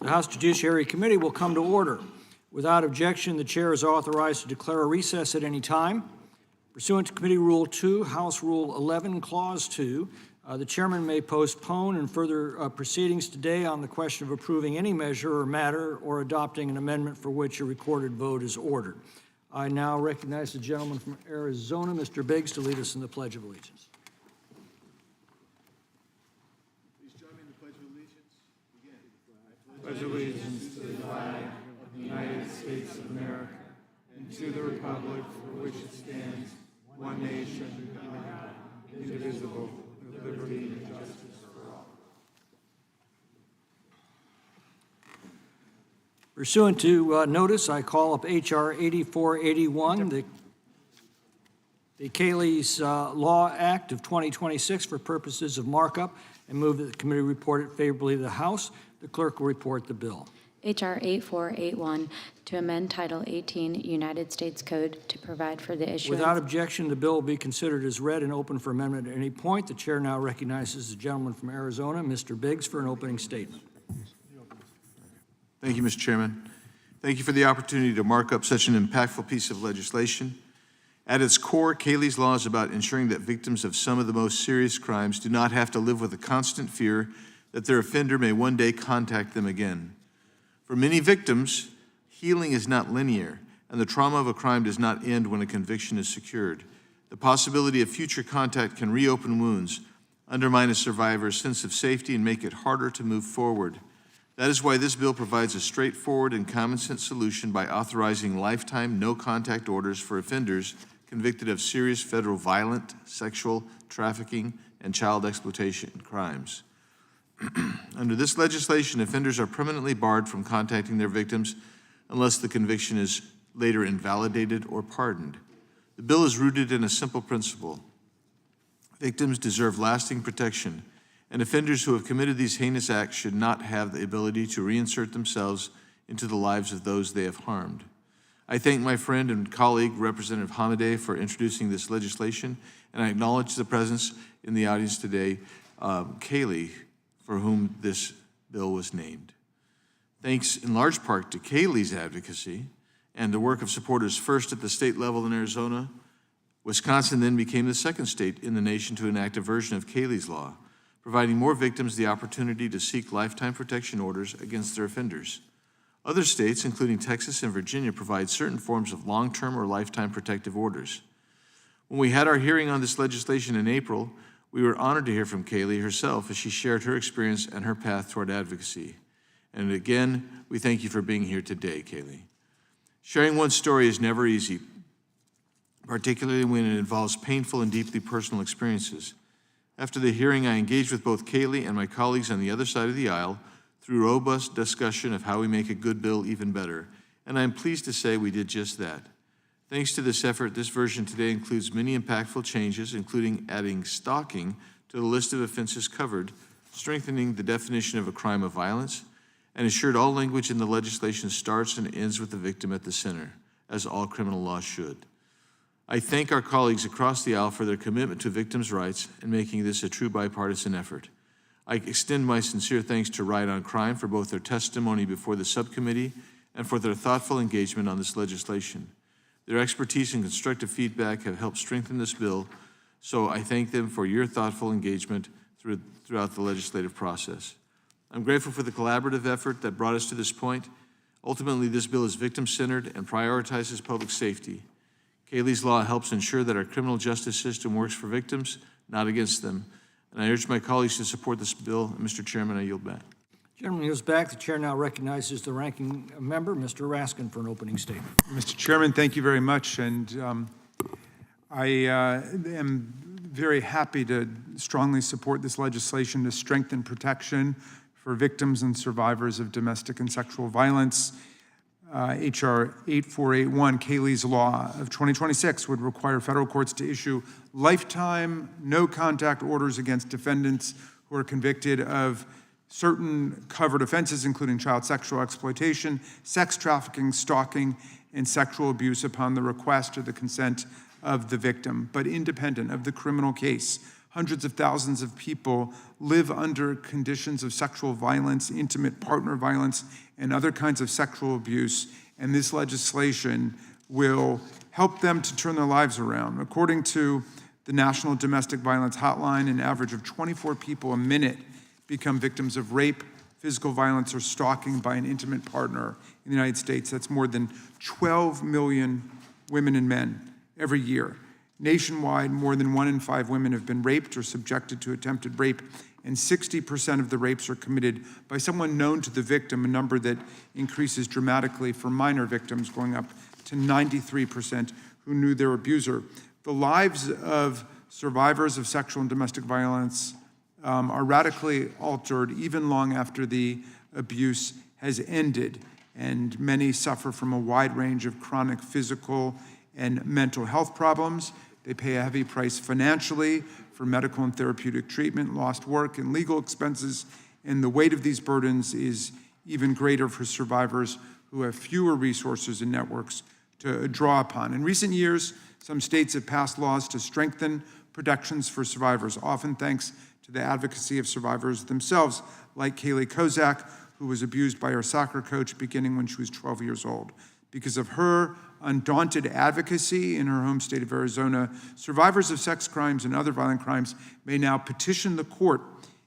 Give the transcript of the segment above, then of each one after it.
The House Judiciary Committee will come to order. Without objection, the chair is authorized to declare a recess at any time. Pursuant to Committee Rule 2, House Rule 11, Clause 2, the chairman may postpone and further proceedings today on the question of approving any measure or matter or adopting an amendment for which a recorded vote is ordered. I now recognize the gentleman from Arizona, Mr. Biggs, to lead us in the Pledge of Allegiance. Please join me in the Pledge of Allegiance. Begin. Pledge allegiance to the flag of the United States of America and to the republic for which it stands, one nation, under God, indivisible, with liberty and justice for all. Pursuant to notice, I call up H.R. 8481, the Cayley's Law Act of 2026 for purposes of markup, and move that the committee report it favorably to the House. The clerk will report the bill. H.R. 8481, to amend Title 18 United States Code to provide for the issuance. Without objection, the bill will be considered as read and open for amendment at any point. The chair now recognizes the gentleman from Arizona, Mr. Biggs, for an opening statement. Thank you, Mr. Chairman. Thank you for the opportunity to mark up such an impactful piece of legislation. At its core, Cayley's Law is about ensuring that victims of some of the most serious crimes do not have to live with a constant fear that their offender may one day contact them again. For many victims, healing is not linear, and the trauma of a crime does not end when a conviction is secured. The possibility of future contact can reopen wounds, undermine a survivor's sense of safety, and make it harder to move forward. That is why this bill provides a straightforward and common-sense solution by authorizing lifetime no-contact orders for offenders convicted of serious federal violent, sexual, trafficking, and child exploitation crimes. Under this legislation, offenders are permanently barred from contacting their victims unless the conviction is later invalidated or pardoned. The bill is rooted in a simple principle. Victims deserve lasting protection, and offenders who have committed these heinous acts should not have the ability to reinsert themselves into the lives of those they have harmed. I thank my friend and colleague, Representative Hamadeh, for introducing this legislation, and I acknowledge the presence in the audience today, Cayley, for whom this bill was named. Thanks in large part to Cayley's advocacy and the work of supporters first at the state level in Arizona, Wisconsin then became the second state in the nation to enact a version of Cayley's Law, providing more victims the opportunity to seek lifetime protection orders against their offenders. Other states, including Texas and Virginia, provide certain forms of long-term or lifetime protective orders. When we had our hearing on this legislation in April, we were honored to hear from Cayley herself as she shared her experience and her path toward advocacy. And again, we thank you for being here today, Cayley. Sharing one's story is never easy, particularly when it involves painful and deeply personal experiences. After the hearing, I engaged with both Cayley and my colleagues on the other side of the aisle through robust discussion of how we make a good bill even better, and I'm pleased to say we did just that. Thanks to this effort, this version today includes many impactful changes, including adding stalking to the list of offenses covered, strengthening the definition of a crime of violence, and ensured all language in the legislation starts and ends with the victim at the center, as all criminal laws should. I thank our colleagues across the aisle for their commitment to victims' rights and making this a true bipartisan effort. I extend my sincere thanks to Right on Crime for both their testimony before the subcommittee and for their thoughtful engagement on this legislation. Their expertise and constructive feedback have helped strengthen this bill, so I thank them for your thoughtful engagement throughout the legislative process. I'm grateful for the collaborative effort that brought us to this point. Ultimately, this bill is victim-centered and prioritizes public safety. Cayley's Law helps ensure that our criminal justice system works for victims, not against them. And I urge my colleagues to support this bill. And Mr. Chairman, I yield back. Gentleman yields back. The chair now recognizes the ranking member, Mr. Raskin, for an opening statement. Mr. Chairman, thank you very much. And I am very happy to strongly support this legislation to strengthen protection for victims and survivors of domestic and sexual violence. H.R. 8481, Cayley's Law of 2026, would require federal courts to issue lifetime no-contact orders against defendants who are convicted of certain covered offenses, including child sexual exploitation, sex trafficking, stalking, and sexual abuse upon the request or the consent of the victim, but independent of the criminal case. Hundreds of thousands of people live under conditions of sexual violence, intimate partner violence, and other kinds of sexual abuse, and this legislation will help them to turn their lives around. According to the National Domestic Violence Hotline, an average of 24 people a minute become victims of rape, physical violence, or stalking by an intimate partner in the United States. That's more than 12 million women and men every year. Nationwide, more than 1 in 5 women have been raped or subjected to attempted rape, and 60% of the rapes are committed by someone known to the victim, a number that increases dramatically for minor victims, going up to 93% who knew their abuser. The lives of survivors of sexual and domestic violence are radically altered even long after the abuse has ended, and many suffer from a wide range of chronic physical and mental health problems. They pay a heavy price financially for medical and therapeutic treatment, lost work, and legal expenses, and the weight of these burdens is even greater for survivors who have fewer resources and networks to draw upon. In recent years, some states have passed laws to strengthen protections for survivors, often thanks to the advocacy of survivors themselves, like Kaylee Kozak, who was abused by her soccer coach beginning when she was 12 years old. Because of her undaunted advocacy in her home state of Arizona, survivors of sex crimes and other violent crimes may now petition the court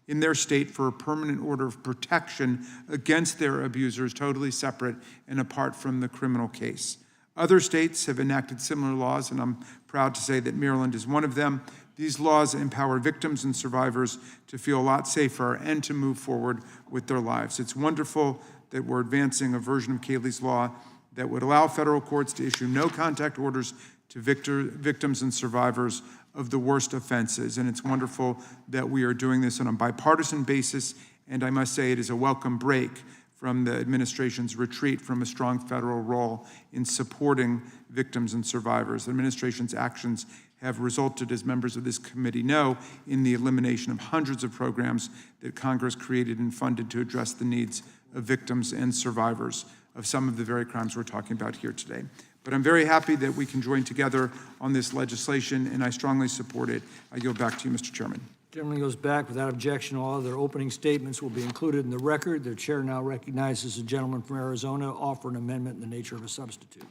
in their state for a permanent order of protection against their abusers, totally separate and apart from the criminal case. Other states have enacted similar laws, and I'm proud to say that Maryland is one of them. These laws empower victims and survivors to feel a lot safer and to move forward with their lives. It's wonderful that we're advancing a version of Kaylee's law that would allow federal courts to issue no-contact orders to victims and survivors of the worst offenses. And it's wonderful that we are doing this on a bipartisan basis, and I must say it is a welcome break from the administration's retreat from a strong federal role in supporting victims and survivors. The administration's actions have resulted, as members of this committee know, in the elimination of hundreds of programs that Congress created and funded to address the needs of victims and survivors of some of the very crimes we're talking about here today. But I'm very happy that we can join together on this legislation, and I strongly support it. I yield back to you, Mr. Chairman. Gentleman goes back without objection. All other opening statements will be included in the record. The chair now recognizes the gentleman from Arizona to offer an amendment in the nature of a substitute.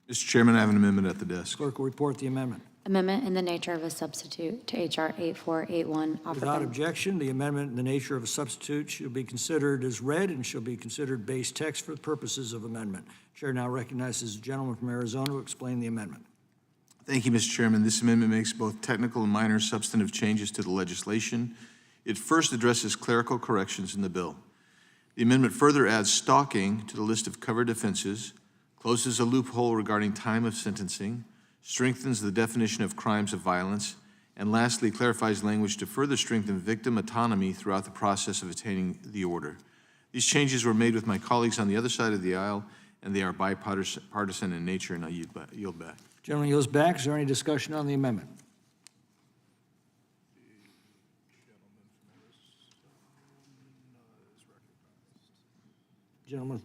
Mr. Chairman, I have an amendment at the desk. Clerk will report the amendment. Amendment in the nature of a substitute to H.R. 8481, offered Without by... objection, the amendment in the nature of a substitute shall be considered as read and shall be considered base text for the purposes of amendment. Chair now recognizes the gentleman from Arizona to explain the amendment. Thank you, Mr. Chairman. This amendment makes both technical and minor substantive changes to the legislation. It first addresses clerical corrections in the bill. The amendment further adds stalking to the list of covered offenses, closes a loophole regarding time of sentencing, strengthens the definition of crimes of violence, and lastly, clarifies language to further strengthen victim autonomy throughout the process of attaining the order. These changes were made with my colleagues on the other side of the aisle, and they are bipartisan in nature, and I yield back. Gentleman yields back. Is there any discussion on the amendment? Gentleman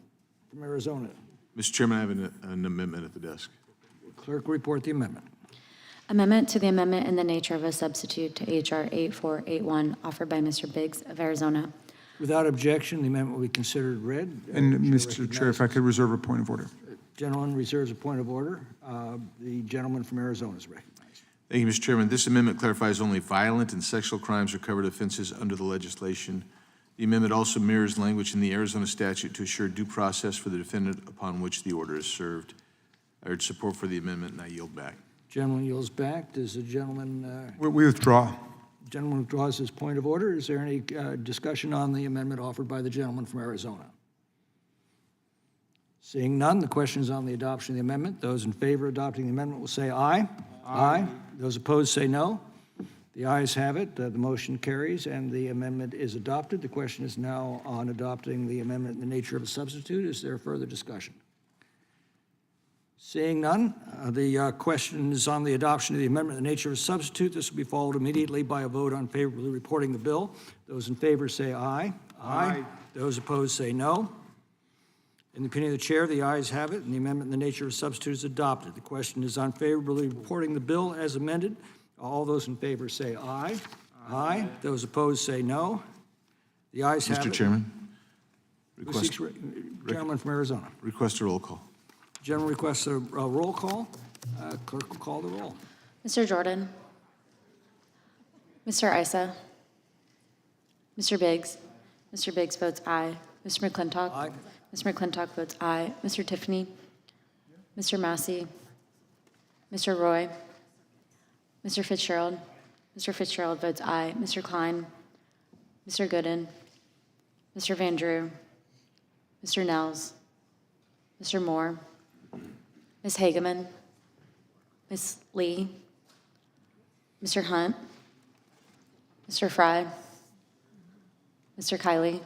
from Arizona. Mr. Chairman, I have an amendment at the desk. Clerk will report the amendment. Amendment to the amendment in the nature of a substitute to H.R. 8481, offered by Mr. Biggs of Arizona. Without objection, the amendment will be considered read. And Mr. Chair, if I could reserve a point of order. Gentleman reserves a point of order. The gentleman from Arizona is recognized. Thank you, Mr. Chairman. This amendment clarifies only violent and sexual crimes or covered offenses under the legislation. The amendment also mirrors language in the Arizona statute to assure due process for the defendant upon which the order is served. I urge support for the amendment, and I yield back. Gentleman yields back. Does the gentleman, We withdraw. gentleman withdraws his point of order? Is there any discussion on the amendment offered by the gentleman from Arizona? Seeing none, the question is on the adoption of the amendment. Those in favor of adopting the amendment will say aye. Aye. Those opposed say no. The ayes have it. The motion carries, and the amendment is adopted. The question is now on adopting the amendment in the nature of a substitute. Is there further discussion? Seeing none, the question is on the adoption of the amendment in the nature of a substitute. This will be followed immediately by a vote on favorably reporting the bill. Those in favor say aye. Aye. Those opposed say no. In the opinion of the chair, the ayes have it, and the amendment in the nature of a substitute is adopted. The question is on favorably reporting the bill as amended. All those in favor say aye. Aye. Those opposed say no. The ayes have it. Mr. Chairman, Who seeks Gentleman from Arizona. request a roll call. Gentleman requests a roll call. Clerk will call the roll. Mr. Jordan? Mr. Isa? Mr. Biggs? Mr. Biggs votes aye. Mr. McClintock? Aye. Mr. McClintock votes aye. Mr. Tiffany? Mr. Massey? Mr. Roy? Mr. Fitzgerald? Mr. Fitzgerald votes aye. Mr. Klein? Mr. Gooden? Mr. Van Drew? Mr. Nels? Mr. Moore? Ms. Hageman? Ms. Lee? Mr. Hunt? Mr. Fry? Mr. Kiley?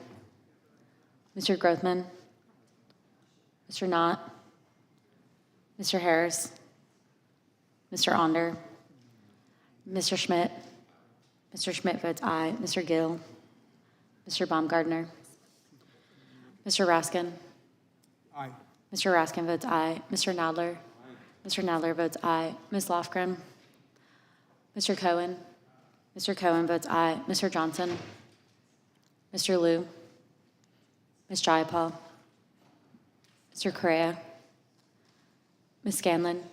Mr. Grothman? Mr. Knott? Mr. Harris? Mr. Onder? Mr. Schmidt? Mr. Schmidt votes aye. Mr. Gill? Mr. Baumgardner? Mr. Raskin? Aye. Mr. Raskin votes aye. Mr. Nadler? Mr. Nadler votes aye. Ms. Lofgren? Mr. Cohen? Mr. Cohen votes aye. Mr. Johnson? Mr. Liu? Ms. Jayapal? Mr. Correa? Ms. Scanlon?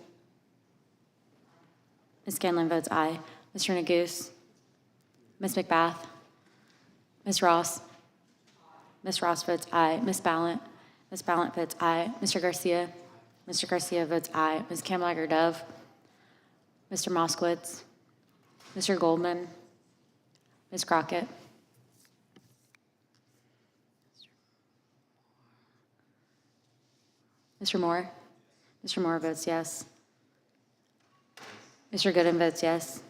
Ms. Scanlon votes aye. Mr. Neguse? Ms. McBath? Ms. Ross? Ms. Ross votes aye. Ms. Ballant? Ms. Ballant votes aye. Mr. Garcia? Mr. Garcia votes aye. Ms. Kamlager-Dove? Mr. Moskowitz? Mr. Goldman? Ms. Crockett? Mr. Moore? Mr. Moore votes yes. Mr. Gooden votes yes.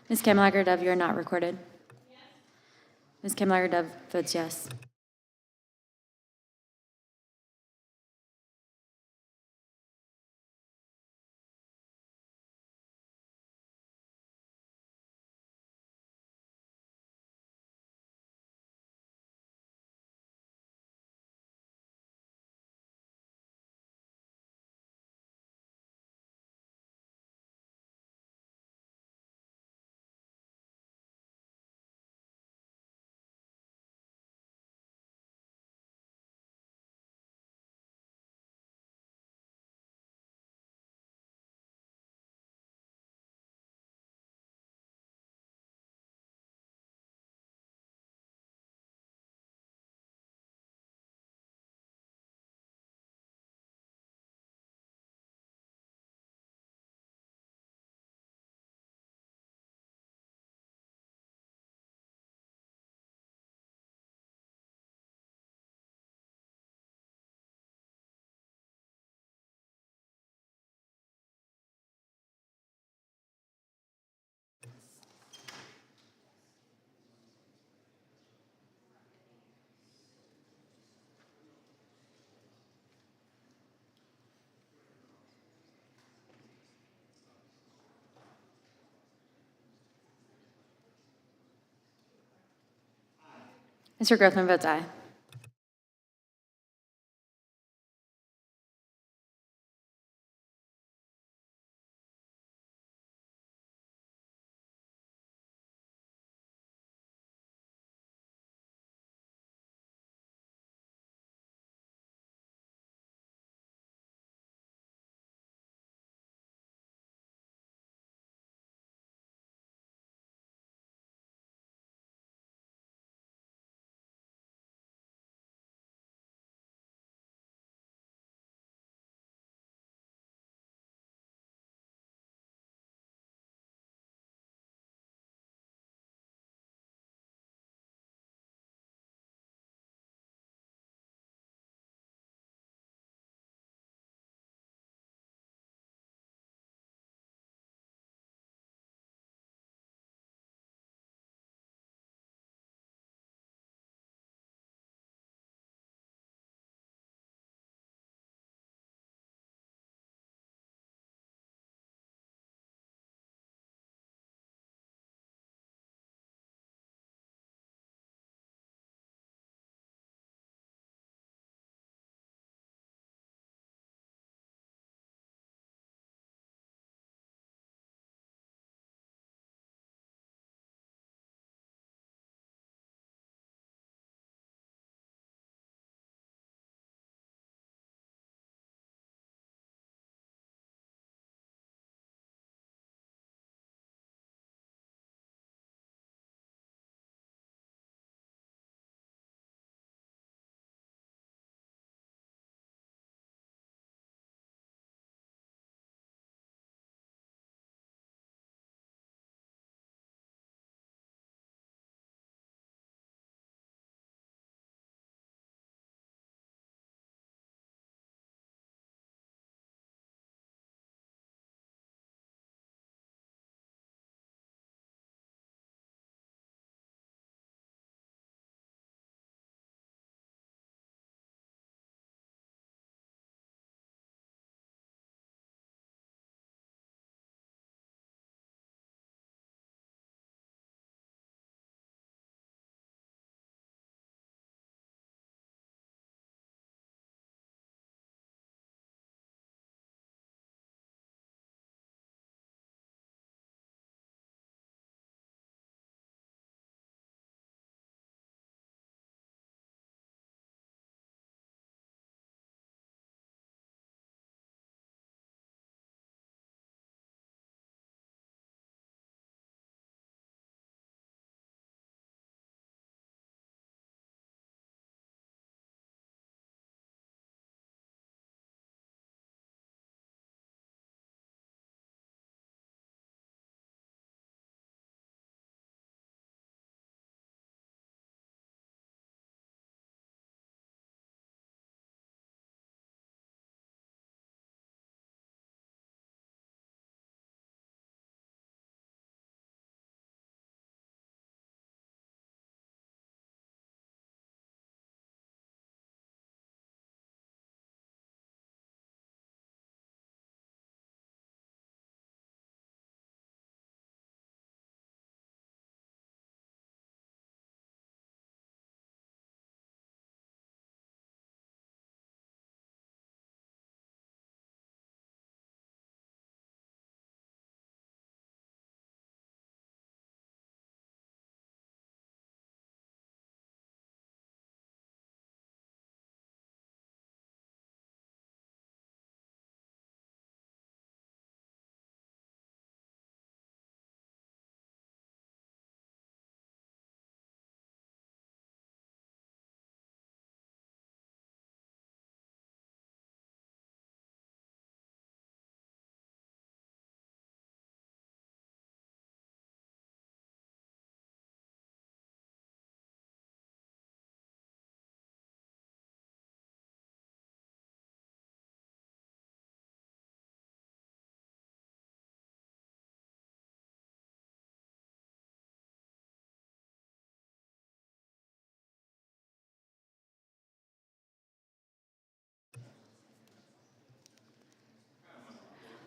Ms. Kamlager-Dove, you are not recorded. Ms. Kamlager-Dove votes yes. Mr. Grothman votes aye.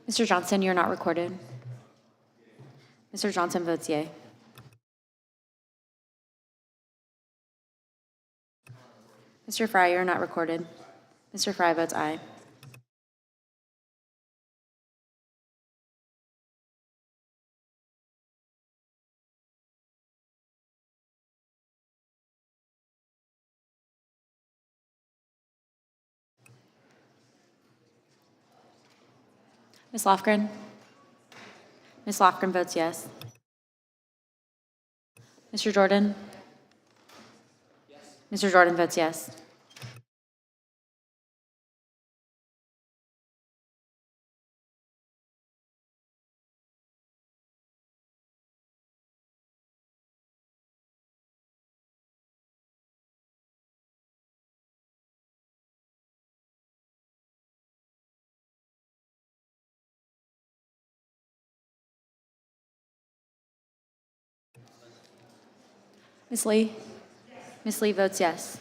Mr. Johnson, you're not recorded. Mr. Johnson votes yea. Mr. Fry, you're not recorded. Mr. Fry votes aye. Ms. Lofgren? Ms. Lofgren votes yes. Mr. Jordan? Mr. Jordan votes yes. Ms. Lee? Ms. Lee votes yes.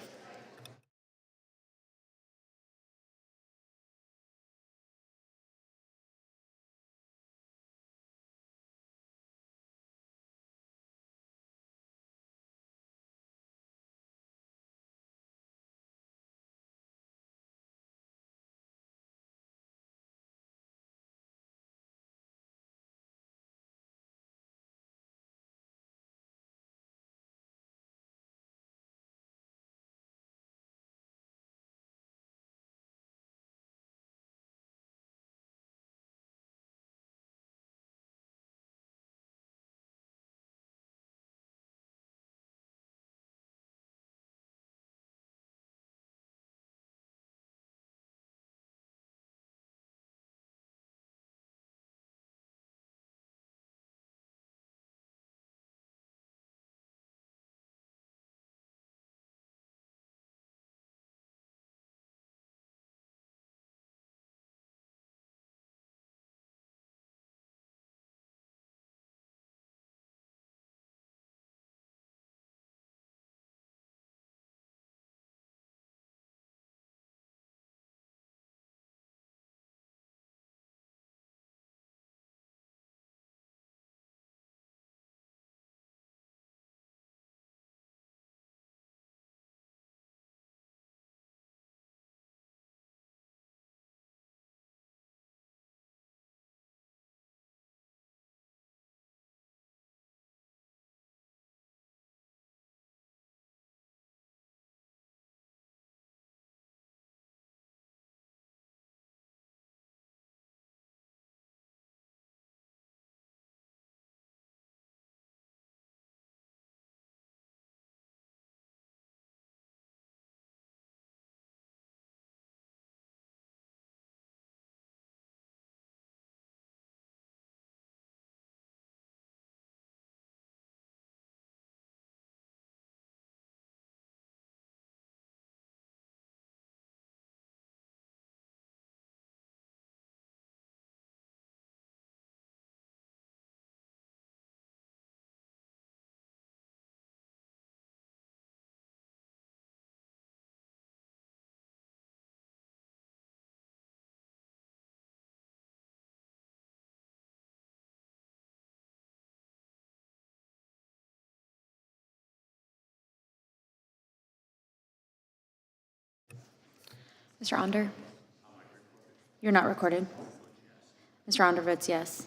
Mr. Onder? You're not recorded. Mr. Onder votes yes.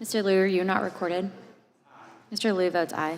Mr. Liu, you're not recorded. Mr. Liu votes aye.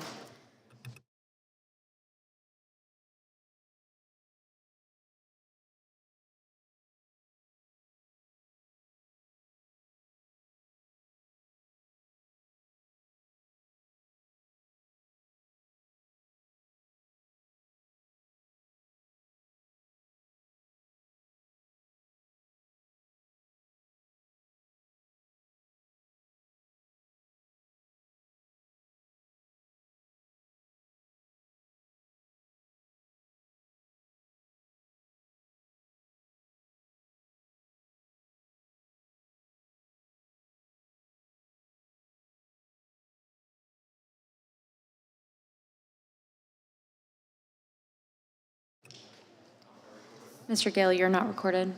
Mr. Gale, you're not recorded.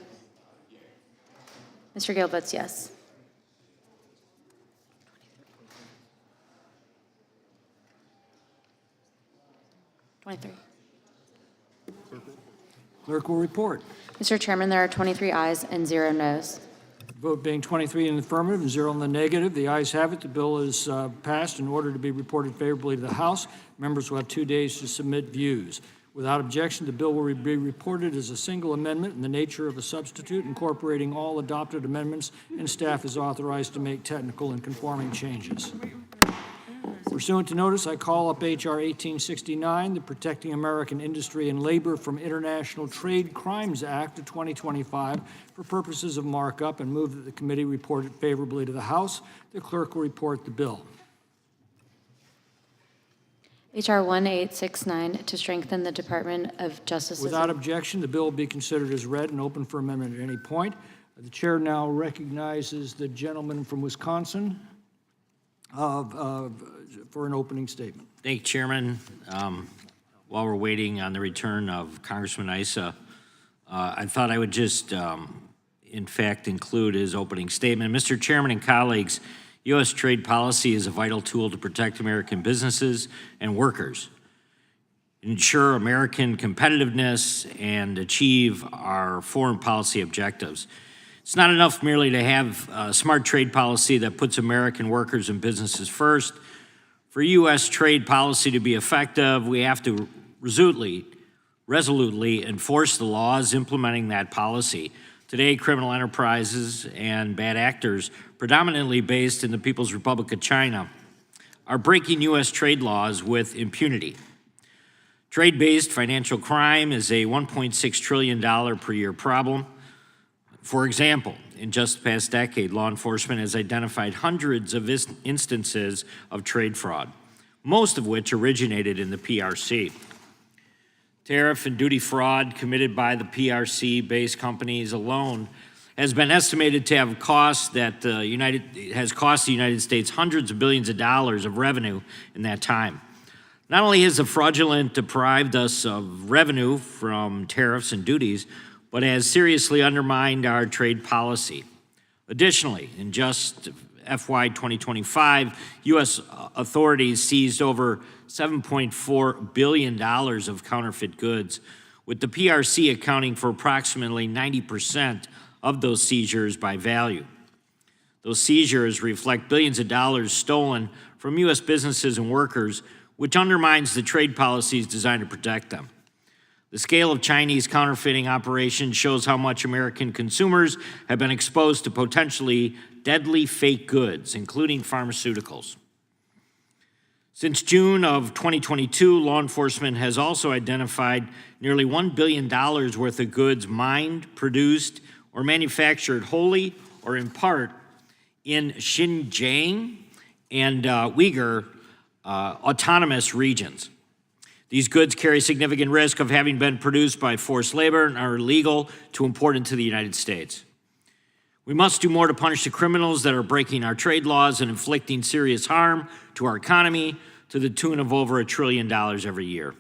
Mr. Gale votes yes. Clerk will report. Mr. Chairman, there are 23 ayes and 0 noes. Vote being 23 in the affirmative and 0 in the negative, the ayes have it. The bill is passed. In order to be reported favorably to the House, members will have 2 days to submit views. Without objection, the bill will be reported as a single amendment in the nature of a substitute, incorporating all adopted amendments, and staff is authorized to make technical and conforming changes. Pursuant to notice, I call up H.R. 1869, the Protecting American Industry and Labor from International Trade Crimes Act of 2025, for purposes of markup, and move that the committee report it favorably to the House. The clerk will report the bill. H.R. 1869 to strengthen the Department of Justice's. Without objection, the bill will be considered as read and open for amendment at any point. The chair now recognizes the gentleman from Wisconsin for an opening statement. Thank you, Chairman. While we're waiting on the return of Congressman Issa, I thought I would just, in fact, include his opening statement. Mr. Chairman and colleagues, U.S. trade policy is a vital tool to protect American businesses and workers, ensure American competitiveness, and achieve our foreign policy objectives. It's not enough merely to have a smart trade policy that puts American workers and businesses first. For U.S. trade policy to be effective, we have to resolutely enforce the laws implementing that policy. Today, criminal enterprises and bad actors, predominantly based in the People's Republic of China, are breaking U.S. trade laws with impunity. Trade-based financial crime is a $1.6 trillion per year problem. For example, in just the past decade, law enforcement has identified hundreds of instances of trade fraud, most of which originated in the PRC. Tariff and duty fraud committed by the PRC-based companies alone has been estimated to have cost the United States hundreds of billions of dollars of revenue in that time. Not only has the fraudulent deprived us of revenue from tariffs and duties, but has seriously undermined our trade policy. Additionally, in just FY 2025, U.S. authorities seized over $7.4 billion of counterfeit goods, with the PRC accounting for approximately 90% of those seizures by value. Those seizures reflect billions of dollars stolen from U.S. businesses and workers, which undermines the trade policies designed to protect them. The scale of Chinese counterfeiting operations shows how much American consumers have been exposed to potentially deadly fake goods, including pharmaceuticals. Since June of 2022, law enforcement has also identified nearly $1 billion worth of goods mined, produced, or manufactured wholly or in part in Xinjiang and Uyghur autonomous regions. These goods carry significant risk of having been produced by forced labor and are illegal to import into the United States. We must do more to punish the criminals that are breaking our trade laws and inflicting serious harm to our economy to the tune of over $1 trillion every year.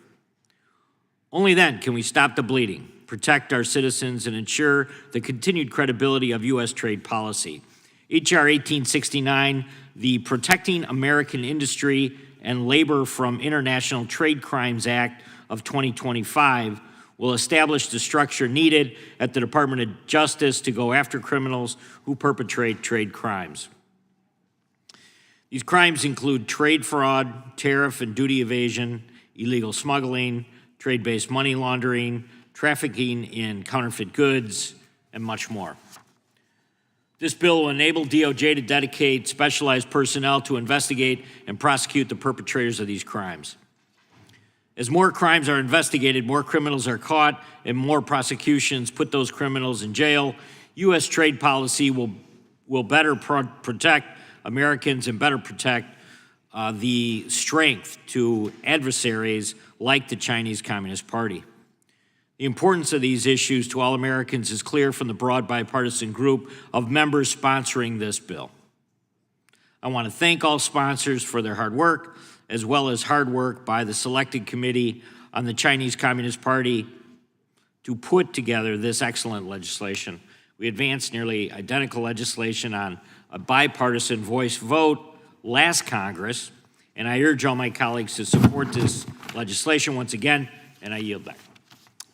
Only then can we stop the bleeding, protect our citizens, and ensure the continued credibility of U.S. trade policy. H.R. 1869, the Protecting American Industry and Labor from International Trade Crimes Act of 2025, will establish the structure needed at the Department of Justice to go after criminals who perpetrate trade crimes. These crimes include trade fraud, tariff and duty evasion, illegal smuggling, trade-based money laundering, trafficking in counterfeit goods, and much more. This bill will enable DOJ to dedicate specialized personnel to investigate and prosecute the perpetrators of these crimes. As more crimes are investigated, more criminals are caught, and more prosecutions put those criminals in jail, U.S. trade policy will better protect Americans and better protect the strength to adversaries like the Chinese Communist Party. The importance of these issues to all Americans is clear from the broad bipartisan group of members sponsoring this bill. I want to thank all sponsors for their hard work, as well as hard work by the selected committee on the Chinese Communist Party to put together this excellent legislation. We advanced nearly identical legislation on a bipartisan voice vote last Congress, and I urge all my colleagues to support this legislation once again, and I yield back.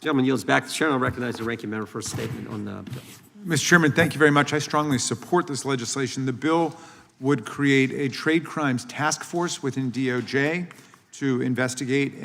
Gentleman yields back. The chair will recognize the ranking member for a statement on the bill. Mr. Chairman, thank you very much. I strongly support this legislation. The bill would create a trade crimes task force within DOJ to investigate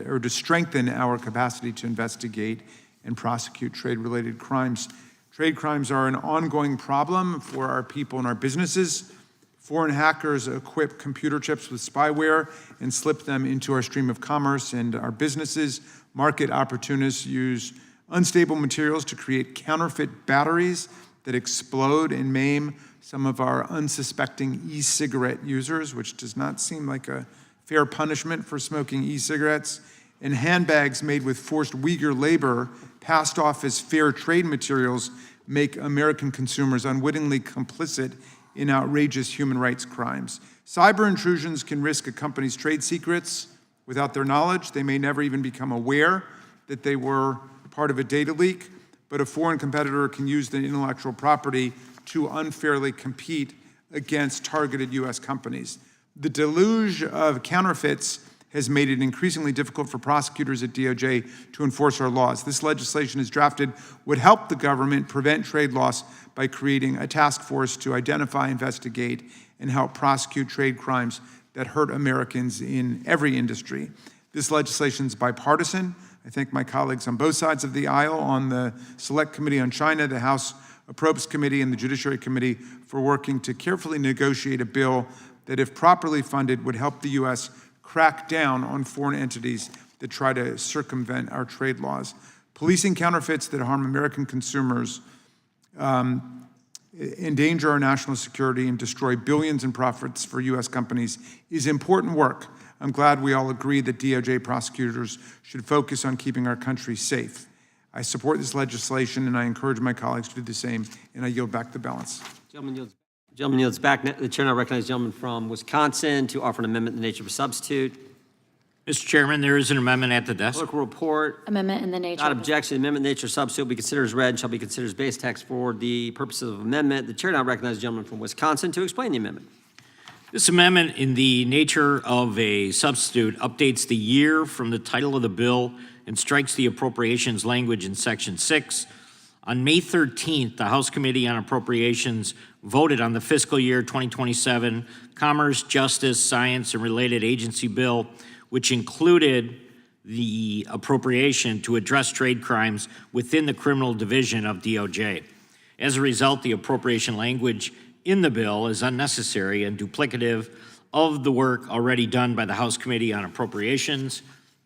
or to strengthen our capacity to investigate and prosecute trade-related crimes. Trade crimes are an ongoing problem for our people and our businesses. Foreign hackers equip computer chips with spyware and slip them into our stream of commerce and our businesses. Market opportunists use unstable materials to create counterfeit batteries that explode and maim some of our unsuspecting e-cigarette users, which does not seem like a fair punishment for smoking e-cigarettes. And handbags made with forced Uyghur labor passed off as fair trade materials make American consumers unwittingly complicit in outrageous human rights crimes. Cyber intrusions can risk a company's trade secrets without their knowledge. They may never even become aware that they were part of a data leak, but a foreign competitor can use the intellectual property to unfairly compete against targeted U.S. companies. The deluge of counterfeits has made it increasingly difficult for prosecutors at DOJ to enforce our laws. This legislation, as drafted, would help the government prevent trade loss by creating a task force to identify, investigate, and help prosecute trade crimes that hurt Americans in every industry. This legislation is bipartisan. I thank my colleagues on both sides of the aisle on the Select Committee on China, the House Appropriations Committee, and the Judiciary Committee for working to carefully negotiate a bill that, if properly funded, would help the U.S. crack down on foreign entities that try to circumvent our trade laws. Policing counterfeits that harm American consumers endanger our national security and destroy billions in profits for U.S. companies is important work. I'm glad we all agree that DOJ prosecutors should focus on keeping our country safe. I support this legislation, and I encourage my colleagues to do the same, and I yield back the balance. Gentleman yields back. The chair now recognizes the gentleman from Wisconsin to offer an amendment in the nature of a substitute. Mr. Chairman, there is an amendment at the desk. Clerk will report. Amendment in the nature. Without of- objection, the amendment in the nature of substitute will be considered as read and shall be considered as base text for the purposes of amendment. The chair now recognizes the gentleman from Wisconsin to explain the amendment. This amendment, in the nature of a substitute, updates the year from the title of the bill and strikes the appropriations language in Section 6. On May 13th, the House Committee on Appropriations voted on the fiscal year 2027 Commerce, Justice, Science, and Related Agency Bill, which included the appropriation to address trade crimes within the criminal division of DOJ. As a result, the appropriation language in the bill is unnecessary and duplicative of the work already done by the House Committee on Appropriations.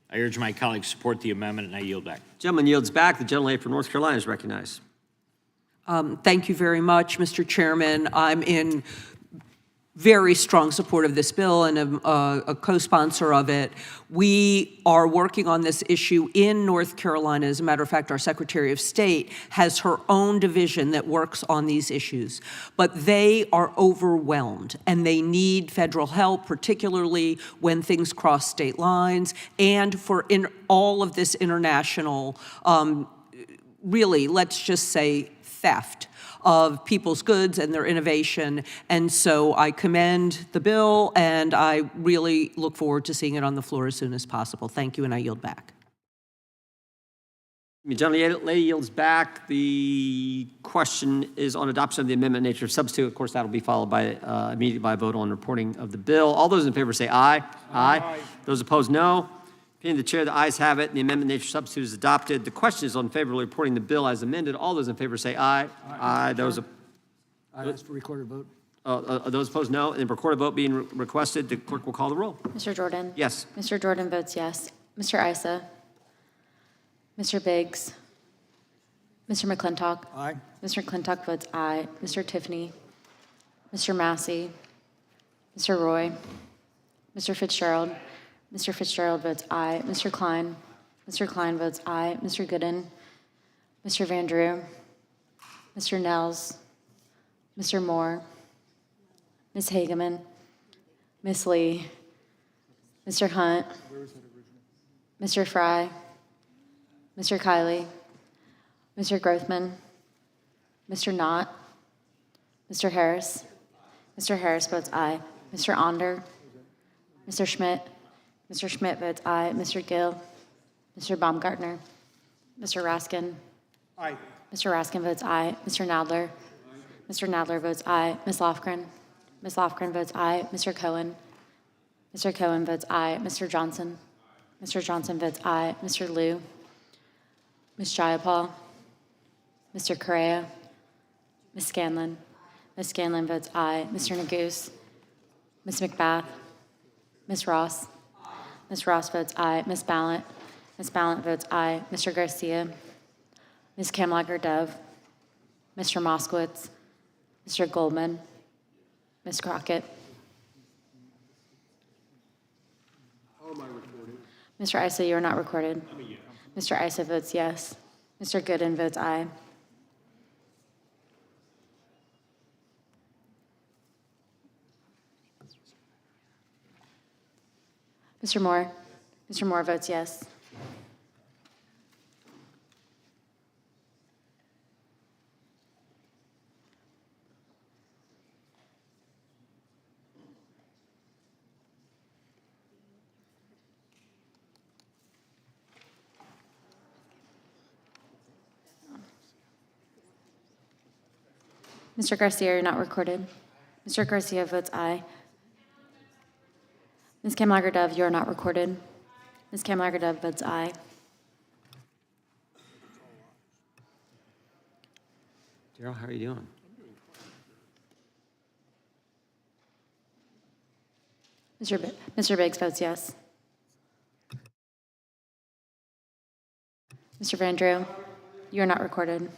I urge my colleagues to support the amendment, and I yield back. Gentleman yields back. The gentlelady from North Carolina is recognized. Thank you very much, Mr. Chairman. I'm in very strong support of this bill and am a co-sponsor of it. We are working on this issue in North Carolina. As a matter of fact, our Secretary of State has her own division that works on these issues. But they are overwhelmed, and they need federal help, particularly when things cross state lines, and for all of this international, really, let's just say, theft of people's goods and their innovation. And so I commend the bill, and I really look forward to seeing it on the floor as soon as possible. Thank you, and I yield back. The gentlelady yields back. The question is on adoption of the amendment nature of substitute. Of course, that'll be followed by immediately by a vote on reporting of the bill. All those in favor say aye. Aye. Those opposed, no. Opinion of the chair, the ayes have it, and the amendment nature of substitute is adopted. The question is on favorably reporting the bill as amended. All those in favor say aye. Aye. Those I ask for recorded vote. those opposed, no. And the recorded vote being requested, the clerk will call the roll. Mr. Jordan? Yes. Mr. Jordan votes yes. Mr. Isa? Mr. Biggs? Mr. McClintock? Aye. Mr. McClintock votes aye. Mr. Tiffany? Mr. Massey? Mr. Roy? Mr. Fitzgerald? Mr. Fitzgerald votes aye. Mr. Klein? Mr. Klein votes aye. Mr. Gooden? Mr. Van Drew? Mr. Nels? Mr. Moore? Ms. Hageman? Ms. Lee? Mr. Hunt? Mr. Fry? Mr. Kiley? Mr. Grothman? Mr. Knott? Mr. Harris? Mr. Harris votes aye. Mr. Onder? Mr. Schmidt? Mr. Schmidt votes aye. Mr. Gill? Mr. Baumgartner? Mr. Raskin? Aye. Mr. Raskin votes aye. Mr. Nadler? Mr. Nadler votes aye. Ms. Lofgren? Ms. Lofgren votes aye. Mr. Cohen? Mr. Cohen votes aye. Mr. Johnson? Mr. Johnson votes aye. Mr. Liu? Ms. Jayapal? Mr. Correa? Ms. Scanlon? Ms. Scanlon votes aye. Mr. Neguse? Ms. McBath? Ms. Ross? Ms. Ross votes aye. Ms. Ballant? Ms. Ballant votes aye. Mr. Garcia? Ms. Kamlager-Dove? Mr. Moskowitz? Mr. Goldman? Ms. Crockett? Mr. Isa, you are not recorded. Mr. Isa votes yes. Mr. Gooden votes aye. Mr. Moore? Mr. Moore votes yes. Mr. Garcia, you're not recorded. Mr. Garcia votes aye. Ms. Kamlager-Dove, you are not recorded. Ms. Kamlager-Dove votes aye. Daryl, how are you doing? Mr. Biggs votes yes. Mr. Van Drew, you are not recorded.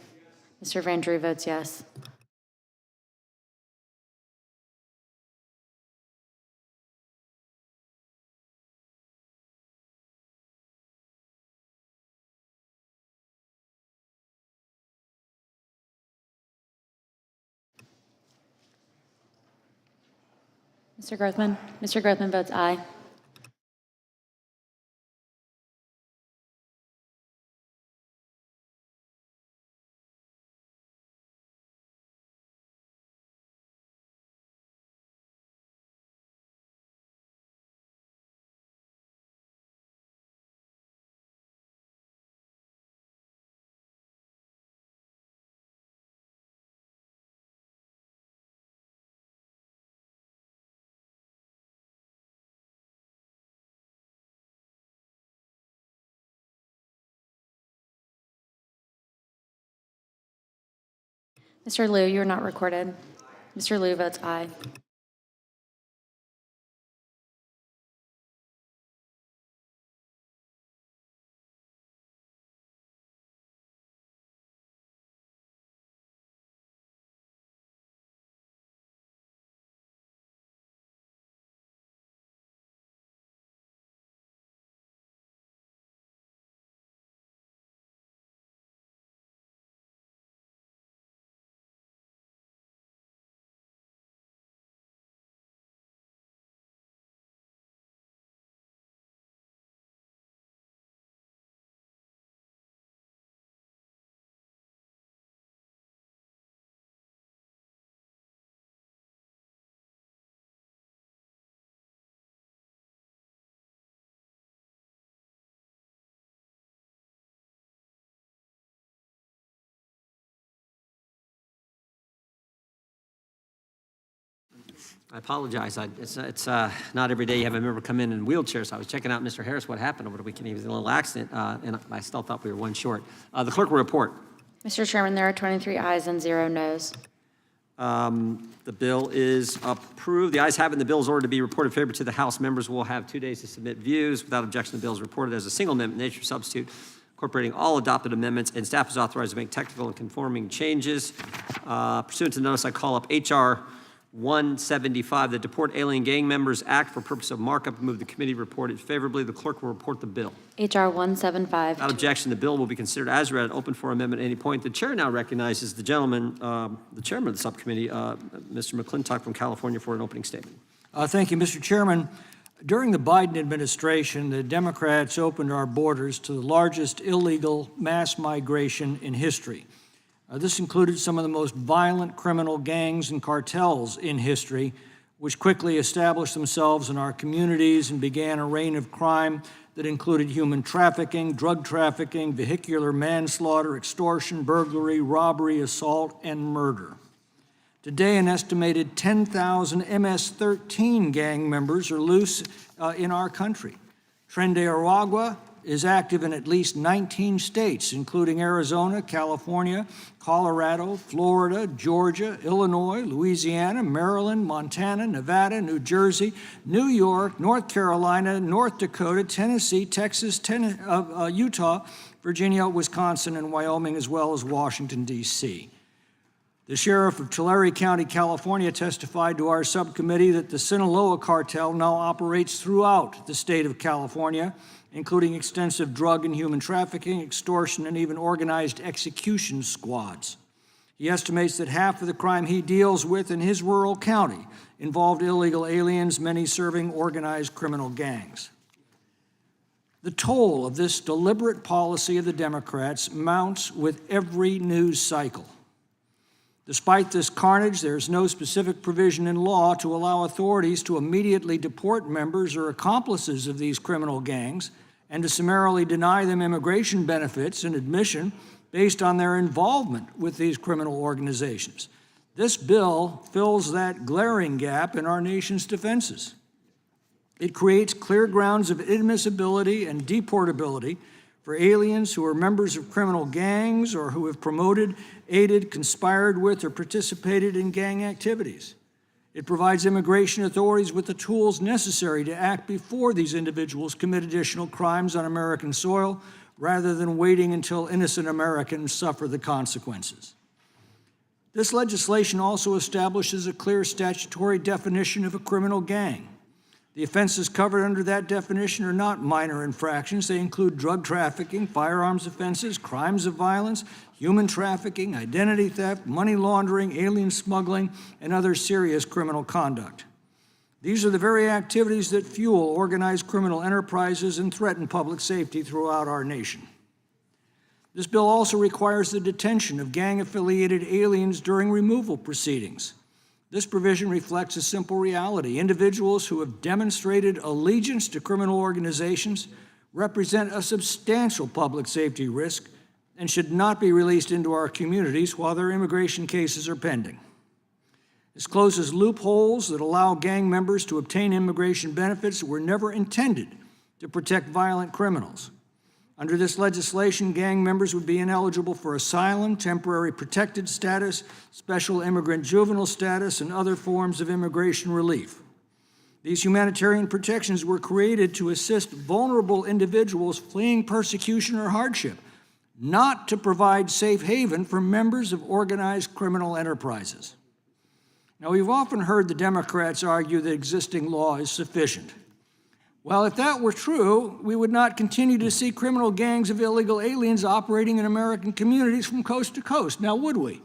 Mr. Van Drew votes yes. Mr. Grothman? Mr. Grothman votes aye. Mr. Liu, you are not recorded. Mr. Liu votes aye. I apologize. It's not every day you have a member come in wheelchair, so I was checking out Mr. Harris, what happened over the weekend. He was in a little accident, and I still thought we were one short. The clerk will report. Mr. Chairman, there are 23 ayes and 0 noes. The bill is approved. The ayes have it, and the bill is ordered to be reported favorable to the House. Members will have 2 days to submit views. Without objection, the bill is reported as a single amendment nature substitute, incorporating all adopted amendments, and staff is authorized to make technical and conforming changes. Pursuant to the notice, I call up H.R. 175, the Deport Alien Gang Members Act, for purpose of markup. Move the committee report it favorably. The clerk will report the bill. H.R. 175. Without objection, the bill will be considered as read and open for amendment at any point. The chair now recognizes the gentleman, the chairman of the subcommittee, Mr. McClintock from California, for an opening statement. Thank you, Mr. Chairman. During the Biden administration, the Democrats opened our borders to the largest illegal mass migration in history. This included some of the most violent criminal gangs and cartels in history, which quickly established themselves in our communities and began a reign of crime that included human trafficking, drug trafficking, vehicular manslaughter, extortion, burglary, robbery, assault, and murder. Today, an estimated 10,000 MS-13 gang members are loose in our country. Tren de Aragua is active in at least 19 states, including Arizona, California, Colorado, Florida, Georgia, Illinois, Louisiana, Maryland, Montana, Nevada, New Jersey, New York, North Carolina, North Dakota, Tennessee, Texas, Utah, Virginia, Wisconsin, and Wyoming, as well as Washington, D.C. The sheriff of Tulare County, California, testified to our subcommittee that the Sinaloa cartel now operates throughout the state of California, including extensive drug and human trafficking, extortion, and even organized execution squads. He estimates that half of the crime he deals with in his rural county involved illegal aliens, many serving organized criminal gangs. The toll of this deliberate policy of the Democrats mounts with every news cycle. Despite this carnage, there is no specific provision in law to allow authorities to immediately deport members or accomplices of these criminal gangs and to summarily deny them immigration benefits and admission based on their involvement with these criminal organizations. This bill fills that glaring gap in our nation's defenses. It creates clear grounds of inadmissibility and deportability for aliens who are members of criminal gangs or who have promoted, aided, conspired with, or participated in gang activities. It provides immigration authorities with the tools necessary to act before these individuals commit additional crimes on American soil, rather than waiting until innocent Americans suffer the consequences. This legislation also establishes a clear statutory definition of a criminal gang. The offenses covered under that definition are not minor infractions. They include drug trafficking, firearms offenses, crimes of violence, human trafficking, identity theft, money laundering, alien smuggling, and other serious criminal conduct. These are the very activities that fuel organized criminal enterprises and threaten public safety throughout our nation. This bill also requires the detention of gang-affiliated aliens during removal proceedings. This provision reflects a simple reality. Individuals who have demonstrated allegiance to criminal organizations represent a substantial public safety risk and should not be released into our communities while their immigration cases are pending. This closes loopholes that allow gang members to obtain immigration benefits that were never intended to protect violent criminals. Under this legislation, gang members would be ineligible for asylum, temporary protected status, special immigrant juvenile status, and other forms of immigration relief. These humanitarian protections were created to assist vulnerable individuals fleeing persecution or hardship, not to provide safe haven for members of organized criminal enterprises. Now, we've often heard the Democrats argue that existing law is sufficient. Well, if that were true, we would not continue to see criminal gangs of illegal aliens operating in American communities from coast to coast, now would we?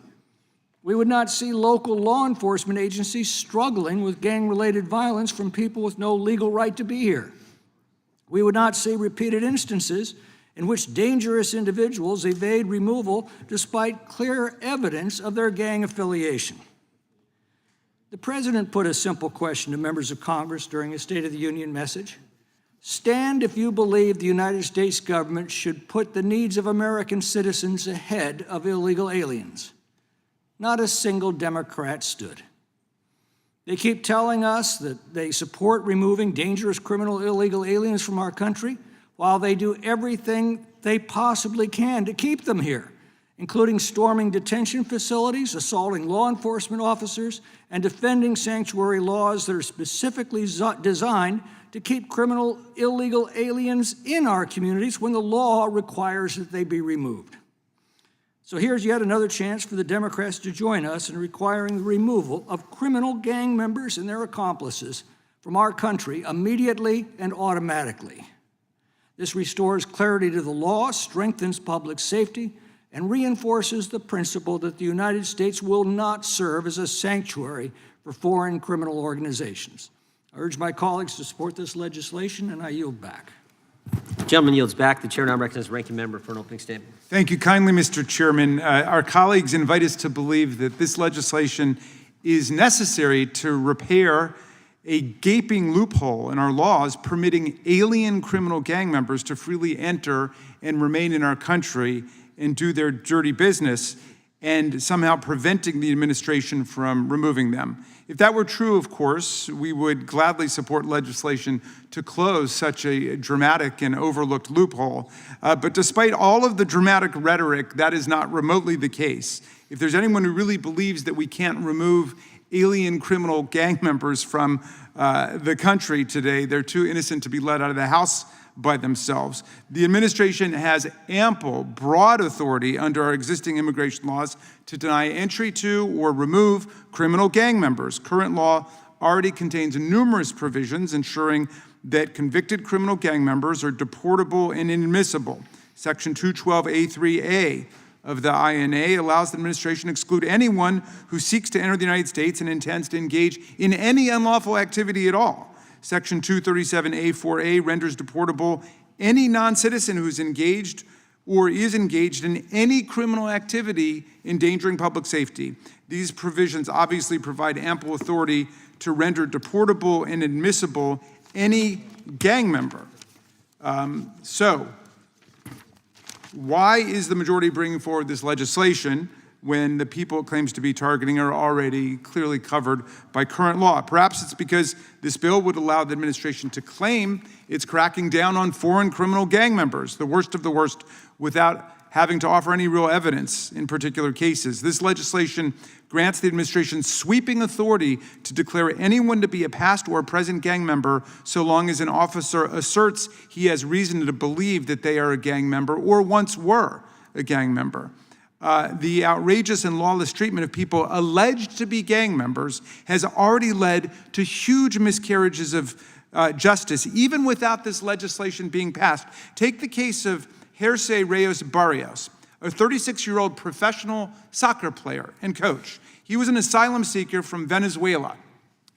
We would not see local law enforcement agencies struggling with gang-related violence from people with no legal right to be here. We would not see repeated instances in which dangerous individuals evade removal despite clear evidence of their gang affiliation. The President put a simple question to members of Congress during his State of the Union message. Stand if you believe the United States government should put the needs of American citizens ahead of illegal aliens. Not a single Democrat stood. They keep telling us that they support removing dangerous criminal illegal aliens from our country while they do everything they possibly can to keep them here, including storming detention facilities, assaulting law enforcement officers, and defending sanctuary laws that are specifically designed to keep criminal illegal aliens in our communities when the law requires that they be removed. So here's yet another chance for the Democrats to join us in requiring the removal of criminal gang members and their accomplices from our country immediately and automatically. This restores clarity to the law, strengthens public safety, and reinforces the principle that the United States will not serve as a sanctuary for foreign criminal organizations. I urge my colleagues to support this legislation, and I yield back. The gentleman yields back. The chair now recognizes the ranking member for an opening statement. Thank you kindly, Mr. Chairman. Our colleagues invite us to believe that this legislation is necessary to repair a gaping loophole in our laws permitting alien criminal gang members to freely enter and remain in our country and do their dirty business, and somehow preventing the administration from removing them. If that were true, of course, we would gladly support legislation to close such a dramatic and overlooked loophole. But despite all of the dramatic rhetoric, that is not remotely the case. If there's anyone who really believes that we can't remove alien criminal gang members from the country today, they're too innocent to be let out of the house by themselves. The administration has ample, broad authority under our existing immigration laws to deny entry to or remove criminal gang members. Current law already contains numerous provisions ensuring that convicted criminal gang members are deportable and inadmissible. Section 212A3A of the INA allows the administration to exclude anyone who seeks to enter the United States and intends to engage in any unlawful activity at all. Section 237A4A renders deportable any non-citizen who's engaged or is engaged in any criminal activity endangering public safety. These provisions obviously provide ample authority to render deportable and admissible any gang member. So, why is the majority bringing forward this legislation when the people it claims to be targeting are already clearly covered by current law? Perhaps it's because this bill would allow the administration to claim it's cracking down on foreign criminal gang members, the worst of the worst, without having to offer any real evidence in particular cases. This legislation grants the administration sweeping authority to declare anyone to be a past or present gang member so long as an officer asserts he has reason to believe that they are a gang member or once were a gang member. The outrageous and lawless treatment of people alleged to be gang members has already led to huge miscarriages of justice, even without this legislation being passed. Take the case of Jersey Reyes Barrios, a 36-year-old professional soccer player and coach. He was an asylum seeker from Venezuela,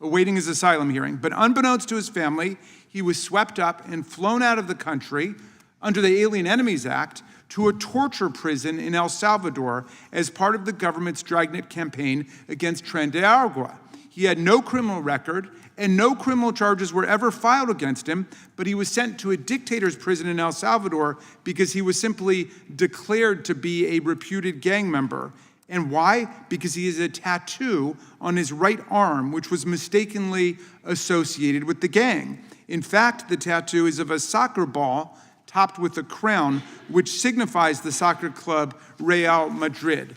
awaiting his asylum hearing. But unbeknownst to his family, he was swept up and flown out of the country under the Alien Enemies Act to a torture prison in El Salvador as part of the government's Dragnet campaign against Tren de Aragua. He had no criminal record, and no criminal charges were ever filed against him, but he was sent to a dictator's prison in El Salvador because he was simply declared to be a reputed gang member. And why? Because he has a tattoo on his right arm, which was mistakenly associated with the gang. In fact, the tattoo is of a soccer ball topped with a crown, which signifies the soccer club Real Madrid.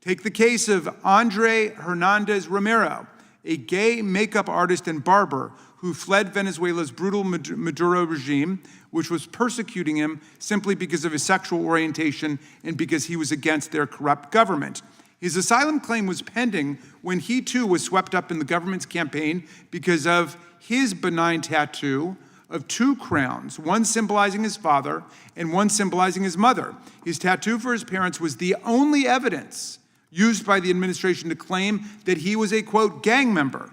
Take the case of Andre Hernandez Romero, a gay makeup artist and barber who fled Venezuela's brutal Maduro regime, which was persecuting him simply because of his sexual orientation and because he was against their corrupt government. His asylum claim was pending when he too was swept up in the government's campaign because of his benign tattoo of two crowns, one symbolizing his father and one symbolizing his mother. His tattoo for his parents was the only evidence used by the administration to claim that he was a, quote, gang member,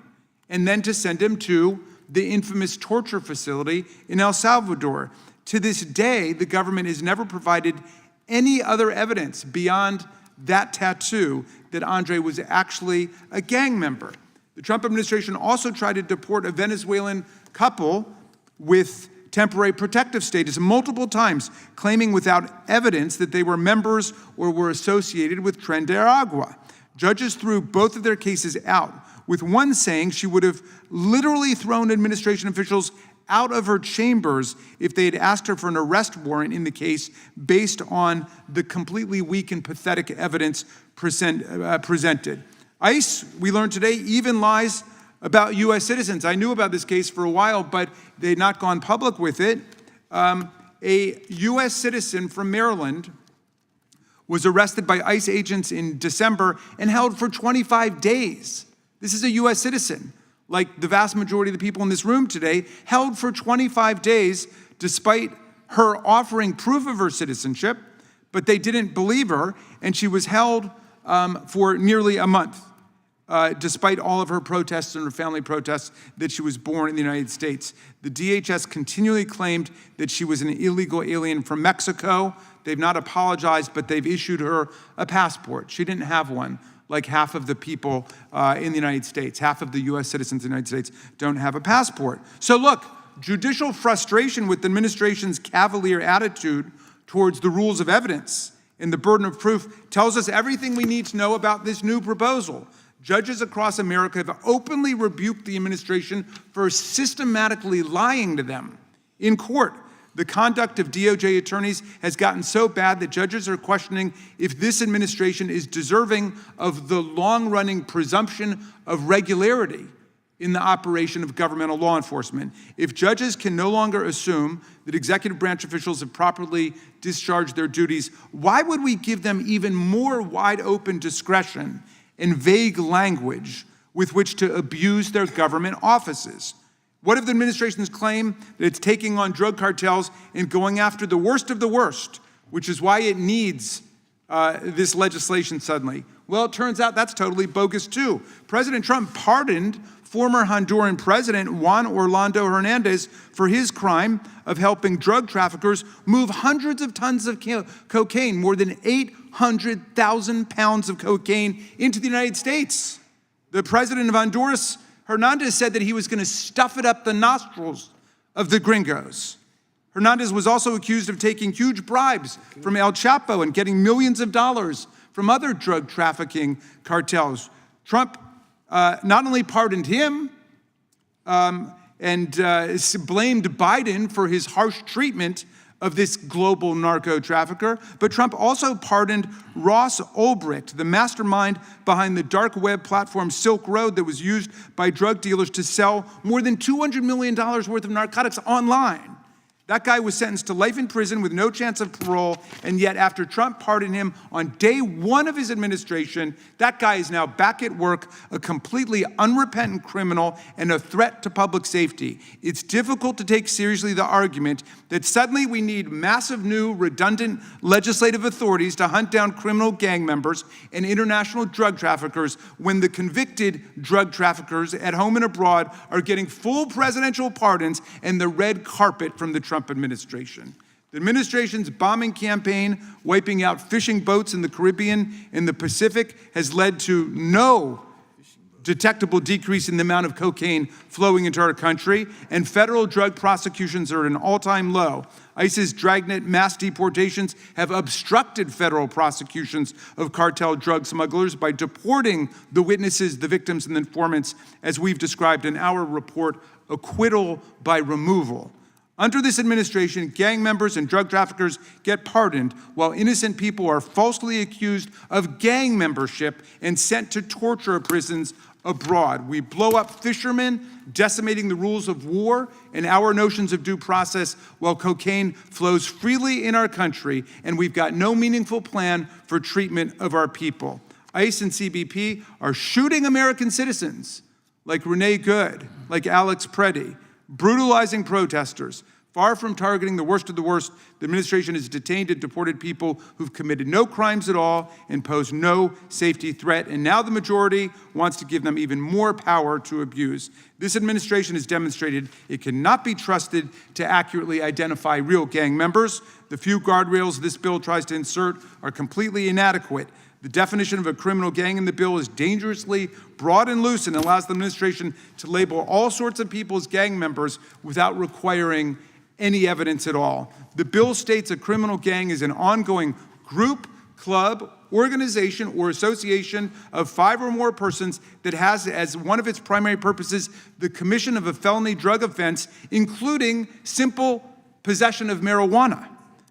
and then to send him to the infamous torture facility in El Salvador. To this day, the government has never provided any other evidence beyond that tattoo that Andre was actually a gang member. The Trump administration also tried to deport a Venezuelan couple with temporary protective status multiple times, claiming without evidence that they were members or were associated with Tren de Aragua. Judges threw both of their cases out with one saying she would have literally thrown administration officials out of her chambers if they had asked her for an arrest warrant in the case based on the completely weak and pathetic evidence presented. ICE, we learned today, even lies about U.S. citizens. I knew about this case for a while, but they had not gone public with it. A U.S. citizen from Maryland was arrested by ICE agents in December and held for 25 days. This is a U.S. citizen, like the vast majority of the people in this room today, held for 25 days despite her offering proof of her citizenship, but they didn't believe her, and she was held for nearly a month, despite all of her protests and her family protests that she was born in the United States. The DHS continually claimed that she was an illegal alien from Mexico. They've not apologized, but they've issued her a passport. She didn't have one, like half of the people in the United States. Half of the U.S. citizens in the United States don't have a passport. So look, judicial frustration with the administration's cavalier attitude towards the rules of evidence and the burden of proof tells us everything we need to know about this new proposal. Judges across America have openly rebuked the administration for systematically lying to them in court. The conduct of DOJ attorneys has gotten so bad that judges are questioning if this administration is deserving of the long-running presumption of regularity in the operation of governmental law enforcement. If judges can no longer assume that executive branch officials have properly discharged their duties, why would we give them even more wide-open discretion and vague language with which to abuse their government offices? What if the administration's claim that it's taking on drug cartels and going after the worst of the worst, which is why it needs this legislation suddenly? Well, it turns out that's totally bogus too. President Trump pardoned former Honduran President Juan Orlando Hernandez for his crime of helping drug traffickers move hundreds of tons of cocaine, more than 800,000 pounds of cocaine, into the United States. The president of Honduras, Hernandez, said that he was going to stuff it up the nostrils of the gringos. Hernandez was also accused of taking huge bribes from El Chapo and getting millions of dollars from other drug trafficking cartels. Trump not only pardoned him and blamed Biden for his harsh treatment of this global narco trafficker, but Trump also pardoned Ross Ulbricht, the mastermind behind the dark web platform Silk Road that was used by drug dealers to sell more than $200 million worth of narcotics online. That guy was sentenced to life in prison with no chance of parole, and yet after Trump pardoned him on day one of his administration, that guy is now back at work, a completely unrepentant criminal and a threat to public safety. It's difficult to take seriously the argument that suddenly we need massive new redundant legislative authorities to hunt down criminal gang members and international drug traffickers when the convicted drug traffickers at home and abroad are getting full presidential pardons and the red carpet from the Trump administration. The administration's bombing campaign, wiping out fishing boats in the Caribbean and the Pacific, has led to no detectable decrease in the amount of cocaine flowing into our country, and federal drug prosecutions are at an all-time low. ICE's dragnet mass deportations have obstructed federal prosecutions of cartel drug smugglers by deporting the witnesses, the victims, and the informants, as we've described in our report, Acquittal by Removal. Under this administration, gang members and drug traffickers get pardoned while innocent people are falsely accused of gang membership and sent to torture prisons abroad. We blow up fishermen, decimating the rules of war and our notions of due process while cocaine flows freely in our country, and we've got no meaningful plan for treatment of our people. ICE and CBP are shooting American citizens like Renee Good, like Alex Preddy, brutalizing protesters. Far from targeting the worst of the worst, the administration has detained and deported people who've committed no crimes at all and pose no safety threat, and now the majority wants to give them even more power to abuse. This administration has demonstrated it cannot be trusted to accurately identify real gang members. The few guardrails this bill tries to insert are completely inadequate. The definition of a criminal gang in the bill is dangerously broad and loose and allows the administration to label all sorts of people as gang members without requiring any evidence at all. The bill states a criminal gang is an ongoing group, club, organization, or association of 5 or more persons that has as one of its primary purposes the commission of a felony drug offense, including simple possession of marijuana.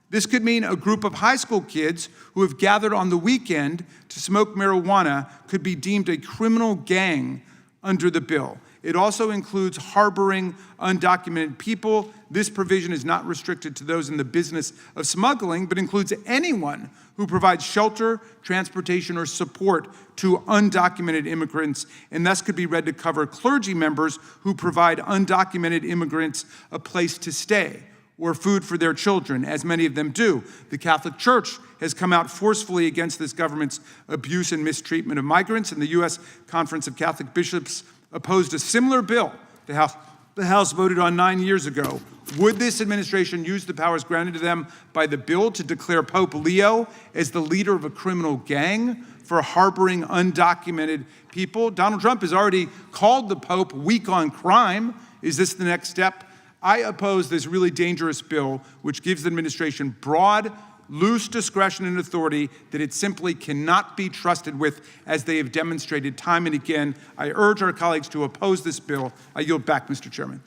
This could mean a group of high school kids who have gathered on the weekend to smoke marijuana could be deemed a criminal gang under the bill. It also includes harboring undocumented people. This provision is not restricted to those in the business of smuggling, but includes anyone who provides shelter, transportation, or support to undocumented immigrants, and thus could be read to cover clergy members who provide undocumented immigrants a place to stay or food for their children, as many of them do. The Catholic Church has come out forcefully against this government's abuse and mistreatment of migrants, and the U.S. Conference of Catholic Bishops opposed a similar bill the House voted on 9 years ago. Would this administration use the powers granted to them by the bill to declare Pope Leo as the leader of a criminal gang for harboring undocumented people? Donald Trump has already called the Pope weak on crime. Is this the next step? I oppose this really dangerous bill, which gives the administration broad, loose discretion and authority that it simply cannot be trusted with, as they have demonstrated time and again. I urge our colleagues to oppose this bill. I yield back, Mr. Chairman.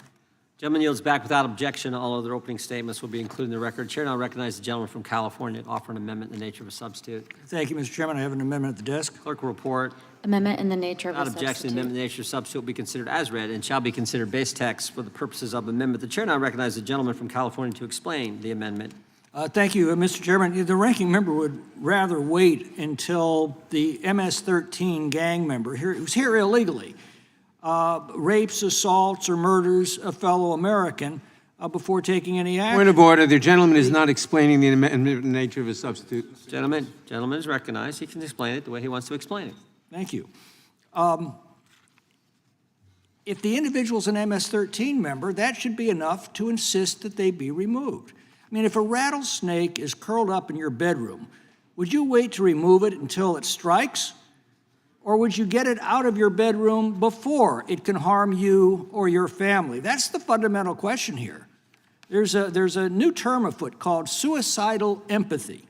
Gentleman yields back without objection. All other opening statements will be included in the record. Chair now recognizes the gentleman from California to offer an amendment in the nature of a substitute. Thank you, Mr. Chairman. I have an amendment at the desk. Clerk will report. Amendment in the nature of a Without objection, the substitute. amendment in the nature of substitute will be considered as read and shall be considered base text for the purposes of amendment. The chair now recognizes the gentleman from California to explain the amendment. Thank you, Mr. Chairman. The ranking member would rather wait until the MS-13 gang member who's here illegally rapes, assaults, or murders a fellow American before taking any action. Point of order. The gentleman is not explaining the nature of a substitute. Gentleman is recognized. He can explain it the way he wants to explain it. Thank you. If the individual's an MS-13 member, that should be enough to insist that they be removed. I mean, if a rattlesnake is curled up in your bedroom, would you wait to remove it until it strikes? Or would you get it out of your bedroom before it can harm you or your family? That's the fundamental question here. There's a new term afoot called suicidal empathy.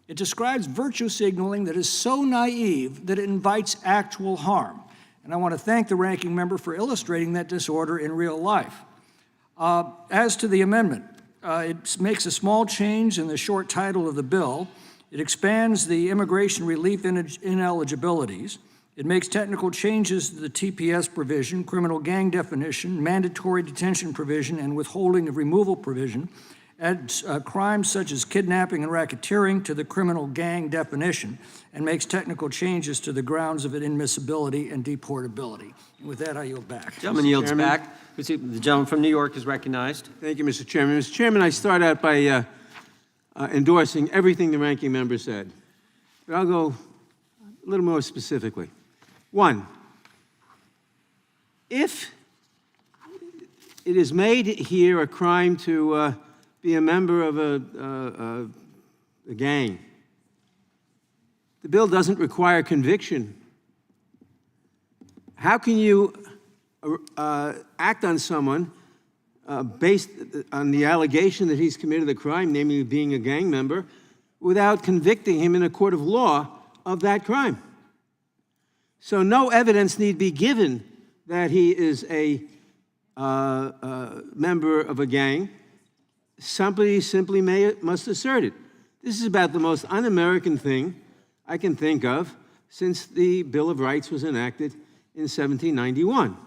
It describes virtue signaling that is so naive that it invites actual harm. And I want to thank the ranking member for illustrating that disorder in real life. As to the amendment, it makes a small change in the short title of the bill. It expands the immigration relief ineligibilities. It makes technical changes to the TPS provision, criminal gang definition, mandatory detention provision, and withholding of removal provision. Adds crimes such as kidnapping and racketeering to the criminal gang definition, and makes technical changes to the grounds of inadmissibility and deportability. And with that, I yield back. Gentleman yields back. The gentleman from New York is recognized. Thank you, Mr. Chairman. Mr. Chairman, I start out by endorsing everything the ranking member said. But I'll go a little more specifically. One, if it is made here a crime to be a member of a gang, the bill doesn't require conviction. How can you act on someone based on the allegation that he's committed a crime, namely being a gang member, without convicting him in a court of law of that crime? So no evidence need be given that he is a member of a gang. Somebody simply must assert it. This is about the most un-American thing I can think of since the Bill of Rights was enacted in 1791.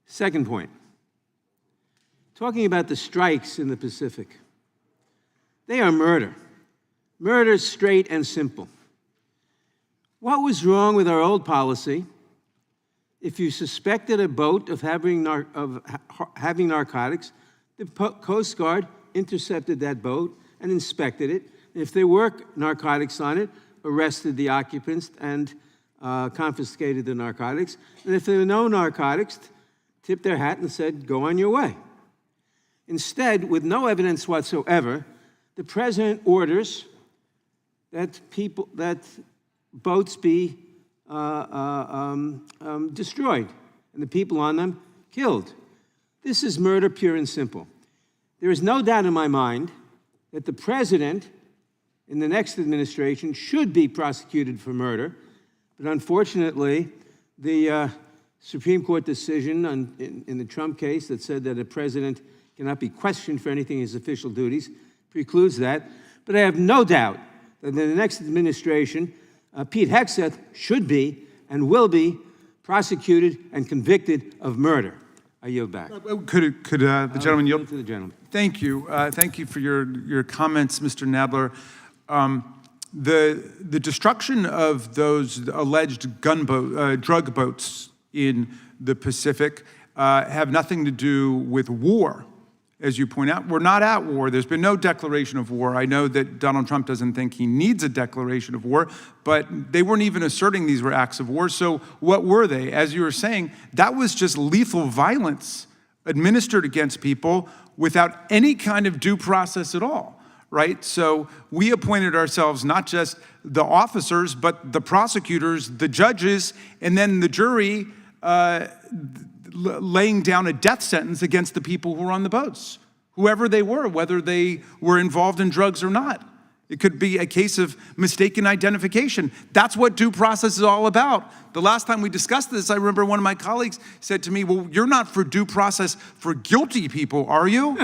Second point, talking about the strikes in the Pacific. They are murder. Murder straight and simple. What was wrong with our old policy? If you suspected a boat of having narcotics, the Coast Guard intercepted that boat and inspected it. If there were narcotics on it, arrested the occupants and confiscated the narcotics. And if there were no narcotics, tipped their hat and said, go on your way. Instead, with no evidence whatsoever, the president orders that boats be destroyed and the people on them killed. This is murder pure and simple. There is no doubt in my mind that the president in the next administration should be prosecuted for murder. But unfortunately, the Supreme Court decision in the Trump case that said that a president cannot be questioned for anything in his official duties precludes that. But I have no doubt that in the next administration, Pete Hegseth should be and will be prosecuted and convicted of murder. I yield back. Could the gentleman yield? To the gentleman. Thank you. Thank you for your comments, Mr. Nadler. The destruction of those alleged drug boats in the Pacific have nothing to do with war, as you point out. We're not at war. There's been no declaration of war. I know that Donald Trump doesn't think he needs a declaration of war, but they weren't even asserting these were acts of war. So what were they? As you were saying, that was just lethal violence administered against people without any kind of due process at all, right? So we appointed ourselves not just the officers, but the prosecutors, the judges, and then the jury laying down a death sentence against the people who were on the boats, whoever they were, whether they were involved in drugs or not. It could be a case of mistaken identification. That's what due process is all about. The last time we discussed this, I remember one of my colleagues said to me, well, you're not for due process for guilty people, are you?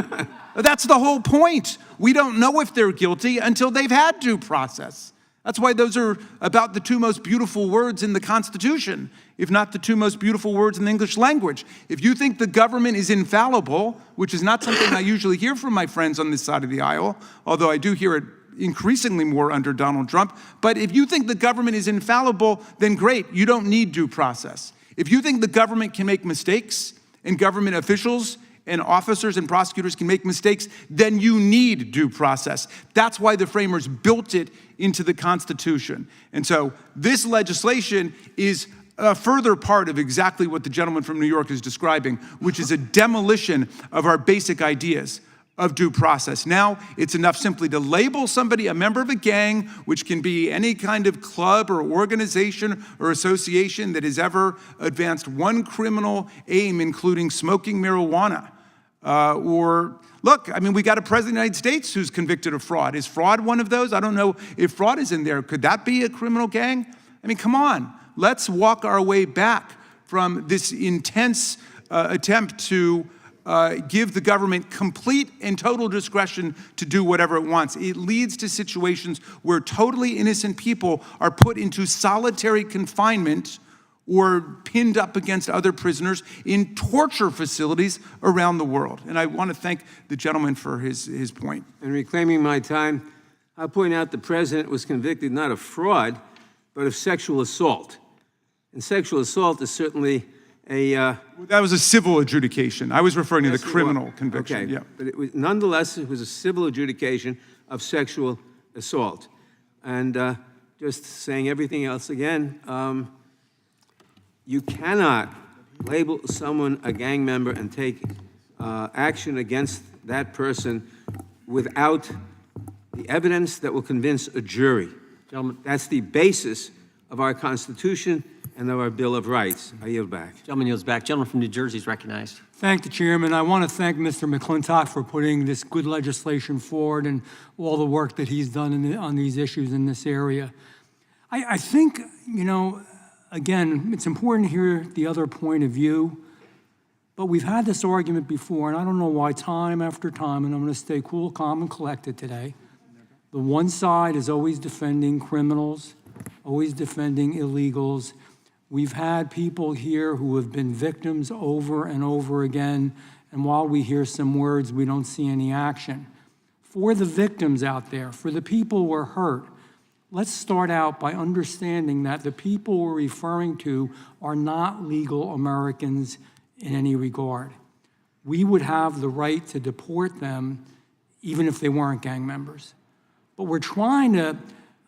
That's the whole point. We don't know if they're guilty until they've had due process. That's why those are about the two most beautiful words in the Constitution, if not the two most beautiful words in the English language. If you think the government is infallible, which is not something I usually hear from my friends on this side of the aisle, although I do hear it increasingly more under Donald Trump, but if you think the government is infallible, then great, you don't need due process. If you think the government can make mistakes, and government officials and officers and prosecutors can make mistakes, then you need due process. That's why the framers built it into the Constitution. And so this legislation is a further part of exactly what the gentleman from New York is describing, which is a demolition of our basic ideas of due process. Now, it's enough simply to label somebody a member of a gang, which can be any kind of club or organization or association that has ever advanced one criminal aim, including smoking marijuana. Look, I mean, we got a president of the United States who's convicted of fraud. Is fraud one of those? I don't know if fraud is in there. Could that be a criminal gang? I mean, come on. Let's walk our way back from this intense attempt to give the government complete and total discretion to do whatever it wants. It leads to situations where totally innocent people are put into solitary confinement or pinned up against other prisoners in torture facilities around the world. And I want to thank the gentleman for his point. And reclaiming my time, I'll point out the president was convicted not of fraud, but of sexual assault. And sexual assault is certainly that was a civil adjudication. I was referring to the criminal conviction. Okay, yeah. but it was, nonetheless, it was a civil adjudication of sexual assault. And just saying everything else again, you cannot label someone a gang member and take action against that person without the evidence that will convince a jury. Gentlemen. That's the basis of our Constitution and of our Bill of Rights. I yield back. Gentleman yields back. Gentleman from New Jersey is recognized. Thank the chairman. I want to thank Mr. McClintock for putting this good legislation forward and all the work that he's done on these issues in this area. I think, you know, again, it's important to hear the other point of view, but we've had this argument before, and I don't know why time after time, and I'm going to stay cool, calm, and collected today. The one side is always defending criminals, always defending illegals. We've had people here who have been victims over and over again, and while we hear some words, we don't see any action. For the victims out there, for the people who are hurt, let's start out by understanding that the people we're referring to are not legal Americans in any regard. We would have the right to deport them even if they weren't gang members. But we're trying to,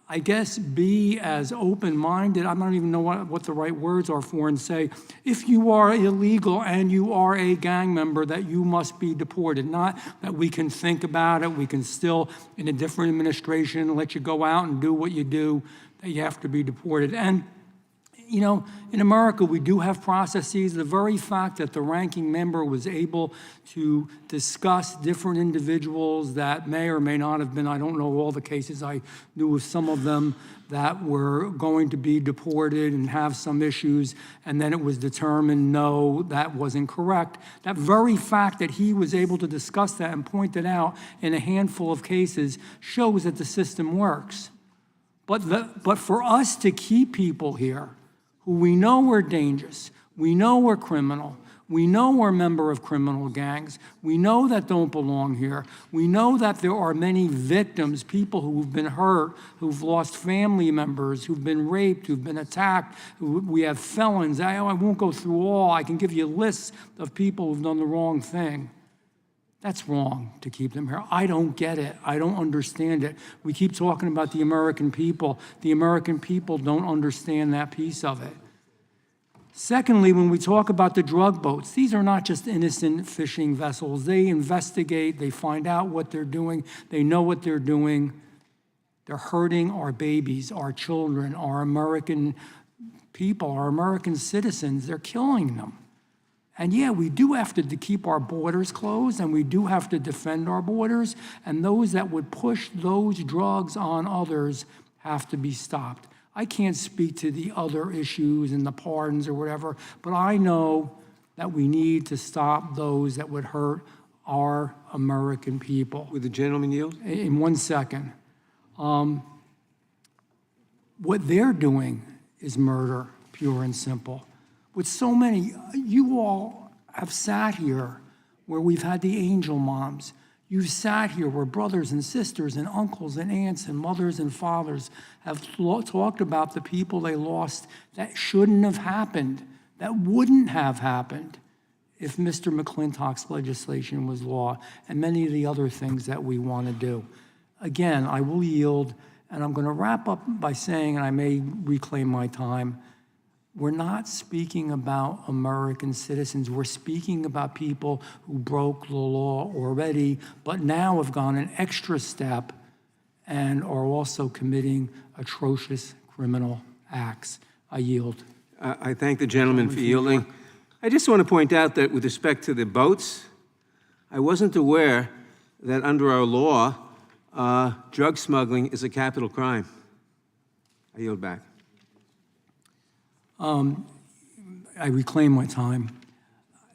I guess, be as open-minded, I don't even know what the right words are for, and say, if you are illegal and you are a gang member, that you must be deported. Not that we can think about it, we can still, in a different administration, let you go out and do what you do, that you have to be deported. And you know, in America, we do have processes. The very fact that the ranking member was able to discuss different individuals that may or may not have been, I don't know all the cases, I knew of some of them that were going to be deported and have some issues, and then it was determined, no, that wasn't correct. That very fact that he was able to discuss that and point it out in a handful of cases shows that the system works. But for us to keep people here who we know are dangerous, we know are criminal, we know are a member of criminal gangs, we know that don't belong here, we know that there are many victims, people who've been hurt, who've lost family members, who've been raped, who've been attacked, we have felons. I won't go through all. I can give you lists of people who've done the wrong thing. That's wrong to keep them here. I don't get it. I don't understand it. We keep talking about the American people. The American people don't understand that piece of it. Secondly, when we talk about the drug boats, these are not just innocent fishing vessels. They investigate, they find out what they're doing, they know what they're doing. They're hurting our babies, our children, our American people, our American citizens. They're killing them. And yeah, we do have to keep our borders closed, and we do have to defend our borders, and those that would push those drugs on others have to be stopped. I can't speak to the other issues and the pardons or whatever, but I know that we need to stop those that would hurt our American people. Would the gentleman yield? In 1 second. What they're doing is murder, pure and simple. With so many, you all have sat here where we've had the angel moms. You've sat here where brothers and sisters and uncles and aunts and mothers and fathers have talked about the people they lost that shouldn't have happened, that wouldn't have happened if Mr. McClintock's legislation was law, and many of the other things that we want to do. Again, I will yield, and I'm going to wrap up by saying, and I may reclaim my time, we're not speaking about American citizens. We're speaking about people who broke the law already, but now have gone an extra step and are also committing atrocious criminal acts. I yield. I thank the gentleman for yielding. I just want to point out that with respect to the boats, I wasn't aware that under our law, drug smuggling is a capital crime. I yield back. I reclaim my time.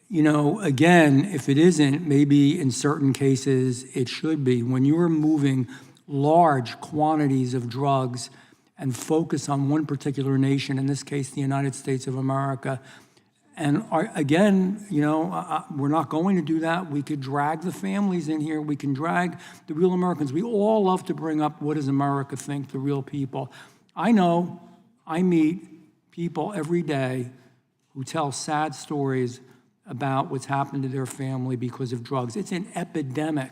You know, again, if it isn't, maybe in certain cases it should be. When you're moving large quantities of drugs and focus on one particular nation, in this case, the United States of America, and again, you know, we're not going to do that. We could drag the families in here. We can drag the real Americans. We all love to bring up what does America think, the real people. I know, I meet people every day who tell sad stories about what's happened to their family because of drugs. It's an epidemic.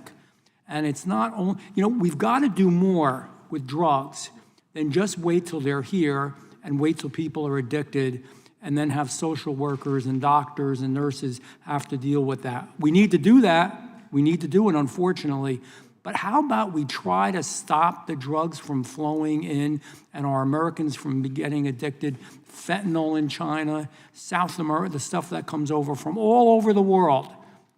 And it's not only, you know, we've got to do more with drugs than just wait till they're here and wait till people are addicted and then have social workers and doctors and nurses have to deal with that. We need to do that. We need to do it, unfortunately. But how about we try to stop the drugs from flowing in and our Americans from getting addicted? Fentanyl in China, South America, the stuff that comes over from all over the world,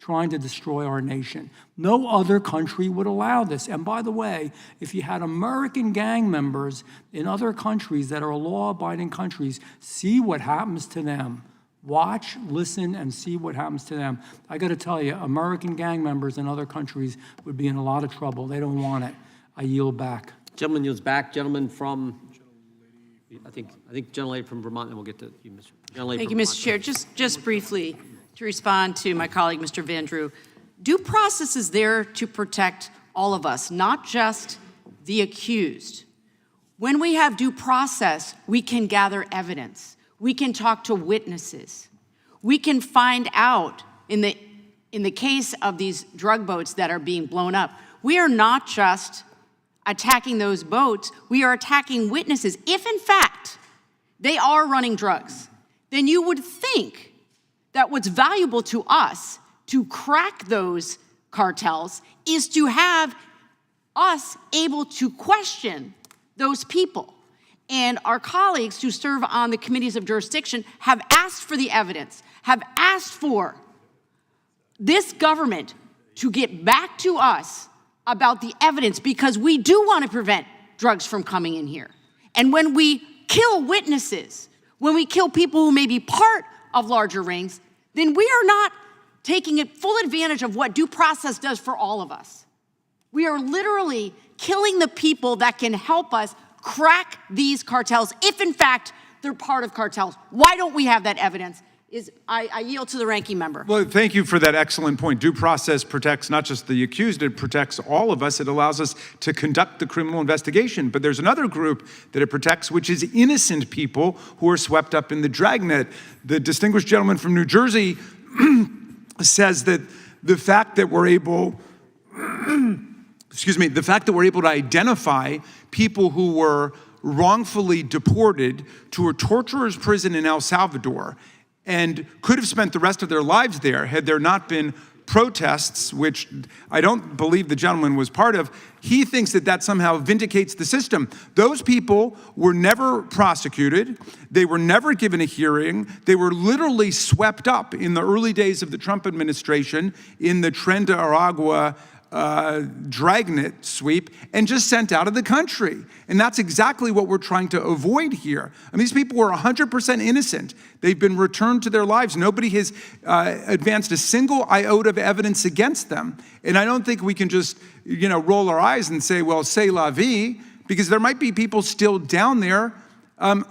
trying to destroy our nation. No other country would allow this. And by the way, if you had American gang members in other countries that are law-abiding countries, see what happens to them. Watch, listen, and see what happens to them. I got to tell you, American gang members in other countries would be in a lot of trouble. They don't want it. I yield back. Gentleman yields back. Gentleman from, I think gentlelady from Vermont, and we'll get to you, Mr. Gentlelady Thank from you, Vermont. Mr. Chair. Just briefly to respond to my colleague, Mr. Van Drew. Due process is there to protect all of us, not just the accused. When we have due process, we can gather evidence. We can talk to witnesses. We can find out, in the case of these drug boats that are being blown up, we are not just attacking those boats, we are attacking witnesses. If in fact they are running drugs, then you would think that what's valuable to us to crack those cartels is to have us able to question those people. and our colleagues who serve on the committees of jurisdiction have asked for the evidence, have asked for this government to get back to us about the evidence, because we do want to prevent drugs from coming in here. And when we kill witnesses, when we kill people who may be part of larger rings, then we are not taking full advantage of what due process does for all of us. We are literally killing the people that can help us crack these cartels, if in fact they're part of cartels. Why don't we have that evidence? I yield to the ranking member. Well, thank you for that excellent point. Due process protects not just the accused, it protects all of us. It allows us to conduct the criminal investigation. But there's another group that it protects, which is innocent people who are swept up in the dragnet. The distinguished gentleman from New Jersey says that the fact that we're able, the fact that we're able to identify people who were wrongfully deported to a torturer's prison in El Salvador and could have spent the rest of their lives there had there not been protests, which I don't believe the gentleman was part of. He thinks that that somehow vindicates the system. Those people were never prosecuted. They were never given a hearing. They were literally swept up in the early days of the Trump administration in the Tren de Aragua dragnet sweep and just sent out of the country. And that's exactly what we're trying to avoid here. I mean, these people were 100% innocent. They've been returned to their lives. Nobody has advanced a single iota of evidence against them. And I don't think we can just, roll our eyes and say, well, c'est la vie, because there might be people still down there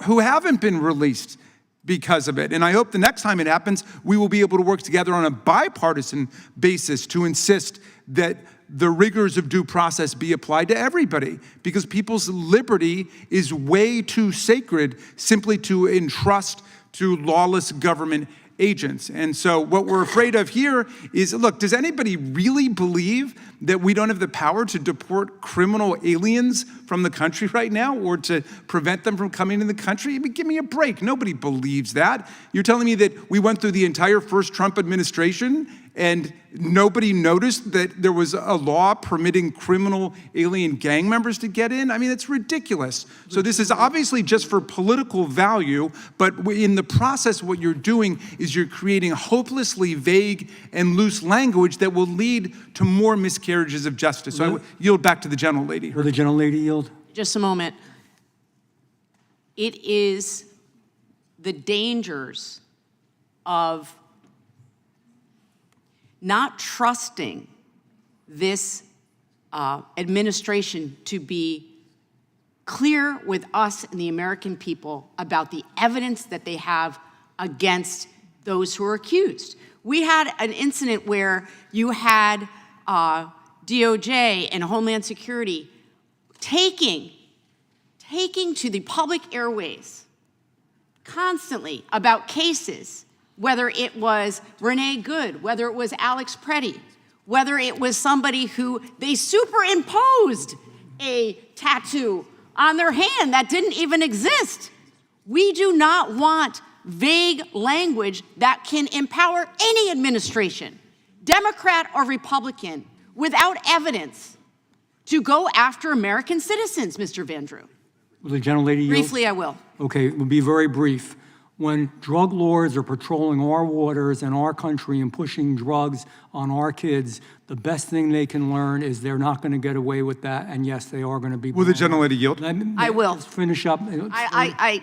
who haven't been released because of it. And I hope the next time it happens, we will be able to work together on a bipartisan basis to insist that the rigors of due process be applied to everybody, because people's liberty is way too sacred simply to entrust to lawless government agents. And so what we're afraid of here is, look, does anybody really believe that we don't have the power to deport criminal aliens from the country right now, or to prevent them from coming in the country? I mean, give me a break. Nobody believes that. You're telling me that we went through the entire first Trump administration and nobody noticed that there was a law permitting criminal alien gang members to get in? I mean, it's ridiculous. So this is obviously just for political value, but in the process, what you're doing is you're creating hopelessly vague and loose language that will lead to more miscarriages of justice. So I yield back to the gentlelady. Will the gentlelady yield? Just a moment. It is the dangers of not trusting this administration to be clear with us and the American people about the evidence that they have against those who are accused. We had an incident where you had DOJ and Homeland Security taking to the public airways constantly about cases, whether it was Renee Good, whether it was Alex Preddy, whether it was somebody who they superimposed a tattoo on their hand that didn't even exist. We do not want vague language that can empower any administration, Democrat or Republican, without evidence to go after American citizens, Mr. Vandrew. Will the gentlelady yield? Briefly, I will. Okay, we'll be very brief. When drug lords are patrolling our waters and our country and pushing drugs on our kids, the best thing they can learn is they're not going to get away with that, and yes, they are going to be. Will the gentlelady yield? I will. Just finish up. I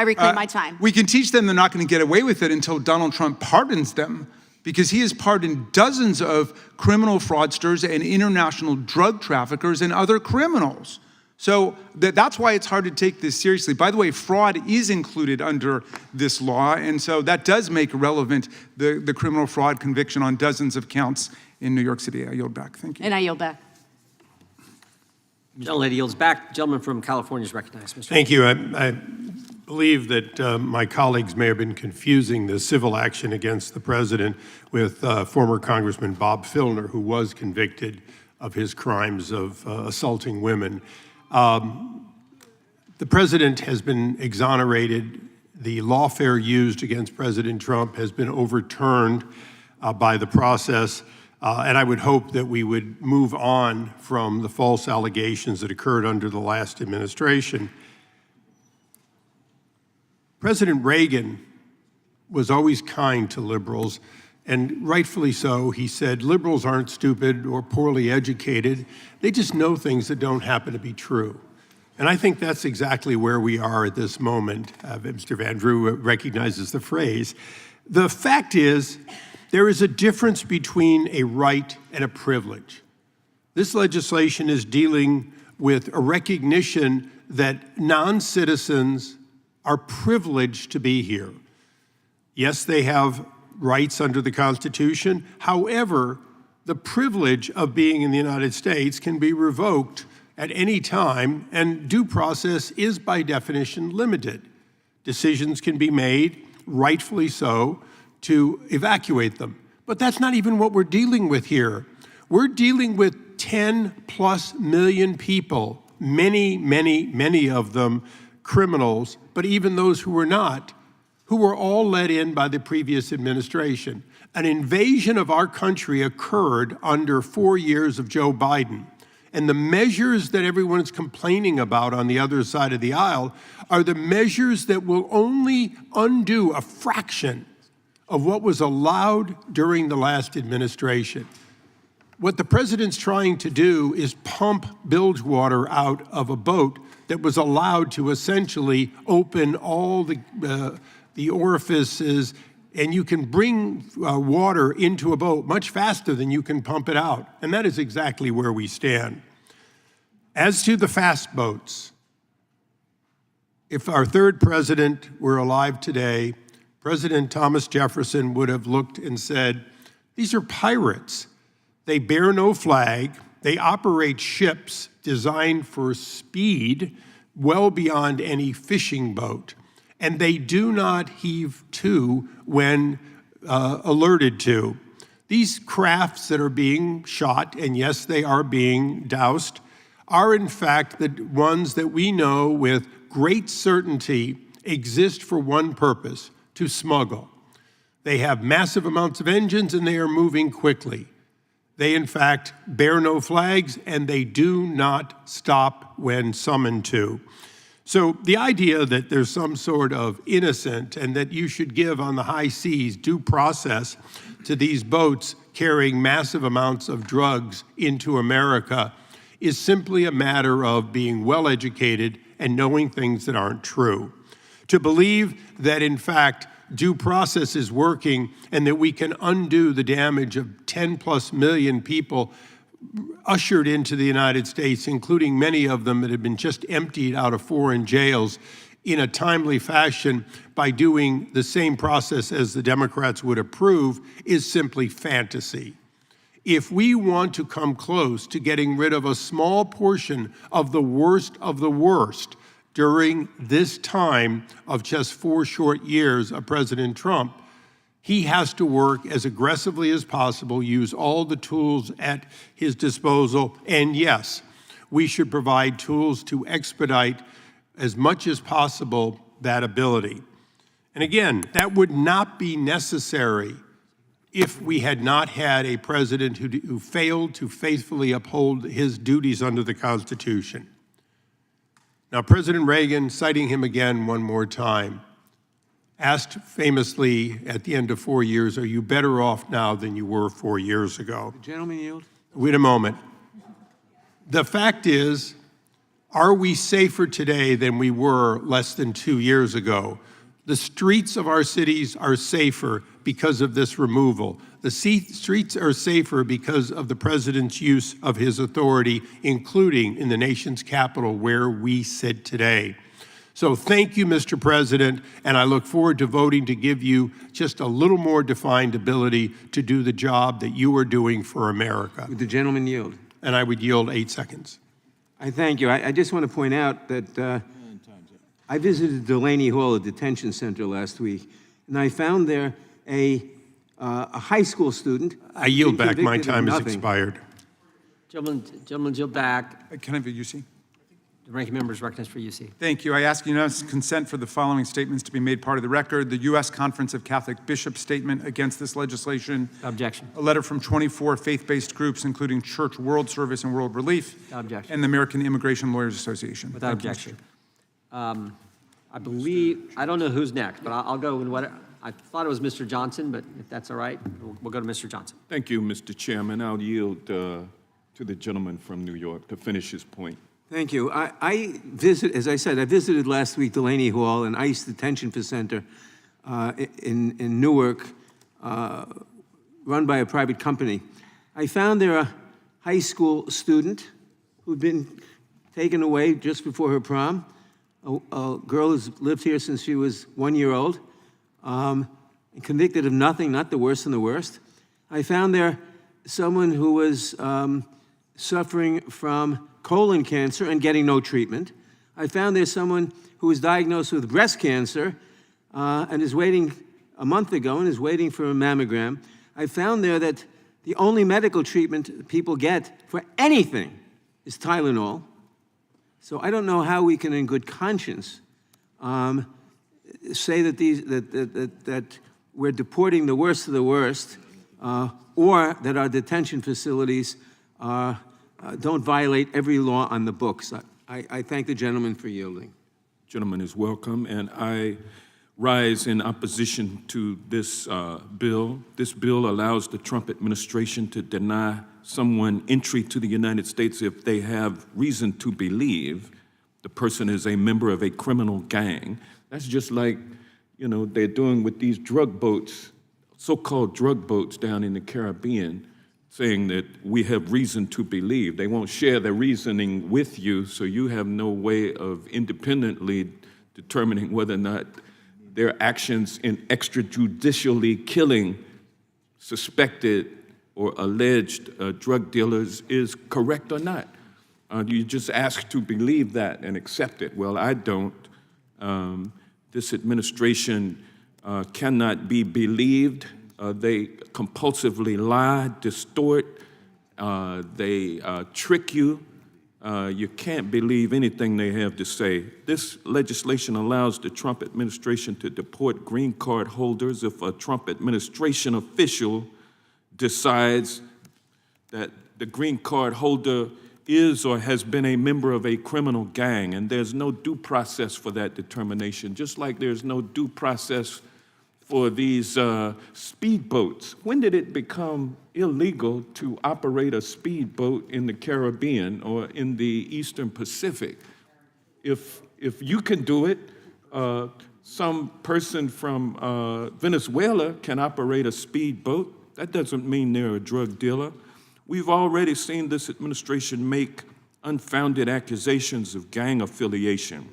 reclaim my time. We can teach them they're not going to get away with it until Donald Trump pardons them, because he has pardoned dozens of criminal fraudsters and international drug traffickers and other criminals. So that's why it's hard to take this seriously. By the way, fraud is included under this law, and so that does make relevant the criminal fraud conviction on dozens of counts in New York City. I yield back. Thank you. And I yield back. Gentlelady yields back. Gentleman from California is recognized. Mr. Thank you. I believe that my colleagues may have been confusing the civil action against the president with former Congressman Bob Filner, who was convicted of his crimes of assaulting women. The president has been exonerated. The lawfare used against President Trump has been overturned by the process, and I would hope that we would move on from the false allegations that occurred under the last administration. President Reagan was always kind to liberals, and rightfully so. He said, liberals aren't stupid or poorly educated. They just know things that don't happen to be true. And I think that's exactly where we are at this moment. Mr. Vandrew recognizes the phrase. The fact is, there is a difference between a right and a privilege. This legislation is dealing with a recognition that non-citizens are privileged to be here. Yes, they have rights under the Constitution. However, the privilege of being in the United States can be revoked at any time, and due process is by definition limited. Decisions can be made, rightfully so, to evacuate them. But that's not even what we're dealing with here. We're dealing with 10+ million people, many of them criminals, but even those who were not, who were all let in by the previous administration. An invasion of our country occurred under 4 years of Joe Biden. And the measures that everyone is complaining about on the other side of the aisle are the measures that will only undo a fraction of what was allowed during the last administration. What the president's trying to do is pump bilge water out of a boat that was allowed to essentially open all the orifices, and you can bring water into a boat much faster than you can pump it out. And that is exactly where we stand. As to the fast boats, if our third president were alive today, President Thomas Jefferson would have looked and said, these are pirates. They bear no flag. They operate ships designed for speed well beyond any fishing boat. And they do not heave to when alerted to. These crafts that are being shot, and yes, they are being doused, are in fact the ones that we know with great certainty exist for one purpose, to smuggle. They have massive amounts of engines and they are moving quickly. They in fact bear no flags and they do not stop when summoned to. So the idea that there's some sort of innocent and that you should give on the high seas due process to these boats carrying massive amounts of drugs into America is simply a matter of being well educated and knowing things that aren't true. To believe that in fact due process is working and that we can undo the damage of 10+ million people ushered into the United States, including many of them that had been just emptied out of foreign jails in a timely fashion by doing the same process as the Democrats would approve, is simply fantasy. If we want to come close to getting rid of a small portion of the worst during this time of just 4 short years of President Trump, he has to work as aggressively as possible, use all the tools at his disposal, and yes, we should provide tools to expedite as much as possible that ability. And again, that would not be necessary if we had not had a president who failed to faithfully uphold his duties under the Constitution. Now, President Reagan, citing him again one more time, asked famously at the end of 4 years, are you better off now than you were 4 years ago? The gentleman yield. Wait a moment. The fact is, are we safer today than we were less than 2 years ago? The streets of our cities are safer because of this removal. The streets are safer because of the president's use of his authority, including in the nation's capital where we sit today. So thank you, Mr. President, and I look forward to voting to give you just a little more defined ability to do the job that you are doing for America. Would the gentleman yield? And I would yield 8 seconds. I thank you. I just want to point out that I visited Delaney Hall, a detention center, last week, and I found there a high school student. I yield back. My convicted of time has nothing. expired. Gentlemen, yield back. Can I have a UC? The ranking member is recognized for UC. Thank you. I ask unanimous consent for the following statements to be made part of the record. The U.S. Conference of Catholic Bishops statement against this legislation. Objection. A letter from 24 faith-based groups, including Church World Service and World Relief. Objection. And the American Immigration Lawyers Association. Without Thank you, objection. I believe, I don't know who's next, but I'll go with what, I thought it was Mr. Johnson, but if that's all right, we'll go to Mr. Johnson. Thank you, Mr. Chairman. I'll yield to the gentleman from New York to finish his point. Thank you. I visited last week Delaney Hall, an ICE detention center in Newark, run by a private company. I found there a high school student who'd been taken away just before her prom. A girl who's lived here since she was 1 year old, convicted of nothing, not the worst and the worst. I found there someone who was suffering from colon cancer and getting no treatment. I found there someone who was diagnosed with breast cancer and is waiting a month ago and is waiting for a mammogram. I found there that the only medical treatment people get for anything is Tylenol. So I don't know how we can, in good conscience, say that that we're deporting the worst of the worst, or that our detention facilities don't violate every law on the books. I thank the gentleman for yielding. Gentleman is welcome, and I rise in opposition to this bill. This bill allows the Trump administration to deny someone entry to the United States if they have reason to believe the person is a member of a criminal gang. That's just like, you know, they're doing with these drug boats, so-called drug boats down in the Caribbean, saying that we have reason to believe. They won't share their reasoning with you, so you have no way of independently determining whether or not their actions in extrajudicially killing suspected or alleged drug dealers is correct or not. You just ask to believe that and accept it. Well, I don't. This administration cannot be believed. They compulsively lie, distort, they trick you. You can't believe anything they have to say. This legislation allows the Trump administration to deport green card holders if a Trump administration official decides that the green card holder is or has been a member of a criminal gang, and there's no due process for that determination, just like there's no due process for these speedboats. When did it become illegal to operate a speedboat in the Caribbean or in the Eastern Pacific? If you can do it, some person from Venezuela can operate a speedboat. That doesn't mean they're a drug dealer. We've already seen this administration make unfounded accusations of gang affiliation.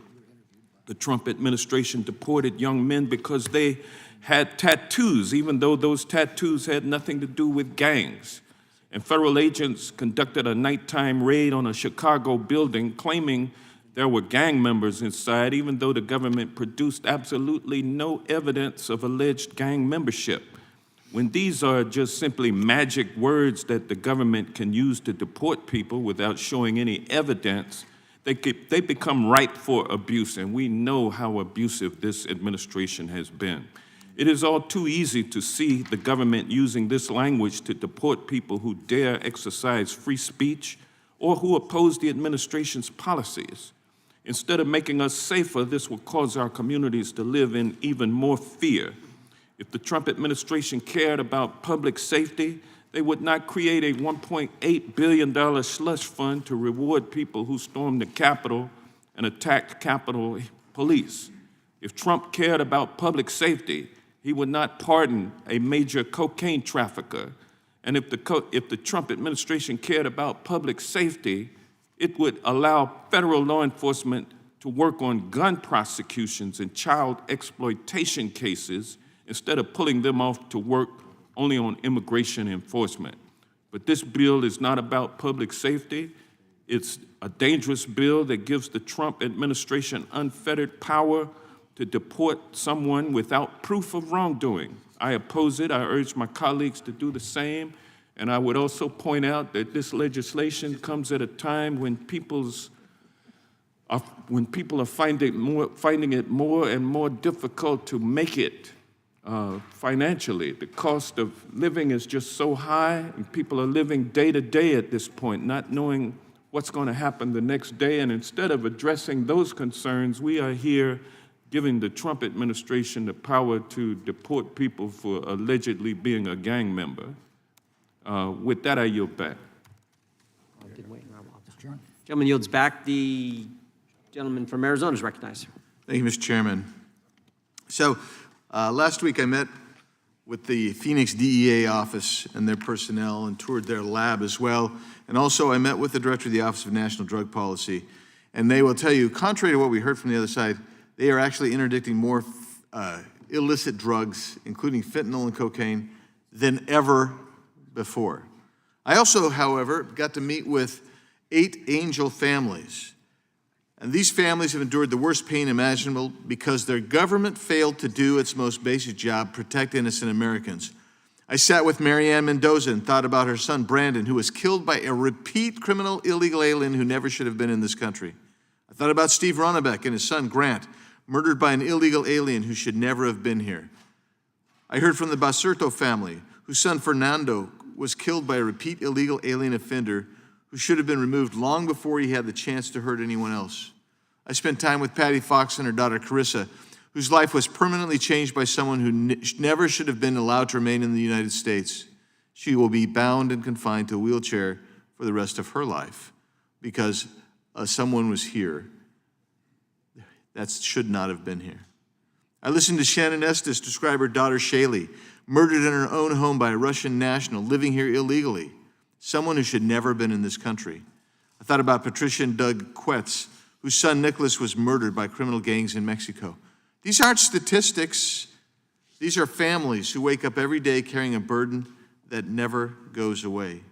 The Trump administration deported young men because they had tattoos, even though those tattoos had nothing to do with gangs. And federal agents conducted a nighttime raid on a Chicago building claiming there were gang members inside, even though the government produced absolutely no evidence of alleged gang membership. When these are just simply magic words that the government can use to deport people without showing any evidence, they become ripe for abuse, and we know how abusive this administration has been. It is all too easy to see the government using this language to deport people who dare exercise free speech or who oppose the administration's policies. Instead of making us safer, this will cause our communities to live in even more fear. If the Trump administration cared about public safety, they would not create a $1.8 billion slush fund to reward people who stormed the Capitol and attacked Capitol Police. If Trump cared about public safety, he would not pardon a major cocaine trafficker. And if the Trump administration cared about public safety, it would allow federal law enforcement to work on gun prosecutions and child exploitation cases instead of pulling them off to work only on immigration enforcement. But this bill is not about public safety. It's a dangerous bill that gives the Trump administration unfettered power to deport someone without proof of wrongdoing. I oppose it. I urge my colleagues to do the same. And I would also point out that this legislation comes at a time when people are finding it more and more difficult to make it financially. The cost of living is just so high, and people are living day to day at this point, not knowing what's going to happen the next day. And instead of addressing those concerns, we are here giving the Trump administration the power to deport people for allegedly being a gang member. With that, I yield back. Gentleman yields back. The gentleman from Arizona is recognized. Thank you, Mr. Chairman. So last week I met with the Phoenix DEA office and their personnel and toured their lab as well. And also I met with the director of the Office of National Drug Policy. And they will tell you, contrary to what we heard from the other side, they are actually interdicting more illicit drugs, including fentanyl and cocaine, than ever before. I also, however, got to meet with 8 angel families. And these families have endured the worst pain imaginable because their government failed to do its most basic job, protect innocent Americans. I sat with Marianne Mendoza and thought about her son, Brandon, who was killed by a repeat criminal illegal alien who never should have been in this country. I thought about Steve Ronnebeck and his son, Grant, murdered by an illegal alien who should never have been here. I heard from the Basurto family, whose son, Fernando, was killed by a repeat illegal alien offender who should have been removed long before he had the chance to hurt anyone else. I spent time with Patty Fox and her daughter Carissa, whose life was permanently changed by someone who never should have been allowed to remain in the United States. She will be bound and confined to a wheelchair for the rest of her life because someone was here that should not have been here. I listened to Shannon Estes describe her daughter Shaylee, murdered in her own home by a Russian national living here illegally, someone who should never have been in this country. I thought about Patricia and Doug Quetz, whose son Nicholas was murdered by criminal gangs in Mexico. These aren't statistics. These are families who wake up every day carrying a burden that never goes away.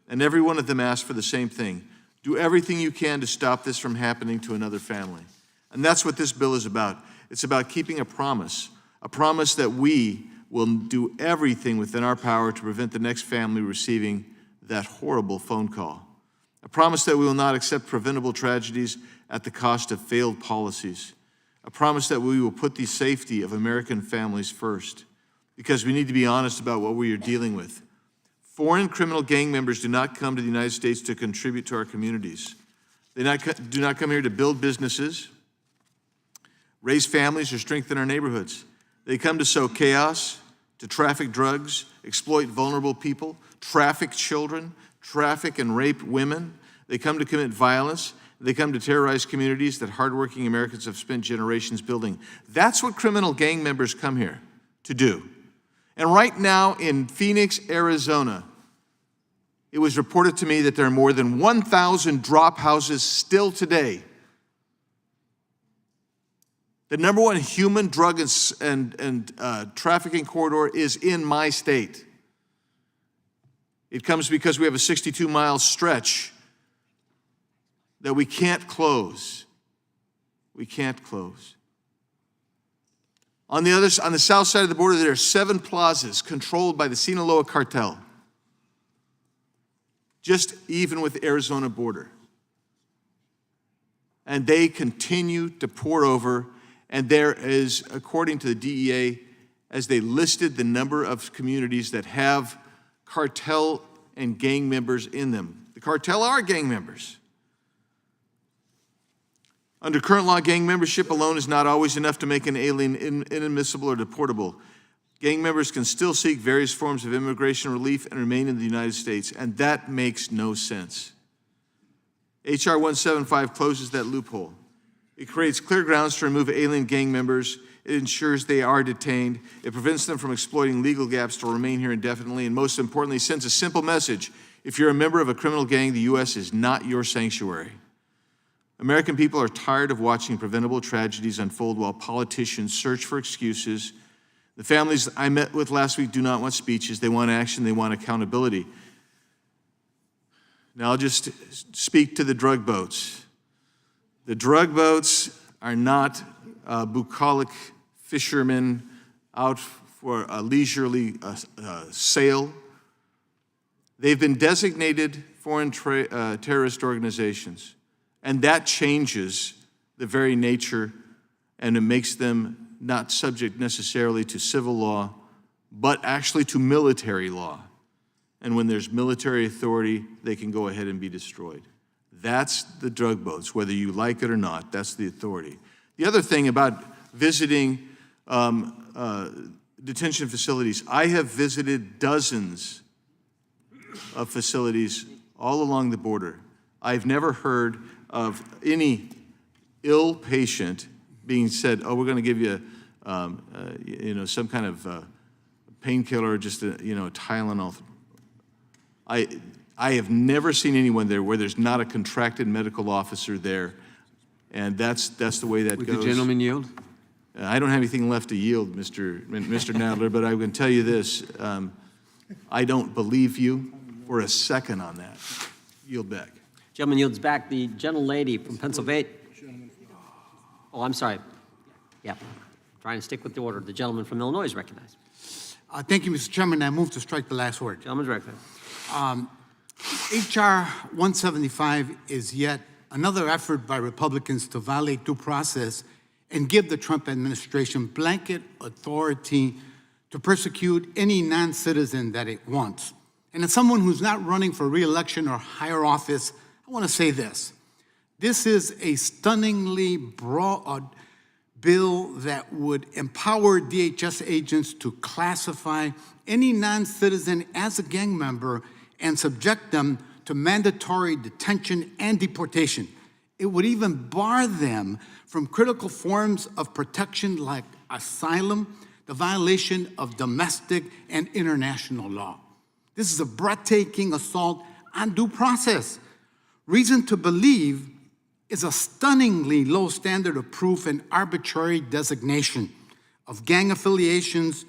And every one of them asks for the same thing. Do everything you can to stop this from happening to another family. And that's what this bill is about. It's about keeping a promise that we will do everything within our power to prevent the next family receiving that horrible phone call. A promise that we will not accept preventable tragedies at the cost of failed policies. A promise that we will put the safety of American families first, because we need to be honest about what we are dealing with. Foreign criminal gang members do not come to the United States to contribute to our communities. They do not come here to build businesses, raise families, or strengthen our neighborhoods. They come to sow chaos, to traffic drugs, exploit vulnerable people, traffic children, traffic and rape women. They come to commit violence. They come to terrorize communities that hardworking Americans have spent generations building. That's what criminal gang members come here to do. And right now in Phoenix, Arizona, it was reported to me that there are more than 1,000 drop houses still today. The number one human drug and trafficking corridor is in my state. It comes because we have a 62-mile stretch that we can't close. We can't close. On the south side of the border, there are 7 plazas controlled by the Sinaloa cartel, just even with the Arizona border. And they continue to pour over, and there is, according to the DEA, as they listed the number of communities that have cartel and gang members in them. The cartel are gang members. Under current law, gang membership alone is not always enough to make an alien inadmissible or deportable. Gang members can still seek various forms of immigration relief and remain in the United States, and that makes no sense. H.R. 175 closes that loophole. It creates clear grounds to remove alien gang members. It ensures they are detained. It prevents them from exploiting legal gaps to remain here indefinitely, and most importantly, sends a simple message. If you're a member of a criminal gang, the U.S. is not your sanctuary. American people are tired of watching preventable tragedies unfold while politicians search for excuses. The families I met with last week do not want speeches. They want action. They want accountability. Now I'll just speak to the drug boats. The drug boats are not bucolic fishermen out for a leisurely sail. They've been designated foreign terrorist organizations. And that changes the very nature, and it makes them not subject necessarily to civil law, but actually to military law. And when there's military authority, they can go ahead and be destroyed. That's the drug boats, whether you like it or not, that's the authority. The other thing about visiting detention facilities. I have visited dozens of facilities all along the border. I've never heard of any ill patient being said, "Oh, we're going to give you, some kind of painkiller, just a Tylenol." I have never seen anyone there where there's not a contracted medical officer there, and that's the way that Would goes. the gentleman yield? I don't have anything left to yield, Mr. Nadler, but I can tell you this: I don't believe you for a second on that. Yield back. Gentleman yields back. The gentlelady from Pennsylvania. Oh, I'm sorry. Yeah, trying to stick with the order. The gentleman from Illinois is recognized. Thank you, Mr. Chairman. I move to strike the last word. Gentleman's recognized. H.R. 175 is yet another effort by Republicans to violate due process and give the Trump administration blanket authority to persecute any non-citizen that it wants. And as someone who's not running for re-election or higher office, I want to say this. This is a stunningly broad bill that would empower DHS agents to classify any non-citizen as a gang member and subject them to mandatory detention and deportation. It would even bar them from critical forms of protection like asylum, the violation of domestic and international law. This is a breathtaking assault on due process. Reason to believe is a stunningly low standard of proof and arbitrary designation of gang affiliations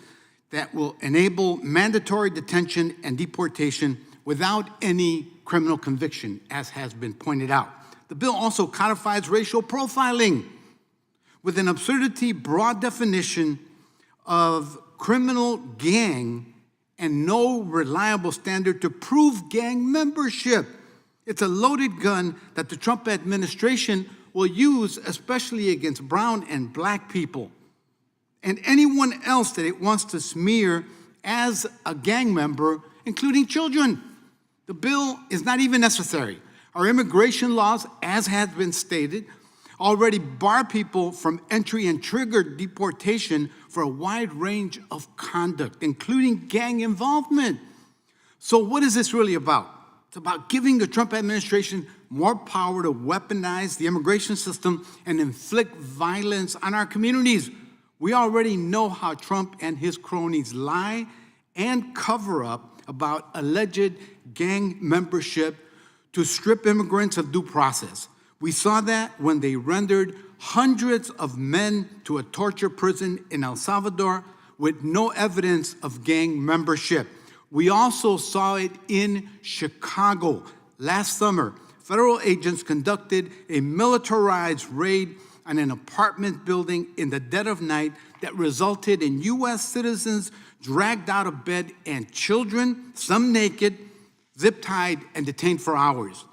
that will enable mandatory detention and deportation without any criminal conviction, as has been pointed out. The bill also codifies racial profiling with an absurdity broad definition of criminal gang and no reliable standard to prove gang membership. It's a loaded gun that the Trump administration will use, especially against brown and black people, and anyone else that it wants to smear as a gang member, including children. The bill is not even necessary. Our immigration laws, as has been stated, already bar people from entry and trigger deportation for a wide range of conduct, including gang involvement. So what is this really about? It's about giving the Trump administration more power to weaponize the immigration system and inflict violence on our communities. We already know how Trump and his cronies lie and cover up about alleged gang membership to strip immigrants of due process. We saw that when they rendered hundreds of men to a torture prison in El Salvador with no evidence of gang membership. We also saw it in Chicago last summer. Federal agents conducted a militarized raid on an apartment building in the dead of night that resulted in U.S. citizens dragged out of bed and children, some naked, zip-tied, and detained for hours.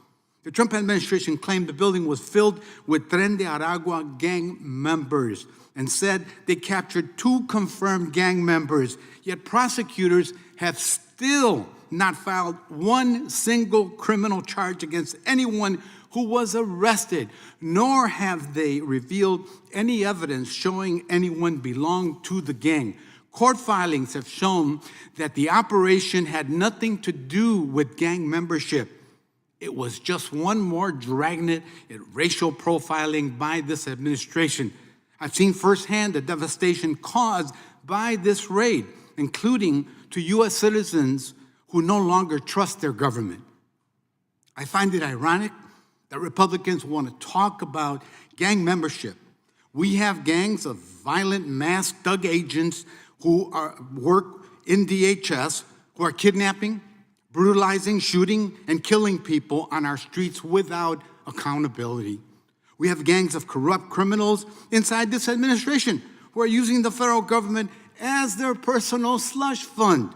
The Trump administration claimed the building was filled with Tren de Aragua gang members and said they captured 2 confirmed gang members, yet prosecutors have still not filed one single criminal charge against anyone who was arrested, nor have they revealed any evidence showing anyone belonged to the gang. Court filings have shown that the operation had nothing to do with gang membership. It was just one more dragnet at racial profiling by this administration. I've seen firsthand the devastation caused by this raid, including to U.S. citizens who no longer trust their government. I find it ironic that Republicans want to talk about gang membership. We have gangs of violent mass thug agents who work in DHS, who are kidnapping, brutalizing, shooting, and killing people on our streets without accountability. We have gangs of corrupt criminals inside this administration who are using the federal government as their personal slush fund.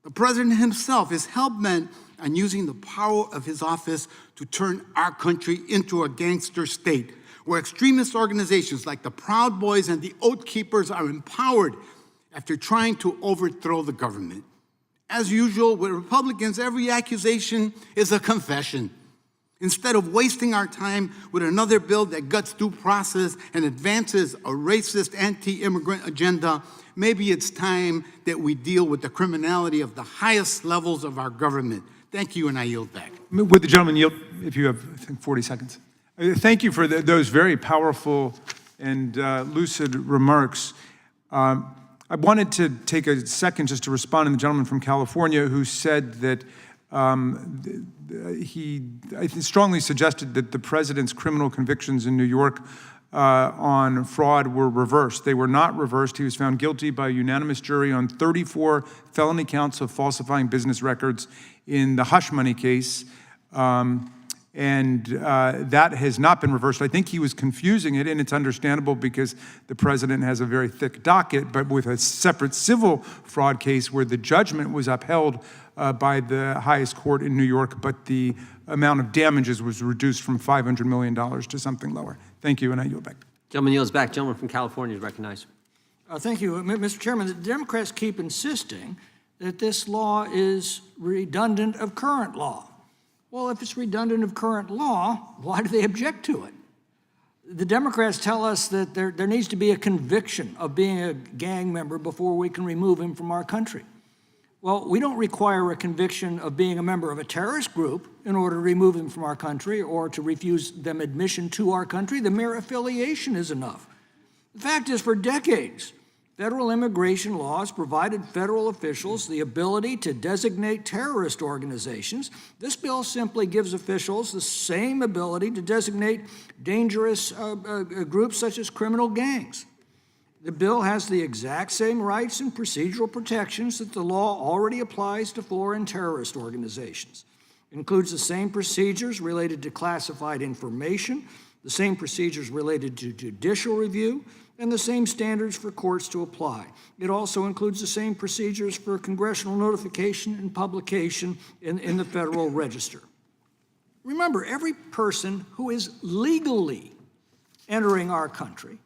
The president himself is hell-bent on using the power of his office to turn our country into a gangster state, where extremist organizations like the Proud Boys and the Oath Keepers are empowered after trying to overthrow the government. As usual, with Republicans, every accusation is a confession. Instead of wasting our time with another bill that guts due process and advances a racist anti-immigrant agenda, maybe it's time that we deal with the criminality of the highest levels of our government. Thank you, and I yield back. Would the gentleman yield, if you have, I think, 40 seconds? Thank you for those very powerful and lucid remarks. I wanted to take a second just to respond to the gentleman from California who said that he strongly suggested that the president's criminal convictions in New York on fraud were reversed. They were not reversed. He was found guilty by a unanimous jury on 34 felony counts of falsifying business records in the hush money case. And that has not been reversed. I think he was confusing it, and it's understandable because the president has a very thick docket, but with a separate civil fraud case where the judgment was upheld by the highest court in New York, but the amount of damages was reduced from $500 million to something lower. Thank you, and I yield back. Gentleman yields back. Gentleman from California is recognized. Thank you. Mr. Chairman, the Democrats keep insisting that this law is redundant of current law. Well, if it's redundant of current law, why do they object to it? The Democrats tell us that there needs to be a conviction of being a gang member before we can remove him from our country. Well, we don't require a conviction of being a member of a terrorist group in order to remove them from our country or to refuse them admission to our country. The mere affiliation is enough. The fact is, for decades, federal immigration laws provided federal officials the ability to designate terrorist organizations. This bill simply gives officials the same ability to designate dangerous groups such as criminal gangs. The bill has the exact same rights and procedural protections that the law already applies to foreign terrorist organizations. It includes the same procedures related to classified information, the same procedures related to judicial review, and the same standards for courts to apply. It also includes the same procedures for congressional notification and publication in the Federal Register. Remember, every person who is legally entering our country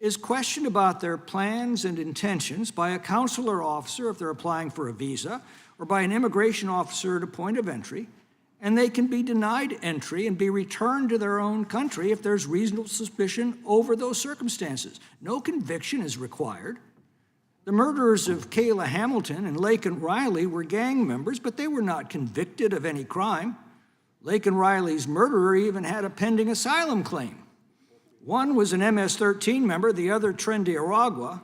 is questioned about their plans and intentions by a consular officer if they're applying for a visa, or by an immigration officer at a point of entry, and they can be denied entry and be returned to their own country if there's reasonable suspicion over those circumstances. No conviction is required. The murderers of Kayla Hamilton and Laken Riley were gang members, but they were not convicted of any crime. Laken Riley's murderer even had a pending asylum claim. One was an MS-13 member, the other Tren de Aragua,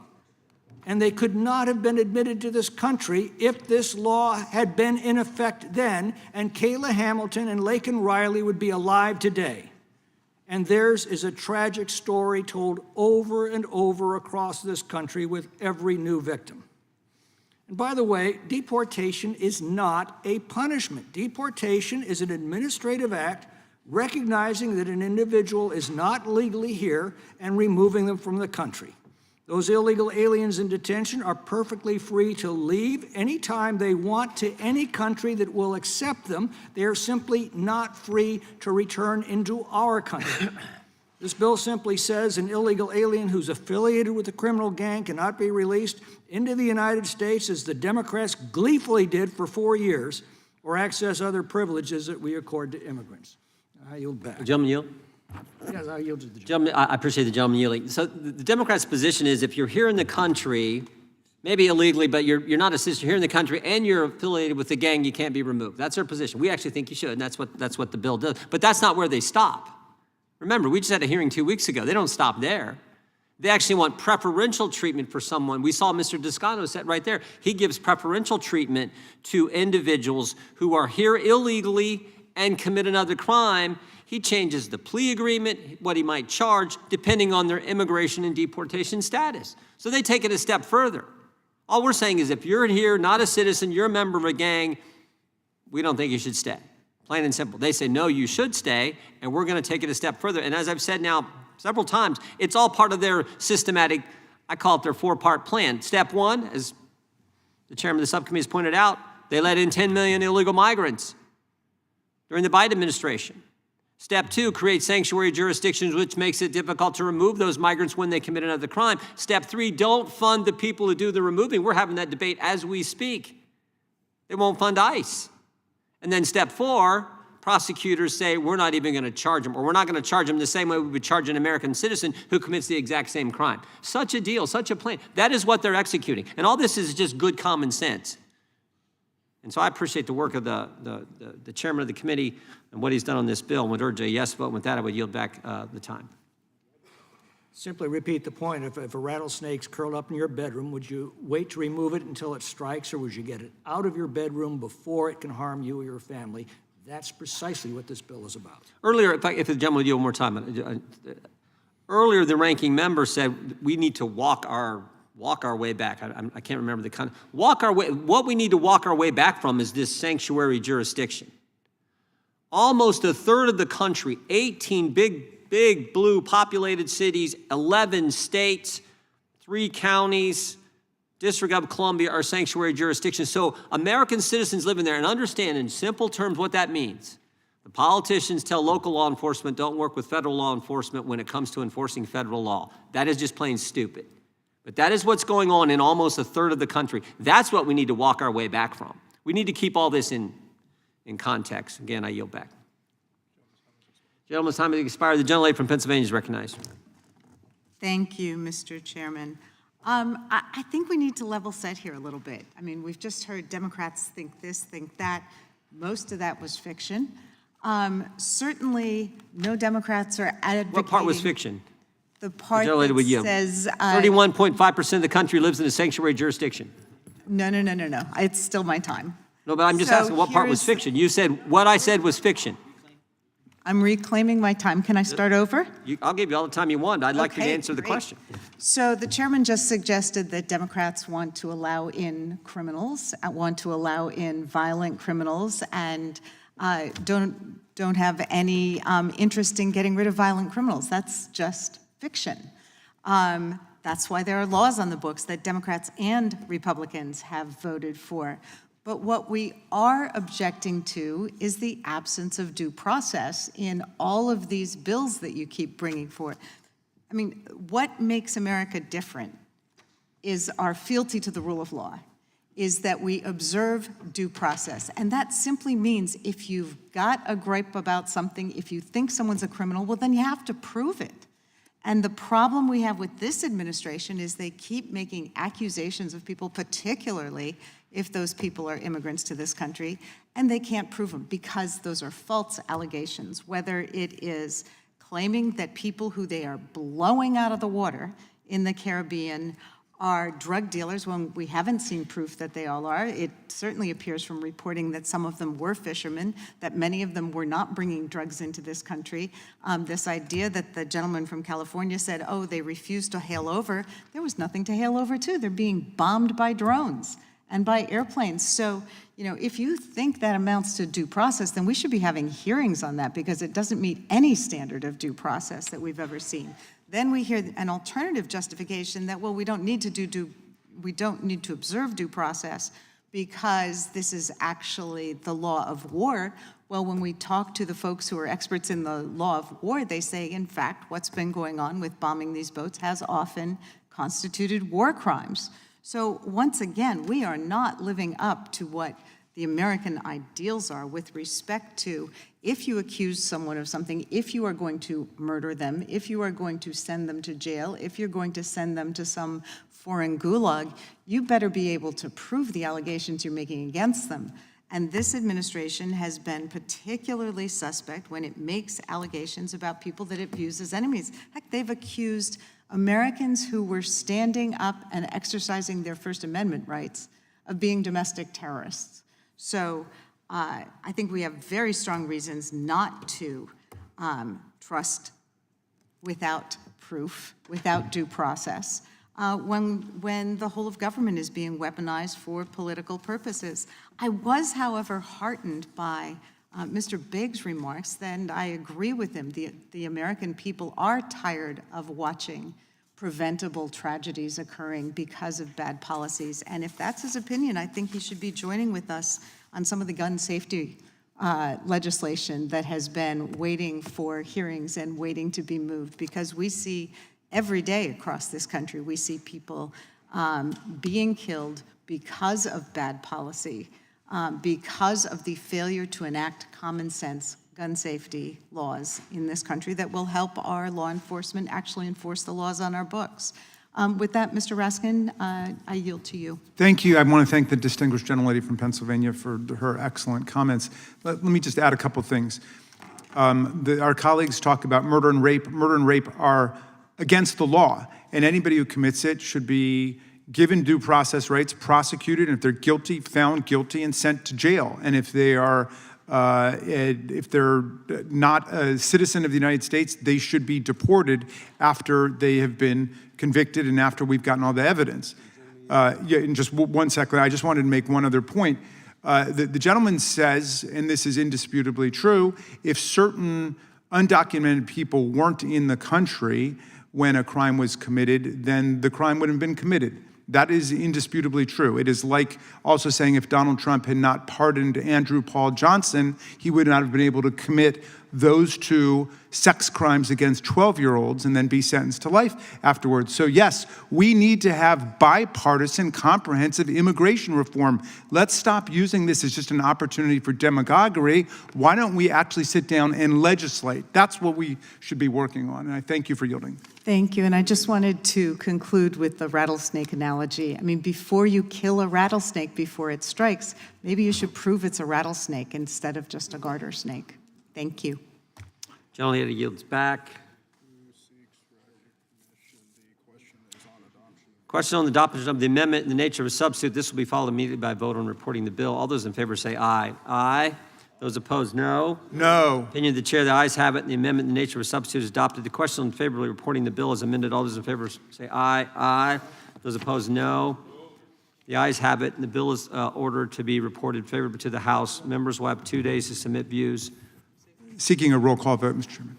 and they could not have been admitted to this country if this law had been in effect then, and Kayla Hamilton and Laken Riley would be alive today. And theirs is a tragic story told over and over across this country with every new victim. And by the way, deportation is not a punishment. Deportation is an administrative act recognizing that an individual is not legally here and removing them from the country. Those illegal aliens in detention are perfectly free to leave anytime they want to any country that will accept them. They are simply not free to return into our country. This bill simply says an illegal alien who's affiliated with a criminal gang cannot be released into the United States, as the Democrats gleefully did for 4 years, or access other privileges that we accord to immigrants. I yield back. Gentleman yield. Yes, I yield to the gentleman. I appreciate the gentleman yielding. So the Democrats' position is if you're here in the country, maybe illegally, but you're not a citizen, you're here in the country and you're affiliated with the gang, you can't be removed. That's their position. We actually think you should, and that's what the bill does. But that's not where they stop. Remember, we just had a hearing 2 weeks ago. They don't stop there. They actually want preferential treatment for someone. We saw Mr. Descano sit right there. He gives preferential treatment to individuals who are here illegally and commit another crime. He changes the plea agreement, what he might charge, depending on their immigration and deportation status. So they take it a step further. All we're saying is if you're here, not a citizen, you're a member of a gang, we don't think you should stay. Plain and simple. They say, no, you should stay, and we're going to take it a step further. And as I've said now several times, it's all part of their systematic, I call it their 4-part plan. Step one, as the chairman of the subcommittee has pointed out, they let in 10 million illegal migrants during the Biden administration. Step two, create sanctuary jurisdictions, which makes it difficult to remove those migrants when they commit another crime. Step three, don't fund the people who do the removing. We're having that debate as we speak. They won't fund ICE. And then step four, prosecutors say we're not even going to charge him, or we're not going to charge him the same way we would charge an American citizen who commits the exact same crime. Such a deal, such a plan. That is what they're executing. And all this is just good common sense. And so I appreciate the work of the chairman of the committee and what he's done on this bill, and would urge a yes vote. And with that, I would yield back the time. Simply repeat the point. If a rattlesnake's curled up in your bedroom, would you wait to remove it until it strikes, or would you get it out of your bedroom before it can harm you or your family? That's precisely what this bill is about. Earlier, if the gentleman would yield one more time. Earlier, the ranking member said we need to walk our way back. I can't remember the kind. Walk our way. What we need to walk our way back from is this sanctuary jurisdiction. Almost a third of the country, 18 big blue populated cities, 11 states, 3 counties, District of Columbia are sanctuary jurisdictions. So American citizens living there, and understand in simple terms what that means. The politicians tell local law enforcement, don't work with federal law enforcement when it comes to enforcing federal law. That is just plain stupid. But that is what's going on in almost a third of the country. That's what we need to walk our way back from. We need to keep all this in context. Again, I yield back. Gentleman's time has expired. The gentlelady from Pennsylvania is recognized. Thank you, Mr. Chairman. I think we need to level set here a little bit. I mean, we've just heard Democrats think this, think that. Most of that was fiction. Certainly, no Democrats are advocating. What part was fiction? The part The that would yield. says 31.5% of the country lives in a sanctuary jurisdiction. no. It's still my time. No, but I'm just So asking what part was here's- fiction. You said what I said was fiction. I'm reclaiming my time. Can I start over? I'll give you all the time you want. I'd like you to Okay, answer the great. question. So the chairman just suggested that Democrats want to allow in criminals, want to allow in violent criminals, and don't have any interest in getting rid of violent criminals. That's just fiction. That's why there are laws on the books that Democrats and Republicans have voted for. But what we are objecting to is the absence of due process in all of these bills that you keep bringing forth. I mean, what makes America different is our fealty to the rule of law, is that we observe due process. And that simply means if you've got a gripe about something, if you think someone's a criminal, well, then you have to prove it. And the problem we have with this administration is they keep making accusations of people, particularly if those people are immigrants to this country, and they can't prove them because those are false allegations, whether it is claiming that people who they are blowing out of the water in the Caribbean are drug dealers when we haven't seen proof that they all are. It certainly appears from reporting that some of them were fishermen, that many of them were not bringing drugs into this country. This idea that the gentleman from California said, oh, they refused to hail over, there was nothing to hail over to. They're being bombed by drones and by airplanes. So, you know, if you think that amounts to due process, then we should be having hearings on that because it doesn't meet any standard of due process that we've ever seen. Then we hear an alternative justification that, well, we don't need to observe due process because this is actually the law of war. Well, when we talk to the folks who are experts in the law of war, they say, in fact, what's been going on with bombing these boats has often constituted war crimes. So once again, we are not living up to what the American ideals are with respect to if you accuse someone of something, if you are going to murder them, if you are going to send them to jail, if you're going to send them to some foreign gulag, you better be able to prove the allegations you're making against them. And this administration has been particularly suspect when it makes allegations about people that it views as enemies. Heck, they've accused Americans who were standing up and exercising their First Amendment rights of being domestic terrorists. So I think we have very strong reasons not to trust without proof, without due process, when the whole of government is being weaponized for political purposes. I was, however, heartened by Mr. Biggs' remarks, and I agree with him. The American people are tired of watching preventable tragedies occurring because of bad policies. And if that's his opinion, I think he should be joining with us on some of the gun safety legislation that has been waiting for hearings and waiting to be moved, because we see every day across this country, we see people being killed because of bad policy. because of the failure to enact common sense gun safety laws in this country that will help our law enforcement actually enforce the laws on our books. With that, Mr. Raskin, I yield to you. Thank you. I want to thank the distinguished gentlelady from Pennsylvania for her excellent comments. Let me just add a couple things. Our colleagues talk about murder and rape. Murder and rape are against the law, and anybody who commits it should be given due process rights, prosecuted, and if they're guilty, found guilty, and sent to jail. And if they're not a citizen of the United States, they should be deported after they have been convicted and after we've gotten all the evidence. In just 1 second, I just wanted to make one other point. The gentleman says, and this is indisputably true, if certain undocumented people weren't in the country when a crime was committed, then the crime wouldn't have been committed. That is indisputably true. It is like also saying if Donald Trump had not pardoned Andrew Paul Johnson, he would not have been able to commit those 2 sex crimes against 12-year-olds and then be sentenced to life afterwards. So yes, we need to have bipartisan, comprehensive immigration reform. Let's stop using this as just an opportunity for demagoguery. Why don't we actually sit down and legislate? That's what we should be working on, and I thank you for yielding. Thank you, and I just wanted to conclude with the rattlesnake analogy. I mean, before you kill a rattlesnake before it strikes, maybe you should prove it's a rattlesnake instead of just a garter snake. Thank you. Gentlelady yields back. Question on the adoption of the amendment in the nature of a substitute. This will be followed immediately by a vote on reporting the bill. All those in favor say aye. Aye. Those opposed, no. No. Opinion of the chair, the ayes have it, and the amendment in the nature of a substitute is adopted. The question on favorably reporting the bill is amended. All those in favor say aye. Aye. Those opposed, no. The ayes have it, and the bill is ordered to be reported favorably to the House. Members will have 2 days to submit views. Seeking a roll call vote, Mr. Chairman.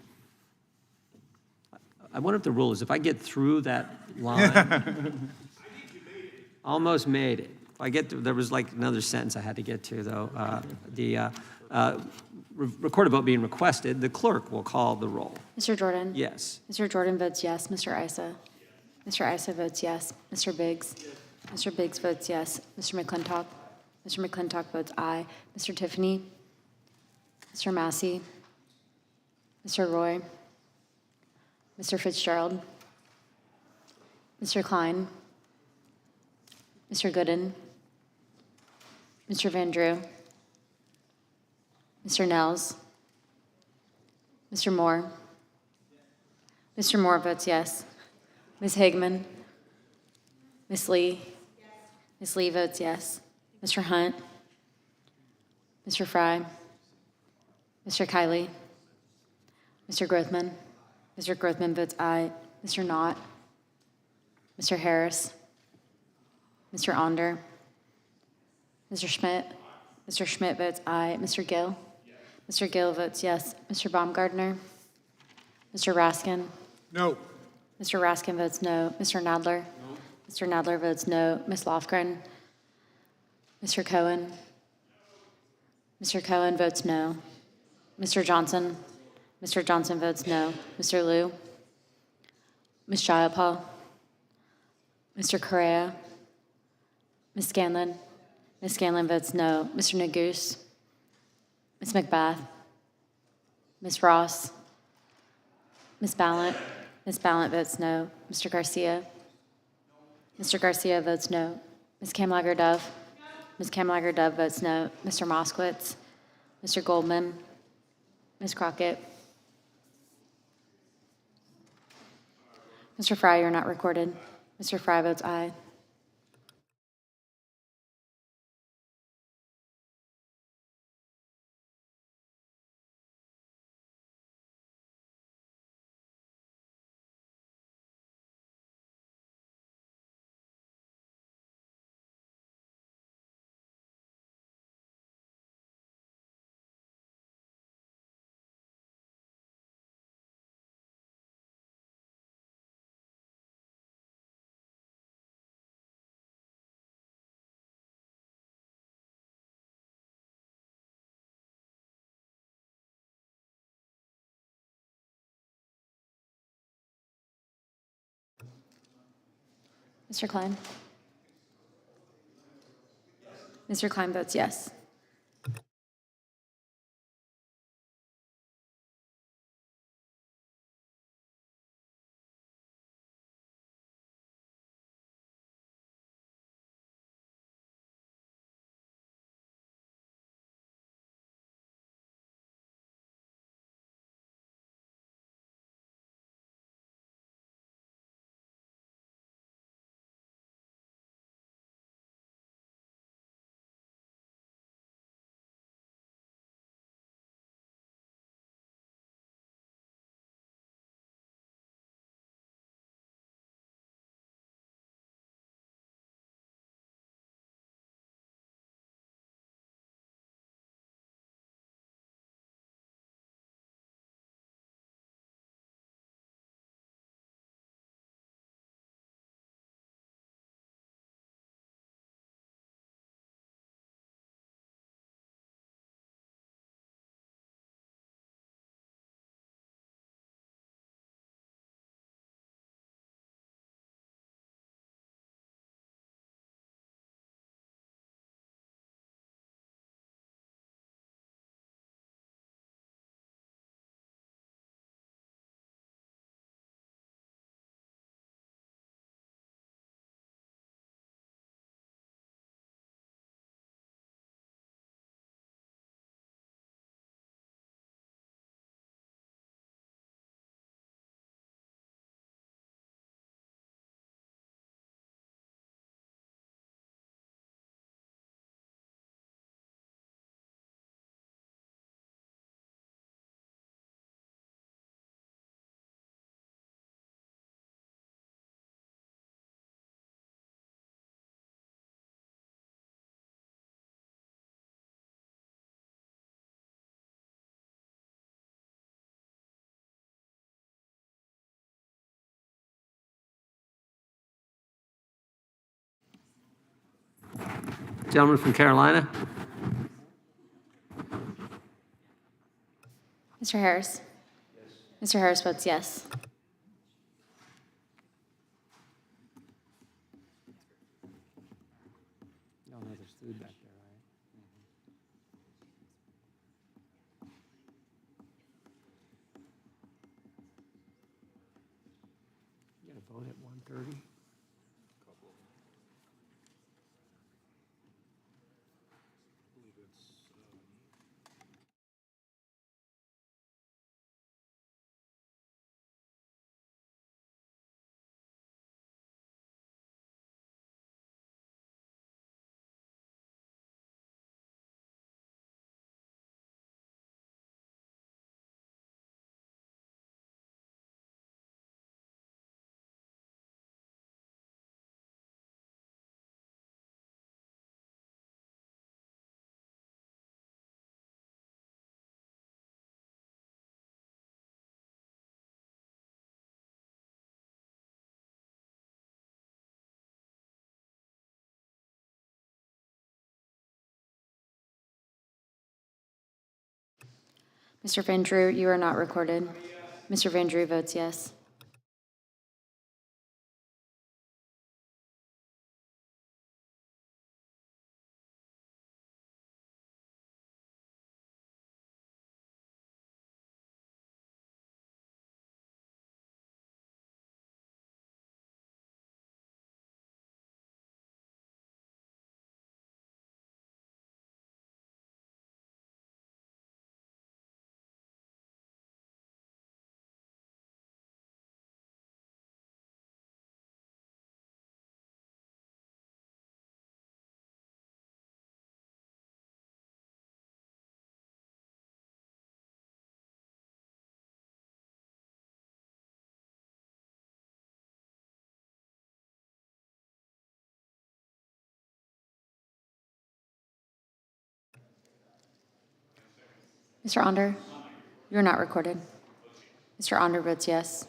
I wonder if the rule is if I get through that line. Almost made it. If I get to, there was like another sentence I had to get to, though. Recorded vote being requested, the clerk will call the roll. Mr. Jordan? Yes. Mr. Jordan votes yes. Mr. Issa? Mr. Issa votes yes. Mr. Biggs? Mr. Biggs votes yes. Mr. McClintock? Mr. McClintock votes aye. Mr. Tiffany? Mr. Massey? Mr. Roy? Mr. Fitzgerald? Mr. Klein? Mr. Gooden? Mr. Van Drew? Mr. Nels? Mr. Moore? Mr. Moore votes yes. Ms. Hagman? Ms. Lee? Ms. Lee votes yes. Mr. Hunt? Mr. Fry? Mr. Kiley? Mr. Grothman? Mr. Grothman votes aye. Mr. Knott? Mr. Harris? Mr. Onder? Mr. Schmidt? Mr. Schmidt votes aye. Mr. Gill? Mr. Gill votes yes. Mr. Baumgartner? Mr. Raskin? No. Mr. Raskin votes no. Mr. Nadler? No. Mr. Nadler votes no. Ms. Lofgren? Mr. Cohen? Mr. Cohen votes no. Mr. Johnson? Mr. Johnson votes no. Mr. Liu? Ms. Jayapal? Mr. Correa? Ms. Scanlon? Ms. Scanlon votes no. Mr. Neguse? Ms. McBath? Ms. Ross? Ms. Ballant? Ms. Ballant votes no. Mr. Garcia? Mr. Garcia votes no. Ms. Kamlager-Dove? Ms. Kamlager-Dove votes no. Mr. Moskowitz? Mr. Goldman? Ms. Crockett? Mr. Fry, you're not recorded. Mr. Fry votes aye. Mr. Klein? Mr. Klein votes yes. Gentleman from Carolina? Mr. Harris? Mr. Harris votes yes. You got to vote at 1:30? Mr. Van Drew, you are not recorded. Mr. Van Drew votes yes. Mr. Onder, you are not recorded. Mr. Onder votes yes.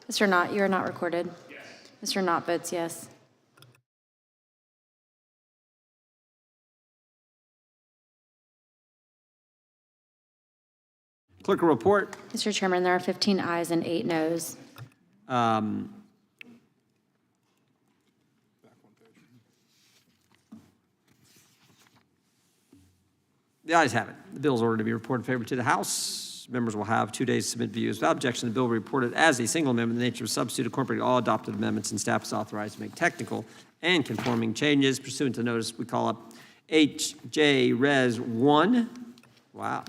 Mr. Knott, you are not recorded. Yes. Mr. Knott votes yes. Clerk will report. Mr. Chairman, there are 15 ayes and 8 noes. The ayes have it. The bill is ordered to be reported in favor to the House. Members will have 2 days to submit views. Without objection, the bill will be reported as a single amendment in the nature of a substitute incorporating all adopted amendments, and staff is authorized to make technical and conforming changes pursuant to notice we call up H.J. Res. 1. Wow.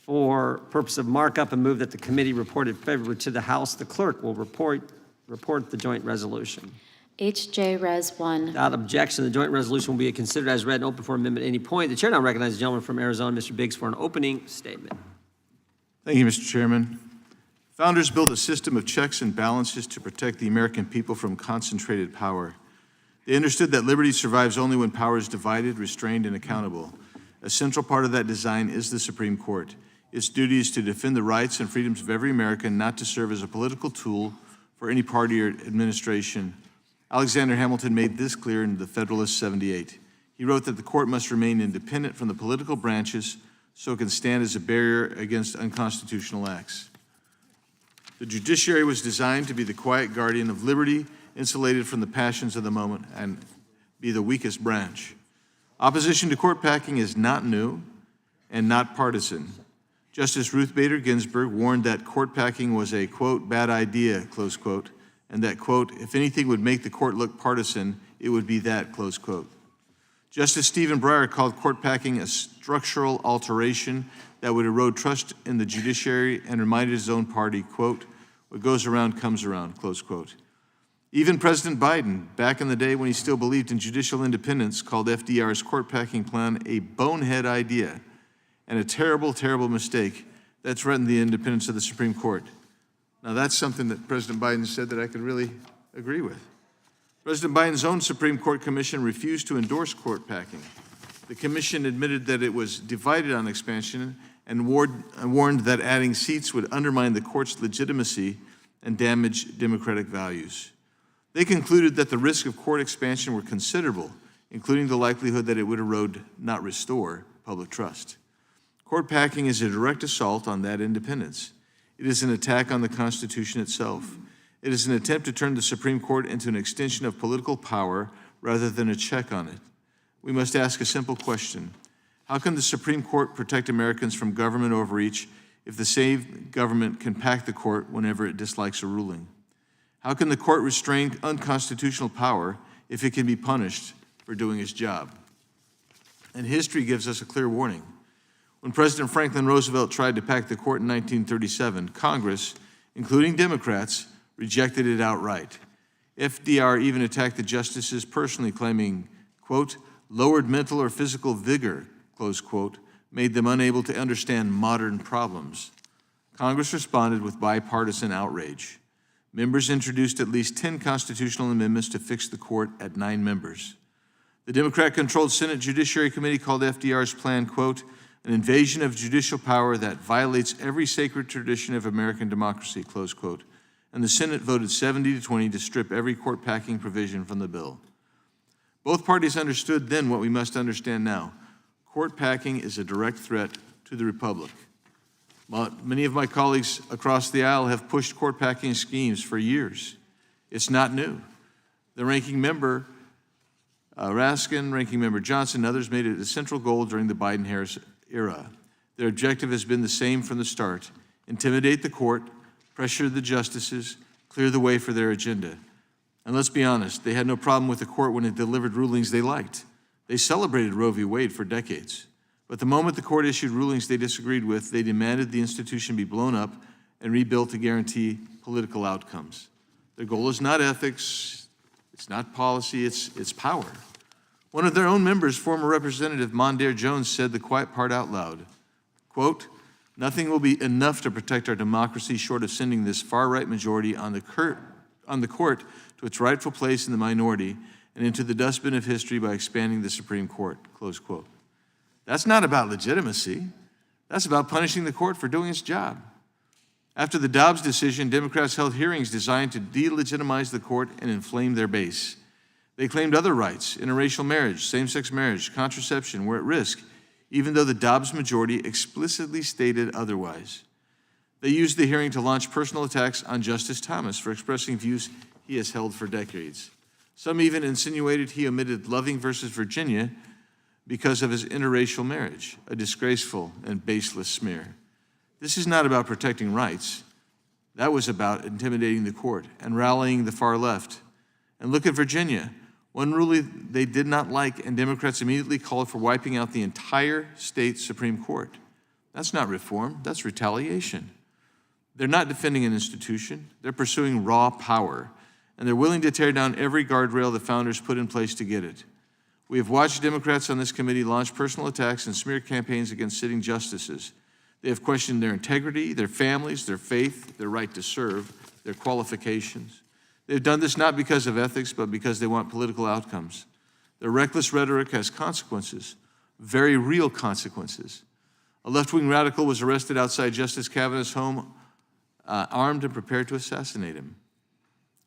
For purpose of markup, and move that the committee report it favorably to the House. The clerk will report the joint resolution. H.J. Res. 1. Without objection, the joint resolution will be considered as read and open for amendment at any point. The chair now recognizes the gentleman from Arizona, Mr. Biggs, for an opening statement. Thank you, Mr. Chairman. Founders built a system of checks and balances to protect the American people from concentrated power. They understood that liberty survives only when power is divided, restrained, and accountable. A central part of that design is the Supreme Court. Its duty is to defend the rights and freedoms of every American, not to serve as a political tool for any party or administration. Alexander Hamilton made this clear in the Federalist 78. He wrote that the court must remain independent from the political branches so it can stand as a barrier against unconstitutional acts. The judiciary was designed to be the quiet guardian of liberty, insulated from the passions of the moment, and be the weakest branch. Opposition to court packing is not new and not partisan. Justice Ruth Bader Ginsburg warned that court packing was a, quote, bad idea, close quote, and that, quote, if anything would make the court look partisan, it would be that, close quote. Justice Stephen Breyer called court packing a structural alteration that would erode trust in the judiciary and reminded his own party, quote, what goes around comes around, close quote. Even President Biden, back in the day when he still believed in judicial independence, called FDR's court packing plan a bonehead idea and a terrible, terrible mistake that threatened the independence of the Supreme Court. Now that's something that President Biden said that I could really agree with. President Biden's own Supreme Court commission refused to endorse court packing. The commission admitted that it was divided on expansion and warned that adding seats would undermine the court's legitimacy and damage democratic values. They concluded that the risks of court expansion were considerable, including the likelihood that it would erode, not restore, public trust. Court packing is a direct assault on that independence. It is an attack on the Constitution itself. It is an attempt to turn the Supreme Court into an extension of political power rather than a check on it. We must ask a simple question. How can the Supreme Court protect Americans from government overreach if the same government can pack the court whenever it dislikes a ruling? How can the court restrain unconstitutional power if it can be punished for doing its job? And history gives us a clear warning. When President Franklin Roosevelt tried to pack the court in 1937, Congress, including Democrats, rejected it outright. FDR even attacked the justices personally, claiming, quote, lowered mental or physical vigor, close quote, made them unable to understand modern problems. Congress responded with bipartisan outrage. Members introduced at least 10 constitutional amendments to fix the court at 9 members. The Democrat-controlled Senate Judiciary Committee called FDR's plan, quote, an invasion of judicial power that violates every sacred tradition of American democracy, close quote. And the Senate voted 70-20 to strip every court packing provision from the bill. Both parties understood then what we must understand now. Court packing is a direct threat to the Republic. Many of my colleagues across the aisle have pushed court packing schemes for years. It's not new. The ranking member, Raskin, ranking member Johnson, and others made it a central goal during the Biden-Harris era. Their objective has been the same from the start: intimidate the court, pressure the justices, clear the way for their agenda. And let's be honest, they had no problem with the court when it delivered rulings they liked. They celebrated Roe v. Wade for decades. But the moment the court issued rulings they disagreed with, they demanded the institution be blown up and rebuilt to guarantee political outcomes. Their goal is not ethics, it's not policy, it's power. One of their own members, former Representative Mondaire Jones, said the quiet part out loud, quote, nothing will be enough to protect our democracy short of sending this far-right majority on the court to its rightful place in the minority and into the dustbin of history by expanding the Supreme Court, close quote. That's not about legitimacy. That's about punishing the court for doing its job. After the Dobbs decision, Democrats held hearings designed to delegitimize the court and inflame their base. They claimed other rights, interracial marriage, same-sex marriage, contraception, were at risk, even though the Dobbs majority explicitly stated otherwise. They used the hearing to launch personal attacks on Justice Thomas for expressing views he has held for decades. Some even insinuated he omitted Loving versus Virginia because of his interracial marriage, a disgraceful and baseless smear. This is not about protecting rights. That was about intimidating the court and rallying the far left. And look at Virginia, one ruling they did not like, and Democrats immediately called for wiping out the entire state Supreme Court. That's not reform, that's retaliation. They're not defending an institution, they're pursuing raw power, and they're willing to tear down every guardrail the founders put in place to get it. We have watched Democrats on this committee launch personal attacks and smear campaigns against sitting justices. They have questioned their integrity, their families, their faith, their right to serve, their qualifications. They've done this not because of ethics, but because they want political outcomes. Their reckless rhetoric has consequences, very real consequences. A left-wing radical was arrested outside Justice Kavanaugh's home, armed and prepared to assassinate him.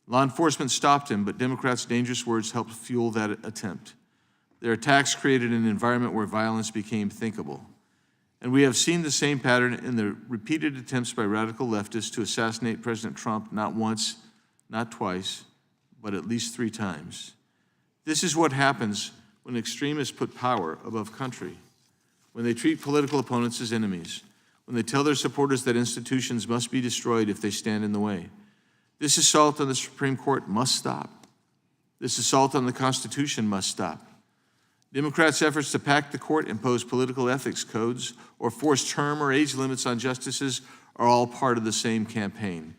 Law enforcement stopped him, but Democrats' dangerous words helped fuel that attempt. Their attacks created an environment where violence became thinkable. And we have seen the same pattern in the repeated attempts by radical leftists to assassinate President Trump not once, not twice, but at least 3 times. This is what happens when extremists put power above country, when they treat political opponents as enemies, when they tell their supporters that institutions must be destroyed if they stand in the way. This assault on the Supreme Court must stop. This assault on the Constitution must stop. Democrats' efforts to pack the court, impose political ethics codes, or force term or age limits on justices are all part of the same campaign.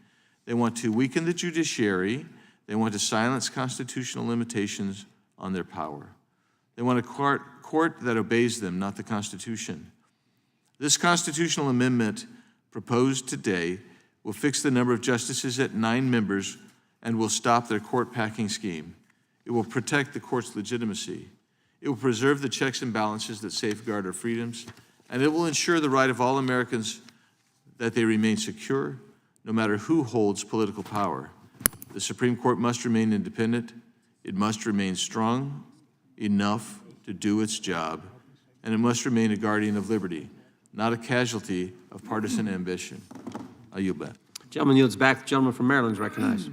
They want to weaken the judiciary. They want to silence constitutional limitations on their power. They want a court that obeys them, not the Constitution. This constitutional amendment proposed today will fix the number of justices at 9 members and will stop their court-packing scheme. It will protect the court's legitimacy. It will preserve the checks and balances that safeguard our freedoms, and it will ensure the right of all Americans that they remain secure, no matter who holds political power. The Supreme Court must remain independent. It must remain strong enough to do its job, and it must remain a guardian of liberty, not a casualty of partisan ambition. I yield back. Gentleman yields back. The gentleman from Maryland is recognized.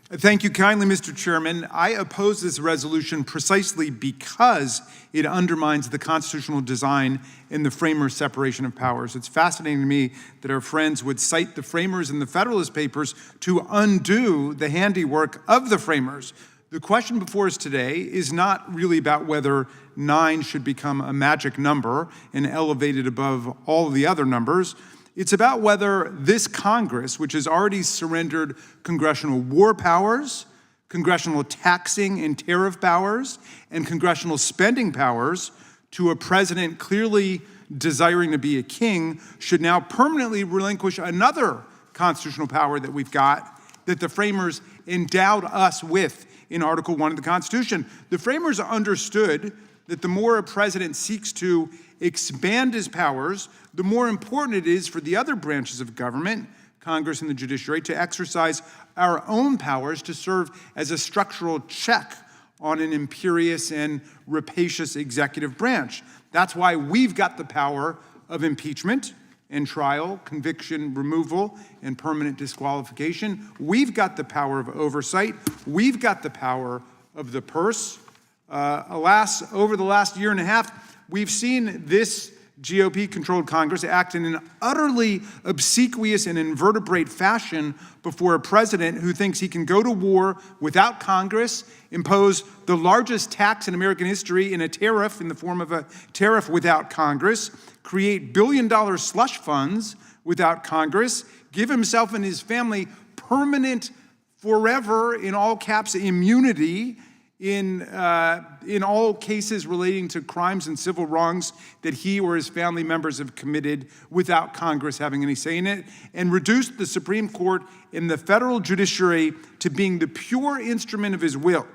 Thank you kindly, Mr. Chairman. I oppose this resolution precisely because it undermines the constitutional design and the framers' separation of powers. It's fascinating to me that our friends would cite the framers in the Federalist Papers to undo the handiwork of the framers. The question before us today is not really about whether 9 should become a magic number and elevated above all of the other numbers. It's about whether this Congress, which has already surrendered congressional war powers, congressional taxing and tariff powers, and congressional spending powers to a president clearly desiring to be a king, should now permanently relinquish another constitutional power that we've got, that the framers endowed us with in Article 1 of the Constitution. The framers understood that the more a president seeks to expand his powers, the more important it is for the other branches of government, Congress and the judiciary, to exercise our own powers to serve as a structural check on an imperious and rapacious executive branch. That's why we've got the power of impeachment and trial, conviction, removal, and permanent disqualification. We've got the power of oversight. We've got the power of the purse. Alas, over the last year and a half, we've seen this GOP-controlled Congress act in an utterly obsequious and invertebrate fashion before a president who thinks he can go to war without Congress, impose the largest tax in American history in a tariff, in the form of a tariff without Congress, create billion-dollar slush funds without Congress, give himself and his family permanent, forever, in all caps, immunity in all cases relating to crimes and civil wrongs that he or his family members have committed without Congress having any say in it, and reduced the Supreme Court and the federal judiciary to being the pure instrument of his will.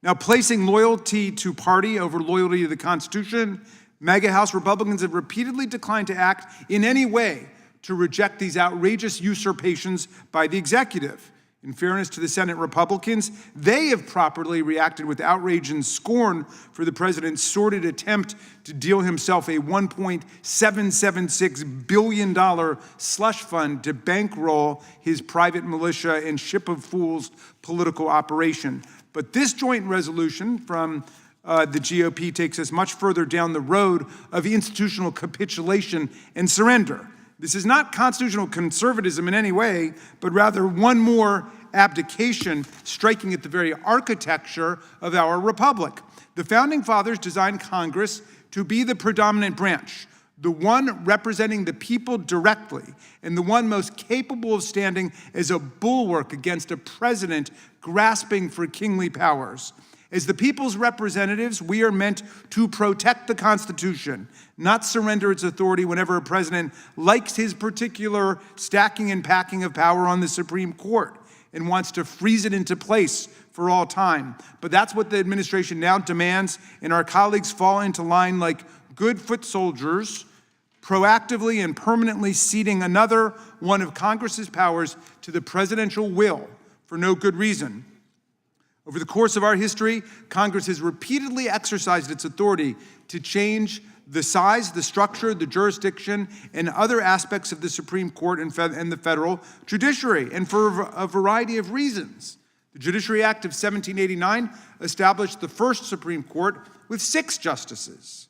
Now, placing loyalty to party over loyalty to the Constitution, MAGA House Republicans have repeatedly declined to act in any way to reject these outrageous usurpations by the executive. In fairness to the Senate Republicans, they have properly reacted with outrage and scorn for the president's sordid attempt to deal himself a $1.776 billion slush fund to bankroll his private militia and ship of fools political operation. But this joint resolution from the GOP takes us much further down the road of institutional capitulation and surrender. This is not constitutional conservatism in any way, but rather one more abdication striking at the very architecture of our republic. The Founding Fathers designed Congress to be the predominant branch, the one representing the people directly, and the one most capable of standing as a bulwark against a president grasping for kingly powers. As the people's representatives, we are meant to protect the Constitution, not surrender its authority whenever a president likes his particular stacking and packing of power on the Supreme Court and wants to freeze it into place for all time. But that's what the administration now demands, and our colleagues fall into line like good foot soldiers, proactively and permanently ceding another one of Congress's powers to the presidential will for no good reason. Over the course of our history, Congress has repeatedly exercised its authority to change the size, the structure, the jurisdiction, and other aspects of the Supreme Court and the federal judiciary, and for a variety of reasons. The Judiciary Act of 1789 established the first Supreme Court with 6 justices.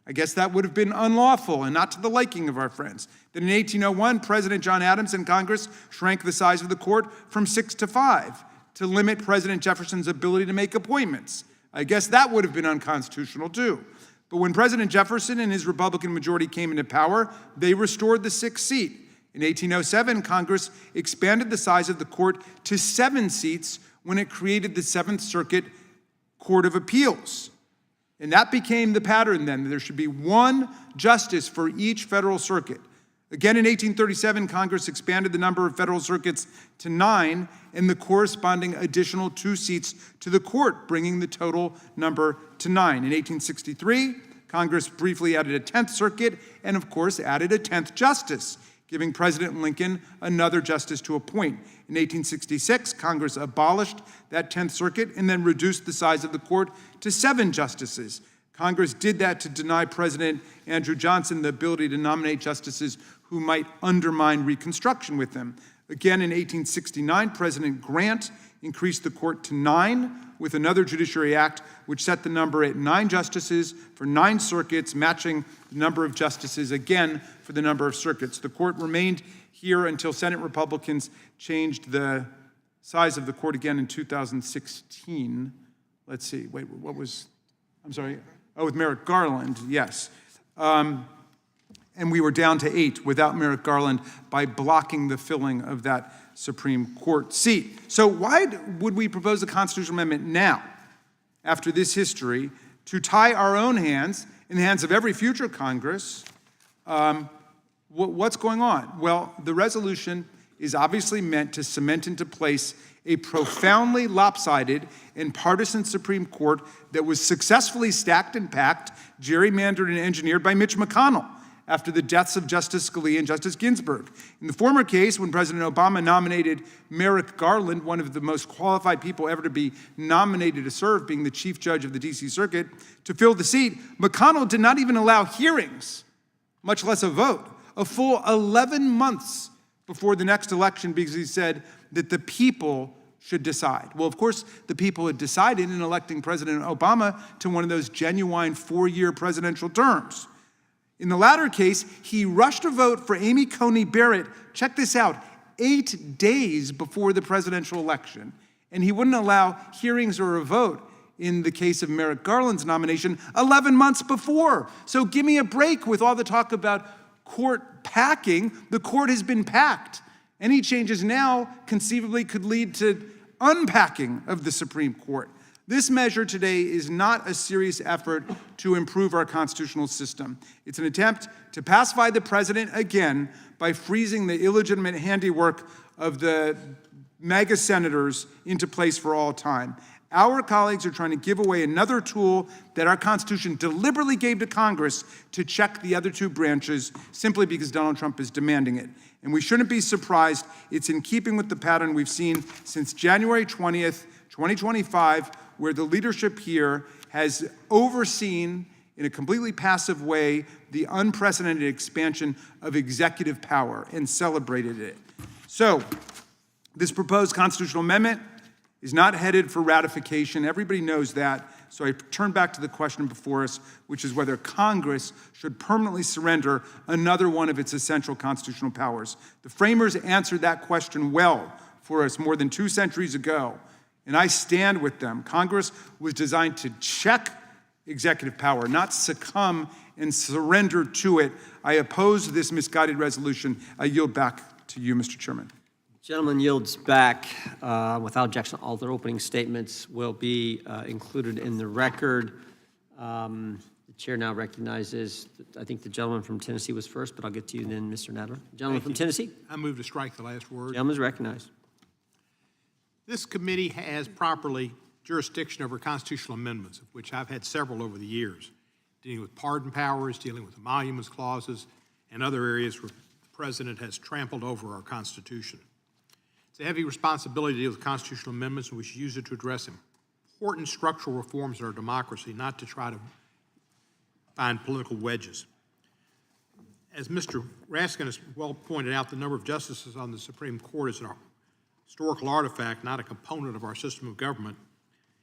I guess that would have been unlawful and not to the liking of our friends. Then in 1801, President John Adams and Congress shrank the size of the court from 6 to 5. To limit President Jefferson's ability to make appointments. I guess that would have been unconstitutional too. But when President Jefferson and his Republican majority came into power, they restored the 6th seat. In 1807, Congress expanded the size of the court to 7 seats when it created the 7th Circuit Court of Appeals. And that became the pattern then. There should be 1 justice for each federal circuit. Again, in 1837, Congress expanded the number of federal circuits to 9 and the corresponding additional 2 seats to the court, bringing the total number to 9. In 1863, Congress briefly added a 10th circuit and, of course, added a 10th justice, giving President Lincoln another justice to appoint. In 1866, Congress abolished that 10th circuit and then reduced the size of the court to 7 justices. Congress did that to deny President Andrew Johnson the ability to nominate justices who might undermine Reconstruction with him. Again, in 1869, President Grant increased the court to 9 with another Judiciary Act, which set the number at 9 justices for 9 circuits, matching the number of justices again for the number of circuits. The court remained here until Senate Republicans changed the size of the court again in 2016. Let's see, wait, what was, I'm sorry. Oh, with Merrick Garland, yes. And we were down to 8 without Merrick Garland by blocking the filling of that Supreme Court seat. So why would we propose a constitutional amendment now, after this history, to tie our own hands in the hands of every future Congress? What's going on? Well, the resolution is obviously meant to cement into place a profoundly lopsided and partisan Supreme Court that was successfully stacked and packed, gerrymandered and engineered by Mitch McConnell after the deaths of Justice Scalia and Justice Ginsburg. In the former case, when President Obama nominated Merrick Garland, one of the most qualified people ever to be nominated to serve, being the Chief Judge of the D.C. Circuit, to fill the seat, McConnell did not even allow hearings, much less a vote, a full 11 months before the next election, because he said that the people should decide. Well, of course, the people had decided in electing President Obama to one of those genuine 4-year presidential terms. In the latter case, he rushed a vote for Amy Coney Barrett, check this out, 8 days before the presidential election. And he wouldn't allow hearings or a vote in the case of Merrick Garland's nomination 11 months before. So give me a break with all the talk about court packing. The court has been packed. Any changes now conceivably could lead to unpacking of the Supreme Court. This measure today is not a serious effort to improve our constitutional system. It's an attempt to pacify the president again by freezing the illegitimate handiwork of the MAGA senators into place for all time. Our colleagues are trying to give away another tool that our Constitution deliberately gave to Congress to check the other two branches simply because Donald Trump is demanding it. And we shouldn't be surprised. It's in keeping with the pattern we've seen since January 20th, 2025, where the leadership here has overseen in a completely passive way the unprecedented expansion of executive power and celebrated it. So, this proposed constitutional amendment is not headed for ratification. Everybody knows that. So I turn back to the question before us, which is whether Congress should permanently surrender another one of its essential constitutional powers. The framers answered that question well for us more than 2 centuries ago, and I stand with them. Congress was designed to check executive power, not succumb and surrender to it. I oppose this misguided resolution. I yield back to you, Mr. Chairman. Gentleman yields back. Without objection, all their opening statements will be included in the record. The chair now recognizes, I think the gentleman from Tennessee was first, but I'll get to you then, Mr. Nadler. Gentleman from Tennessee? I move to strike the last word. Gentleman is recognized. This committee has properly jurisdiction over constitutional amendments, of which I've had several over the years, dealing with pardon powers, dealing with emoluments clauses, and other areas where the president has trampled over our Constitution. It's a heavy responsibility to deal with constitutional amendments, and we should use it to address important structural reforms in our democracy, not to try to find political wedges. As Mr. Raskin has well pointed out, the number of justices on the Supreme Court is an historical artifact, not a component of our system of government.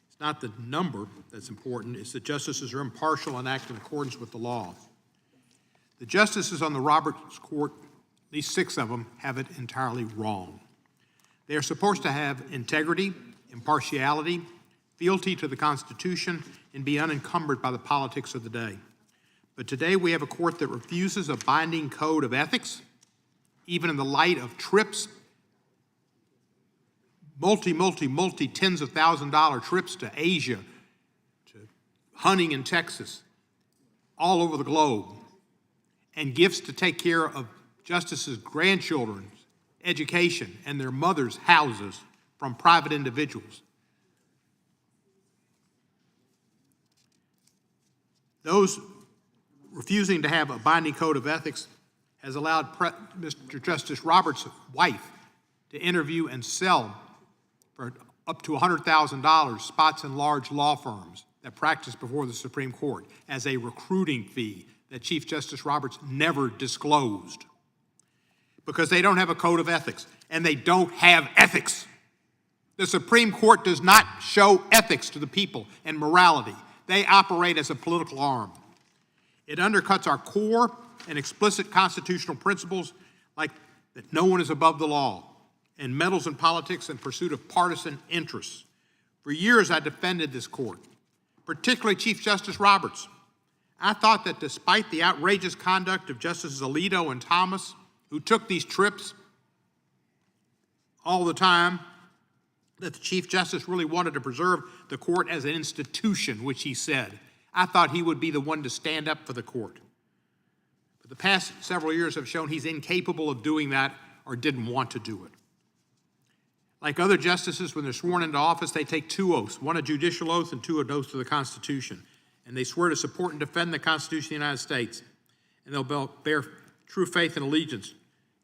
It's not the number that's important, it's that justices are impartial and act in accordance with the law. The justices on the Roberts Court, at least 6 of them, have it entirely wrong. They are supposed to have integrity, impartiality, fealty to the Constitution, and be unencumbered by the politics of the day. But today we have a court that refuses a binding code of ethics, even in the light of trips, multi tens of $1,000 trips to Asia, to hunting in Texas, all over the globe, and gifts to take care of justices' grandchildren, education, and their mothers' houses from private individuals. Those refusing to have a binding code of ethics has allowed Mr. Justice Roberts' wife to interview and sell for up to $100,000 spots in large law firms that practice before the Supreme Court as a recruiting fee that Chief Justice Roberts never disclosed, because they don't have a code of ethics, and they don't have ethics. The Supreme Court does not show ethics to the people and morality. They operate as a political arm. It undercuts our core and explicit constitutional principles, like that no one is above the law, and meddles in politics in pursuit of partisan interests. For years, I defended this court, particularly Chief Justice Roberts. I thought that despite the outrageous conduct of Justices Alito and Thomas, who took these trips all the time, that the Chief Justice really wanted to preserve the court as an institution, which he said. I thought he would be the one to stand up for the court. But the past several years have shown he's incapable of doing that or didn't want to do it. Like other justices, when they're sworn into office, they take 2 oaths, one a judicial oath and 2 an oath to the Constitution. And they swear to support and defend the Constitution of the United States. And they'll bear true faith and allegiance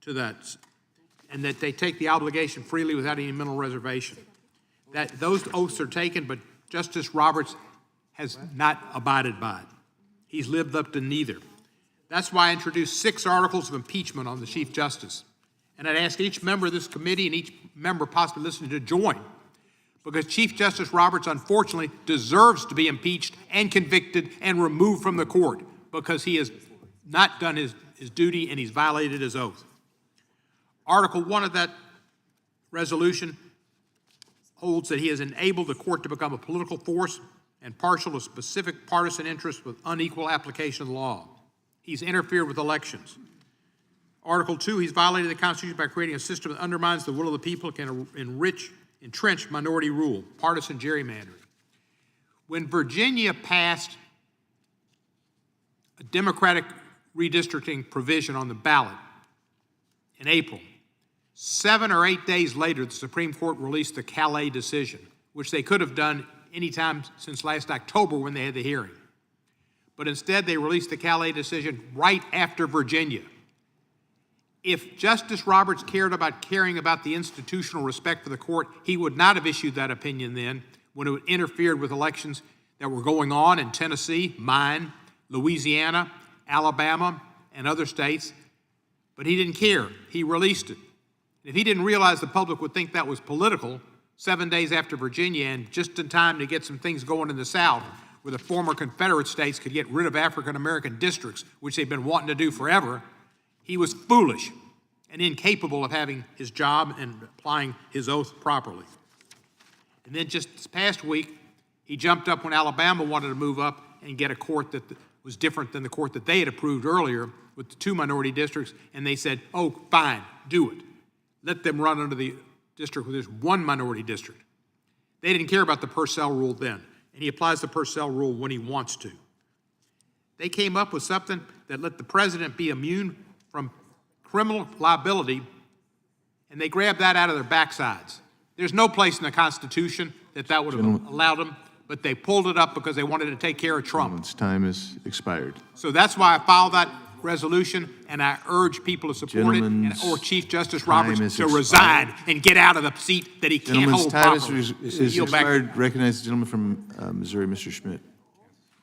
to that, and that they take the obligation freely without any mental reservation. That those oaths are taken, but Justice Roberts has not abided by it. He's lived up to neither. That's why I introduced 6 articles of impeachment on the Chief Justice. And I'd ask each member of this committee and each member possibly listening to join, because Chief Justice Roberts, unfortunately, deserves to be impeached and convicted and removed from the court because he has not done his duty and he's violated his oath. Article 1 of that resolution holds that he has enabled the court to become a political force and partial to specific partisan interests with unequal application of the law. He's interfered with elections. Article 2, he's violated the Constitution by creating a system that undermines the will of the people and can entrench minority rule, partisan gerrymandering. When Virginia passed a Democratic redistricting provision on the ballot in April, 7 or 8 days later, the Supreme Court released the Calais decision, which they could have done anytime since last October when they had the hearing. But instead, they released the Calais decision right after Virginia. If Justice Roberts caring about the institutional respect for the court, he would not have issued that opinion then when it interfered with elections that were going on in Tennessee, mine, Louisiana, Alabama, and other states. But he didn't care. He released it. If he didn't realize the public would think that was political, 7 days after Virginia, and just in time to get some things going in the South, where the former Confederate states could get rid of African-American districts, which they've been wanting to do forever, he was foolish and incapable of having his job and applying his oath properly. And then just this past week, he jumped up when Alabama wanted to move up and get a court that was different than the court that they had approved earlier with the 2 minority districts, and they said, oh, fine, do it. Let them run under the district where there's 1 minority district. They didn't care about the Purcell rule then, and he applies the Purcell rule when he wants to. They came up with something that let the president be immune from criminal liability, and they grabbed that out of their backsides. There's no place in the Constitution that would have allowed them, but they pulled it up because they wanted to take care of Trump. Gentleman's time has expired. So that's why I filed that resolution, and I urge people to support it, or Chief Justice Roberts to resign and get out of the seat that he can't hold properly. Gentleman's time is expired. Recognize the gentleman from Missouri, Mr. Schmidt.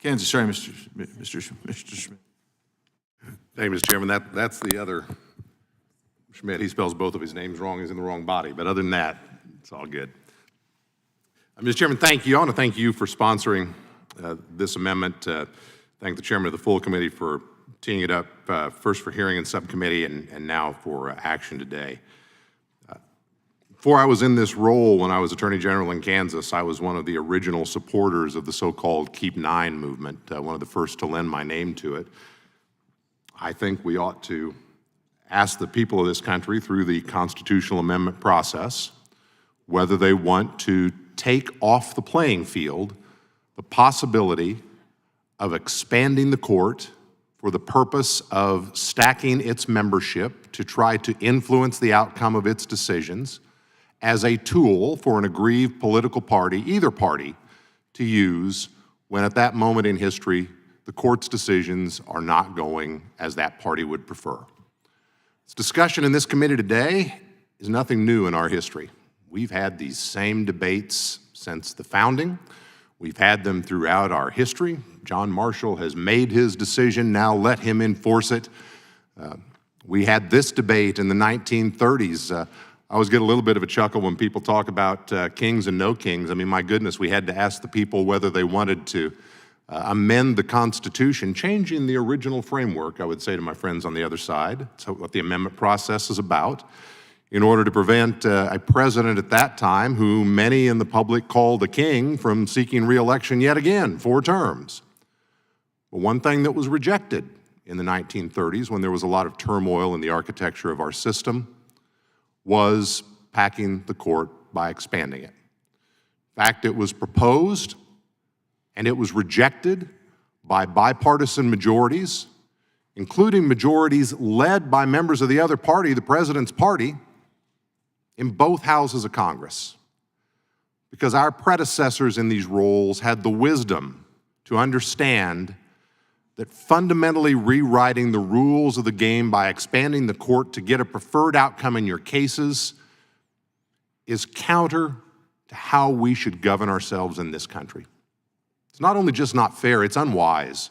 Kansas, sorry, Mr. Schmidt. Thank you, Mr. Chairman. That's the other Schmidt. He spells both of his names wrong. He's in the wrong body. But other than that, it's all good. Mr. Chairman, thank you. I want to thank you for sponsoring this amendment. Thank the chairman of the full committee for teeing it up first for hearing in subcommittee and now for action today. Before I was in this role, when I was Attorney General in Kansas, I was one of the original supporters of the so-called Keep 9 movement, one of the first to lend my name to it. I think we ought to ask the people of this country through the constitutional amendment process whether they want to take off the playing field the possibility of expanding the court for the purpose of stacking its membership to try to influence the outcome of its decisions as a tool for an aggrieved political party, either party, to use when at that moment in history the court's decisions are not going as that party would prefer. This discussion in this committee today is nothing new in our history. We've had these same debates since the founding. We've had them throughout our history. John Marshall has made his decision, now let him enforce it. We had this debate in the 1930s. I always get a little bit of a chuckle when people talk about kings and no kings. I mean, my goodness, we had to ask the people whether they wanted to amend the Constitution, changing the original framework, I would say to my friends on the other side. That's what the amendment process is about, in order to prevent a president at that time, who many in the public called a king, from seeking re-election yet again, 4 terms. But one thing that was rejected in the 1930s, when there was a lot of turmoil in the architecture of our system, was packing the court by expanding it. In fact, it was proposed and it was rejected by bipartisan majorities, including majorities led by members of the other party, the president's party, in both houses of Congress, because our predecessors in these roles had the wisdom to understand that fundamentally rewriting the rules of the game by expanding the court to get a preferred outcome in your cases is counter to how we should govern ourselves in this country. It's not only just not fair, it's unwise.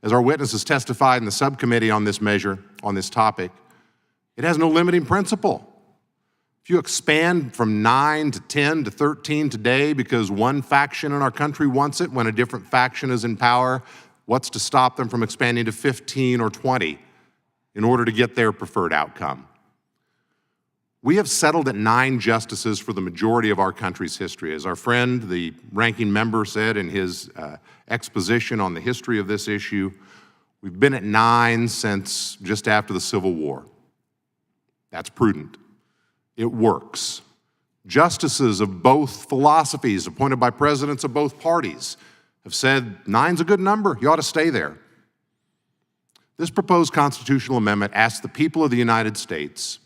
As our witnesses testified in the subcommittee on this measure, on this topic, it has no limiting principle. If you expand from 9 to 10 to 13 today because one faction in our country wants it when a different faction is in power, what's to stop them from expanding to 15 or 20 in order to get their preferred outcome? We have settled at 9 justices for the majority of our country's history. As our friend, the ranking member, said in his exposition on the history of this issue, we've been at 9 since just after the Civil War. That's prudent. It works. Justices of both philosophies, appointed by presidents of both parties, have said 9's a good number. You ought to stay there. This proposed constitutional amendment asks the people of the United States,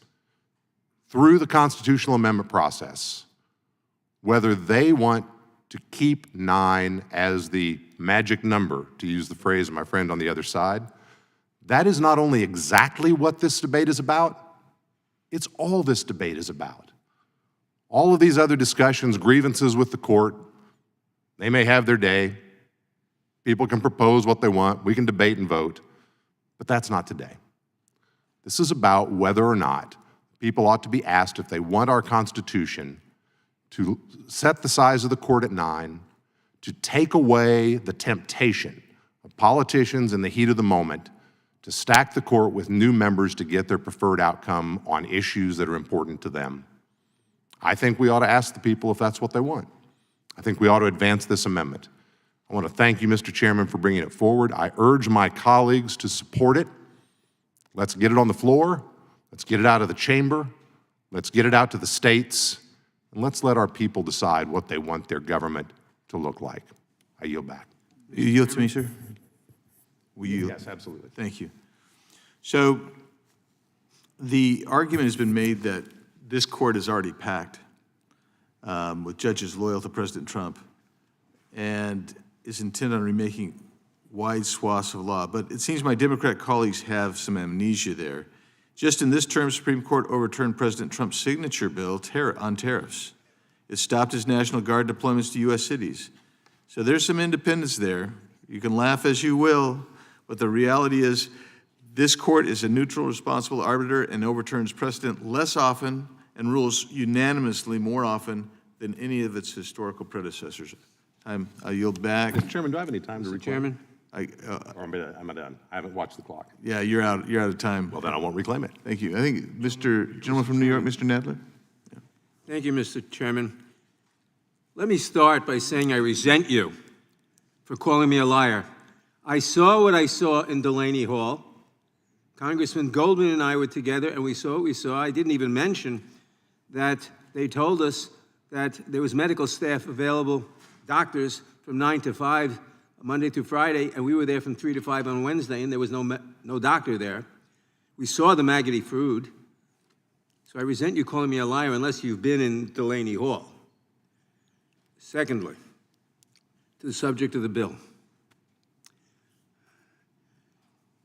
through the constitutional amendment process, whether they want to keep 9 as the magic number, to use the phrase of my friend on the other side, that is not only exactly what this debate is about, it's all this debate is about. All of these other discussions, grievances with the court, they may have their day. People can propose what they want. We can debate and vote. But that's not today. This is about whether or not people ought to be asked if they want our Constitution to set the size of the court at 9, to take away the temptation of politicians in the heat of the moment to stack the court with new members to get their preferred outcome on issues that are important to them. I think we ought to ask the people if that's what they want. I think we ought to advance this amendment. I want to thank you, Mr. Chairman, for bringing it forward. I urge my colleagues to support it. Let's get it on the floor. Let's get it out of the chamber. Let's get it out to the states. And let's let our people decide what they want their government to look like. I yield back. You yield to me, sir? Will you? Yes, absolutely. Thank you. So the argument has been made that this court is already packed with judges loyal to President Trump and is intent on remaking wide swaths of law. But it seems my Democrat colleagues have some amnesia there. Just in this term, Supreme Court overturned President Trump's signature bill on tariffs. It stopped his National Guard deployments to U.S. cities. So there's some independence there. You can laugh as you will, but the reality is this court is a neutral, responsible arbiter and overturns precedent less often and rules unanimously more often than any of its historical predecessors. I yield back. Mr. Chairman, do I have any time to reclaim? Or am I done? I haven't watched the clock. Yeah, you're out of time. Well, then I won't reclaim it. Thank you. I think gentleman from New York, Mr. Nadler. Yeah. Thank you, Mr. Chairman. Let me start by saying I resent you for calling me a liar. I saw what I saw in Delaney Hall. Congressman Goldman and I were together, and we saw what we saw. I didn't even mention that they told us that there was medical staff available, doctors, from 9 to 5, Monday through Friday, and we were there from 3 to 5 on Wednesday, and there was no doctor there. We saw the maggoty food. So I resent you calling me a liar unless you've been in Delaney Hall. Secondly, to the subject of the bill.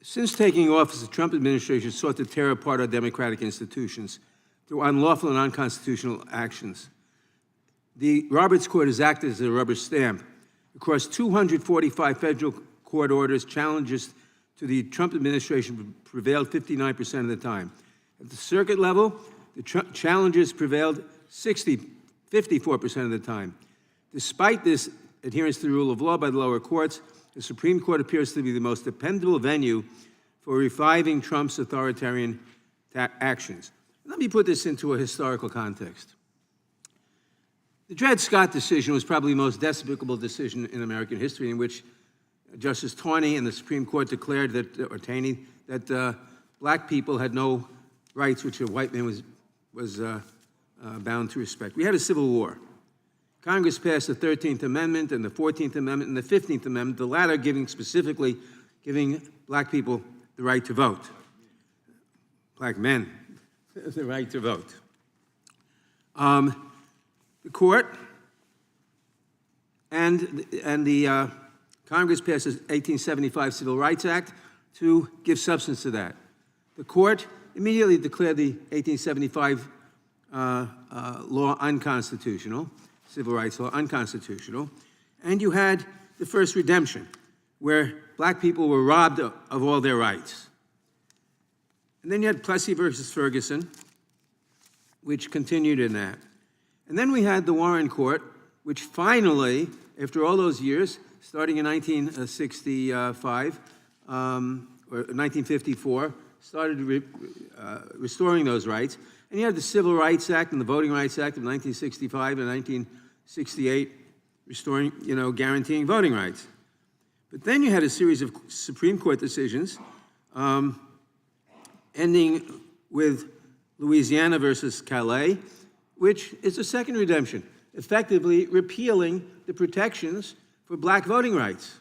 Since taking office, the Trump administration sought to tear apart our democratic institutions through unlawful and unconstitutional actions. The Roberts Court has acted as a rubber stamp. Across 245 federal court orders, challenges to the Trump administration prevailed 59% of the time. At the circuit level, the challenges prevailed 54% of the time. Despite this adherence to the rule of law by the lower courts, the Supreme Court appears to be the most dependable venue for reviving Trump's authoritarian actions. Let me put this into a historical context. The Dred Scott decision was probably the most despicable decision in American history, in which Justice Taney and the Supreme Court declared that black people had no rights which a white man was bound to respect. We had a civil war. Congress passed the 13th Amendment and the 14th Amendment and the 15th Amendment, the latter specifically giving black people the right to vote. Black men, the right to vote. The court and the Congress passed the 1875 Civil Rights Act to give substance to that. The court immediately declared the 1875 law unconstitutional, civil rights law unconstitutional, and you had the first redemption, where black people were robbed of all their rights. And then you had Plessy versus Ferguson, which continued in that. And then we had the Warren Court, which finally, after all those years, starting in 1965 or 1954, started restoring those rights. And you had the Civil Rights Act and the Voting Rights Act of 1965 and 1968, restoring, guaranteeing voting rights. But then you had a series of Supreme Court decisions, ending with Louisiana versus Calais, which is a second redemption, effectively repealing the protections for black voting rights.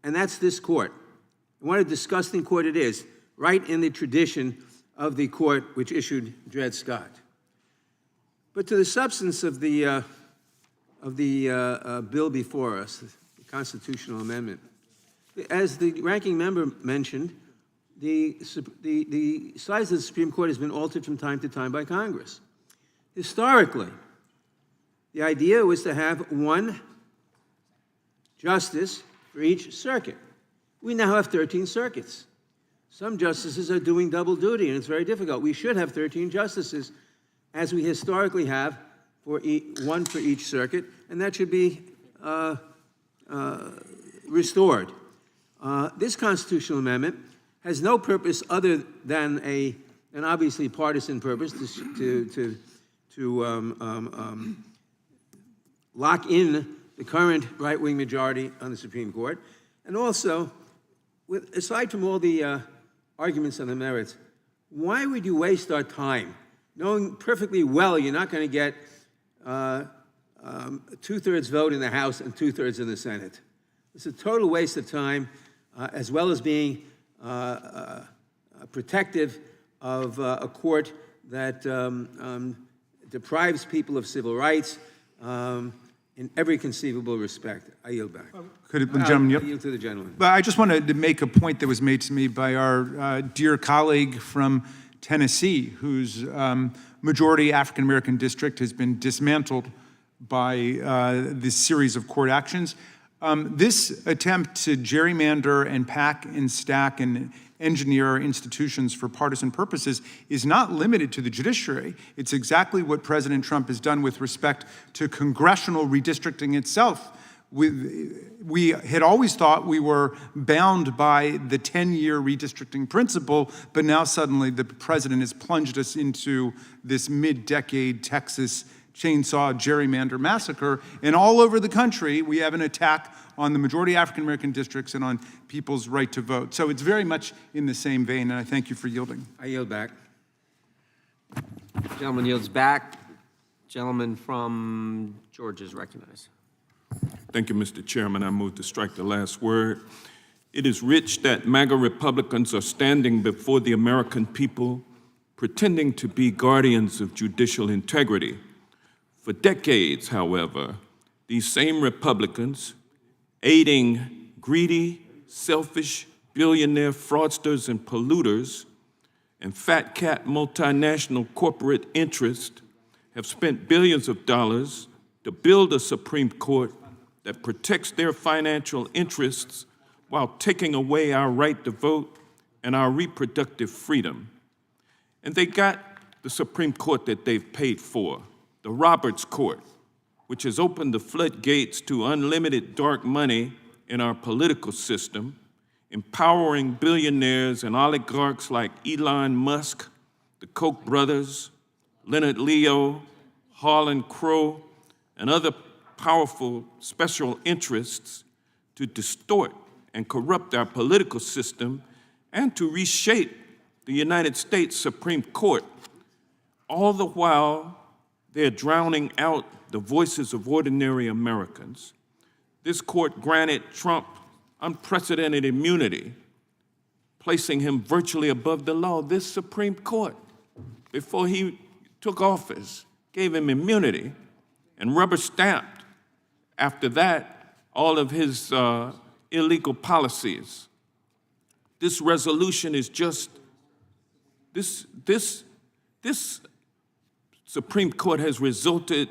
And that's this court. And what a disgusting court it is, right in the tradition of the court which issued Dred Scott. But to the substance of the bill before us, the constitutional amendment, as the ranking member mentioned, the size of the Supreme Court has been altered from time to time by Congress. Historically, the idea was to have one justice for each circuit. We now have 13 circuits. Some justices are doing double duty, and it's very difficult. We should have 13 justices, as we historically have, for one for each circuit, and that should be restored. This constitutional amendment has no purpose other than an obviously partisan purpose to lock in the current right-wing majority on the Supreme Court, and also, aside from all the arguments on the merits, why would you waste our time knowing perfectly well you're not going to get two-thirds vote in the House and two-thirds in the Senate? It's a total waste of time, as well as being protective of a court that deprives people of civil rights in every conceivable respect. I yield back. Could the gentleman yield? I yield to the gentleman. But I just wanted to make a point that was made to me by our dear colleague from Tennessee, whose majority African-American district has been dismantled by this series of court actions. This attempt to gerrymander and pack and stack and engineer institutions for partisan purposes is not limited to the judiciary. It's exactly what President Trump has done with respect to congressional redistricting itself. We had always thought we were bound by the 10-year redistricting principle, but now suddenly the president has plunged us into this mid-decade Texas chainsaw gerrymander massacre. And all over the country, we have an attack on the majority African-American districts and on people's right to vote. So it's very much in the same vein, and I thank you for yielding. I yield back. Gentleman yields back. Gentleman from Georgia is recognized. Thank you, Mr. Chairman. I move to strike the last word. It is rich that MAGA Republicans are standing before the American people pretending to be guardians of judicial integrity. For decades, however, these same Republicans, aiding greedy, selfish, billionaire fraudsters and polluters, and fat cat multinational corporate interests, have spent billions of dollars to build a Supreme Court that protects their financial interests while taking away our right to vote and our reproductive freedom. And they got the Supreme Court that they've paid for, the Roberts Court, which has opened the floodgates to unlimited dark money in our political system, empowering billionaires and oligarchs like Elon Musk, the Koch brothers, Leonard Leo, Harlan Crow, and other powerful special interests to distort and corrupt our political system and to reshape the United States Supreme Court, all the while they're drowning out the voices of ordinary Americans. This court granted Trump unprecedented immunity, placing him virtually above the law. This Supreme Court, before he took office, gave him immunity and rubber-stamped, after that, all of his illegal policies. This resolution is just, this Supreme Court has resulted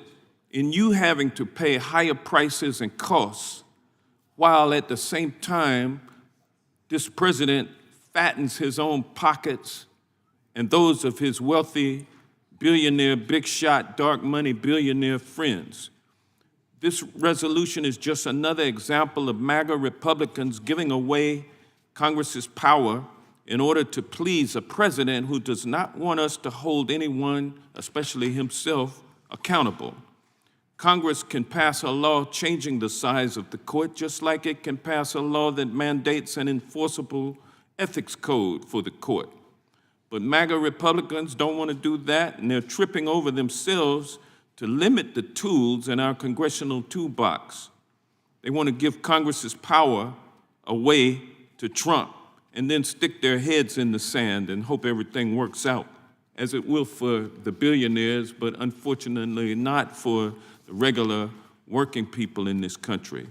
in you having to pay higher prices and costs, while at the same time, this president fattens his own pockets and those of his wealthy, billionaire, big shot, dark money billionaire friends. This resolution is just another example of MAGA Republicans giving away Congress's power in order to please a president who does not want us to hold anyone, especially himself, accountable. Congress can pass a law changing the size of the court, just like it can pass a law that mandates an enforceable ethics code for the court. But MAGA Republicans don't want to do that, and they're tripping over themselves to limit the tools in our congressional toolbox. They want to give Congress's power away to Trump and then stick their heads in the sand and hope everything works out as it will for the billionaires, but unfortunately not for the regular working people in this country.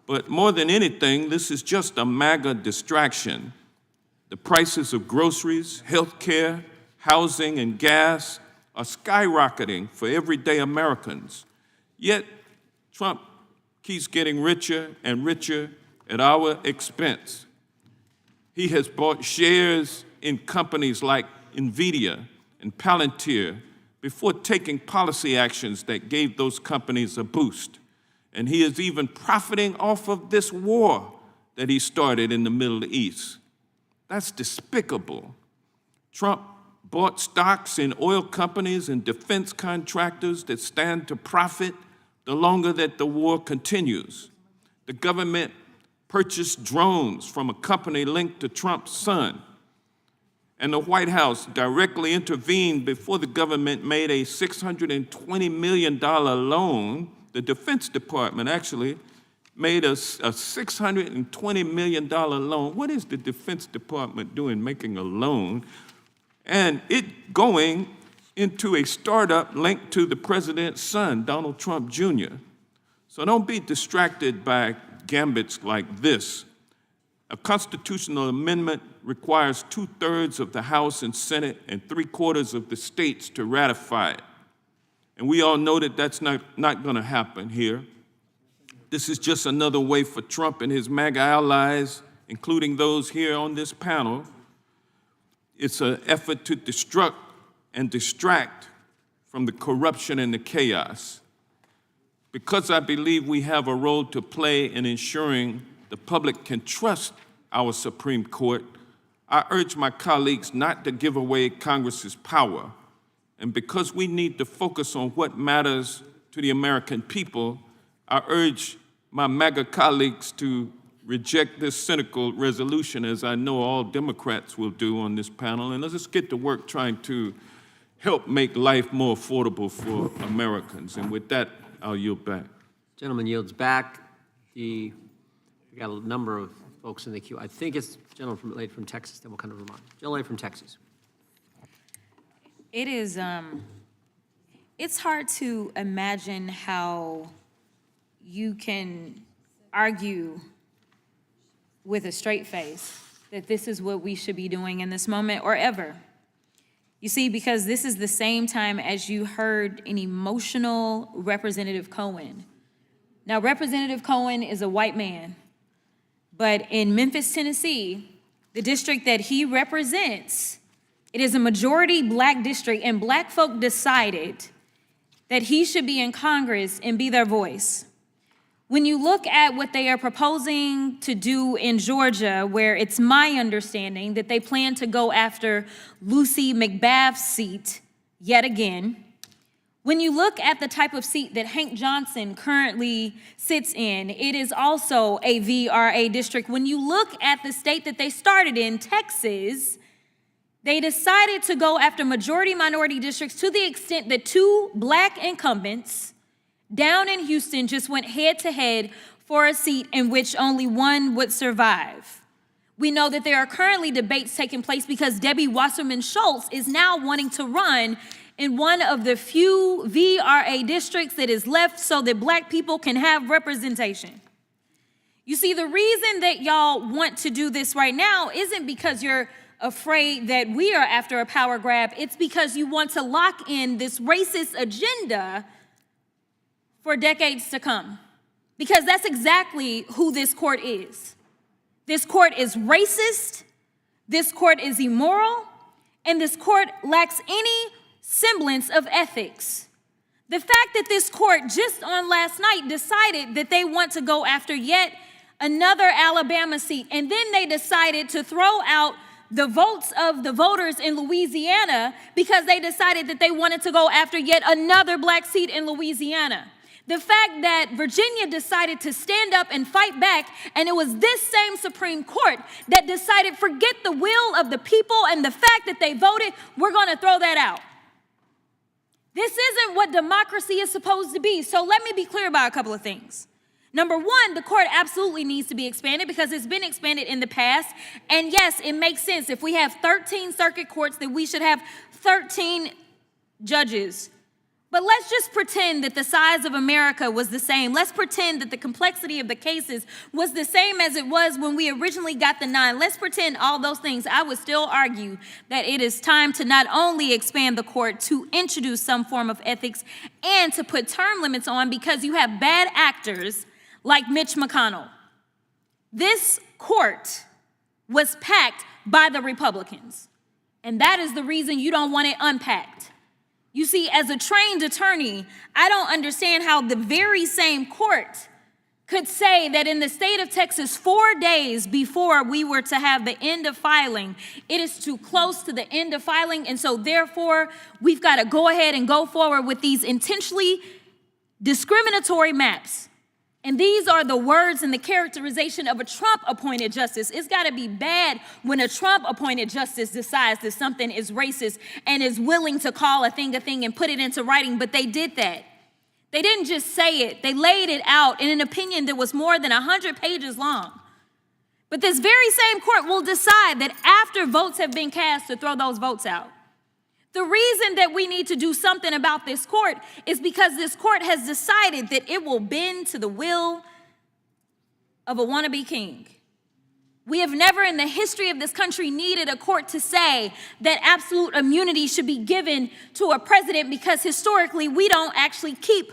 But more than anything, this is just a MAGA distraction. The prices of groceries, health care, housing, and gas are skyrocketing for everyday Americans. Yet, Trump keeps getting richer and richer at our expense. He has bought shares in companies like NVIDIA and Palantir before taking policy actions that gave those companies a boost. And he is even profiting off of this war that he started in the Middle East. That's despicable. Trump bought stocks in oil companies and defense contractors that stand to profit the longer that the war continues. The government purchased drones from a company linked to Trump's son. And the White House directly intervened before the government made a $620 million loan. The Defense Department actually made a $620 million loan. What is the Defense Department doing making a loan? And it going into a startup linked to the president's son, Donald Trump Jr. So don't be distracted by gambits like this. A constitutional amendment requires 2/3 of the House and Senate and 3/4 of the states to ratify it. And we all know that that's not going to happen here. This is just another way for Trump and his MAGA allies, including those here on this panel. It's an effort to destruct and distract from the corruption and the chaos. Because I believe we have a role to play in ensuring the public can trust our Supreme Court, I urge my colleagues not to give away Congress's power. And because we need to focus on what matters to the American people, I urge my MAGA colleagues to reject this cynical resolution, as I know all Democrats will do on this panel, and let's just get to work trying to help make life more affordable for Americans. And with that, I'll yield back. Gentleman yields back. We got a number of folks in the queue. I think it's the gentleman from Texas, then we'll come to Vermont. Gentleman from Texas. It is, it's hard to imagine how you can argue with a straight face that this is what we should be doing in this moment or ever. You see, because this is the same time as you heard an emotional Representative Cohen. Now, Representative Cohen is a white man, but in Memphis, Tennessee, the district that he represents, it is a majority black district, and black folk decided that he should be in Congress and be their voice. When you look at what they are proposing to do in Georgia, where it's my understanding that they plan to go after Lucy McBath's seat yet again, when you look at the type of seat that Hank Johnson currently sits in, it is also a VRA district. When you look at the state that they started in, Texas, they decided to go after majority-minority districts to the extent that 2 black incumbents down in Houston just went head-to-head for a seat in which only one would survive. We know that there are currently debates taking place because Debbie Wasserman Schultz is now wanting to run in one of the few VRA districts that is left so that black people can have representation. You see, the reason that y'all want to do this right now isn't because you're afraid that we are after a power grab. It's because you want to lock in this racist agenda for decades to come. Because that's exactly who this court is. This court is racist, this court is immoral, and this court lacks any semblance of ethics. The fact that this court just on last night decided that they want to go after yet another Alabama seat, and then they decided to throw out the votes of the voters in Louisiana because they decided that they wanted to go after yet another black seat in Louisiana. The fact that Virginia decided to stand up and fight back, and it was this same Supreme Court that decided, forget the will of the people and the fact that they voted, we're going to throw that out. This isn't what democracy is supposed to be. So let me be clear about a couple of things. Number one, the court absolutely needs to be expanded because it's been expanded in the past. And yes, it makes sense. If we have 13 circuit courts, then we should have 13 judges. But let's just pretend that the size of America was the same. Let's pretend that the complexity of the cases was the same as it was when we originally got the 9. Let's pretend all those things. I would still argue that it is time to not only expand the court, to introduce some form of ethics and to put term limits on, because you have bad actors like Mitch McConnell. This court was packed by the Republicans, and that is the reason you don't want it unpacked. You see, as a trained attorney, I don't understand how the very same court could say that in the state of Texas, 4 days before we were to have the end of filing, it is too close to the end of filing, and so therefore, we've got to go ahead and go forward with these intentionally discriminatory maps. And these are the words and the characterization of a Trump-appointed justice. It's got to be bad when a Trump-appointed justice decides that something is racist and is willing to call a thing and put it into writing, but they did that. They didn't just say it. They laid it out in an opinion that was more than 100 pages long. But this very same court will decide that after votes have been cast to throw those votes out. The reason that we need to do something about this court is because this court has decided that it will bend to the will of a wannabe king. We have never in the history of this country needed a court to say that absolute immunity should be given to a president, because historically we don't actually keep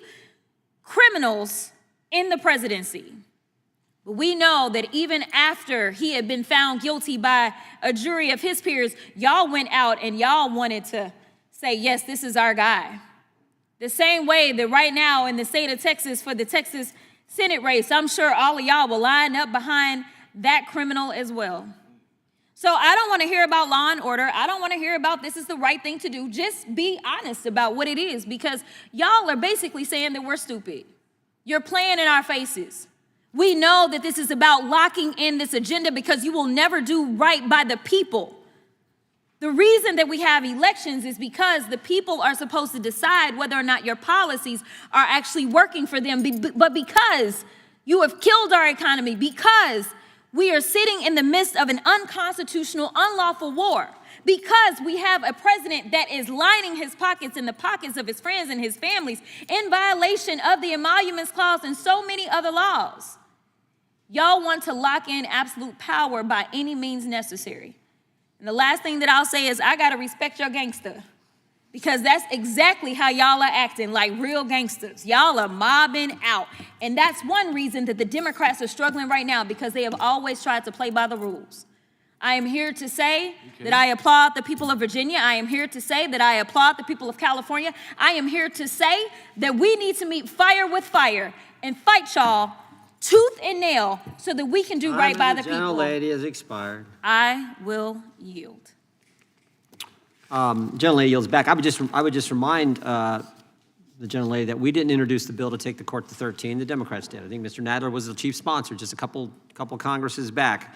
criminals in the presidency. But we know that even after he had been found guilty by a jury of his peers, y'all went out and y'all wanted to say, yes, this is our guy. The same way that right now in the state of Texas for the Texas Senate race, I'm sure all of y'all will line up behind that criminal as well. So I don't want to hear about law and order. I don't want to hear about this is the right thing to do. Just be honest about what it is, because y'all are basically saying that we're stupid. You're playing in our faces. We know that this is about locking in this agenda because you will never do right by the people. The reason that we have elections is because the people are supposed to decide whether or not your policies are actually working for them. But because you have killed our economy, because we are sitting in the midst of an unconstitutional, unlawful war, because we have a president that is lining his pockets and the pockets of his friends and his families in violation of the Emoluments Clause and so many other laws. Y'all want to lock in absolute power by any means necessary. And the last thing that I'll say is I got to respect your gangster, because that's exactly how y'all are acting, like real gangsters. Y'all are mobbing out. And that's one reason that the Democrats are struggling right now, because they have always tried to play by the rules. I am here to say that I applaud the people of Virginia. I am here to say that I applaud the people of California. I am here to say that we need to meet fire with fire and fight y'all tooth and nail so that we can do right by the people. The gentlelady has expired. I will yield. Gentlelady yields back. I would just remind the gentlelady that we didn't introduce the bill to take the court to 13. The Democrats did. I think Mr. Nadler was the chief sponsor just a couple Congresses back.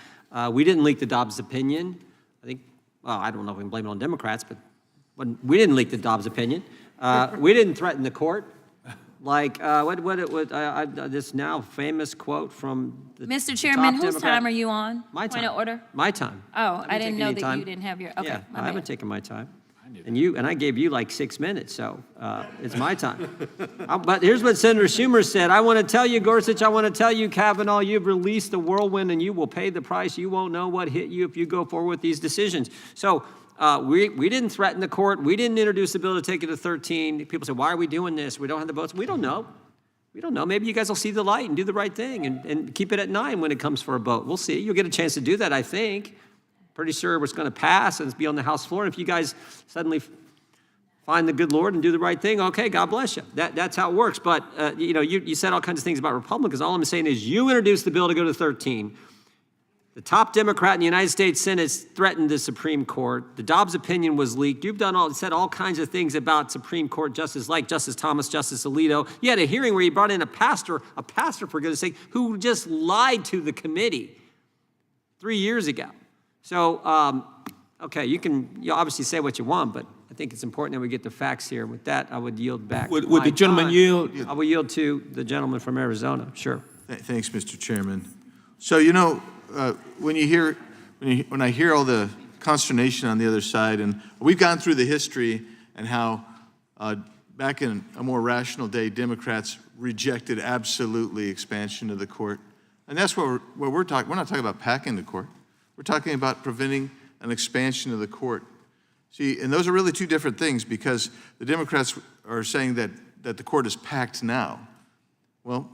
We didn't leak the Dobbs opinion. I think, well, I don't know if we can blame it on Democrats, but we didn't leak the Dobbs opinion. We didn't threaten the court. Like, this now famous quote from the Mr. Chairman, top whose Democrat. time are you on? My time. Point of order? My time. Oh, I didn't know that time. you didn't have your, okay. Yeah, my I bad. haven't taken my time. And I gave you like 6 minutes, so it's my time. But here's what Senator Schumer said. I want to tell you, Gorsuch, I want to tell you, Kavanaugh, you've released the whirlwind and you will pay the price. You won't know what hit you if you go forward with these decisions. So we didn't threaten the court. We didn't introduce the bill to take it to 13. People say, why are we doing this? We don't have the votes. We don't know. We don't know. Maybe you guys will see the light and do the right thing and keep it at 9 when it comes for a vote. We'll see. You'll get a chance to do that, I think. Pretty sure it's going to pass and it's be on the House floor. And if you guys suddenly find the good Lord and do the right thing, okay, God bless you. That's how it works. But, you said all kinds of things about Republicans. All I'm saying is you introduced the bill to go to 13. The top Democrat in the United States Senate threatened the Supreme Court. The Dobbs opinion was leaked. You've said all kinds of things about Supreme Court justices like Justice Thomas, Justice Alito. You had a hearing where you brought in a pastor for goodness sake, who just lied to the committee 3 years ago. So, okay, you obviously say what you want, but I think it's important that we get the facts here. With that, I would yield back. Would the gentleman yield? I will yield to the gentleman from Arizona, sure. Thanks, Mr. Chairman. So, when I hear all the consternation on the other side, and we've gone through the history and how back in a more rational day, Democrats rejected absolutely expansion of the court. And that's what we're talking. We're not talking about packing the court. We're talking about preventing an expansion of the court. See, and those are really two different things, because the Democrats are saying that the court is packed now. Well,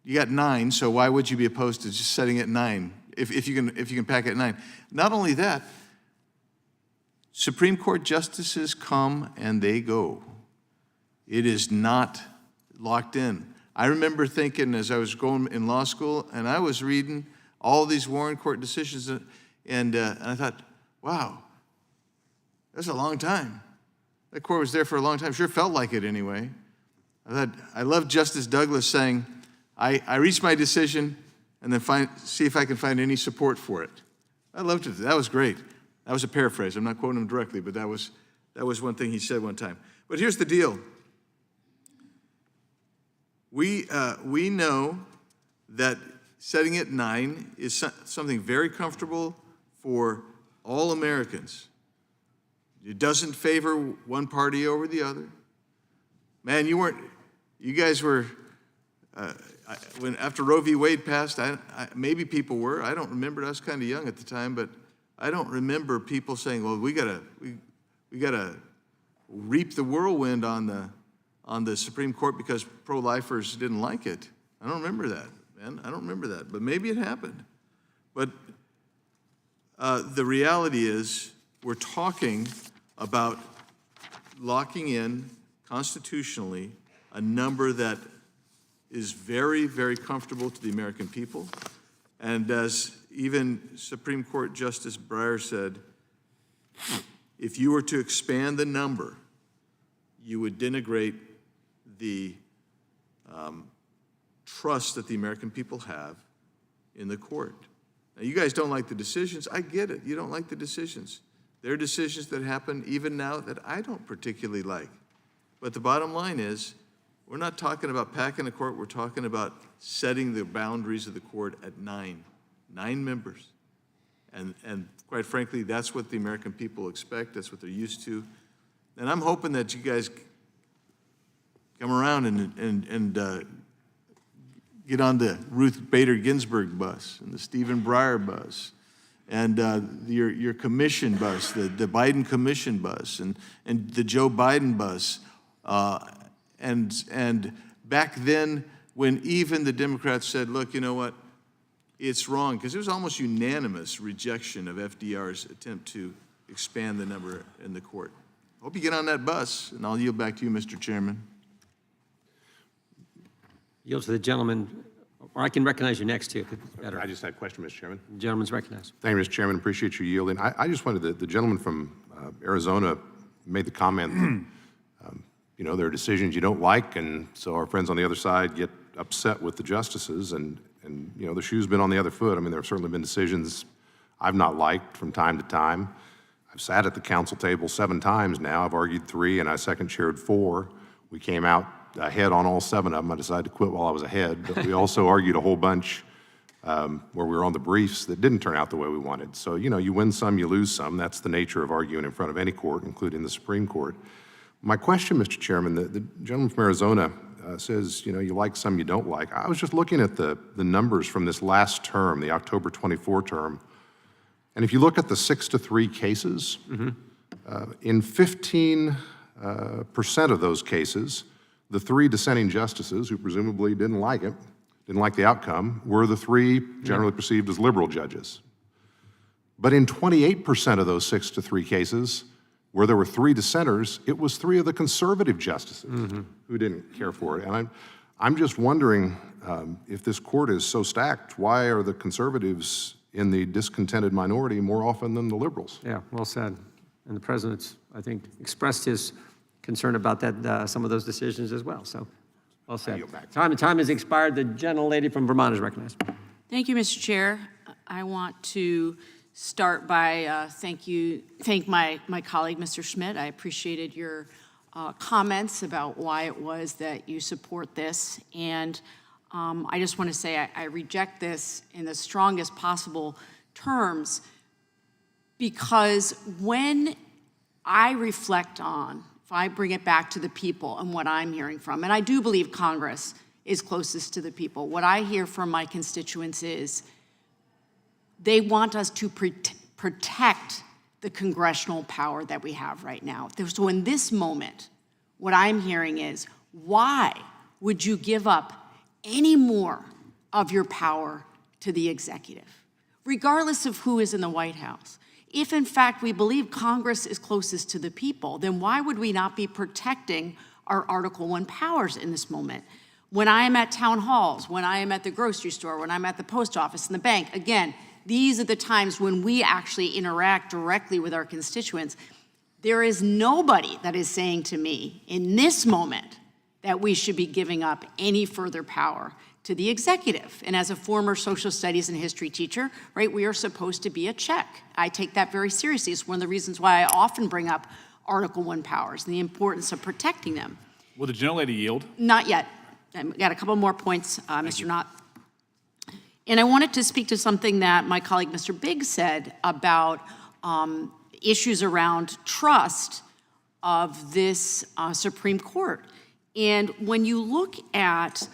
you got 9, so why would you be opposed to just setting it 9 if you can pack it at 9? Not only that, Supreme Court justices come and they go. It is not locked in. I remember thinking as I was going in law school, and I was reading all these Warren Court decisions, and I thought, wow, that's a long time. That court was there for a long time. Sure felt like it anyway. I love Justice Douglas saying, I reached my decision and then see if I can find any support for it. I loved it. That was great. That was a paraphrase. I'm not quoting him directly, but that was one thing he said one time. But here's the deal. We know that setting at 9 is something very comfortable for all Americans. It doesn't favor one party over the other. Man, you guys were, after Roe v. Wade passed, maybe people were. I don't remember. I was kind of young at the time, but I don't remember people saying, well, we gotta reap the whirlwind on the Supreme Court because pro-lifers didn't like it. I don't remember that, man. I don't remember that, but maybe it happened. But the reality is we're talking about locking in constitutionally a number that is very, very comfortable to the American people. And as even Supreme Court Justice Breyer said, if you were to expand the number, you would denigrate the trust that the American people have in the court. Now, you guys don't like the decisions. I get it. You don't like the decisions. There are decisions that happen even now that I don't particularly like. But the bottom line is, we're not talking about packing the court. We're talking about setting the boundaries of the court at 9 members. And quite frankly, that's what the American people expect. That's what they're used to. And I'm hoping that you guys come around and get on the Ruth Bader Ginsburg bus and the Stephen Breyer bus and your commission bus, the Biden commission bus and the Joe Biden bus. And back then, when even the Democrats said, look, you know what, it's wrong, because it was almost unanimous rejection of FDR's attempt to expand the number in the court. Hope you get on that bus, and I'll yield back to you, Mr. Chairman. Yield to the gentleman, or I can recognize you next to you. Better. I just had a question, Mr. Chairman. The gentleman's recognized. Thank you, Mr. Chairman. Appreciate you yielding. I just wanted the gentleman from Arizona made the comment that, there are decisions you don't like, and so our friends on the other side get upset with the justices, and the shoe's been on the other foot. I mean, there have certainly been decisions I've not liked from time to time. I've sat at the council table 7 times now. I've argued 3, and I second chaired 4. We came out ahead on all 7 of them. I decided to quit while I was ahead, but we also argued a whole bunch where we were on the briefs that didn't turn out the way we wanted. So, you win some, you lose some. That's the nature of arguing in front of any court, including the Supreme Court. My question, Mr. Chairman, the gentleman from Arizona says, you like some, you don't like. I was just looking at the numbers from this last term, the October 24 term, and if you look at the 6-3 cases, in 15% of those cases, the 3 dissenting justices, who presumably didn't like it, didn't like the outcome, were the 3 generally perceived as liberal judges. But in 28% of those 6-3 cases, where there were 3 dissenters, it was 3 of the conservative justices who didn't care for it. And I'm just wondering, if this court is so stacked, why are the conservatives in the discontented minority more often than the liberals? Yeah, well said. And the president's, I think, expressed his concern about that, some of those decisions as well. So, well said. Time has expired. The gentlelady from Vermont is recognized. Thank you, Mr. Chair. I want to start by thank my colleague, Mr. Schmidt. I appreciated your comments about why it was that you support this. And I just want to say I reject this in the strongest possible terms, because when I reflect on, if I bring it back to the people and what I'm hearing from, and I do believe Congress is closest to the people, what I hear from my constituents is they want us to protect the congressional power that we have right now. So in this moment, what I'm hearing is, why would you give up any more of your power to the executive, regardless of who is in the White House? If in fact we believe Congress is closest to the people, then why would we not be protecting our Article I powers in this moment? When I am at town halls, when I am at the grocery store, when I'm at the post office and the bank, again, these are the times when we actually interact directly with our constituents. There is nobody that is saying to me in this moment that we should be giving up any further power to the executive. And as a former social studies and history teacher, right, we are supposed to be a check. I take that very seriously. It's one of the reasons why I often bring up Article I powers and the importance of protecting them. Will the gentlelady yield? Not yet. I've got a couple more points, Mr. Knott. And I wanted to speak to something that my colleague, Mr. Biggs, said about issues around trust of this Supreme Court. And when you look at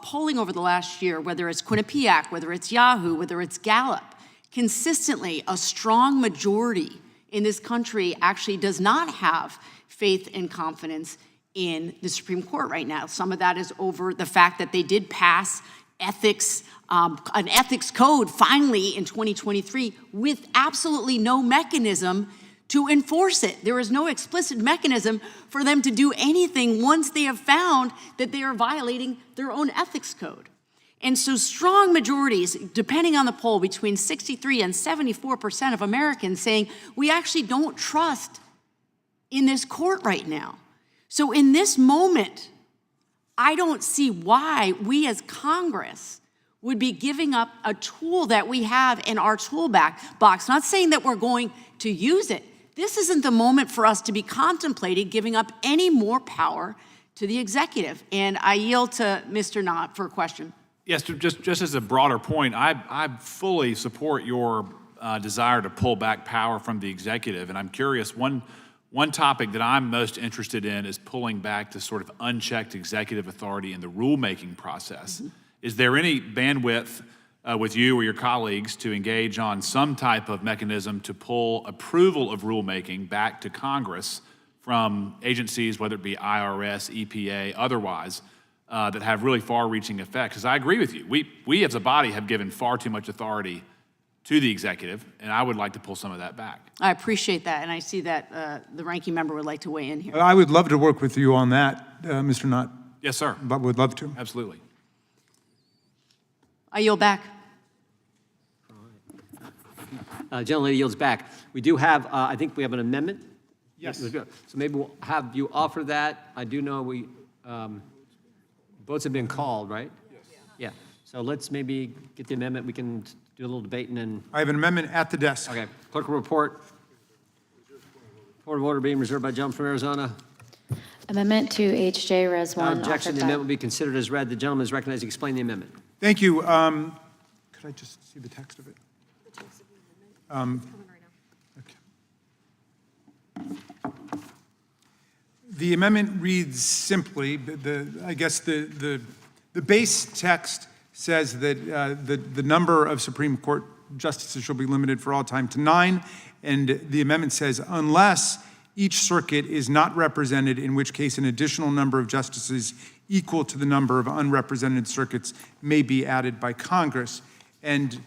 polling over the last year, whether it's Quinnipiac, whether it's Yahoo, whether it's Gallup, consistently a strong majority in this country actually does not have faith and confidence in the Supreme Court right now. Some of that is over the fact that they did pass ethics, an ethics code finally in 2023 with absolutely no mechanism to enforce it. There is no explicit mechanism for them to do anything once they have found that they are violating their own ethics code. And so strong majorities, depending on the poll, between 63 and 74% of Americans saying, we actually don't trust in this court right now. So in this moment, I don't see why we as Congress would be giving up a tool that we have in our toolbox. Not saying that we're going to use it. This isn't the moment for us to be contemplating giving up any more power to the executive. And I yield to Mr. Knott for a question. Yes, just as a broader point, I fully support your desire to pull back power from the executive. And I'm curious, one topic that I'm most interested in is pulling back the sort of unchecked executive authority in the rulemaking process. Mm-hmm. Is there any bandwidth with you or your colleagues to engage on some type of mechanism to pull approval of rulemaking back to Congress from agencies, whether it be IRS, EPA, otherwise, that have really far-reaching effects? Because I agree with you. We as a body have given far too much authority to the executive, and I would like to pull some of that back. I appreciate that, and I see that the ranking member would like to weigh in here. I would love to work with you on that, Mr. Knott. Yes, sir. But would love to. Absolutely. I yield back. Gentlelady yields back. We do have, I think we have an amendment. Yes. So maybe we'll have you offer that. I do know we, votes have been called, right? Yes. Yeah. So let's maybe get the amendment. We can do a little debate and then. I have an amendment at the desk. Okay. Clerk will report. Point of order being reserved by gentleman from Arizona. Amendment to H.J. Res. 1. Without objection, offered the by- amendment will be considered as read. The gentleman is recognized to explain the amendment. Thank you. Could I just see the text of it? Okay. The amendment reads simply, I guess the base text says that the number of Supreme Court justices shall be limited for all time to 9, and the amendment says unless each circuit is not represented, in which case an additional number of justices equal to the number of unrepresented circuits may be added by Congress. And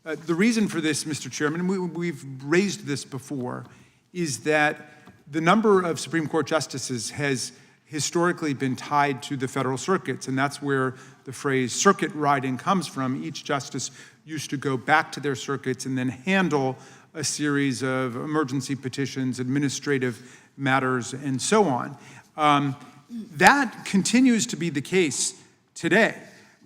the reason for this, Mr. Chairman, we've raised this before, is that the number of Supreme Court justices has historically been tied to the federal circuits, and that's where the phrase circuit riding comes from. Each justice used to go back to their circuits and then handle a series of emergency petitions, administrative matters, and so on. That continues to be the case today,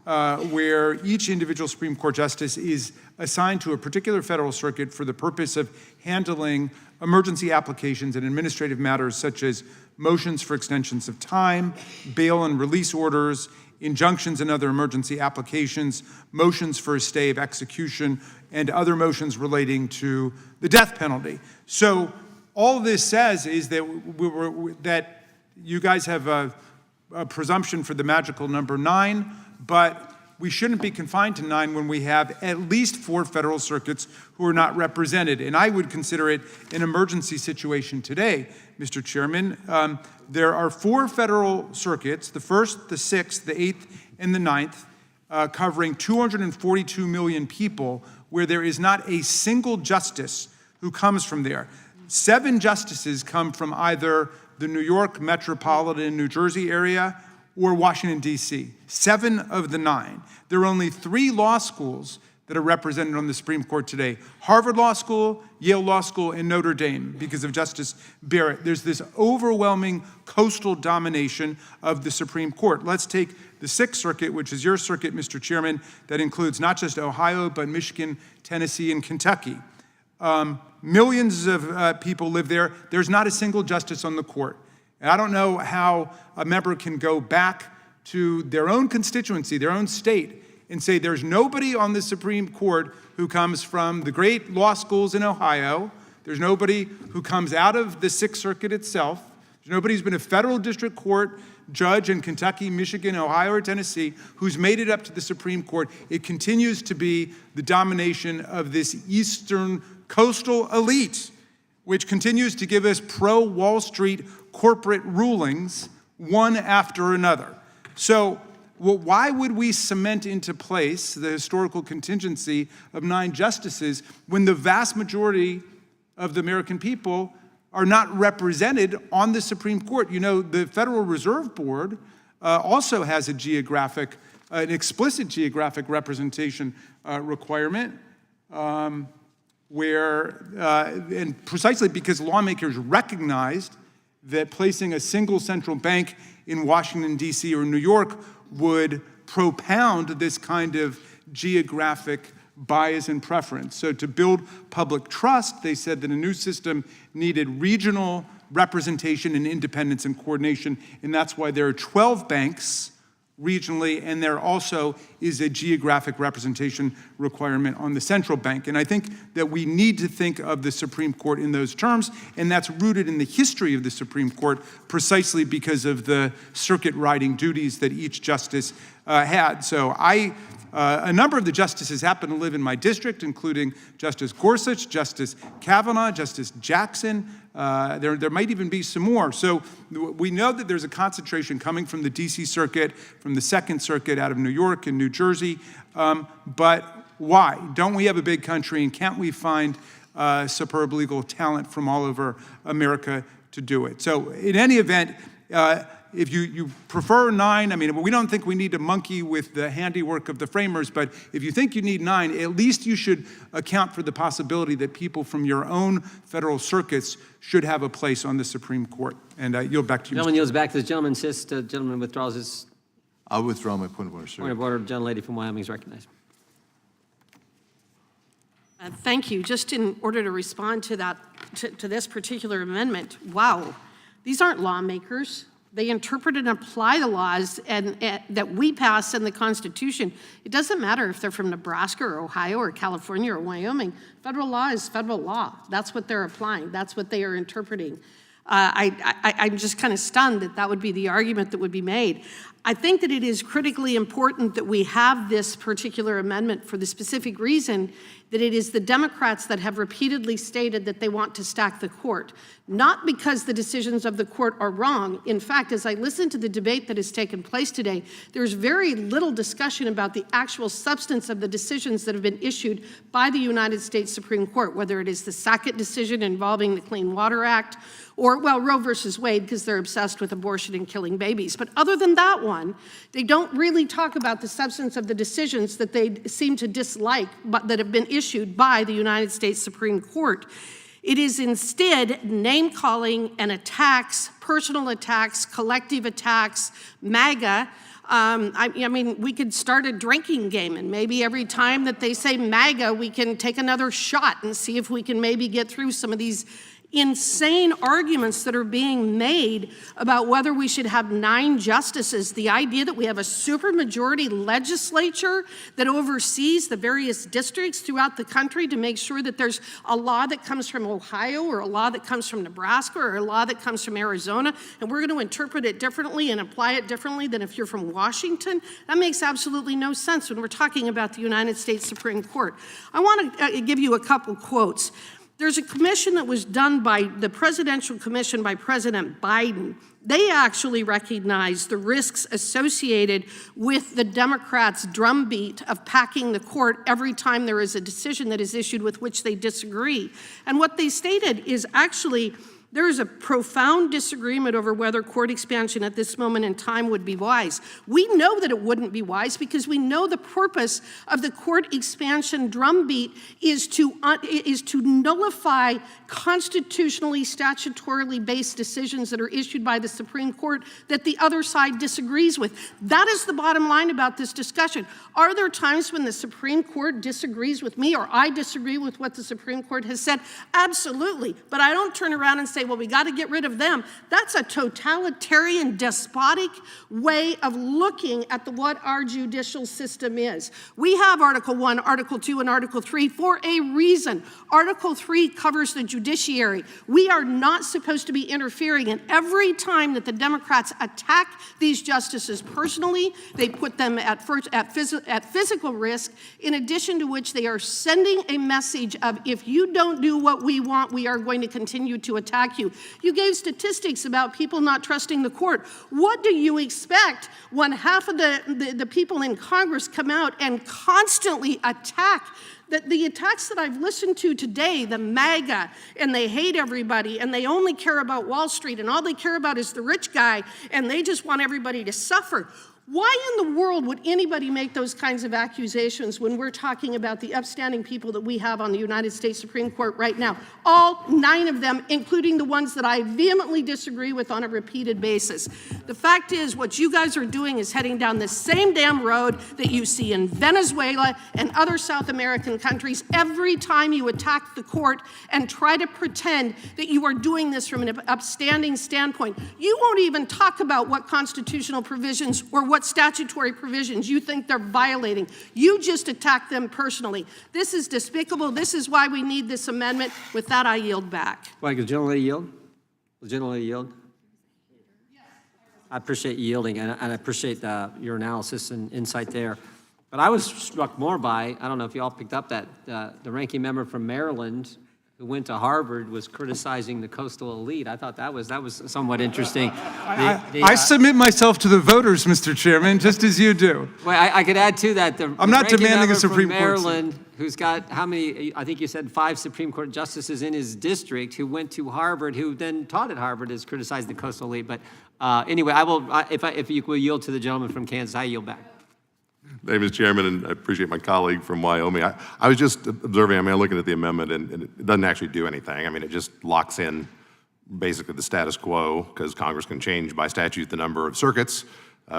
where each individual Supreme Court justice is assigned to a particular federal circuit for the purpose of handling emergency applications and administrative matters such as motions for extensions of time, bail and release orders, injunctions and other emergency applications, motions for a stay of execution, and other motions relating to the death penalty. So all this says is that that you guys have a presumption for the magical number 9, but we shouldn't be confined to 9 when we have at least 4 federal circuits who are not represented. And I would consider it an emergency situation today, Mr. Chairman. There are 4 federal circuits, the 1st, the 6th, the 8th, and the 9th, covering 242 million people, where there is not a single justice who comes from there. 7 justices come from either the New York metropolitan New Jersey area or Washington, D.C. 7 of the 9. There are only 3 law schools that are represented on the Supreme Court today: Harvard Law School, Yale Law School, and Notre Dame, because of Justice Barrett. There's this overwhelming coastal domination of the Supreme Court. Let's take the 6th Circuit, which is your circuit, Mr. Chairman, that includes not just Ohio, but Michigan, Tennessee, and Kentucky. Millions of people live there. There's not a single justice on the court. And I don't know how a member can go back to their own constituency, their own state, and say there's nobody on the Supreme Court who comes from the great law schools in Ohio. There's nobody who comes out of the 6th Circuit itself. There's nobody who's been a federal district court judge in Kentucky, Michigan, Ohio, or Tennessee who's made it up to the Supreme Court. It continues to be the domination of this eastern coastal elite, which continues to give us pro-Wall Street corporate rulings one after another. So why would we cement into place the historical contingency of 9 justices when the vast majority of the American people are not represented on the Supreme Court? You know, the Federal Reserve Board also has an explicit geographic representation requirement, and precisely because lawmakers recognized that placing a single central bank in Washington, D.C. or New York would propound this kind of geographic bias and preference. So to build public trust, they said that a new system needed regional representation and independence and coordination, and that's why there are 12 banks regionally, and there also is a geographic representation requirement on the central bank. And I think that we need to think of the Supreme Court in those terms, and that's rooted in the history of the Supreme Court precisely because of the circuit riding duties that each justice had. So a number of the justices happen to live in my district, including Justice Gorsuch, Justice Kavanaugh, Justice Jackson. There might even be some more. So we know that there's a concentration coming from the D.C. Circuit, from the 2nd Circuit out of New York and New Jersey. But why? Don't we have a big country, and can't we find superb legal talent from all over America to do it? So in any event, if you prefer 9, I mean, we don't think we need to monkey with the handiwork of the framers, but if you think you need 9, at least you should account for the possibility that people from your own federal circuits should have a place on the Supreme Court. And I yield back to you, Gentleman yields back. This gentleman insists. The gentleman withdraws his I'll withdraw my point of order, sir. point of order. Gentlelady from Wyoming is recognized. Thank you. Just in order to respond to that, to this particular amendment, wow, these aren't lawmakers. They interpret and apply the laws that we pass in the Constitution. It doesn't matter if they're from Nebraska or Ohio or California or Wyoming. Federal law is federal law. That's what they're applying. That's what they are interpreting. I'm just kind of stunned that that would be the argument that would be made. I think that it is critically important that we have this particular amendment for the specific reason that it is the Democrats that have repeatedly stated that they want to stack the court, not because the decisions of the court are wrong. In fact, as I listen to the debate that has taken place today, there's very little discussion about the actual substance of the decisions that have been issued by the United States Supreme Court, whether it is the Sackett decision involving the Clean Water Act, or, well, Roe versus Wade, because they're obsessed with abortion and killing babies. But other than that one, they don't really talk about the substance of the decisions that they seem to dislike, but that have been issued by the United States Supreme Court. It is instead name-calling and attacks, personal attacks, collective attacks, MAGA. I mean, we could start a drinking game, and maybe every time that they say MAGA, we can take another shot and see if we can maybe get through some of these insane arguments that are being made about whether we should have 9 justices. The idea that we have a supermajority legislature that oversees the various districts throughout the country to make sure that there's a law that comes from Ohio or a law that comes from Nebraska or a law that comes from Arizona, and we're going to interpret it differently and apply it differently than if you're from Washington. That makes absolutely no sense when we're talking about the United States Supreme Court. I want to give you a couple quotes. There's a commission that was done by the Presidential Commission by President Biden. They actually recognize the risks associated with the Democrats' drumbeat of packing the court every time there is a decision that is issued with which they disagree. And what they stated is actually there is a profound disagreement over whether court expansion at this moment in time would be wise. We know that it wouldn't be wise because we know the purpose of the court expansion drumbeat is to nullify constitutionally, statutorily based decisions that are issued by the Supreme Court that the other side disagrees with. That is the bottom line about this discussion. Are there times when the Supreme Court disagrees with me or I disagree with what the Supreme Court has said? Absolutely. But I don't turn around and say, well, we got to get rid of them. That's a totalitarian, despotic way of looking at what our judicial system is. We have Article 1, Article 2, and Article 3 for a reason. Article 3 covers the judiciary. We are not supposed to be interfering, and every time that the Democrats attack these justices personally, they put them at physical risk, in addition to which they are sending a message of, if you don't do what we want, we are going to continue to attack you. You gave statistics about people not trusting the court. What do you expect when half of the people in Congress come out and constantly attack the attacks that I've listened to today, the MAGA, and they hate everybody, and they only care about Wall Street, and all they care about is the rich guy, and they just want everybody to suffer? Why in the world would anybody make those kinds of accusations when we're talking about the upstanding people that we have on the United States Supreme Court right now? All 9 of them, including the ones that I vehemently disagree with on a repeated basis. The fact is, what you guys are doing is heading down the same damn road that you see in Venezuela and other South American countries every time you attack the court and try to pretend that you are doing this from an upstanding standpoint. You won't even talk about what constitutional provisions or what statutory provisions you think they're violating. You just attack them personally. This is despicable. This is why we need this amendment. With that, I yield back. Well, the gentleman yield? The gentleman yield? I appreciate you yielding, and I appreciate your analysis and insight there. But I was struck more by, I don't know if you all picked up that, the ranking member from Maryland who went to Harvard was criticizing the coastal elite. I thought that was somewhat interesting. I submit myself to the voters, Mr. Chairman, just as you do. Well, I could add to that. I'm not demanding a Supreme Court from Maryland, who's got how many, I think you said 5 Supreme Court justices in his district, who went to Harvard, who then taught at Harvard, is criticizing the coastal elite. But anyway, if you will yield to the gentleman from Kansas, I yield back. Thank you, Mr. Chairman, and I appreciate my colleague from Wyoming. I was just observing, I'm looking at the amendment, and it doesn't actually do anything. I mean, it just locks in basically the status quo, because Congress can change by statute the number of circuits,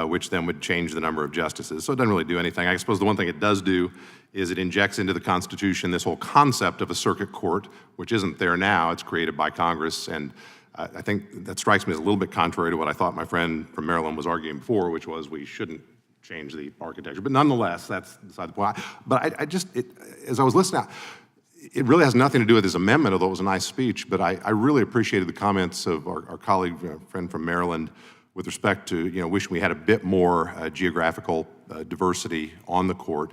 which then would change the number of justices. So it doesn't really do anything. I suppose the one thing it does do is it injects into the Constitution this whole concept of a circuit court, which isn't there now. It's created by Congress, and I think that strikes me as a little bit contrary to what I thought my friend from Maryland was arguing before, which was we shouldn't change the architecture. But nonetheless, that's beside the point. But as I was listening, it really has nothing to do with his amendment, although it was a nice speech, but I really appreciated the comments of our colleague, friend from Maryland, with respect to, wishing we had a bit more geographical diversity on the court.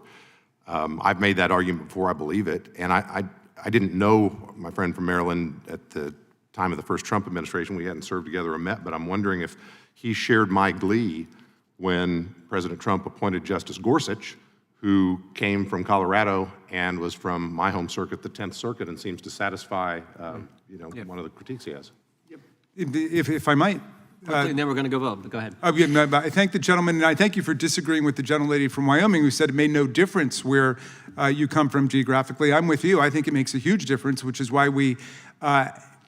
I've made that argument before, I believe it, and I didn't know my friend from Maryland at the time of the first Trump administration. We hadn't served together or met, but I'm wondering if he shared my glee when President Trump appointed Justice Gorsuch, who came from Colorado and was from my home circuit, the 10th Circuit, and seems to satisfy, one of the critiques he has. If I might. And then we're going to go vote, but go ahead. I thank the gentleman, and I thank you for disagreeing with the gentlelady from Wyoming who said it made no difference where you come from geographically. I'm with you. I think it makes a huge difference, which is why we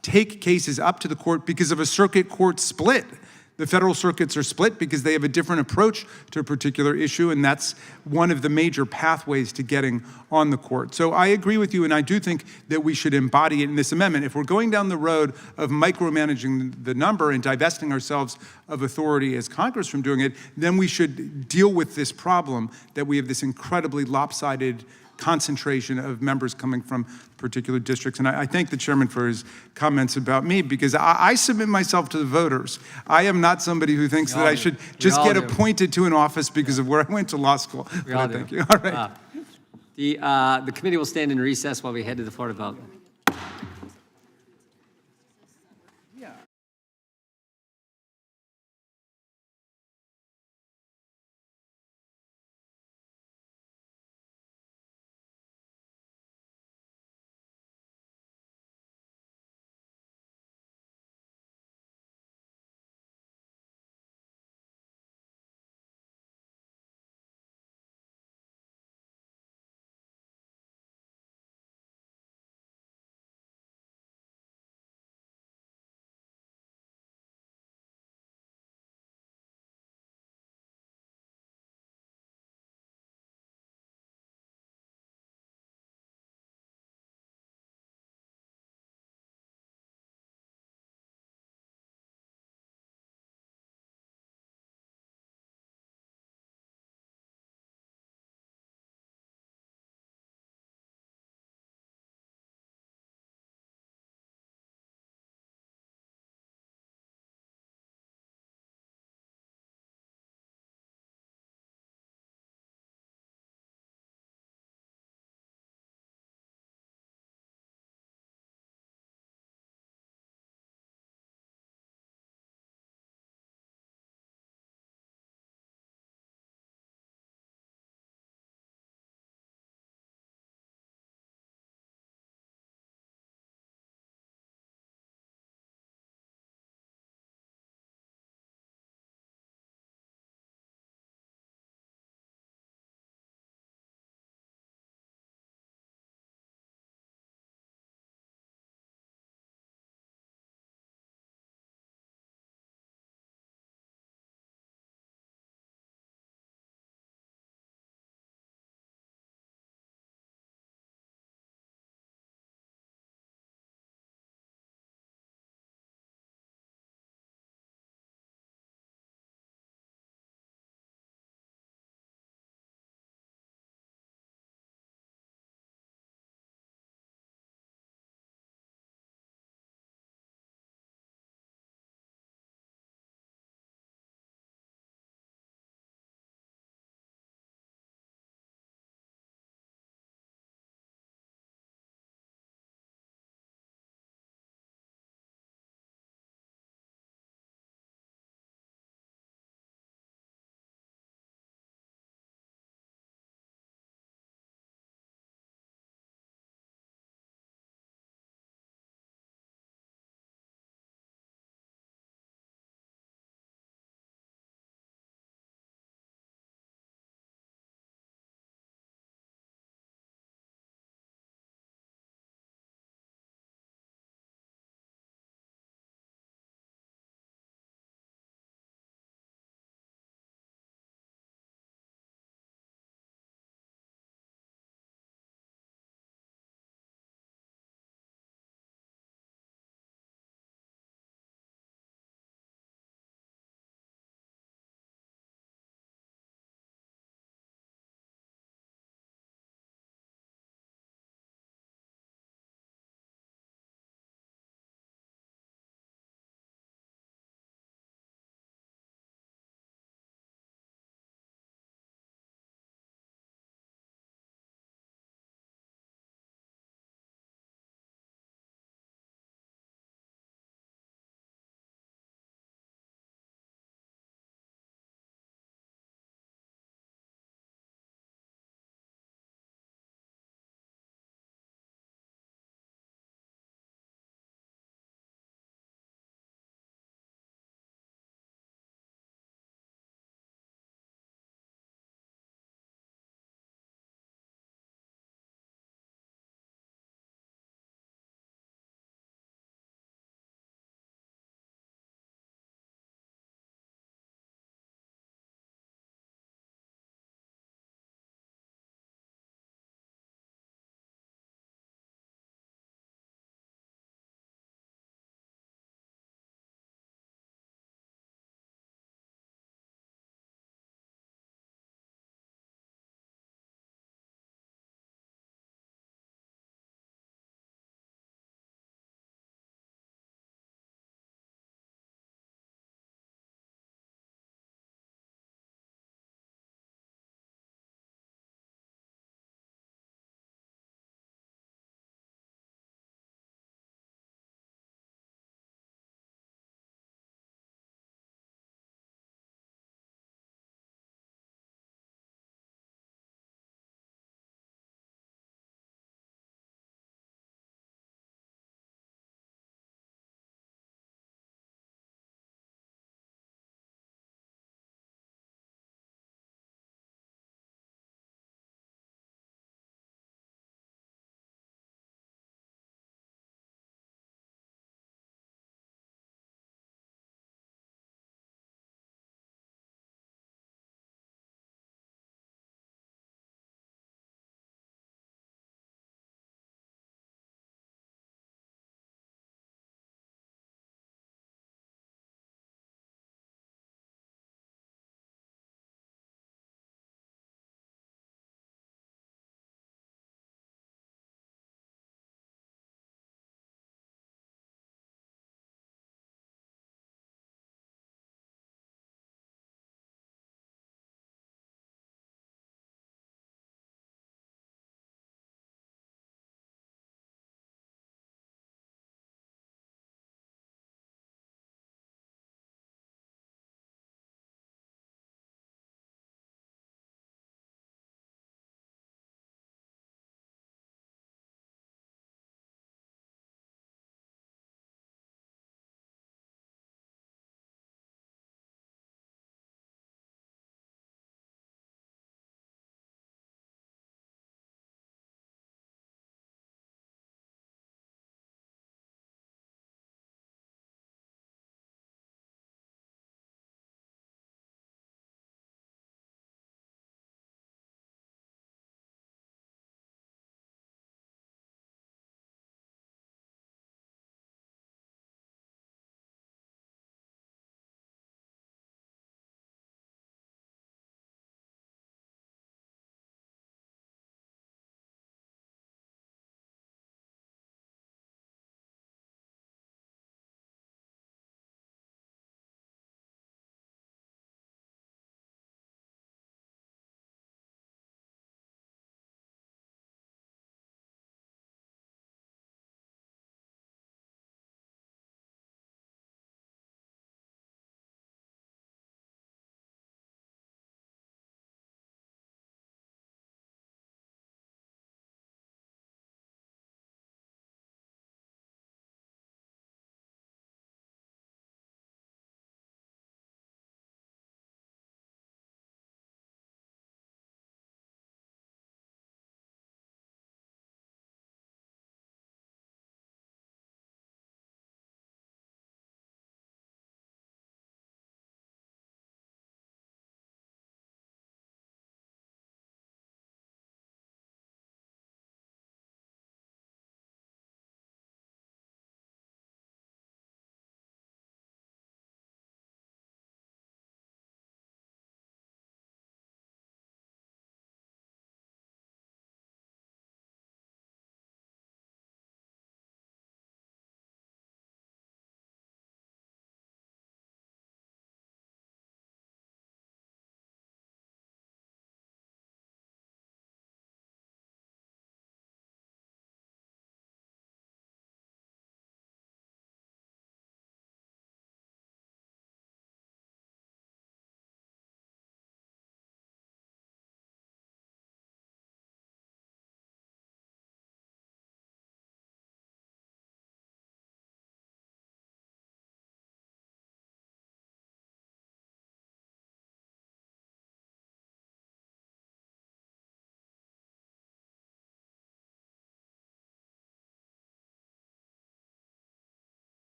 take cases up to the court because of a circuit court split. The federal circuits are split because they have a different approach to a particular issue, and that's one of the major pathways to getting on the court. So I agree with you, and I do think that we should embody it in this amendment. If we're going down the road of micromanaging the number and divesting ourselves of authority as Congress from doing it, then we should deal with this problem that we have this incredibly lopsided concentration of members coming from particular districts. And I thank the chairman for his comments about me, because I submit myself to the voters. I am not somebody who thinks that I should just get appointed to an office because of where I went to law school. We all do. Thank you. All right. The committee will stand in recess while we head to the floor to vote.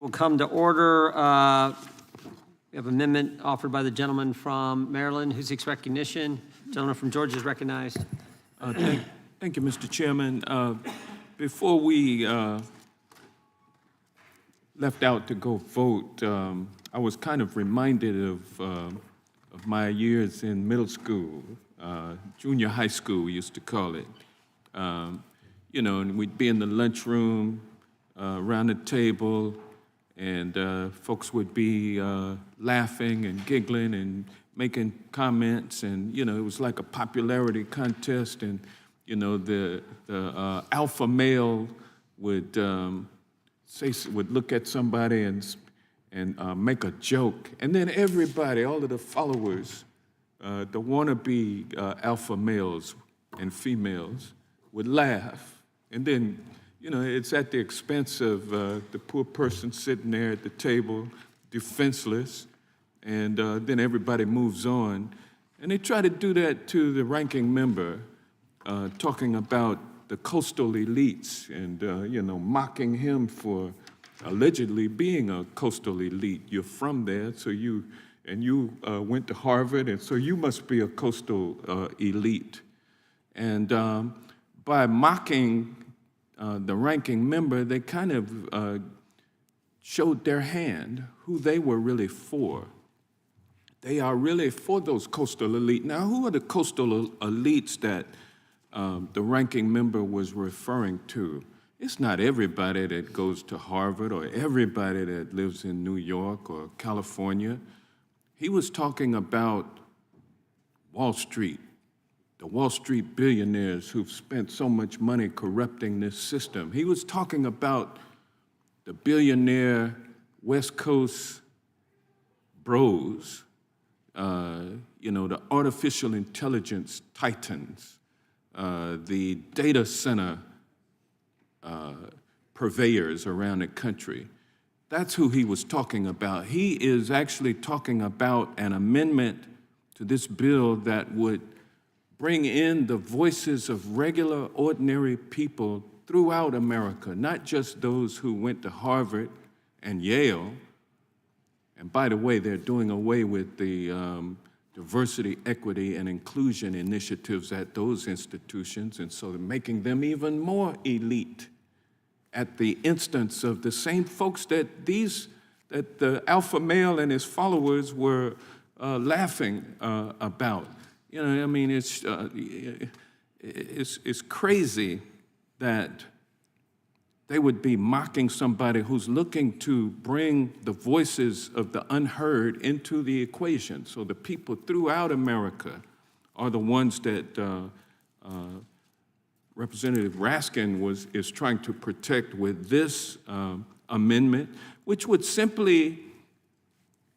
We'll come to order. We have an amendment offered by the gentleman from Maryland who seeks recognition. Gentleman from Georgia is recognized. Thank you, Mr. Chairman. Before we left out to go vote, I was kind of reminded of my years in middle school, junior high school, we used to call it. You know, and we'd be in the lunchroom, around the table, and folks would be laughing and giggling and making comments, and you know, it was like a popularity contest, and you know, the alpha male would would look at somebody and make a joke, and then everybody, all of the followers, the wannabe alpha males and females, would laugh, and then you know, it's at the expense of the poor person sitting there at the table, defenseless, and then everybody moves on. And they try to do that to the ranking member, talking about the coastal elites and, you know, mocking him for allegedly being a coastal elite. You're from there, so you went to Harvard, and so you must be a coastal elite. And by mocking the ranking member, they kind of showed their hand, who they were really for. They are really for those coastal elite. Now, who are the coastal elites that the ranking member was referring to? It's not everybody that goes to Harvard or everybody that lives in New York or California. He was talking about Wall Street, the Wall Street billionaires who've spent so much money corrupting this system. He was talking about the billionaire West Coast bros, you know, the artificial intelligence titans, the data center purveyors around the country. That's who he was talking about. He is actually talking about an amendment to this bill that would bring in the voices of regular, ordinary people throughout America, not just those who went to Harvard and Yale. And by the way, they're doing away with the diversity, equity, and inclusion initiatives at those institutions, and so they're making them even more elite at the instance of the same folks that the alpha male and his followers were laughing about. You know, I mean, it's crazy that they would be mocking somebody who's looking to bring the voices of the unheard into the equation. So the people throughout America are the ones that Representative Raskin is trying to protect with this amendment, which would simply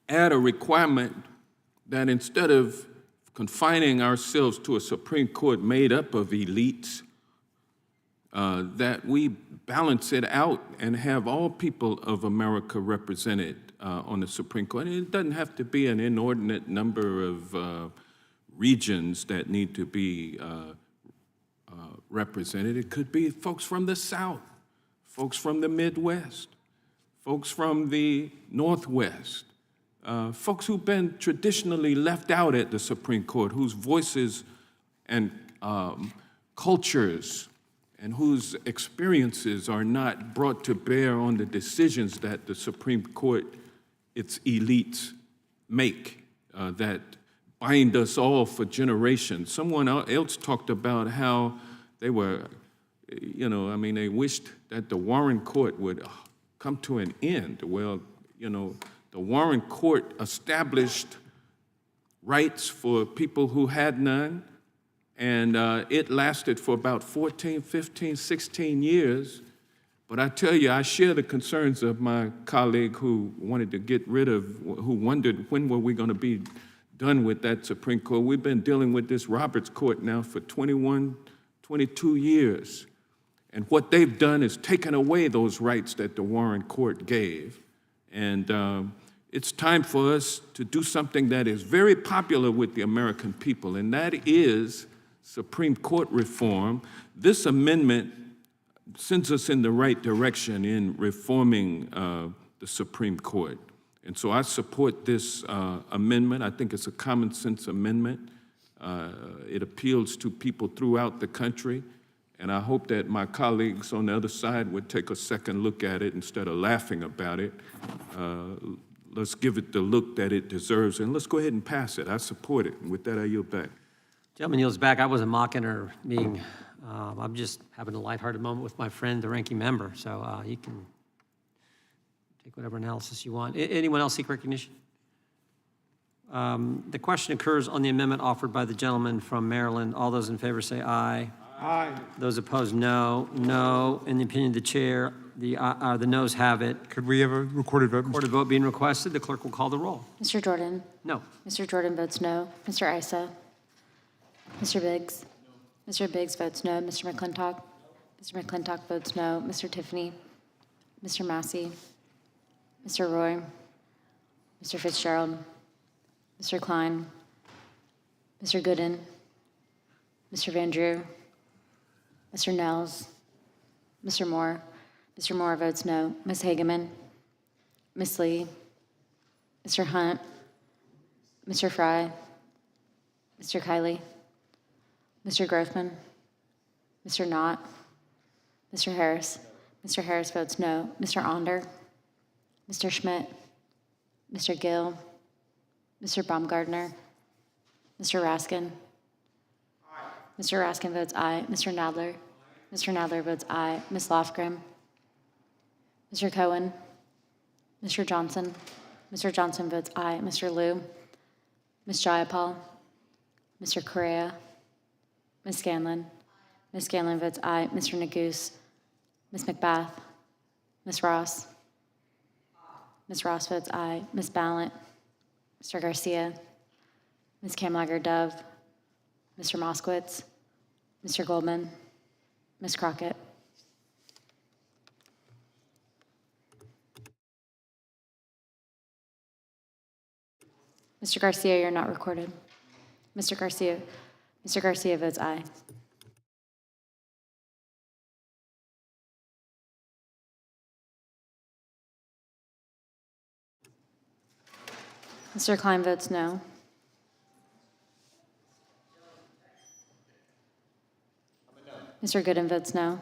add a requirement that instead of confining ourselves to a Supreme Court made up of elites, that we balance it out and have all people of America represented on the Supreme Court. And it doesn't have to be an inordinate number of regions that need to be represented. It could be folks from the South, folks from the Midwest, folks from the Northwest, folks who've been traditionally left out at the Supreme Court, whose voices and cultures and whose experiences are not brought to bear on the decisions that the Supreme Court, its elites, make, that bind us all for generations. Someone else talked about how they were, you know, I mean, they wished that the Warren Court would come to an end. Well, you know, the Warren Court established rights for people who had none, and it lasted for about 14, 15, 16 years. But I tell you, I share the concerns of my colleague who wanted to get rid of, who wondered when were we going to be done with that Supreme Court. We've been dealing with this Roberts Court now for 21, 22 years. And what they've done is taken away those rights that the Warren Court gave. And it's time for us to do something that is very popular with the American people, and that is Supreme Court reform. This amendment sends us in the right direction in reforming the Supreme Court. And so I support this amendment. I think it's a common sense amendment. It appeals to people throughout the country. And I hope that my colleagues on the other side would take a second look at it instead of laughing about it. Let's give it the look that it deserves, and let's go ahead and pass it. I support it. And with that, I yield back. Gentleman yields back. I wasn't mocking or being, I'm just having a lighthearted moment with my friend, the ranking member. So you can take whatever analysis you want. Anyone else seek recognition? The question occurs on the amendment offered by the gentleman from Maryland. All those in favor say aye. Aye. Those opposed, no. No. In the opinion of the chair, the noes have it. Could we have a recorded vote? Recorded vote being requested. The clerk will call the roll. Mr. Jordan? No. Mr. Jordan votes no. Mr. Issa? Mr. Biggs? Mr. Biggs votes no. Mr. McClintock? Mr. McClintock votes no. Mr. Tiffany? Mr. Massey? Mr. Roy? Mr. Fitzgerald? Mr. Klein? Mr. Gooden? Mr. Van Drew? Mr. Nels? Mr. Moore? Mr. Moore votes no. Ms. Hageman? Ms. Lee? Mr. Hunt? Mr. Fry? Mr. Kiley? Mr. Grothman? Mr. Knott? Mr. Harris? Mr. Harris votes no. Mr. Onder? Mr. Schmidt? Mr. Gill? Mr. Baumgartner? Mr. Raskin? Mr. Raskin votes aye. Mr. Nadler? Mr. Nadler votes aye. Ms. Lofgren? Mr. Cohen? Mr. Johnson? Mr. Johnson votes aye. Mr. Liu? Ms. Jayapal? Mr. Correa? Ms. Scanlon? Ms. Scanlon votes aye. Mr. Neguse? Ms. McBath? Ms. Ross? Ms. Ross votes aye. Ms. Ballant? Mr. Garcia? Ms. Kamlager-Dove? Mr. Moskowitz? Mr. Goldman? Ms. Crockett? Mr. Garcia, you're not recorded. Mr. Garcia votes aye. Mr. Klein votes no. Mr. Gooden votes no.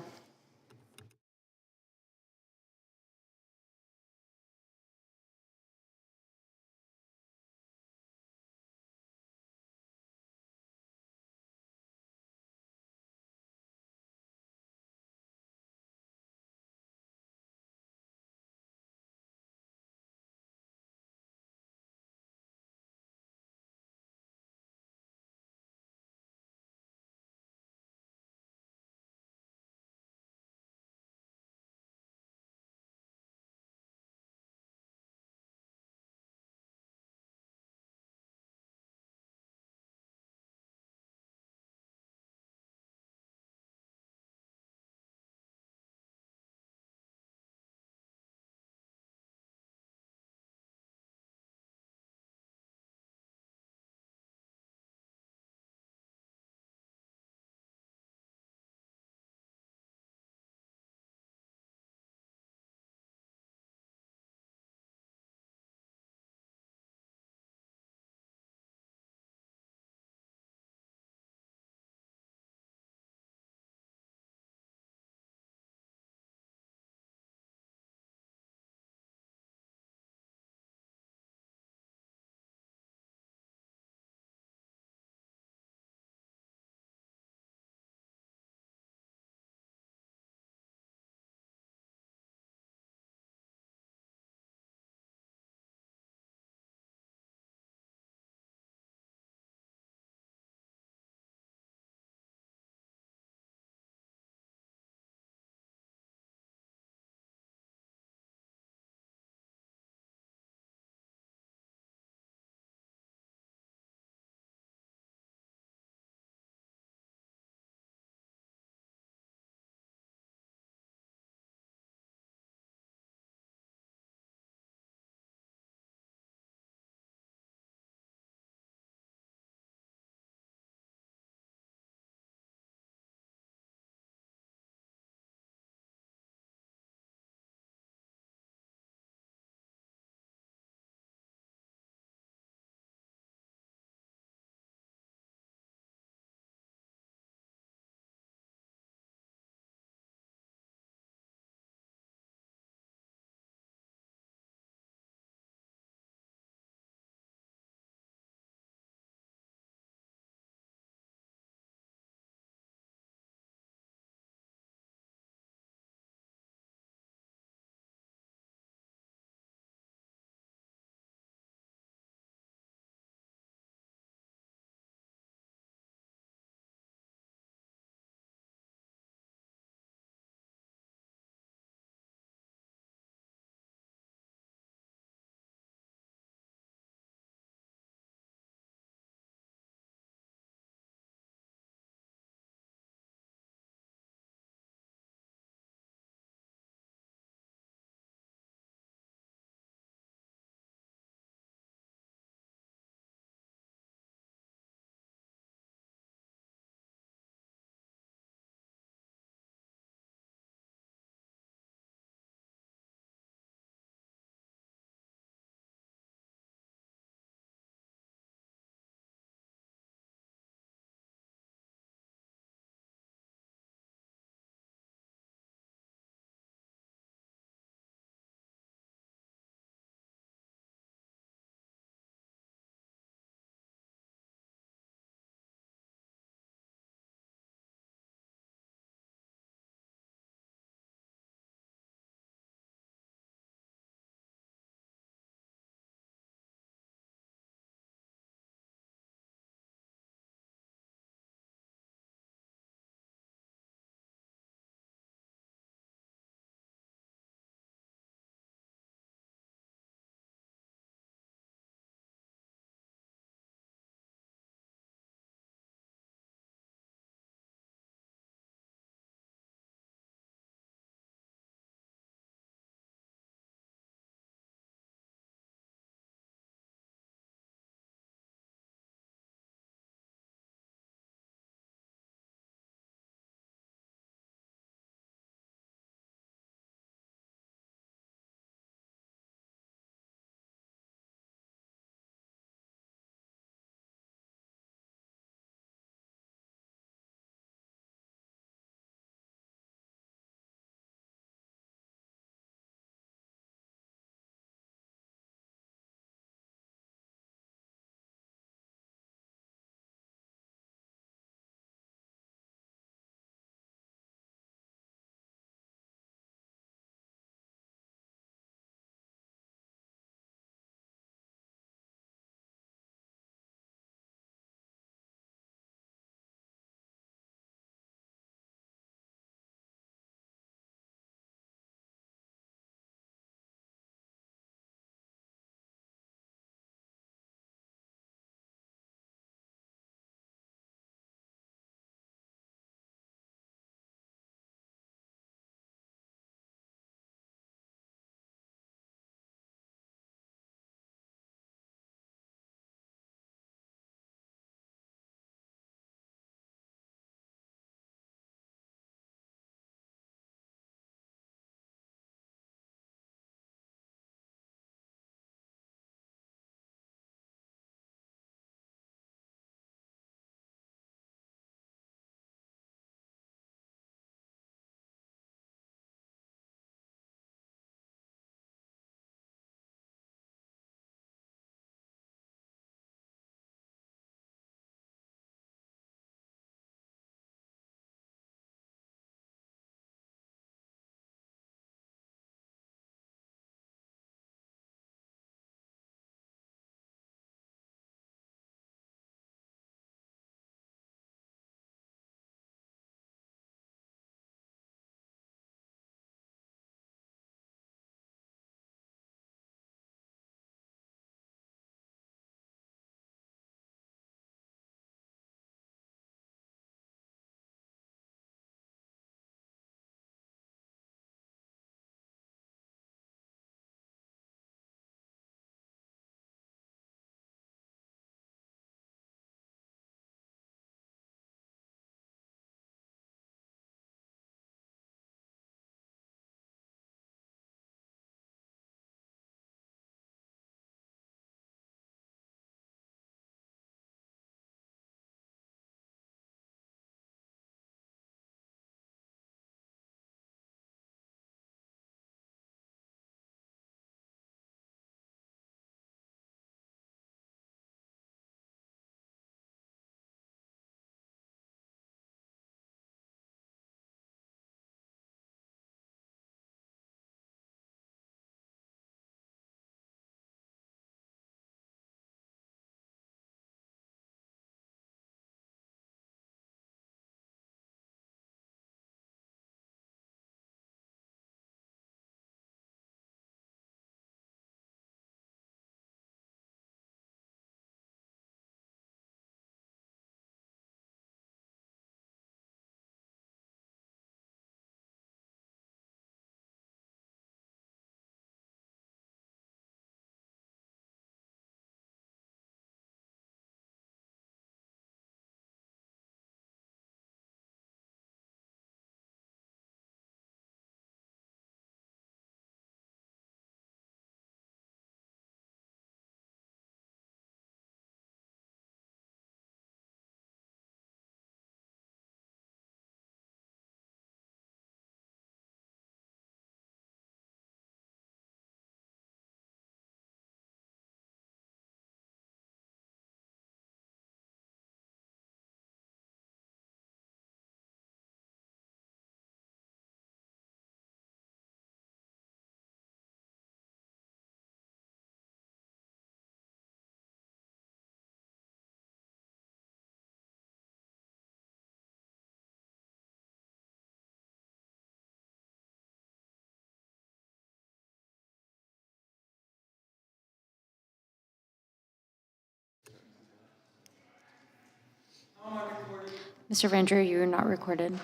Mr. Vandrew, you are not recorded.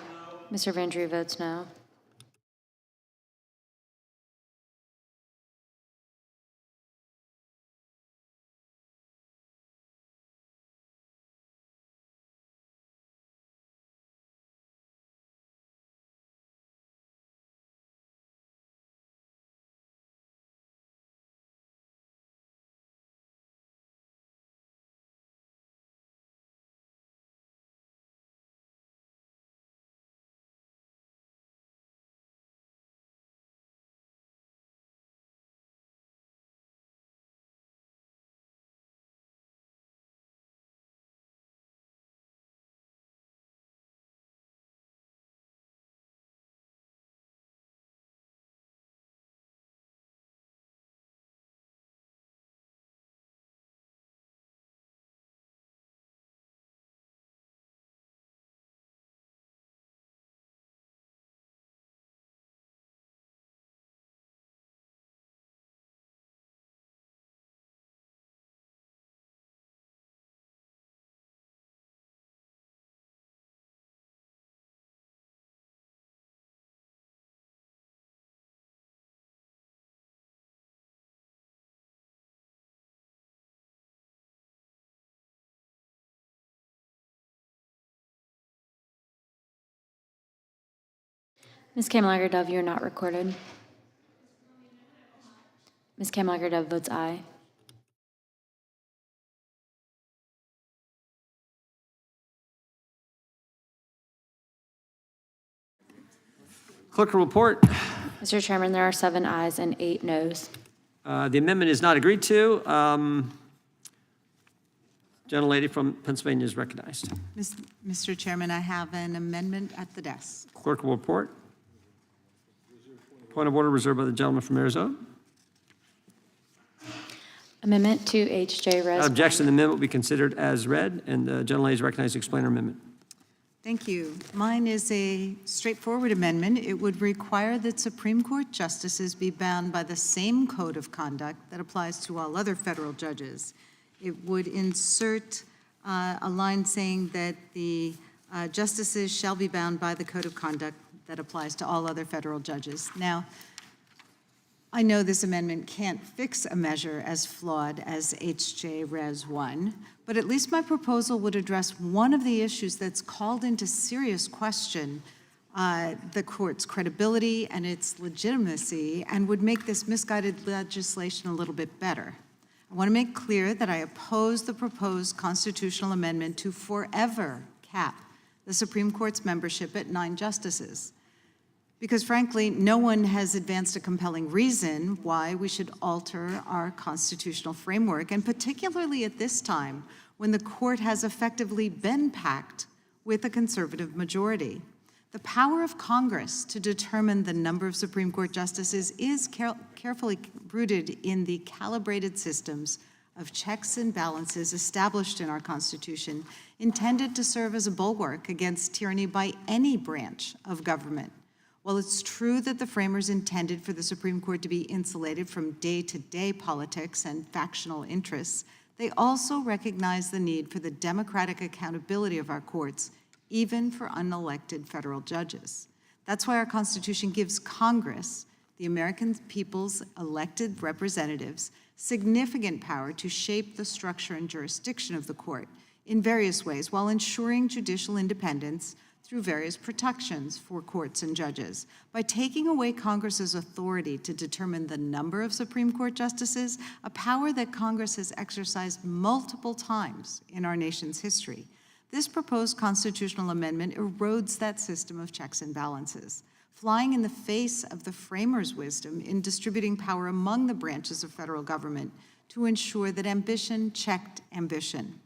Mr. Vandrew votes no. Ms. Kamlager-Dove, you are not recorded. Ms. Kamlager-Dove votes aye. Clerk will report. Mr. Chairman, there are 7 ayes and 8 noes. The amendment is not agreed to. Gentlelady from Pennsylvania is recognized. Mr. Chairman, I have an amendment at the desk. Clerk will report. Point of order reserved by the gentleman from Arizona. Amendment to H.J. Res. Without objection, the amendment will be considered as read, and the gentlelady is recognized to explain her amendment. Thank you. Mine is a straightforward amendment. It would require that Supreme Court justices be bound by the same code of conduct that applies to all other federal judges. It would insert a line saying that the justices shall be bound by the code of conduct that applies to all other federal judges. Now, I know this amendment can't fix a measure as flawed as H.J. Res. 1, but at least my proposal would address one of the issues that's called into serious question the court's credibility and its legitimacy, and would make this misguided legislation a little bit better. I want to make clear that I oppose the proposed constitutional amendment to forever cap the Supreme Court's membership at 9 justices. Because frankly, no one has advanced a compelling reason why we should alter our constitutional framework, and particularly at this time when the court has effectively been packed with a conservative majority. The power of Congress to determine the number of Supreme Court justices is carefully rooted in the calibrated systems of checks and balances established in our Constitution, intended to serve as a bulwark against tyranny by any branch of government. While it's true that the framers intended for the Supreme Court to be insulated from day-to-day politics and factional interests, they also recognize the need for the democratic accountability of our courts, even for unelected federal judges. That's why our Constitution gives Congress, the American people's elected representatives, significant power to shape the structure and jurisdiction of the court in various ways while ensuring judicial independence through various protections for courts and judges. By taking away Congress's authority to determine the number of Supreme Court justices, a power that Congress has exercised multiple times in our nation's history, this proposed constitutional amendment erodes that system of checks and balances, flying in the face of the framers' wisdom in distributing power among the branches of federal government to ensure that ambition checked ambition.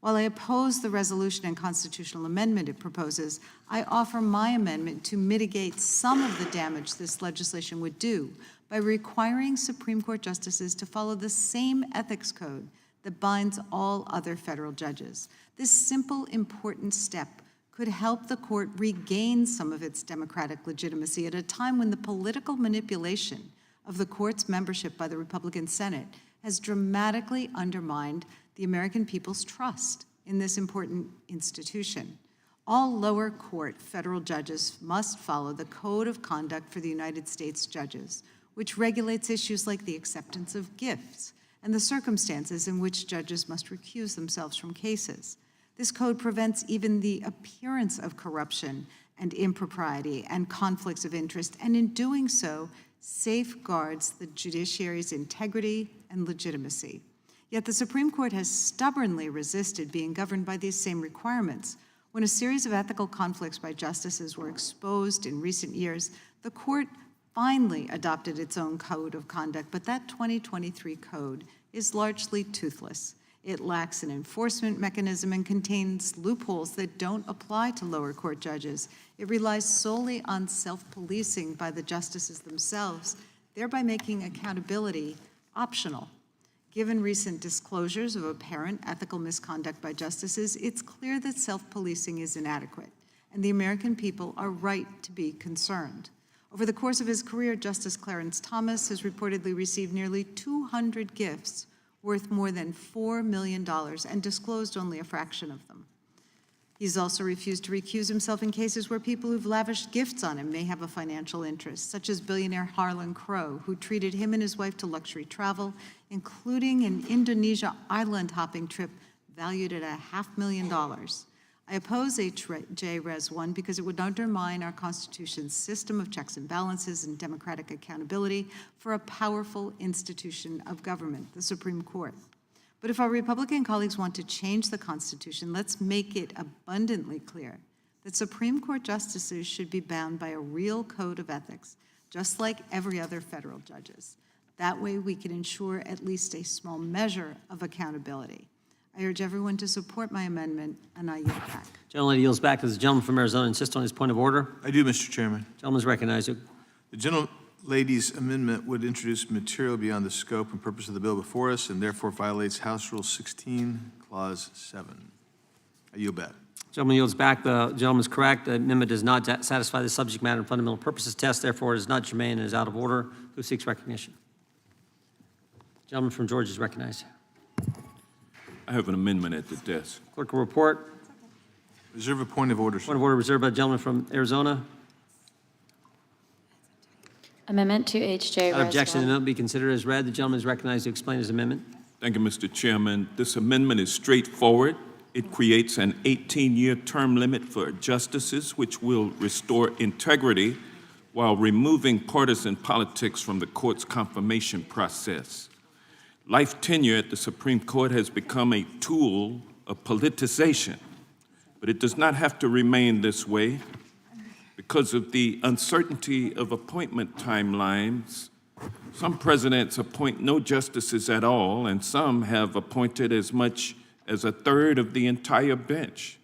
While I oppose the resolution and constitutional amendment it proposes, I offer my amendment to mitigate some of the damage this legislation would do by requiring Supreme Court justices to follow the same ethics code that binds all other federal judges. This simple, important step could help the court regain some of its democratic legitimacy at a time when the political manipulation of the court's membership by the Republican Senate has dramatically undermined the American people's trust in this important institution. All lower court federal judges must follow the Code of Conduct for the United States Judges, which regulates issues like the acceptance of gifts and the circumstances in which judges must recuse themselves from cases. This code prevents even the appearance of corruption and impropriety and conflicts of interest, and in doing so, safeguards the judiciary's integrity and legitimacy. Yet the Supreme Court has stubbornly resisted being governed by these same requirements. When a series of ethical conflicts by justices were exposed in recent years, the court finally adopted its own code of conduct, but that 2023 code is largely toothless. It lacks an enforcement mechanism and contains loopholes that don't apply to lower court judges. It relies solely on self-policing by the justices themselves, thereby making accountability optional. Given recent disclosures of apparent ethical misconduct by justices, it's clear that self-policing is inadequate, and the American people are right to be concerned. Over the course of his career, Justice Clarence Thomas has reportedly received nearly 200 gifts worth more than $4 million and disclosed only a fraction of them. He's also refused to recuse himself in cases where people who've lavished gifts on him may have a financial interest, such as billionaire Harlan Crow, who treated him and his wife to luxury travel, including an Indonesia island-hopping trip valued at $500,000. I oppose H.J. Res. 1 because it would undermine our Constitution's system of checks and balances and democratic accountability for a powerful institution of government, the Supreme Court. But if our Republican colleagues want to change the Constitution, let's make it abundantly clear that Supreme Court justices should be bound by a real code of ethics, just like every other federal judges. That way we can ensure at least a small measure of accountability. I urge everyone to support my amendment, and I yield back. Gentleman yields back. Does the gentleman from Arizona insist on his point of order? I do, Mr. Chairman. Gentleman's recognized. The gentlelady's amendment would introduce material beyond the scope and purpose of the bill before us and therefore violates House Rule 16, Clause 7. I yield back. Gentleman yields back. The gentleman is correct. The amendment does not satisfy the subject matter and fundamental purposes test. Therefore, it is not germane and is out of order. Who seeks recognition? Gentleman from Georgia is recognized. I have an amendment at the desk. Clerk will report. Reserve a point of order, sir. Point of order reserved by the gentleman from Arizona. Amendment to H.J. Without Res. objection, the 1. amendment be considered as read. The gentleman is recognized to explain his amendment. Thank you, Mr. Chairman. This amendment is straightforward. It creates an 18-year term limit for justices, which will restore integrity while removing partisan politics from the court's confirmation process. Life tenure at the Supreme Court has become a tool of politicization, but it does not have to remain this way. Because of the uncertainty of appointment timelines, some presidents appoint no justices at all, and some have appointed as much as a third of the entire bench,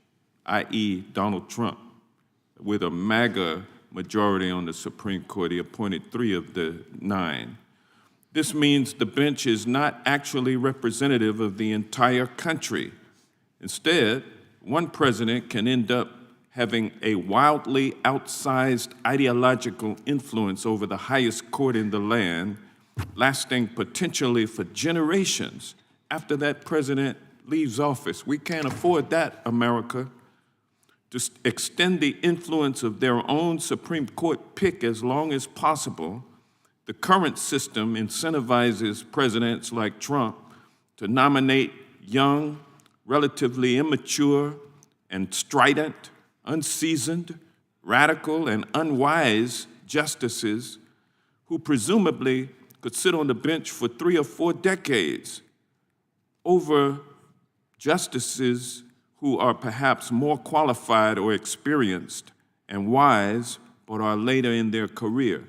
i.e. Donald Trump. With a MAGA majority on the Supreme Court, he appointed 3 of the 9. This means the bench is not actually representative of the entire country. Instead, one president can end up having a wildly outsized ideological influence over the highest court in the land, lasting potentially for generations after that president leaves office. We can't afford that, America. To extend the influence of their own Supreme Court pick as long as possible, the current system incentivizes presidents like Trump to nominate young, relatively immature, and strident, unseasoned, radical, and unwise justices who presumably could sit on the bench for 3 or 4 decades over justices who are perhaps more qualified or experienced and wise, but are later in their career.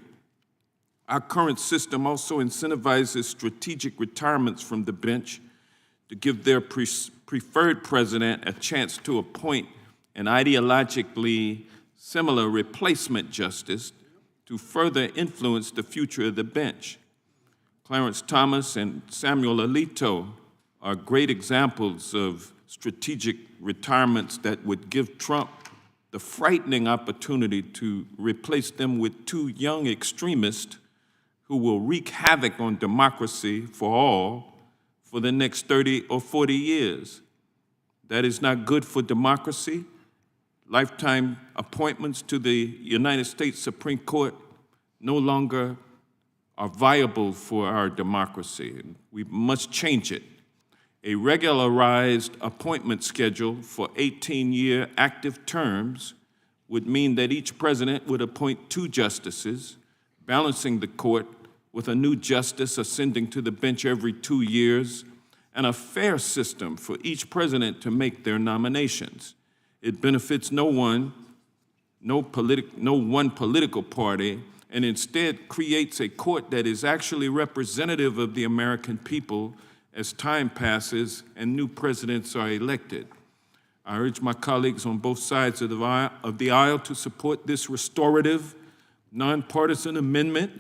Our current system also incentivizes strategic retirements from the bench to give their preferred president a chance to appoint an ideologically similar replacement justice to further influence the future of the bench. Clarence Thomas and Samuel Alito are great examples of strategic retirements that would give Trump the frightening opportunity to replace them with 2 young extremists who will wreak havoc on democracy for all for the next 30 or 40 years. That is not good for democracy. Lifetime appointments to the United States Supreme Court no longer are viable for our democracy. We must change it. A regularized appointment schedule for 18-year active terms would mean that each president would appoint 2 justices, balancing the court with a new justice ascending to the bench every 2 years, and a fair system for each president to make their nominations. It benefits no one political party, and instead creates a court that is actually representative of the American people as time passes and new presidents are elected. I urge my colleagues on both sides of the aisle to support this restorative, nonpartisan amendment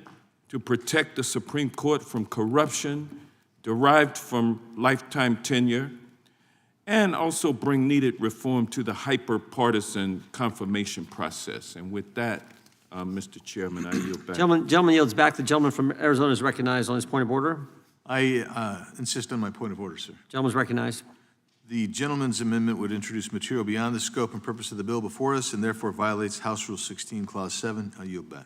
to protect the Supreme Court from corruption derived from lifetime tenure, and also bring needed reform to the hyper-partisan confirmation process. And with that, Mr. Chairman, I yield back. Gentleman yields back. The gentleman from Arizona is recognized on his point of order. I insist on my point of order, sir. Gentleman's recognized. The gentleman's amendment would introduce material beyond the scope and purpose of the bill before us and therefore violates House Rule 16, Clause 7. I yield back.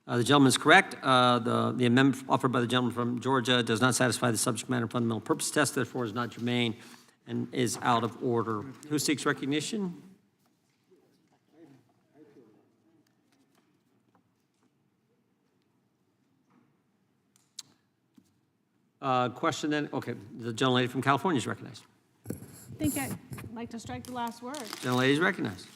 The gentleman is correct. The amendment offered by the gentleman from Georgia does not satisfy the subject matter fundamental purpose test, therefore is not germane and is out of order. Who seeks recognition? Question then, okay, the gentlelady from California is recognized. I think I'd like to strike the last word. Gentlelady is recognized.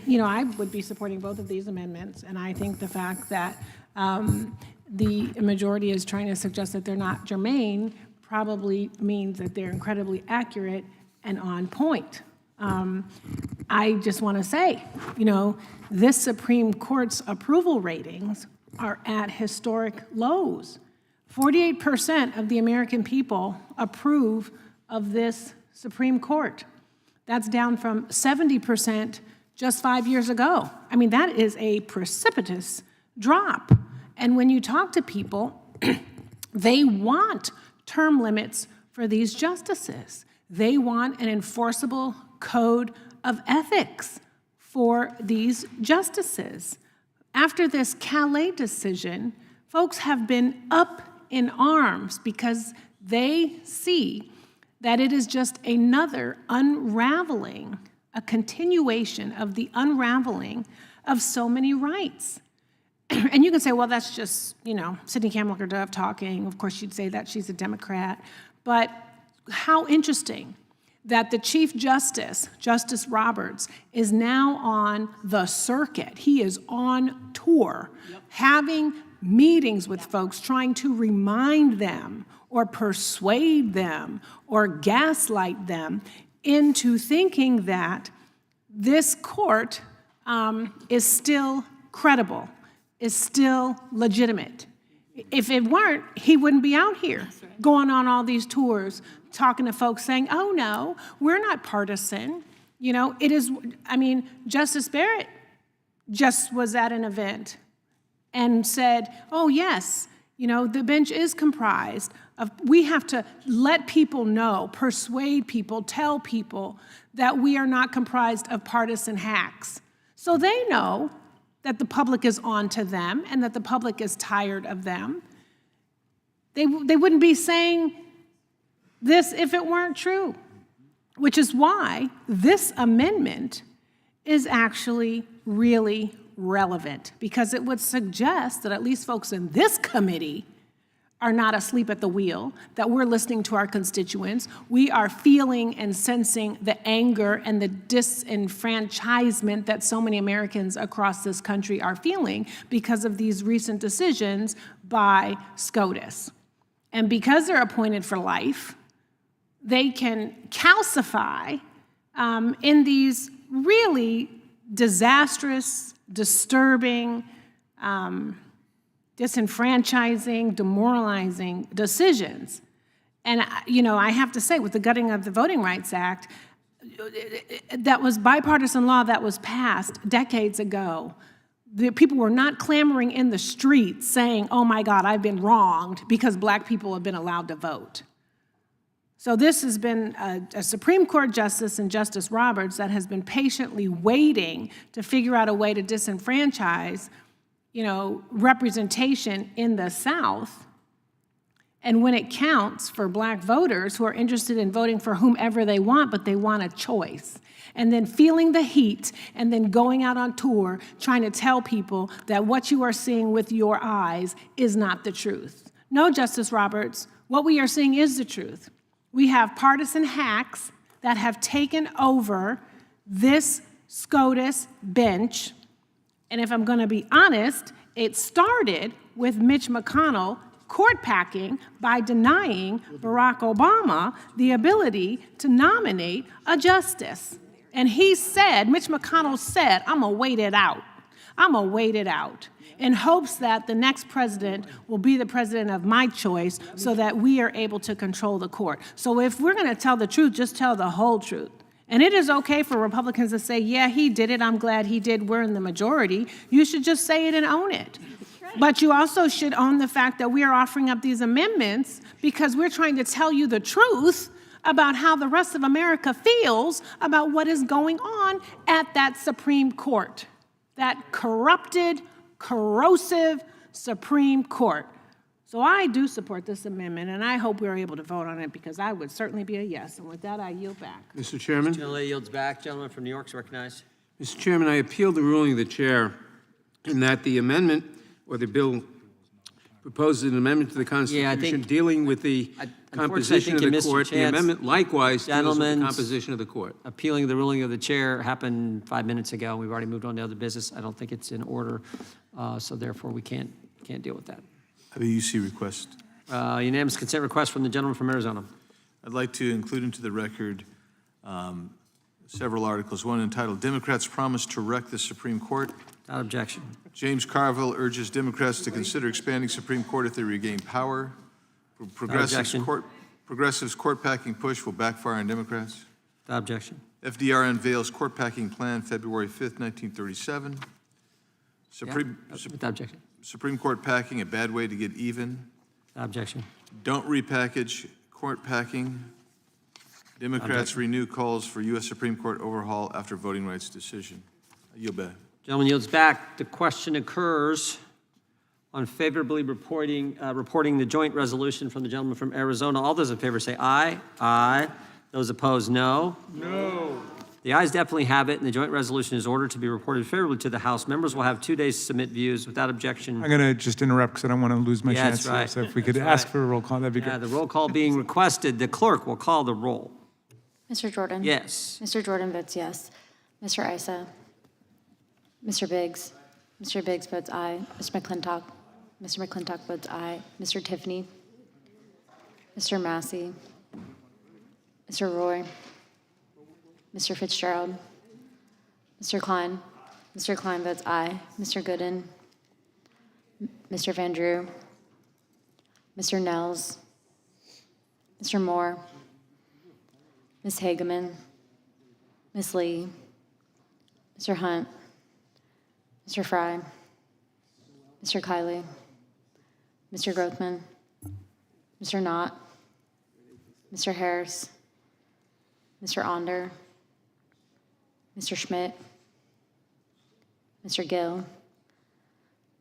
You know, I would be supporting both of these amendments, and I think the fact that the majority is trying to suggest that they're not germane probably means that they're incredibly accurate and on point. I just want to say, you know, this Supreme Court's approval ratings are at historic lows. 48% of the American people approve of this Supreme Court. That's down from 70% just 5 years ago. I mean, that is a precipitous drop. And when you talk to people, they want term limits for these justices. They want an enforceable code of ethics for these justices. After this Calais decision, folks have been up in arms because they see that it is just another unraveling, a continuation of the unraveling of so many rights. And you can say, well, that's just, you know, Sidney Kamler-Dove talking. Of course, she'd say that she's a Democrat. But how interesting that the Chief Justice, Justice Roberts, is now on the circuit. He is on tour, having meetings with folks, trying to remind them or persuade them or gaslight them into thinking that this court is still credible, is still legitimate. If it weren't, he wouldn't be out here going on all these tours, talking to folks saying, oh no, we're not partisan. You know, it is, I mean, Justice Barrett just was at an event and said, oh yes, you know, the bench is comprised of, we have to let people know, persuade people, tell people that we are not comprised of partisan hacks. So they know that the public is on to them and that the public is tired of them. They wouldn't be saying this if it weren't true, which is why this amendment is actually really relevant, because it would suggest that at least folks in this committee are not asleep at the wheel, that we're listening to our constituents. We are feeling and sensing the anger and the disenfranchisement that so many Americans across this country are feeling because of these recent decisions by SCOTUS. And because they're appointed for life, they can calcify in these really disastrous, disturbing, disenfranchising, demoralizing decisions. And, you know, I have to say, with the gutting of the Voting Rights Act, that was bipartisan law that was passed decades ago. The people were not clamoring in the streets saying, oh my God, I've been wronged because black people have been allowed to vote. So this has been a Supreme Court justice and Justice Roberts that has been patiently waiting to figure out a way to disenfranchise, representation in the South. And when it counts for Black voters who are interested in voting for whomever they want, but they want a choice, and then feeling the heat, and then going out on tour trying to tell people that what you are seeing with your eyes is not the truth. No, Justice Roberts, what we are seeing is the truth. We have partisan hacks that have taken over this SCOTUS bench, and if I'm going to be honest, it started with Mitch McConnell court packing by denying Barack Obama the ability to nominate a justice. And he said, Mitch McConnell said, I'm going to wait it out. I'm going to wait it out in hopes that the next president will be the president of my choice so that we are able to control the court. So if we're going to tell the truth, just tell the whole truth. And it is okay for Republicans to say, yeah, he did it, I'm glad he did, we're in the majority. You should just say it and own it. But you also should own the fact that we are offering up these amendments because we're trying to tell you the truth about how the rest of America feels about what is going on at that Supreme Court, that corrupted, corrosive Supreme Court. So I do support this amendment, and I hope we're able to vote on it because I would certainly be a yes. And with that, I yield back. Mr. Chairman? Gentlelady yields back. Gentleman from New York is recognized. Mr. Chairman, I appeal the ruling of the chair in that the amendment or the bill proposes an amendment to the Constitution dealing with the composition of the court. The amendment likewise deals with the composition of the court. Appealing the ruling of the chair happened 5 minutes ago. We've already moved on to other business. I don't think it's in order, so therefore we can't deal with that. I have a UC request. Unanimous consent request from the gentleman from Arizona. I'd like to include into the record several articles. One entitled Democrats Promise to Wreck the Supreme Court. Without objection. James Carville urges Democrats to consider expanding Supreme Court if they regain power. Progressives court packing push will backfire on Democrats. Without objection. FDR unveils court packing plan February 5th, 1937. Without objection. Supreme Court packing, a bad way to get even. Without objection. Don't repackage court packing. Democrats renew calls for U.S. Supreme Court overhaul after voting rights decision. I yield back. Gentleman yields back. The question occurs on favorably reporting the joint resolution from the gentleman from Arizona. All those in favor say aye. Aye. Those opposed, no. No. The ayes definitely have it, and the joint resolution is ordered to be reported favorably to the House. Members will have 2 days to submit views without objection. I'm going to just interrupt because I don't want to lose my Yeah, chance that's right. here. So if we could That's ask right. for a roll call, that'd be Yeah, good. the roll call being requested. The clerk will call the roll. Mr. Jordan? Yes. Mr. Jordan votes yes. Mr. Issa? Mr. Biggs? Mr. Biggs votes aye. Mr. McClintock? Mr. McClintock votes aye. Mr. Tiffany? Mr. Massey? Mr. Roy? Mr. Fitzgerald? Mr. Klein? Mr. Klein votes aye. Mr. Gooden? Mr. Van Drew? Mr. Nels? Mr. Moore? Ms. Hageman? Ms. Lee? Mr. Hunt? Mr. Fry? Mr. Kiley? Mr. Grothman? Mr. Knott? Mr. Harris? Mr. Onder? Mr. Schmidt? Mr. Gill?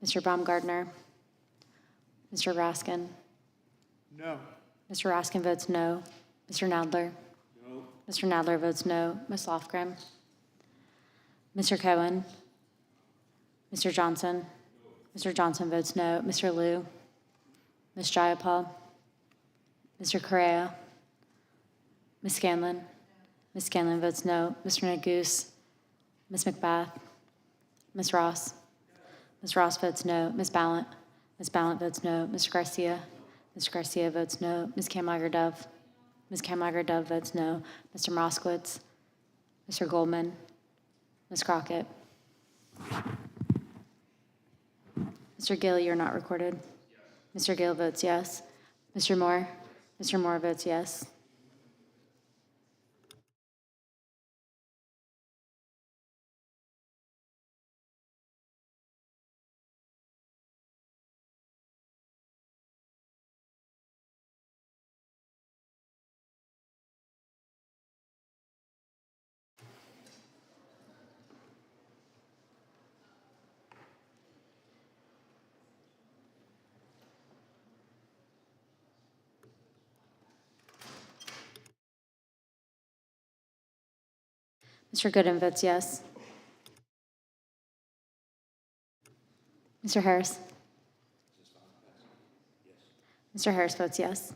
Mr. Baumgardner? Mr. Raskin? No. Mr. Raskin votes no. Mr. Nadler? No. Mr. Nadler votes no. Ms. Lofgren? Mr. Cohen? Mr. Johnson? Mr. Johnson votes no. Mr. Liu? Ms. Jayapal? Mr. Correa? Ms. Scanlon? Ms. Scanlon votes no. Mr. Neguse? Ms. McBath? Ms. Ross? Ms. Ross votes no. Ms. Ballant? Ms. Ballant votes no. Mr. Garcia? Mr. Garcia votes no. Ms. Kamlager-Dove? Ms. Kamlager-Dove votes no. Mr. Moskowitz? Mr. Goldman? Ms. Crockett? Mr. Gill, you're not recorded. Mr. Gill votes yes. Mr. Moore? Mr. Moore votes yes. Mr. Gooden votes yes. Mr. Harris? Mr. Harris votes yes.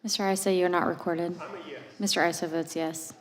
Mr. Isa, you're not recorded. Mr. Isa votes yes.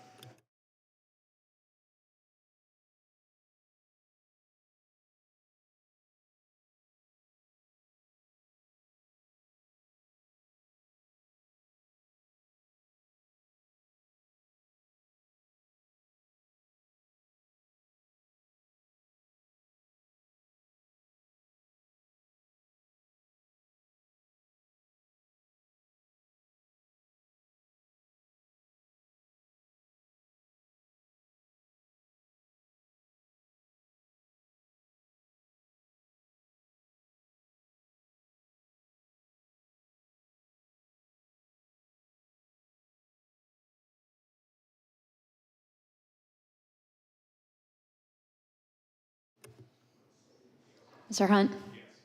Mr. Hunt?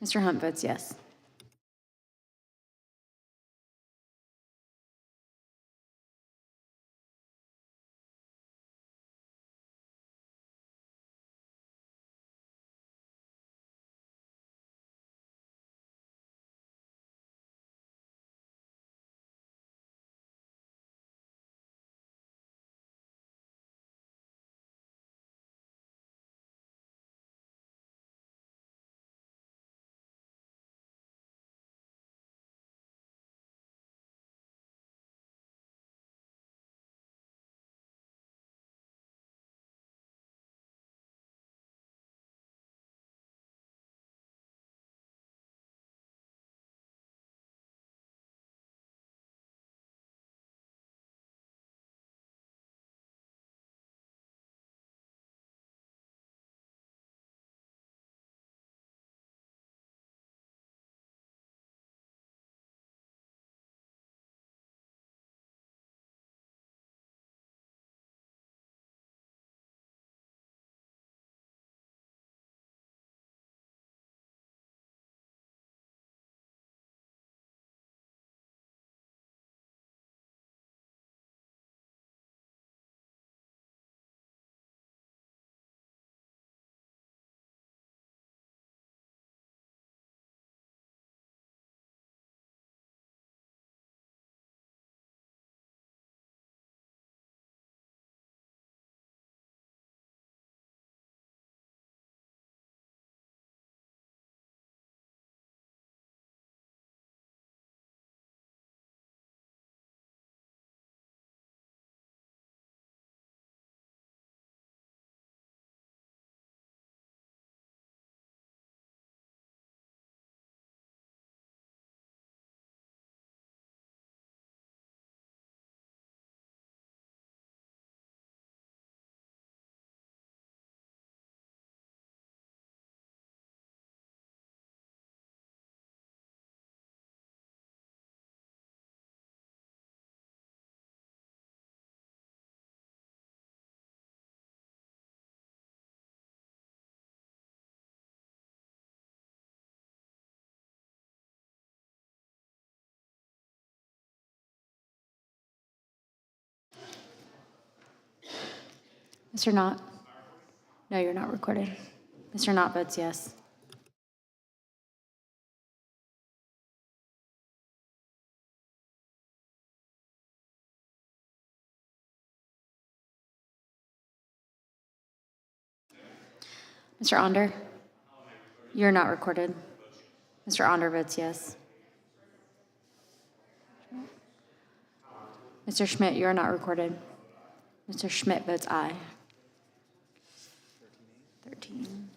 Mr. Hunt votes yes. Mr. Knott? No, you're not recorded. Mr. Knott votes yes. Mr. Onder? You're not recorded. Mr. Onder votes yes. Mr. Schmidt, you're not recorded. Mr. Schmidt votes aye. 13.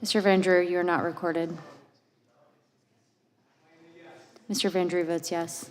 Mr. Van Drew, you're not recorded. Mr. Van Drew votes yes.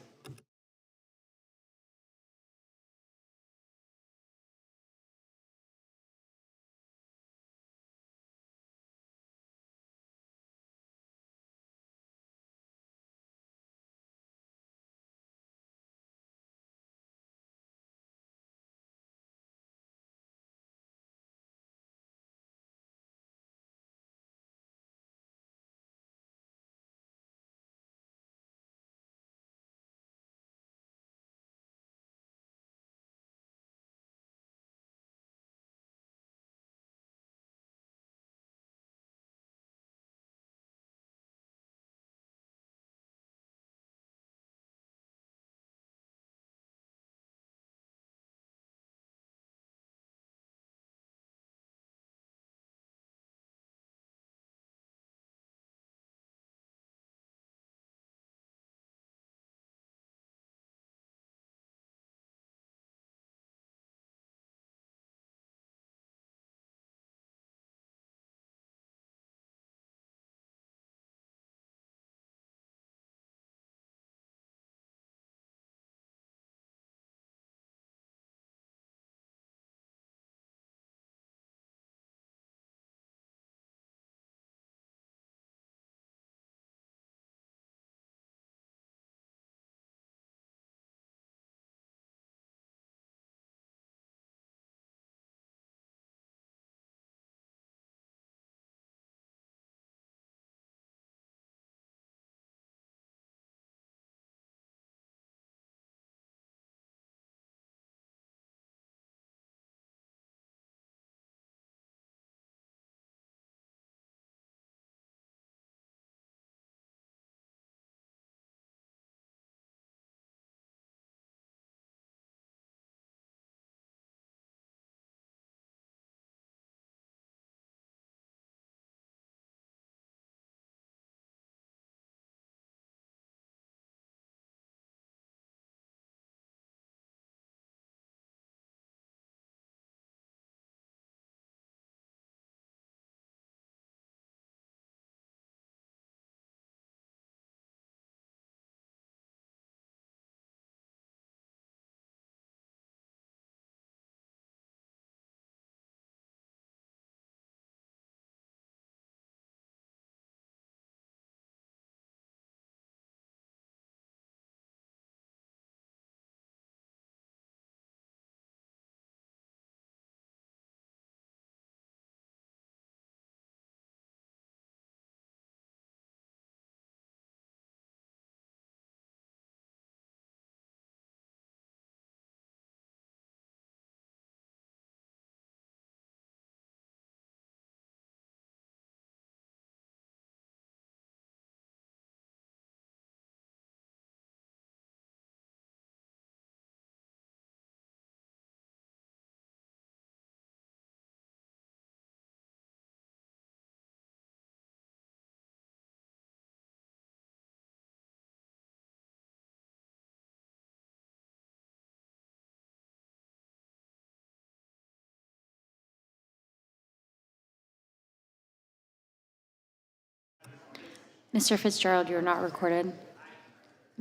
Mr. Fitzgerald, you are not recorded.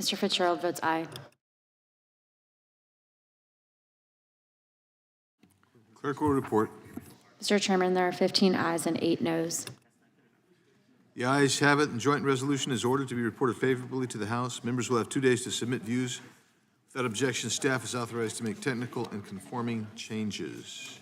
Mr. Fitzgerald votes aye. Clerk will report. Mr. Chairman, there are 15 ayes and 8 noes. The ayes have it, and joint resolution is ordered to be reported favorably to the House. Members will have 2 days to submit views. Without objection, staff is authorized to make technical and conforming changes.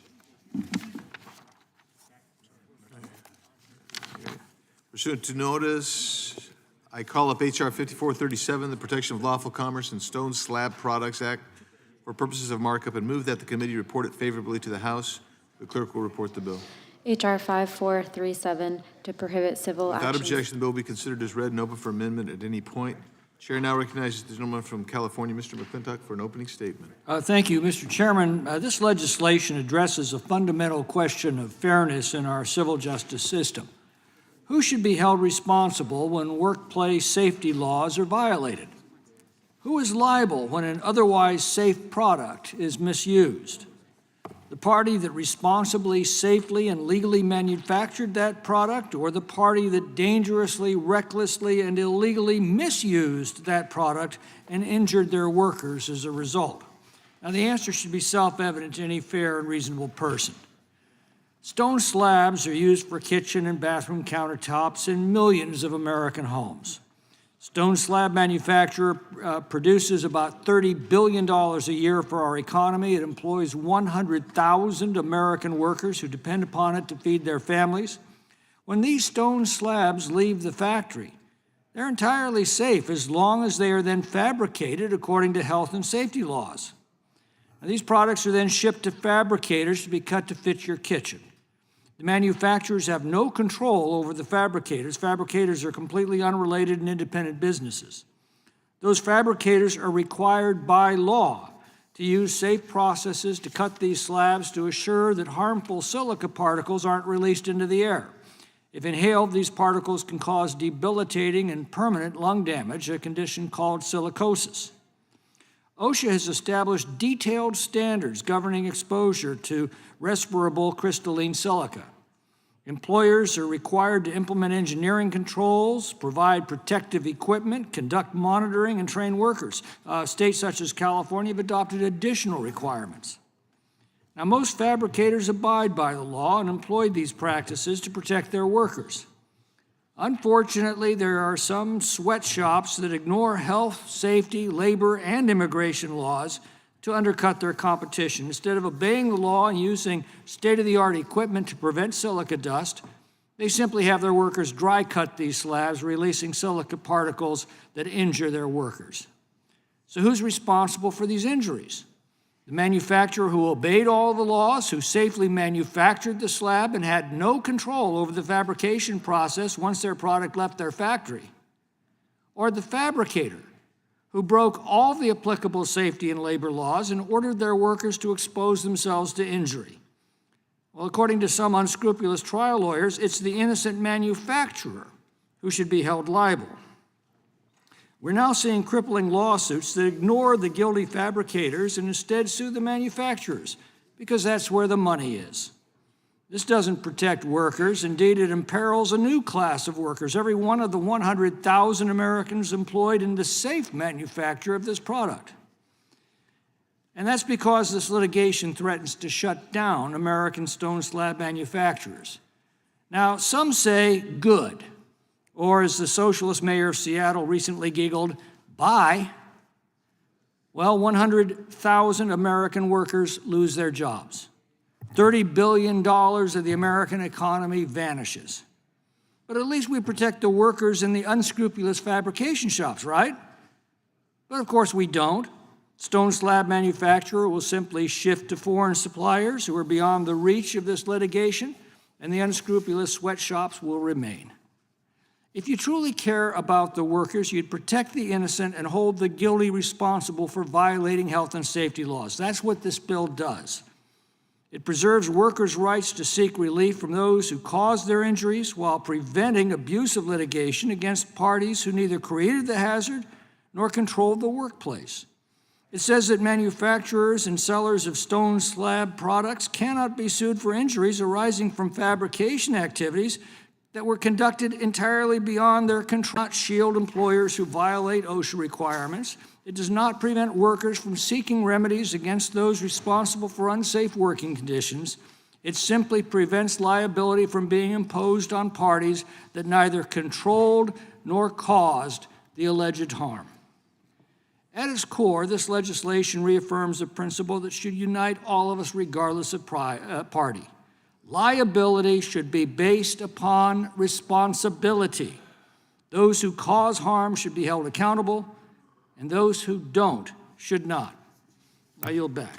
Pursuant to notice, I call up H.R. 5437, the Protection of Lawful Commerce and Stone Slab Products Act, for purposes of markup, and move that the committee report it favorably to the House. The clerk will report the bill. H.R. 5437 to prohibit civil Without actions. objection, the bill will be considered as read and open for amendment at any point. Chair now recognizes the gentleman from California, Mr. McClintock, for an opening statement. Thank you, Mr. Chairman. This legislation addresses a fundamental question of fairness in our civil justice system. Who should be held responsible when workplace safety laws are violated? Who is liable when an otherwise safe product is misused? The party that responsibly, safely, and legally manufactured that product, or the party that dangerously, recklessly, and illegally misused that product and injured their workers as a result? Now, the answer should be self-evident to any fair and reasonable person. Stone slabs are used for kitchen and bathroom countertops in millions of American homes. Stone slab manufacturer produces about $30 billion a year for our economy. It employs 100,000 American workers who depend upon it to feed their families. When these stone slabs leave the factory, they're entirely safe as long as they are then fabricated according to health and safety laws. Now, these products are then shipped to fabricators to be cut to fit your kitchen. The manufacturers have no control over the fabricators. Fabricators are completely unrelated and independent businesses. Those fabricators are required by law to use safe processes to cut these slabs to assure that harmful silica particles aren't released into the air. If inhaled, these particles can cause debilitating and permanent lung damage, a condition called silicosis. OSHA has established detailed standards governing exposure to respirable crystalline silica. Employers are required to implement engineering controls, provide protective equipment, conduct monitoring, and train workers. States such as California have adopted additional requirements. Now, most fabricators abide by the law and employ these practices to protect their workers. Unfortunately, there are some sweatshops that ignore health, safety, labor, and immigration laws to undercut their competition. Instead of obeying the law and using state-of-the-art equipment to prevent silica dust, they simply have their workers dry cut these slabs, releasing silica particles that injure their workers. So who's responsible for these injuries? The manufacturer who obeyed all the laws, who safely manufactured the slab and had no control over the fabrication process once their product left their factory? Or the fabricator who broke all the applicable safety and labor laws and ordered their workers to expose themselves to injury? Well, according to some unscrupulous trial lawyers, it's the innocent manufacturer who should be held liable. We're now seeing crippling lawsuits that ignore the guilty fabricators and instead sue the manufacturers, because that's where the money is. This doesn't protect workers. Indeed, it imperils a new class of workers, every one of the 100,000 Americans employed in the safe manufacture of this product. And that's because this litigation threatens to shut down American stone slab manufacturers. Now, some say good. Or as the socialist mayor of Seattle recently giggled, bye. Well, 100,000 American workers lose their jobs. $30 billion of the American economy vanishes. But at least we protect the workers in the unscrupulous fabrication shops, right? But of course we don't. Stone slab manufacturer will simply shift to foreign suppliers who are beyond the reach of this litigation, and the unscrupulous sweatshops will remain. If you truly care about the workers, you'd protect the innocent and hold the guilty responsible for violating health and safety laws. That's what this bill does. It preserves workers' rights to seek relief from those who caused their injuries while preventing abusive litigation against parties who neither created the hazard nor controlled the workplace. It says that manufacturers and sellers of stone slab products cannot be sued for injuries arising from fabrication activities that were conducted entirely beyond their control, not shield employers who violate OSHA requirements. It does not prevent workers from seeking remedies against those responsible for unsafe working conditions. It simply prevents liability from being imposed on parties that neither controlled nor caused the alleged harm. At its core, this legislation reaffirms a principle that should unite all of us regardless of party. Liability should be based upon responsibility. Those who cause harm should be held accountable, and those who don't should not. I yield back.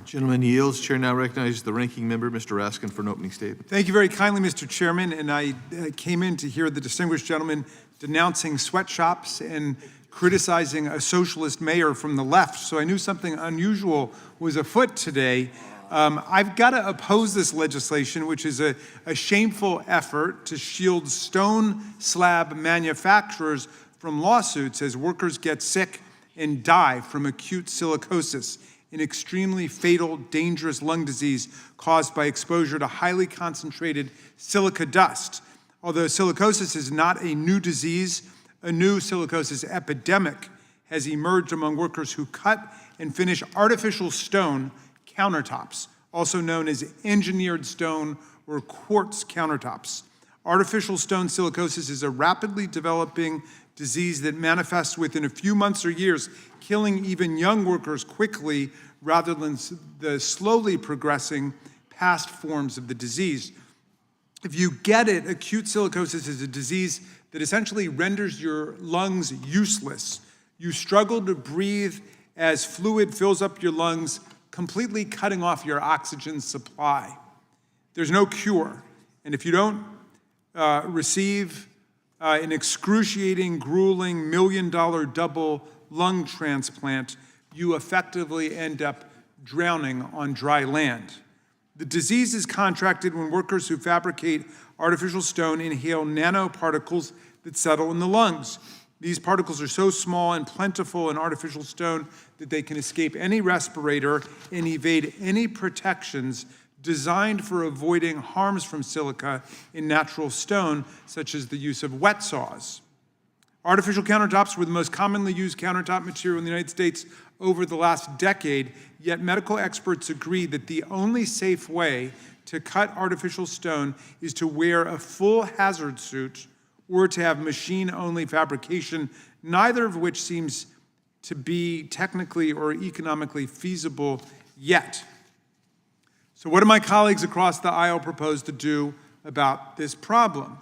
Gentleman yields. Chair now recognizes the ranking member, Mr. Raskin, for an opening statement. Thank you very kindly, Mr. Chairman. And I came in to hear the distinguished gentleman denouncing sweatshops and criticizing a socialist mayor from the left. So I knew something unusual was afoot today. I've got to oppose this legislation, which is a shameful effort to shield stone slab manufacturers from lawsuits as workers get sick and die from acute silicosis, an extremely fatal, dangerous lung disease caused by exposure to highly concentrated silica dust. Although silicosis is not a new disease, a new silicosis epidemic has emerged among workers who cut and finish artificial stone countertops, also known as engineered stone or quartz countertops. Artificial stone silicosis is a rapidly developing disease that manifests within a few months or years, killing even young workers quickly rather than the slowly progressing past forms of the disease. If you get it, acute silicosis is a disease that essentially renders your lungs useless. You struggle to breathe as fluid fills up your lungs, completely cutting off your oxygen supply. There's no cure. And if you don't receive an excruciating, grueling, million-dollar double lung transplant, you effectively end up drowning on dry land. The disease is contracted when workers who fabricate artificial stone inhale nanoparticles that settle in the lungs. These particles are so small and plentiful in artificial stone that they can escape any respirator and evade any protections designed for avoiding harms from silica in natural stone, such as the use of wet saws. Artificial countertops were the most commonly used countertop material in the United States over the last decade, yet medical experts agree that the only safe way to cut artificial stone is to wear a full hazard suit or to have machine-only fabrication, neither of which seems to be technically or economically feasible yet. So what do my colleagues across the aisle propose to do about this problem?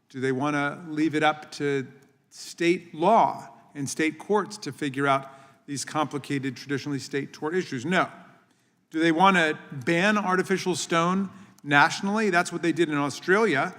Do they want to leave it up to state law and state courts to figure out these complicated, traditionally state tort issues? No. Do they want to ban artificial stone nationally? That's what they did in Australia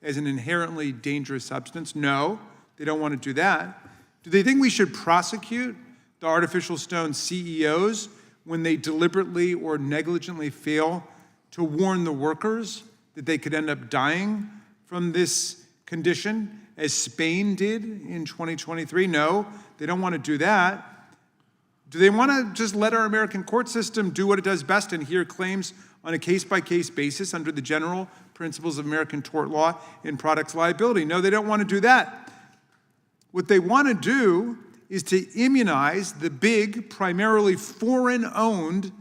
as an inherently dangerous substance. No, they don't want to do that. Do they think we should prosecute the artificial stone CEOs when they deliberately or negligently fail to warn the workers that they could end up dying from this condition, as Spain did in 2023? No, they don't want to do that. Do they want to just let our American court system do what it does best and hear claims on a case-by-case basis under the general principles of American tort law and products liability? No, they don't want to do that. What they want to do is to immunize the big, primarily foreign-owned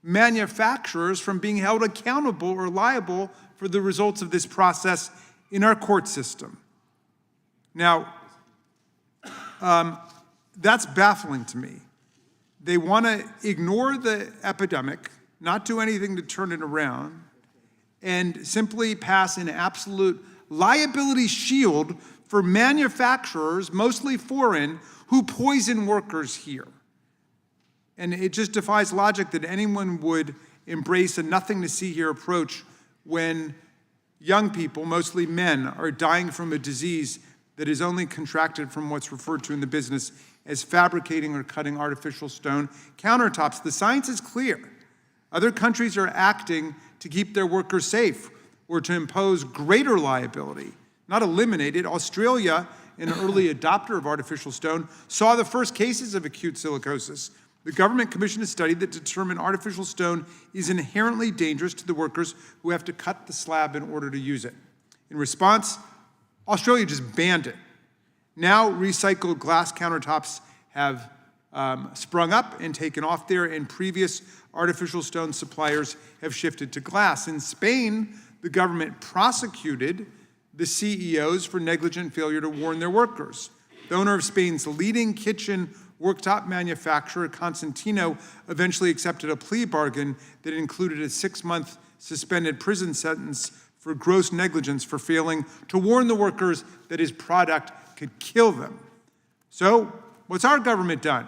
manufacturers from being held accountable or liable for the results of this process in our court system. Now, that's baffling to me. They want to ignore the epidemic, not do anything to turn it around, and simply pass an absolute liability shield for manufacturers, mostly foreign, who poison workers here. And it just defies logic that anyone would embrace a nothing-to-see-here approach when young people, mostly men, are dying from a disease that is only contracted from what's referred to in the business as fabricating or cutting artificial stone countertops. The science is clear. Other countries are acting to keep their workers safe or to impose greater liability, not eliminate it. Australia, an early adopter of artificial stone, saw the first cases of acute silicosis. The government commissioned a study that determined artificial stone is inherently dangerous to the workers who have to cut the slab in order to use it. In response, Australia just banned it. Now recycled glass countertops have sprung up and taken off there, and previous artificial stone suppliers have shifted to glass. In Spain, the government prosecuted the CEOs for negligent failure to warn their workers. The owner of Spain's leading kitchen worktop manufacturer, Constantino, eventually accepted a plea bargain that included a 6-month suspended prison sentence for gross negligence for failing to warn the workers that his product could kill them. So, what's our government done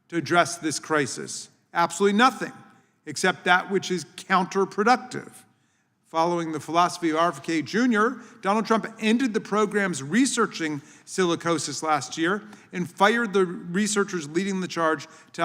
to address this crisis? Absolutely nothing, except that which is counterproductive. Following the philosophy of RFK Jr., Donald Trump ended the programs researching silicosis last year and fired the researchers leading the charge to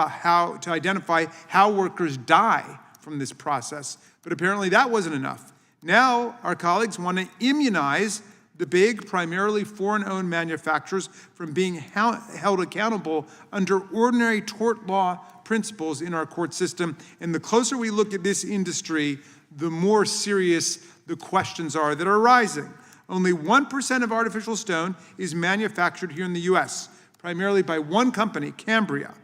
identify how workers die from this process. But apparently that wasn't enough. Now our colleagues want to immunize the big, primarily foreign-owned manufacturers from being held accountable under ordinary tort law principles in our court system. And the closer we look at this industry, the more serious the questions are that are arising. Only 1% of artificial stone is manufactured here in the U.S., primarily by one company, Cambria.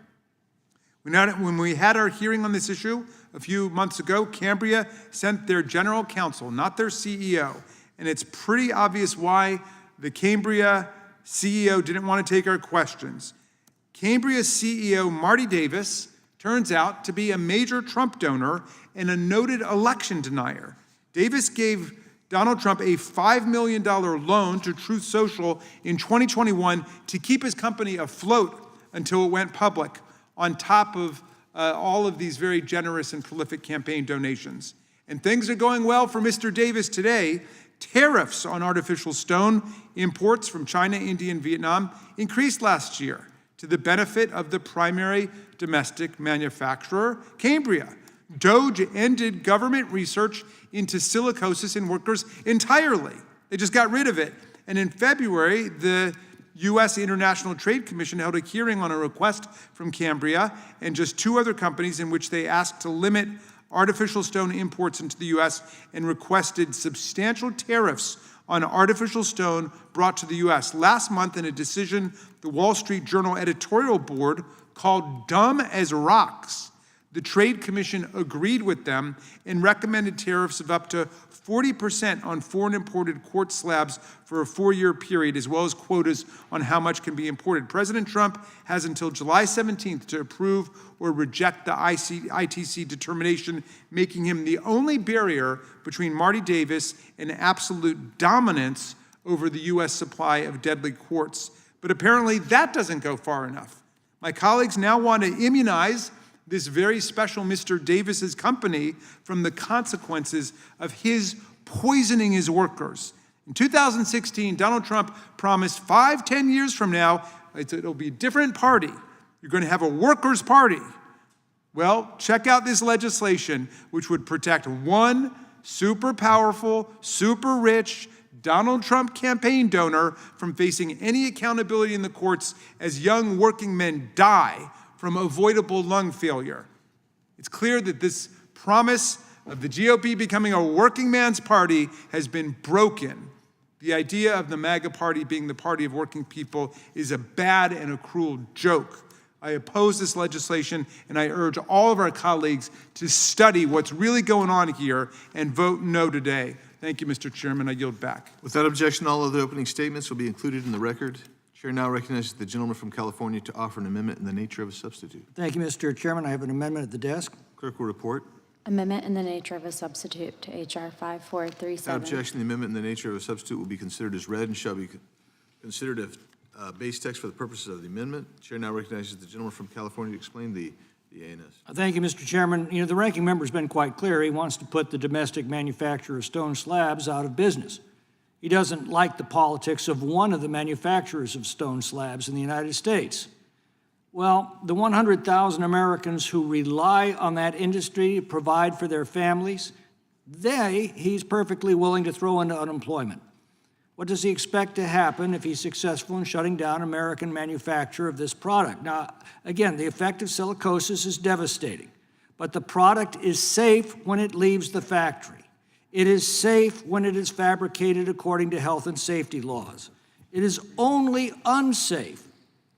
When we had our hearing on this issue a few months ago, Cambria sent their general counsel, not their CEO, and it's pretty obvious why the Cambria CEO didn't want to take our questions. Cambria's CEO, Marty Davis, turns out to be a major Trump donor and a noted election denier. Davis gave Donald Trump a $5 million loan to Truth Social in 2021 to keep his company afloat until it went public, on top of all of these very generous and prolific campaign donations. And things are going well for Mr. Davis today. Tariffs on artificial stone imports from China, India, and Vietnam increased last year to the benefit of the primary domestic manufacturer, Cambria. DOGE ended government research into silicosis in workers entirely. They just got rid of it. And in February, the U.S. International Trade Commission held a hearing on a request from Cambria and just 2 other companies in which they asked to limit artificial stone imports into the U.S. and requested substantial tariffs on artificial stone brought to the U.S. Last month, in a decision the Wall Street Journal editorial board called dumb as rocks, the Trade Commission agreed with them and recommended tariffs of up to 40% on foreign imported quartz slabs for a 4-year period, as well as quotas on how much can be imported. President Trump has until July 17th to approve or reject the ITC determination, making him the only barrier between Marty Davis and absolute dominance over the U.S. supply of deadly quartz. But apparently that doesn't go far enough. My colleagues now want to immunize this very special Mr. Davis's company from the consequences of his poisoning his workers. In 2016, Donald Trump promised 5-10 years from now, it'll be a different party. You're going to have a workers' party. Well, check out this legislation, which would protect one super powerful, super rich Donald Trump campaign donor from facing any accountability in the courts as young working men die from avoidable lung failure. It's clear that this promise of the GOP becoming a working man's party has been broken. The idea of the MAGA party being the party of working people is a bad and a cruel joke. I oppose this legislation, and I urge all of our colleagues to study what's really going on here and vote no today. Thank you, Mr. Chairman. I yield back. Without objection, all other opening statements will be included in the record. Chair now recognizes the gentleman from California to offer an amendment in the nature of a substitute. Thank you, Mr. Chairman. I have an amendment at the desk. Clerk will report. Amendment in the nature of a substitute to H.R. 5437. Without objection, the amendment in the nature of a substitute will be considered as read and shall be considered a base text for the purposes of the amendment. Chair now recognizes the gentleman from California to explain the ANS. Thank you, Mr. Chairman. The ranking member's been quite clear. He wants to put the domestic manufacturer of stone slabs out of business. He doesn't like the politics of one of the manufacturers of stone slabs in the United States. Well, the 100,000 Americans who rely on that industry to provide for their families, he's perfectly willing to throw into unemployment. What does he expect to happen if he's successful in shutting down American manufacture of this product? Now, again, the effect of silicosis is devastating, but the product is safe when it leaves the factory. It is safe when it is fabricated according to health and safety laws. It is only unsafe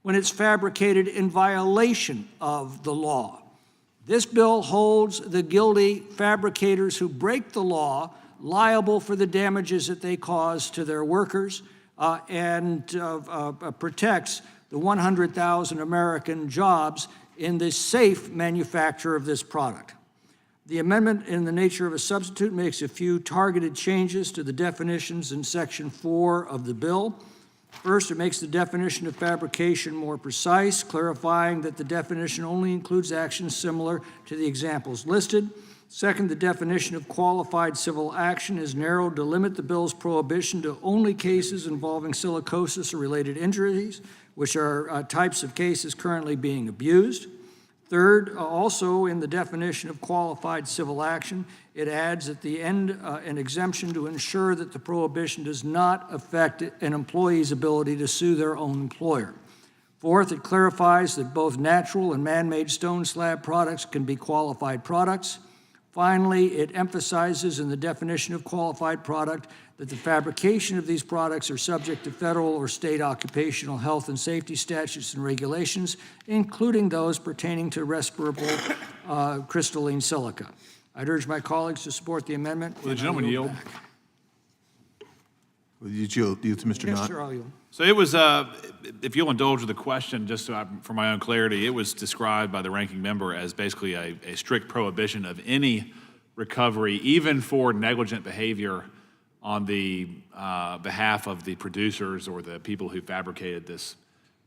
when it's fabricated in violation of the law. This bill holds the guilty fabricators who break the law liable for the damages that they cause to their workers and protects the 100,000 American jobs in the safe manufacture of this product. The amendment, in the nature of a substitute, makes a few targeted changes to the definitions in Section 4 of the bill. First, it makes the definition of fabrication more precise, clarifying that the definition only includes actions similar to the examples listed. Second, the definition of qualified civil action is narrowed to limit the bill's prohibition to only cases involving silicosis or related injuries, which are types of cases currently being abused. Third, also in the definition of qualified civil action, it adds at the end an exemption to ensure that the prohibition does not affect an employee's ability to sue their own employer. Fourth, it clarifies that both natural and man-made stone slab products can be qualified products. Finally, it emphasizes in the definition of qualified product that the fabrication of these products are subject to federal or state occupational health and safety statutes and regulations, including those pertaining to respirable crystalline silica. I'd urge my colleagues to support the amendment. Will the gentleman yield? Will you yield to Mr. Yes, Knott? sir, I'll yield. So it was, if you'll indulge with the question, just so for my own clarity, it was described by the ranking member as basically a strict prohibition of any recovery, even for negligent behavior on the behalf of the producers or the people who fabricated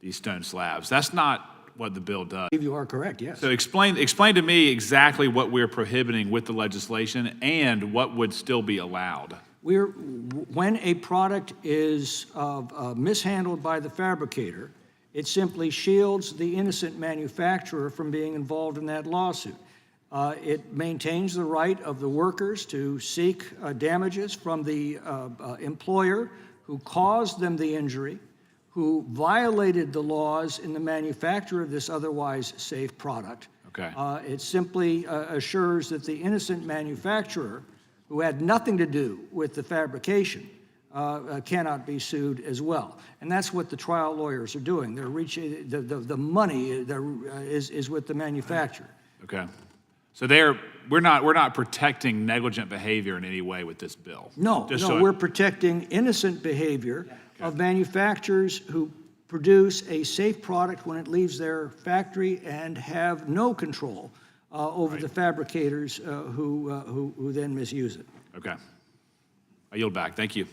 these stone slabs. That's not what the bill does. You are correct, yes. So explain to me exactly what we're prohibiting with the legislation and what would still be allowed. When a product is mishandled by the fabricator, it simply shields the innocent manufacturer from being involved in that lawsuit. It maintains the right of the workers to seek damages from the employer who caused them the injury, who violated the laws in the manufacture of this otherwise safe product. Okay. It simply assures that the innocent manufacturer, who had nothing to do with the fabrication, cannot be sued as well. And that's what the trial lawyers are doing. They're reaching, the money is with the manufacturer. Okay. So we're not protecting negligent behavior in any way with this bill. No, we're protecting innocent behavior of manufacturers who produce a safe product when it leaves their factory and have no control over the fabricators who then misuse it. Okay. I yield back. Thank you.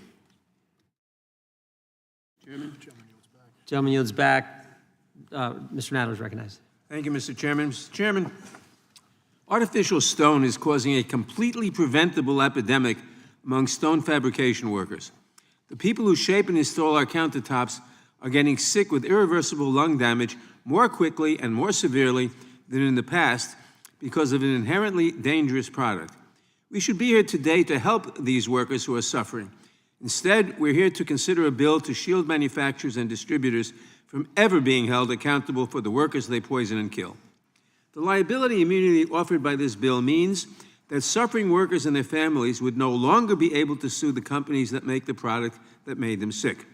Gentleman yields back. Mr. Natter is recognized. Thank you, Mr. Chairman. Mr. Chairman, artificial stone is causing a completely preventable epidemic among stone fabrication workers. The people who shape and install our countertops are getting sick with irreversible lung damage more quickly and more severely than in the past because of an inherently dangerous product. We should be here today to help these workers who are suffering. Instead, we're here to consider a bill to shield manufacturers and distributors from ever being held accountable for the workers they poison and kill. The liability immunity offered by this bill means that suffering workers and their families would no longer be able to sue the companies that make the product that made them sick.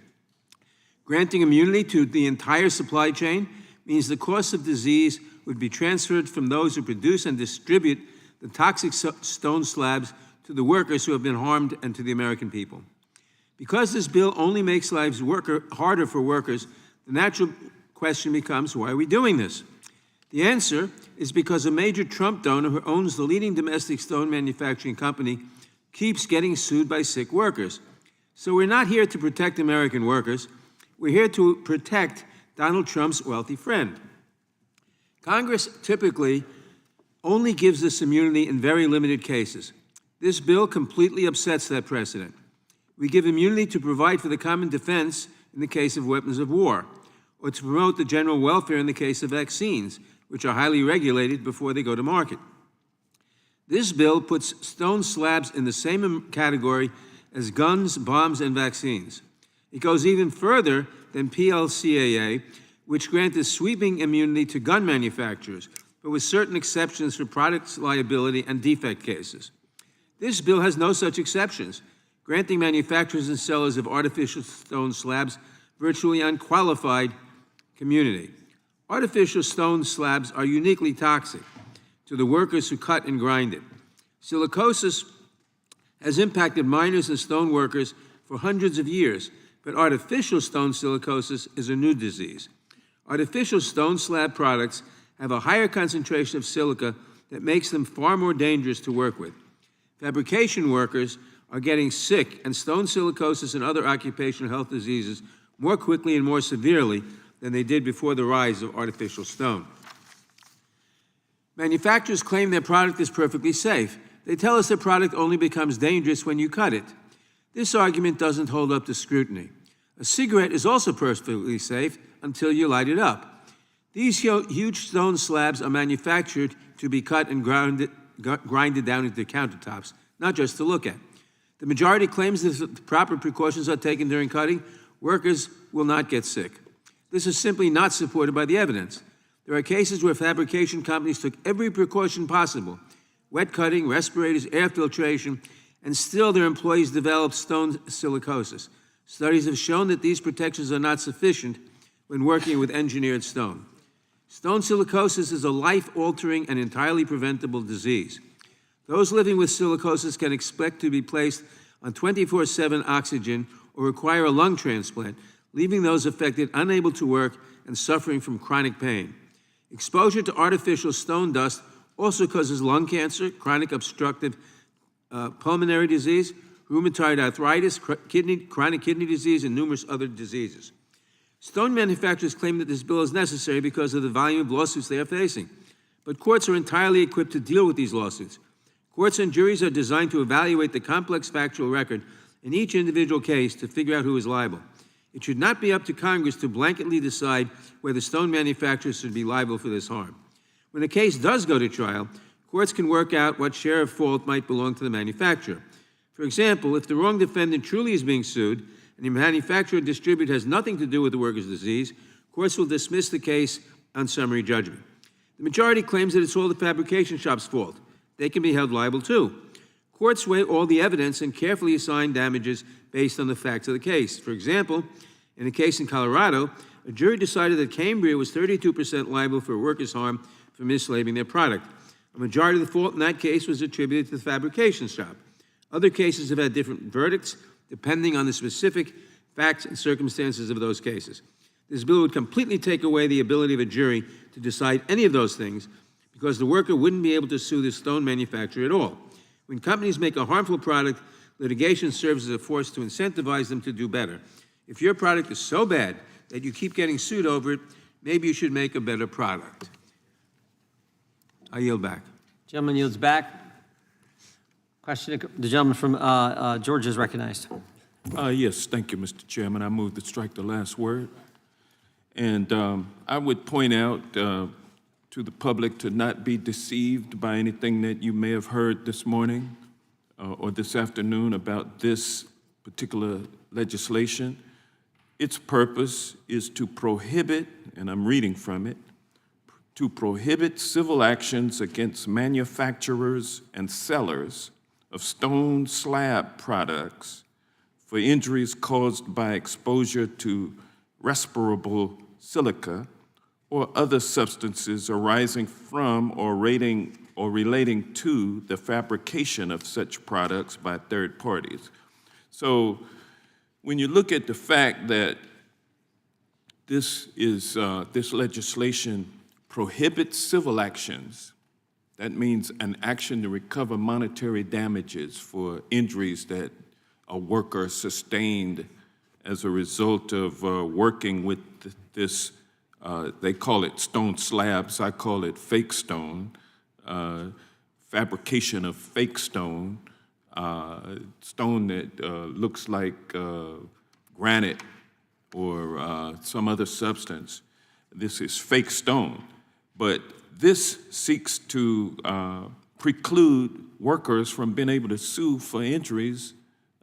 Granting immunity to the entire supply chain means the cost of disease would be transferred from those who produce and distribute the toxic stone slabs to the workers who have been harmed and to the American people. Because this bill only makes lives harder for workers, the natural question becomes, why are we doing this? The answer is because a major Trump donor who owns the leading domestic stone manufacturing company keeps getting sued by sick workers. So we're not here to protect American workers. We're here to protect Donald Trump's wealthy friend. Congress typically only gives this immunity in very limited cases. This bill completely upsets that precedent. We give immunity to provide for the common defense in the case of weapons of war, or to promote the general welfare in the case of vaccines, which are highly regulated before they go to market. This bill puts stone slabs in the same category as guns, bombs, and vaccines. It goes even further than PLCAA, which granted sweeping immunity to gun manufacturers, but with certain exceptions for product liability and defect cases. This bill has no such exceptions, granting manufacturers and sellers of artificial stone slabs virtually unqualified immunity. Artificial stone slabs are uniquely toxic to the workers who cut and grind it. Silicosis has impacted miners and stone workers for hundreds of years, but artificial stone silicosis is a new disease. Artificial stone slab products have a higher concentration of silica that makes them far more dangerous to work with. Fabrication workers are getting sick, and stone silicosis and other occupational health diseases more quickly and more severely than they did before the rise of artificial stone. Manufacturers claim their product is perfectly safe. They tell us their product only becomes dangerous when you cut it. This argument doesn't hold up to scrutiny. A cigarette is also perfectly safe until you light it up. These huge stone slabs are manufactured to be cut and grinded down into countertops, not just to look at. The majority claims that if the proper precautions are taken during cutting, workers will not get sick. This is simply not supported by the evidence. There are cases where fabrication companies took every precaution possible, wet cutting, respirators, air filtration, and still their employees developed stone silicosis. Studies have shown that these protections are not sufficient when working with engineered stone. Stone silicosis is a life-altering and entirely preventable disease. Those living with silicosis can expect to be placed on 24/7 oxygen or require a lung transplant, leaving those affected unable to work and suffering from chronic pain. Exposure to artificial stone dust also causes lung cancer, chronic obstructive pulmonary disease, rheumatoid arthritis, chronic kidney disease, and numerous other diseases. Stone manufacturers claim that this bill is necessary because of the volume of lawsuits they are facing. But courts are entirely equipped to deal with these lawsuits. Courts and juries are designed to evaluate the complex factual record in each individual case to figure out who is liable. It should not be up to Congress to blanketly decide whether stone manufacturers should be liable for this harm. When a case does go to trial, courts can work out what share of fault might belong to the manufacturer. For example, if the wrong defendant truly is being sued and the manufacturer or distributor has nothing to do with the worker's disease, courts will dismiss the case on summary judgment. The majority claims that it's all the fabrication shop's fault. They can be held liable too. Courts weigh all the evidence and carefully assign damages based on the facts of the case. For example, in a case in Colorado, a jury decided that Cambria was 32% liable for workers' harm for mislabeling their product. A majority of the fault in that case was attributed to the fabrication shop. Other cases have had different verdicts depending on the specific facts and circumstances of those cases. This bill would completely take away the ability of a jury to decide any of those things because the worker wouldn't be able to sue the stone manufacturer at all. When companies make a harmful product, litigation serves as a force to incentivize them to do better. If your product is so bad that you keep getting sued over it, maybe you should make a better product. I yield back. Gentleman yields back. Question, the gentleman from Georgia is recognized. Yes, thank you, Mr. Chairman. I move to strike the last word. And I would point out to the public to not be deceived by anything that you may have heard this morning or this afternoon about this particular legislation. Its purpose is to prohibit, and I'm reading from it, to prohibit civil actions against manufacturers and sellers of stone slab products for injuries caused by exposure to respirable silica or other substances arising from or relating to the fabrication of such products by third parties. So when you look at the fact that this legislation prohibits civil actions, that means an action to recover monetary damages for injuries that a worker sustained as a result of working with this, they call it stone slabs, I call it fake stone, fabrication of fake stone, stone that looks like granite or some other substance. This is fake stone. But this seeks to preclude workers from being able to sue for injuries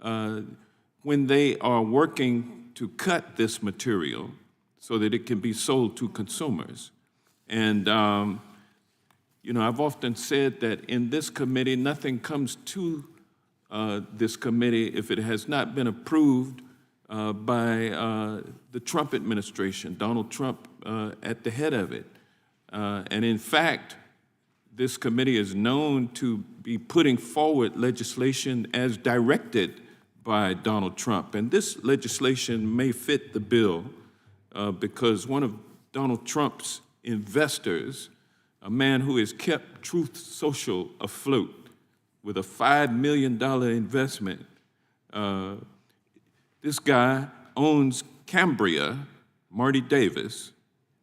when they are working to cut this material so that it can be sold to consumers. And, you know, I've often said that in this committee, nothing comes to this committee if it has not been approved by the Trump administration, Donald Trump at the head of it. And in fact, this committee is known to be putting forward legislation as directed by Donald Trump. And this legislation may fit the bill because one of Donald Trump's investors, a man who has kept Truth Social afloat with a $5 million investment, this guy owns Cambria, Marty Davis.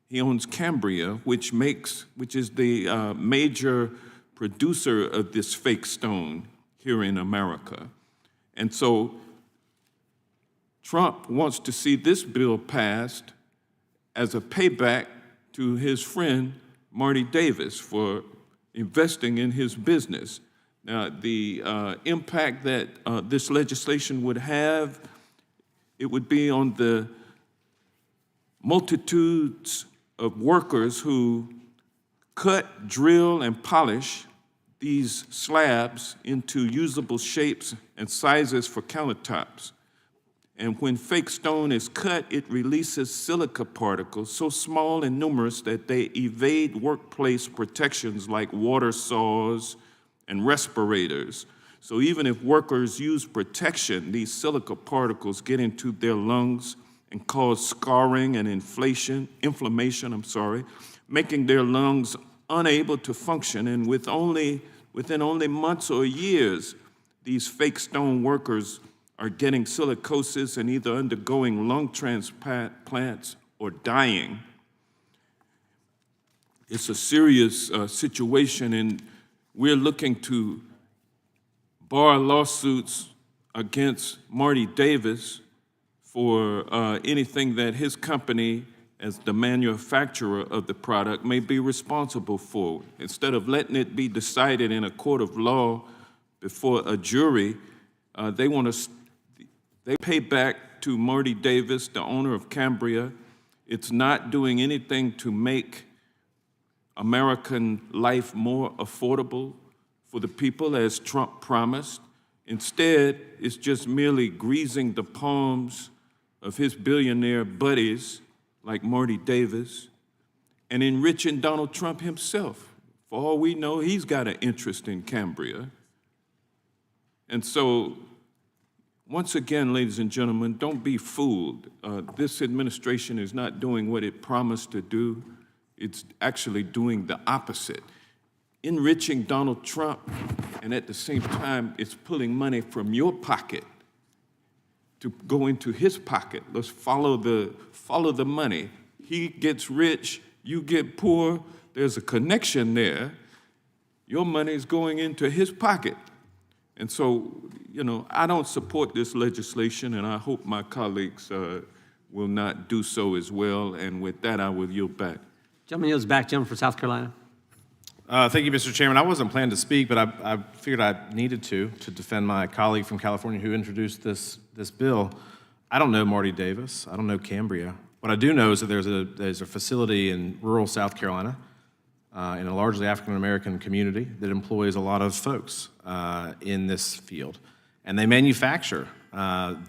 He owns Cambria, which is the major producer of this fake stone here in America. And so Trump wants to see this bill passed as a payback to his friend Marty Davis for investing in his business. Now, the impact that this legislation would have, it would be on the multitudes of workers who cut, drill, and polish these slabs into usable shapes and sizes for countertops. And when fake stone is cut, it releases silica particles so small and numerous that they evade workplace protections like water saws and respirators. So even if workers use protection, these silica particles get into their lungs and cause scarring and inflammation, making their lungs unable to function. And within only months or years, these fake stone workers are getting silicosis and either undergoing lung transplants or dying. It's a serious situation, and we're looking to bar lawsuits against Marty Davis for anything that his company, as the manufacturer of the product, may be responsible for. Instead of letting it be decided in a court of law before a jury, they pay back to Marty Davis, the owner of Cambria. It's not doing anything to make American life more affordable for the people, as Trump promised. Instead, it's just merely greasing the palms of his billionaire buddies like Marty Davis and enriching Donald Trump himself. For all we know, he's got an interest in Cambria. And so, once again, ladies and gentlemen, don't be fooled. This administration is not doing what it promised to do. It's actually doing the opposite. Enriching Donald Trump, and at the same time, it's pulling money from your pocket to go into his pocket. Let's follow the money. He gets rich, you get poor. There's a connection there. Your money is going into his pocket. And so, I don't support this legislation, and I hope my colleagues will not do so as well. And with that, I will yield back. Gentleman yields back. Gentleman from South Carolina. Thank you, Mr. Chairman. I wasn't planning to speak, but I figured I needed to defend my colleague from California who introduced this bill. I don't know Marty Davis. I don't know Cambria. What I do know is that there's a facility in rural South Carolina in a largely African-American community that employs a lot of folks in this field. And they manufacture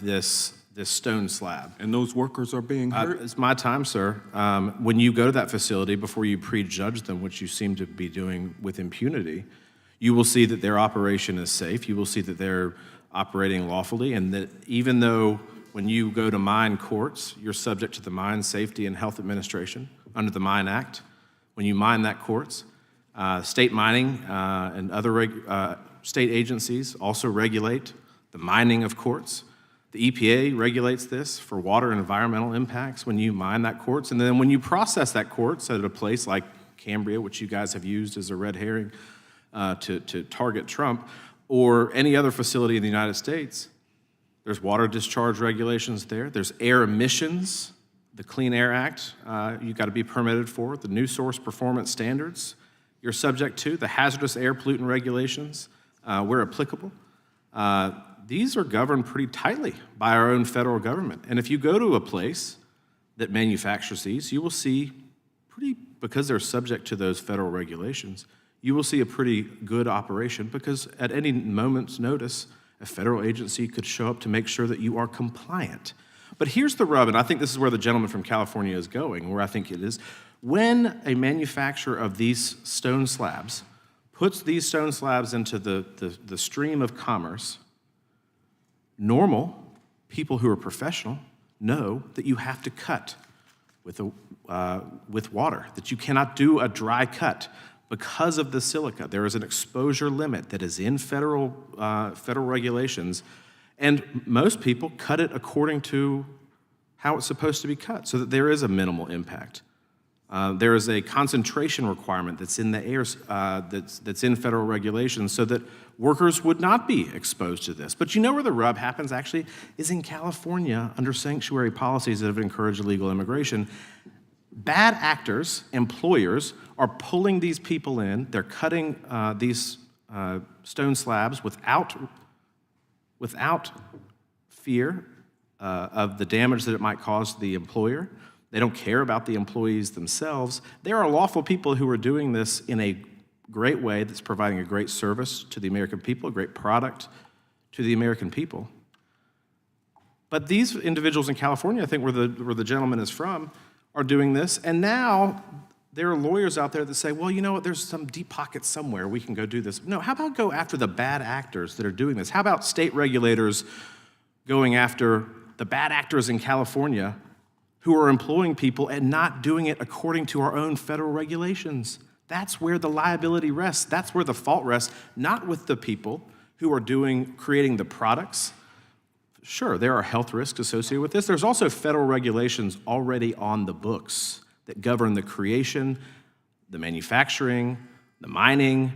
this stone slab. And those workers are being hurt? It's my time, sir. When you go to that facility, before you prejudge them, which you seem to be doing with impunity, you will see that their operation is safe. You will see that they're operating lawfully, and that even though when you go to mine courts, you're subject to the Mine Safety and Health Administration under the Mine Act. When you mine that courts, state mining and other state agencies also regulate the mining of quartz. The EPA regulates this for water and environmental impacts when you mine that quartz. And then when you process that quartz at a place like Cambria, which you guys have used as a red herring to target Trump, or any other facility in the United States, there's water discharge regulations there. There's air emissions, the Clean Air Act you've got to be permitted for, the new source performance standards you're subject to, the hazardous air pollutant regulations where applicable. These are governed pretty tightly by our own federal government. And if you go to a place that manufactures these, you will see because they're subject to those federal regulations, you will see a pretty good operation because at any moment's notice, A federal agency could show up to make sure that you are compliant. But here's the rub, and I think this is where the gentleman from California is going, where I think it is. When a manufacturer of these stone slabs puts these stone slabs into the stream of commerce, normal people who are professional know that you have to cut with water, that you cannot do a dry cut because of the silica. There is an exposure limit that is in federal regulations, and most people cut it according to how it's supposed to be cut, so that there is a minimal impact. There is a concentration requirement that's in the air, that's in federal regulations, so that workers would not be exposed to this. But you know where the rub happens, actually, is in California under sanctuary policies that have encouraged illegal immigration. Bad actors, employers, are pulling these people in. They're cutting these stone slabs without fear of the damage that it might cause the employer. They don't care about the employees themselves. There are lawful people who are doing this in a great way that's providing a great service to the American people, a great product to the American people. But these individuals in California, I think where the gentleman is from, are doing this, and now there are lawyers out there that say, well, you know what, there's some deep pockets somewhere, we can go do this. No, how about go after the bad actors that are doing this? How about state regulators going after the bad actors in California who are employing people and not doing it according to our own federal regulations? That's where the liability rests. That's where the fault rests, not with the people who are creating the products. Sure, there are health risks associated with this. There's also federal regulations already on the books that govern the creation, the manufacturing, the mining,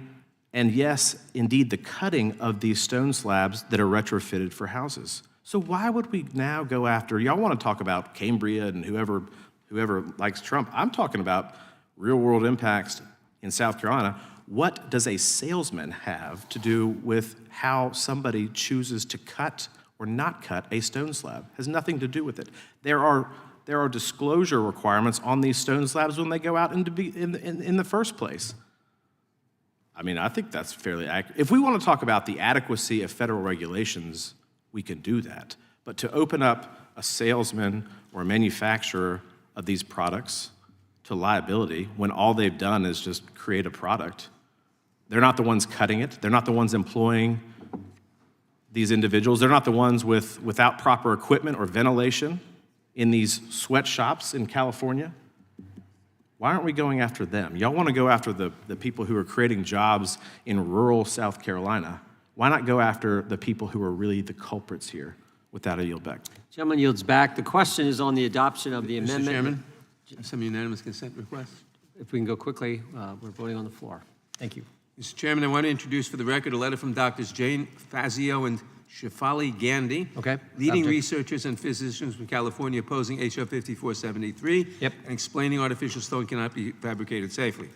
and yes, indeed, the cutting of these stone slabs that are retrofitted for houses. So why would we now go after, y'all want to talk about Cambria and whoever likes Trump. I'm talking about real world impacts in South Carolina. What does a salesman have to do with how somebody chooses to cut or not cut a stone slab? Has nothing to do with it. There are disclosure requirements on these stone slabs when they go out in the first place. I mean, I think that's fairly accurate. If we want to talk about the adequacy of federal regulations, we can do that. But to open up a salesman or a manufacturer of these products to liability when all they've done is just create a product, they're not the ones cutting it, they're not the ones employing these individuals, they're not the ones without proper equipment or ventilation in these sweatshops in California. Why aren't we going after them? Y'all want to go after the people who are creating jobs in rural South Carolina. Why not go after the people who are really the culprits here? With that, I yield back. Gentleman yields back. The question is on the adoption of the amendment. Mr. Chairman, some unanimous consent requests. If we can go quickly, we're voting on the floor. Thank you. Mr. Chairman, I want to introduce for the record a letter from Drs. Jane Fazio and Shefali Gandhi, leading researchers and physicians from California opposing H.R. 5473 and explaining artificial stone cannot be fabricated safely.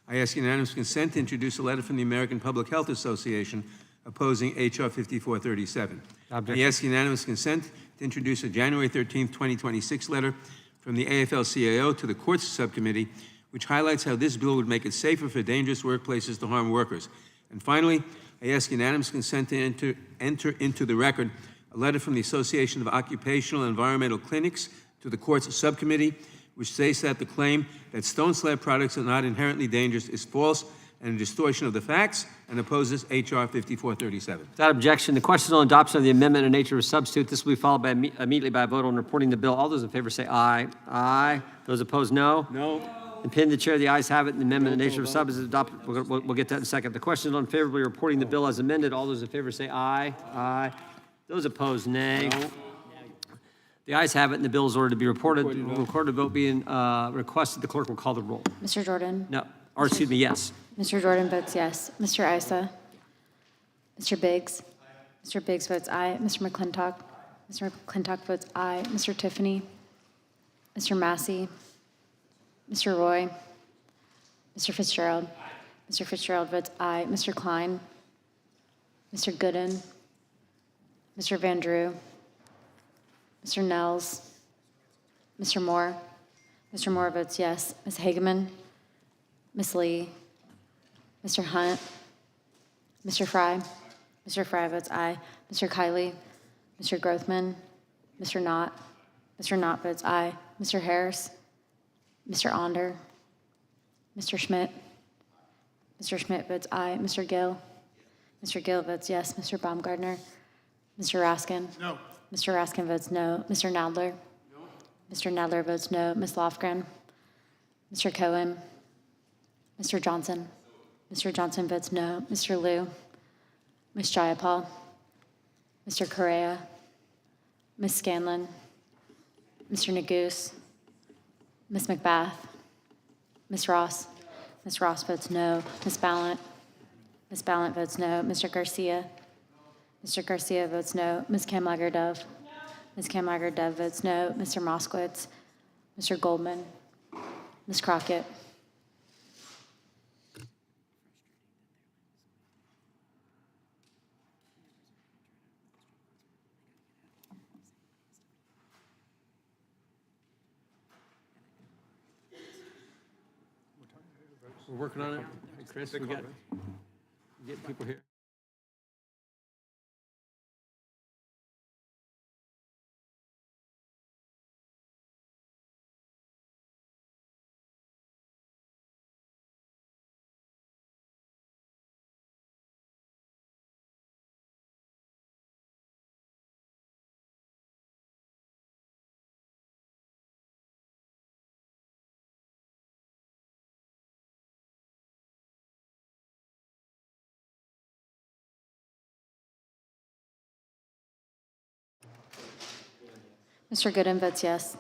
I ask unanimous consent to introduce a letter from the American Public Health Association opposing H.R. 5437. I ask unanimous consent to introduce a January 13, 2026 letter from the AFL-CIO to the Courts Subcommittee, which highlights how this bill would make it safer for dangerous workplaces to harm workers. And finally, I ask unanimous consent to enter into the record a letter from the Association of Occupational and Environmental Clinics to the Courts Subcommittee, which states that the claim that stone slab products are not inherently dangerous is false and a distortion of the facts, and opposes H.R. 5437. Without objection, the question on adoption of the amendment in nature of substitute. This will be followed by immediately by a vote on reporting the bill. All those in favor say aye. Aye. Those opposed, no. No. And pin the chair, the ayes have it. The amendment in nature of sub is adopted. We'll get that in a second. The question is on favorably reporting the bill as amended. All those in favor say aye. Aye. Those opposed, nay. No. The ayes have it, and the bill is ordered to be reported. Recorded vote being requested. The clerk will call the roll. Mr. Jordan? No. Or excuse me, yes. Mr. Jordan votes yes. Mr. Issa? Mr. Biggs? Mr. Biggs votes aye. Mr. McClintock? Mr. McClintock votes aye. Mr. Tiffany? Mr. Massey? Mr. Roy? Mr. Fitzgerald? Mr. Fitzgerald votes aye. Mr. Klein? Mr. Gooden? Mr. Van Drew? Mr. Nels? Mr. Moore? Mr. Moore votes yes. Ms. Hageman? Ms. Lee? Mr. Hunt? Mr. Fry? Mr. Fry votes aye. Mr. Kiley, Mr. Grothman, Mr. Knott. Mr. Knott votes aye. Mr. Harris, Mr. Onder, Mr. Schmidt. Mr. Schmidt votes aye. Mr. Gill. Mr. Gill votes yes. Mr. Baumgartner. Mr. Raskin. No. Mr. Raskin votes no. Mr. Nadler. No. Mr. Nadler votes no. Ms. Lofgren. Mr. Cohen. Mr. Johnson. Mr. Johnson votes no. Mr. Liu. Ms. Jayapal. Mr. Correa. Ms. Scanlon. Mr. Neguse. Ms. McBath. Ms. Ross. Ms. Ross votes no. Ms. Ballant. Ms. Ballant votes no. Mr. Garcia. Mr. Garcia votes no. Ms. Kamlager-Dove. Ms. Kamlager-Dove votes no. Mr. Moskowitz. Mr. Goldman. Ms. Crockett. We're working on it. Hey, Chris, we got, get people here. Mr. Gooden votes yes.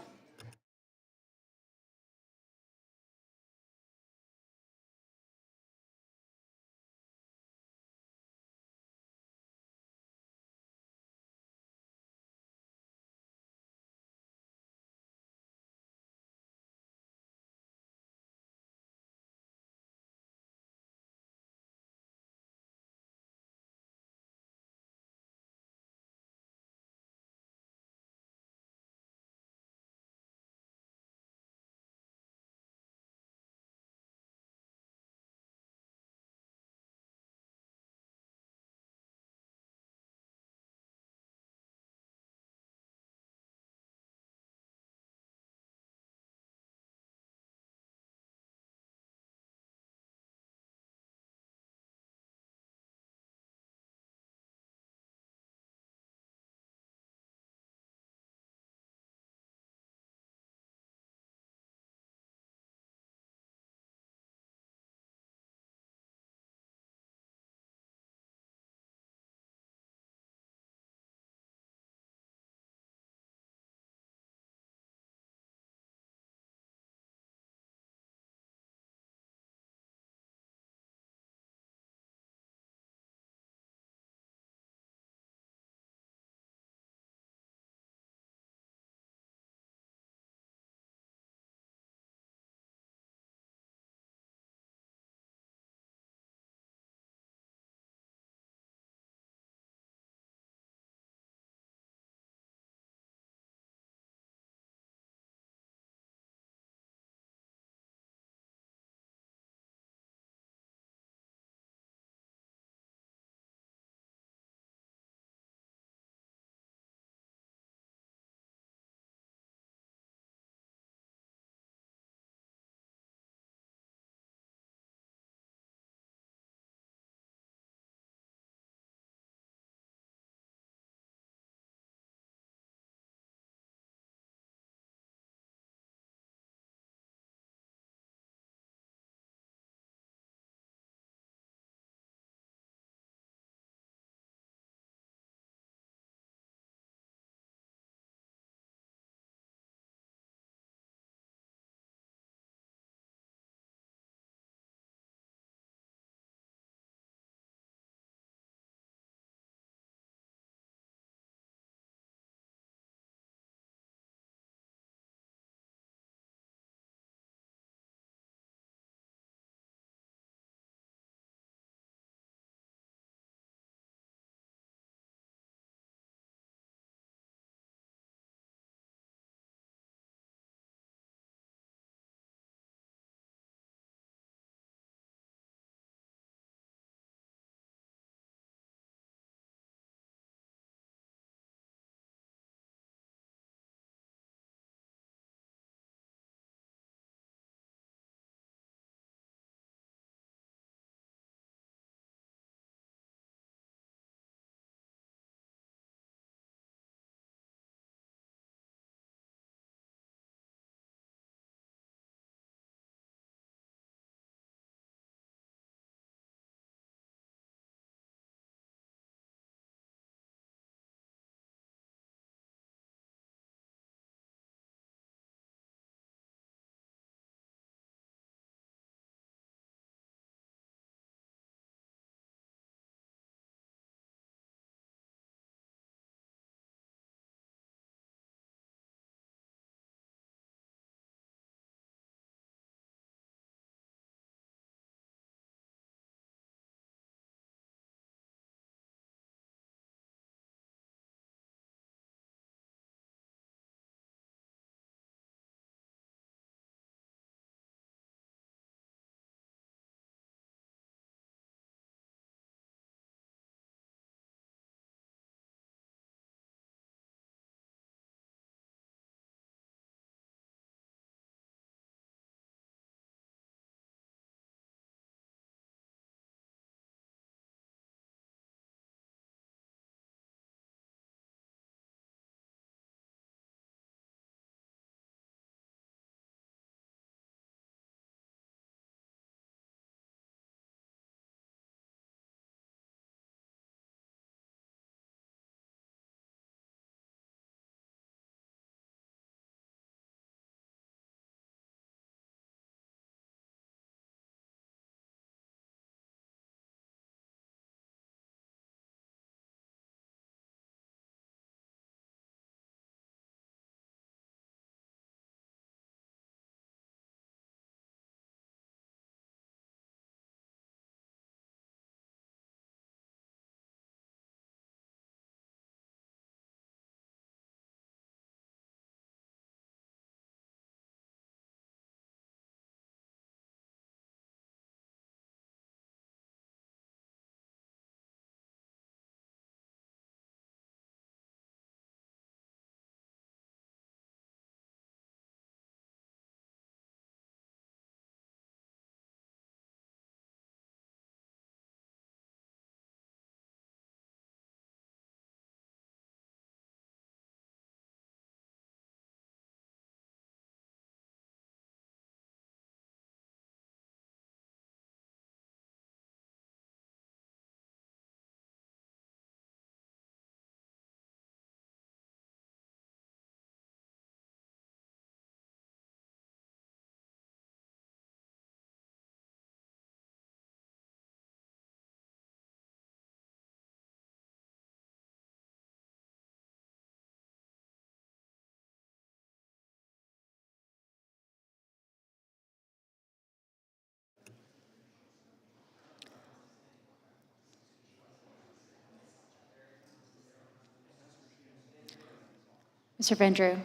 Mr. Vandrew?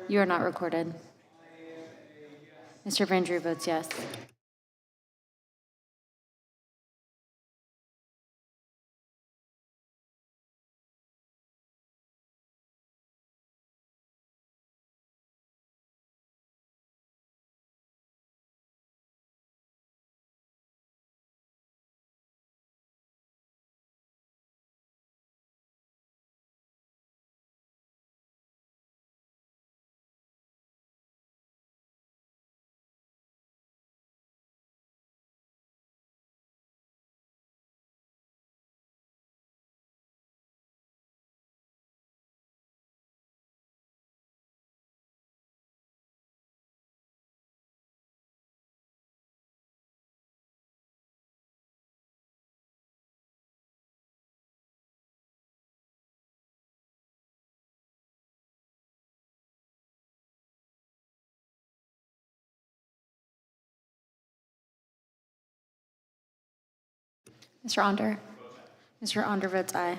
You are not recorded. Mr. Vandrew votes yes. Mr. Onder? Mr. Onder votes aye.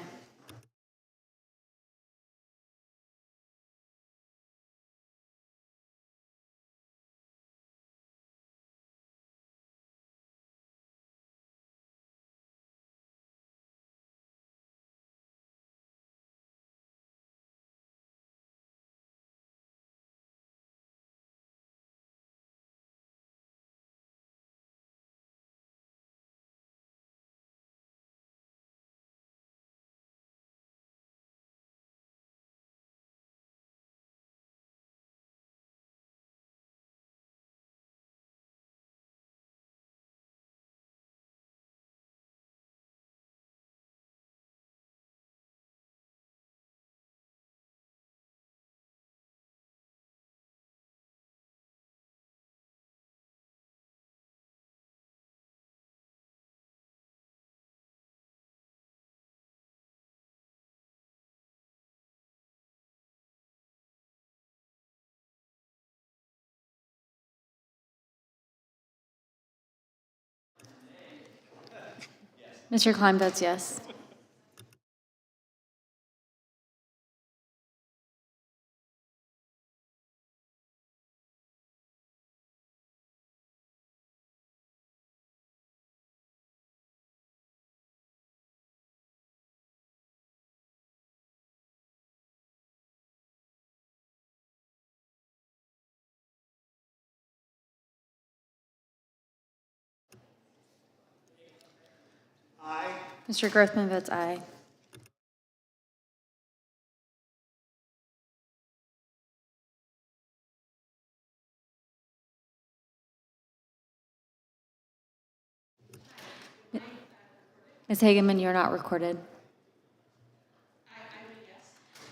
Mr. Klein votes yes. Mr. Grothman votes aye. Ms. Hageman, you're not recorded.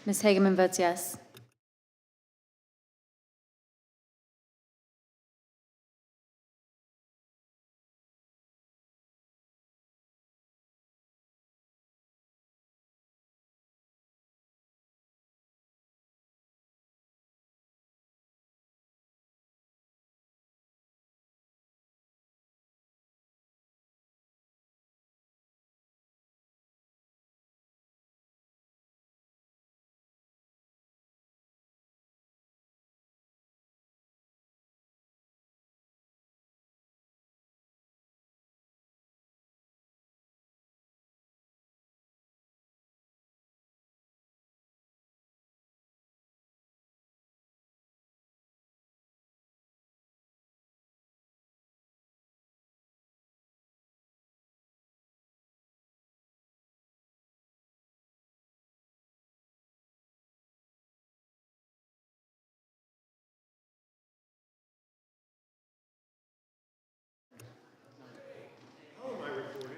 Ms. Hageman votes yes.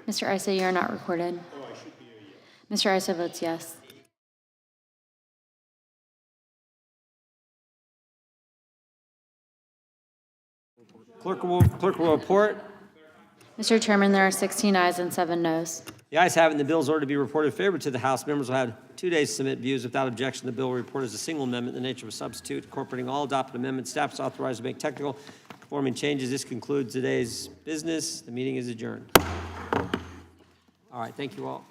Mr. Isa, you're not recorded. Mr. Isa votes yes. Clerk will report. Mr. Chairman, there are 16 ayes and 7 noes. The ayes have it, and the bill is ordered to be reported favorably to the House. Members will have 2 days to submit views. Without objection, the bill will be reported as a single amendment in the nature of a substitute, incorporating all adopted amendments. Staff is authorized to make technical conforming changes. This concludes today's business. The meeting is adjourned. All right, thank you all.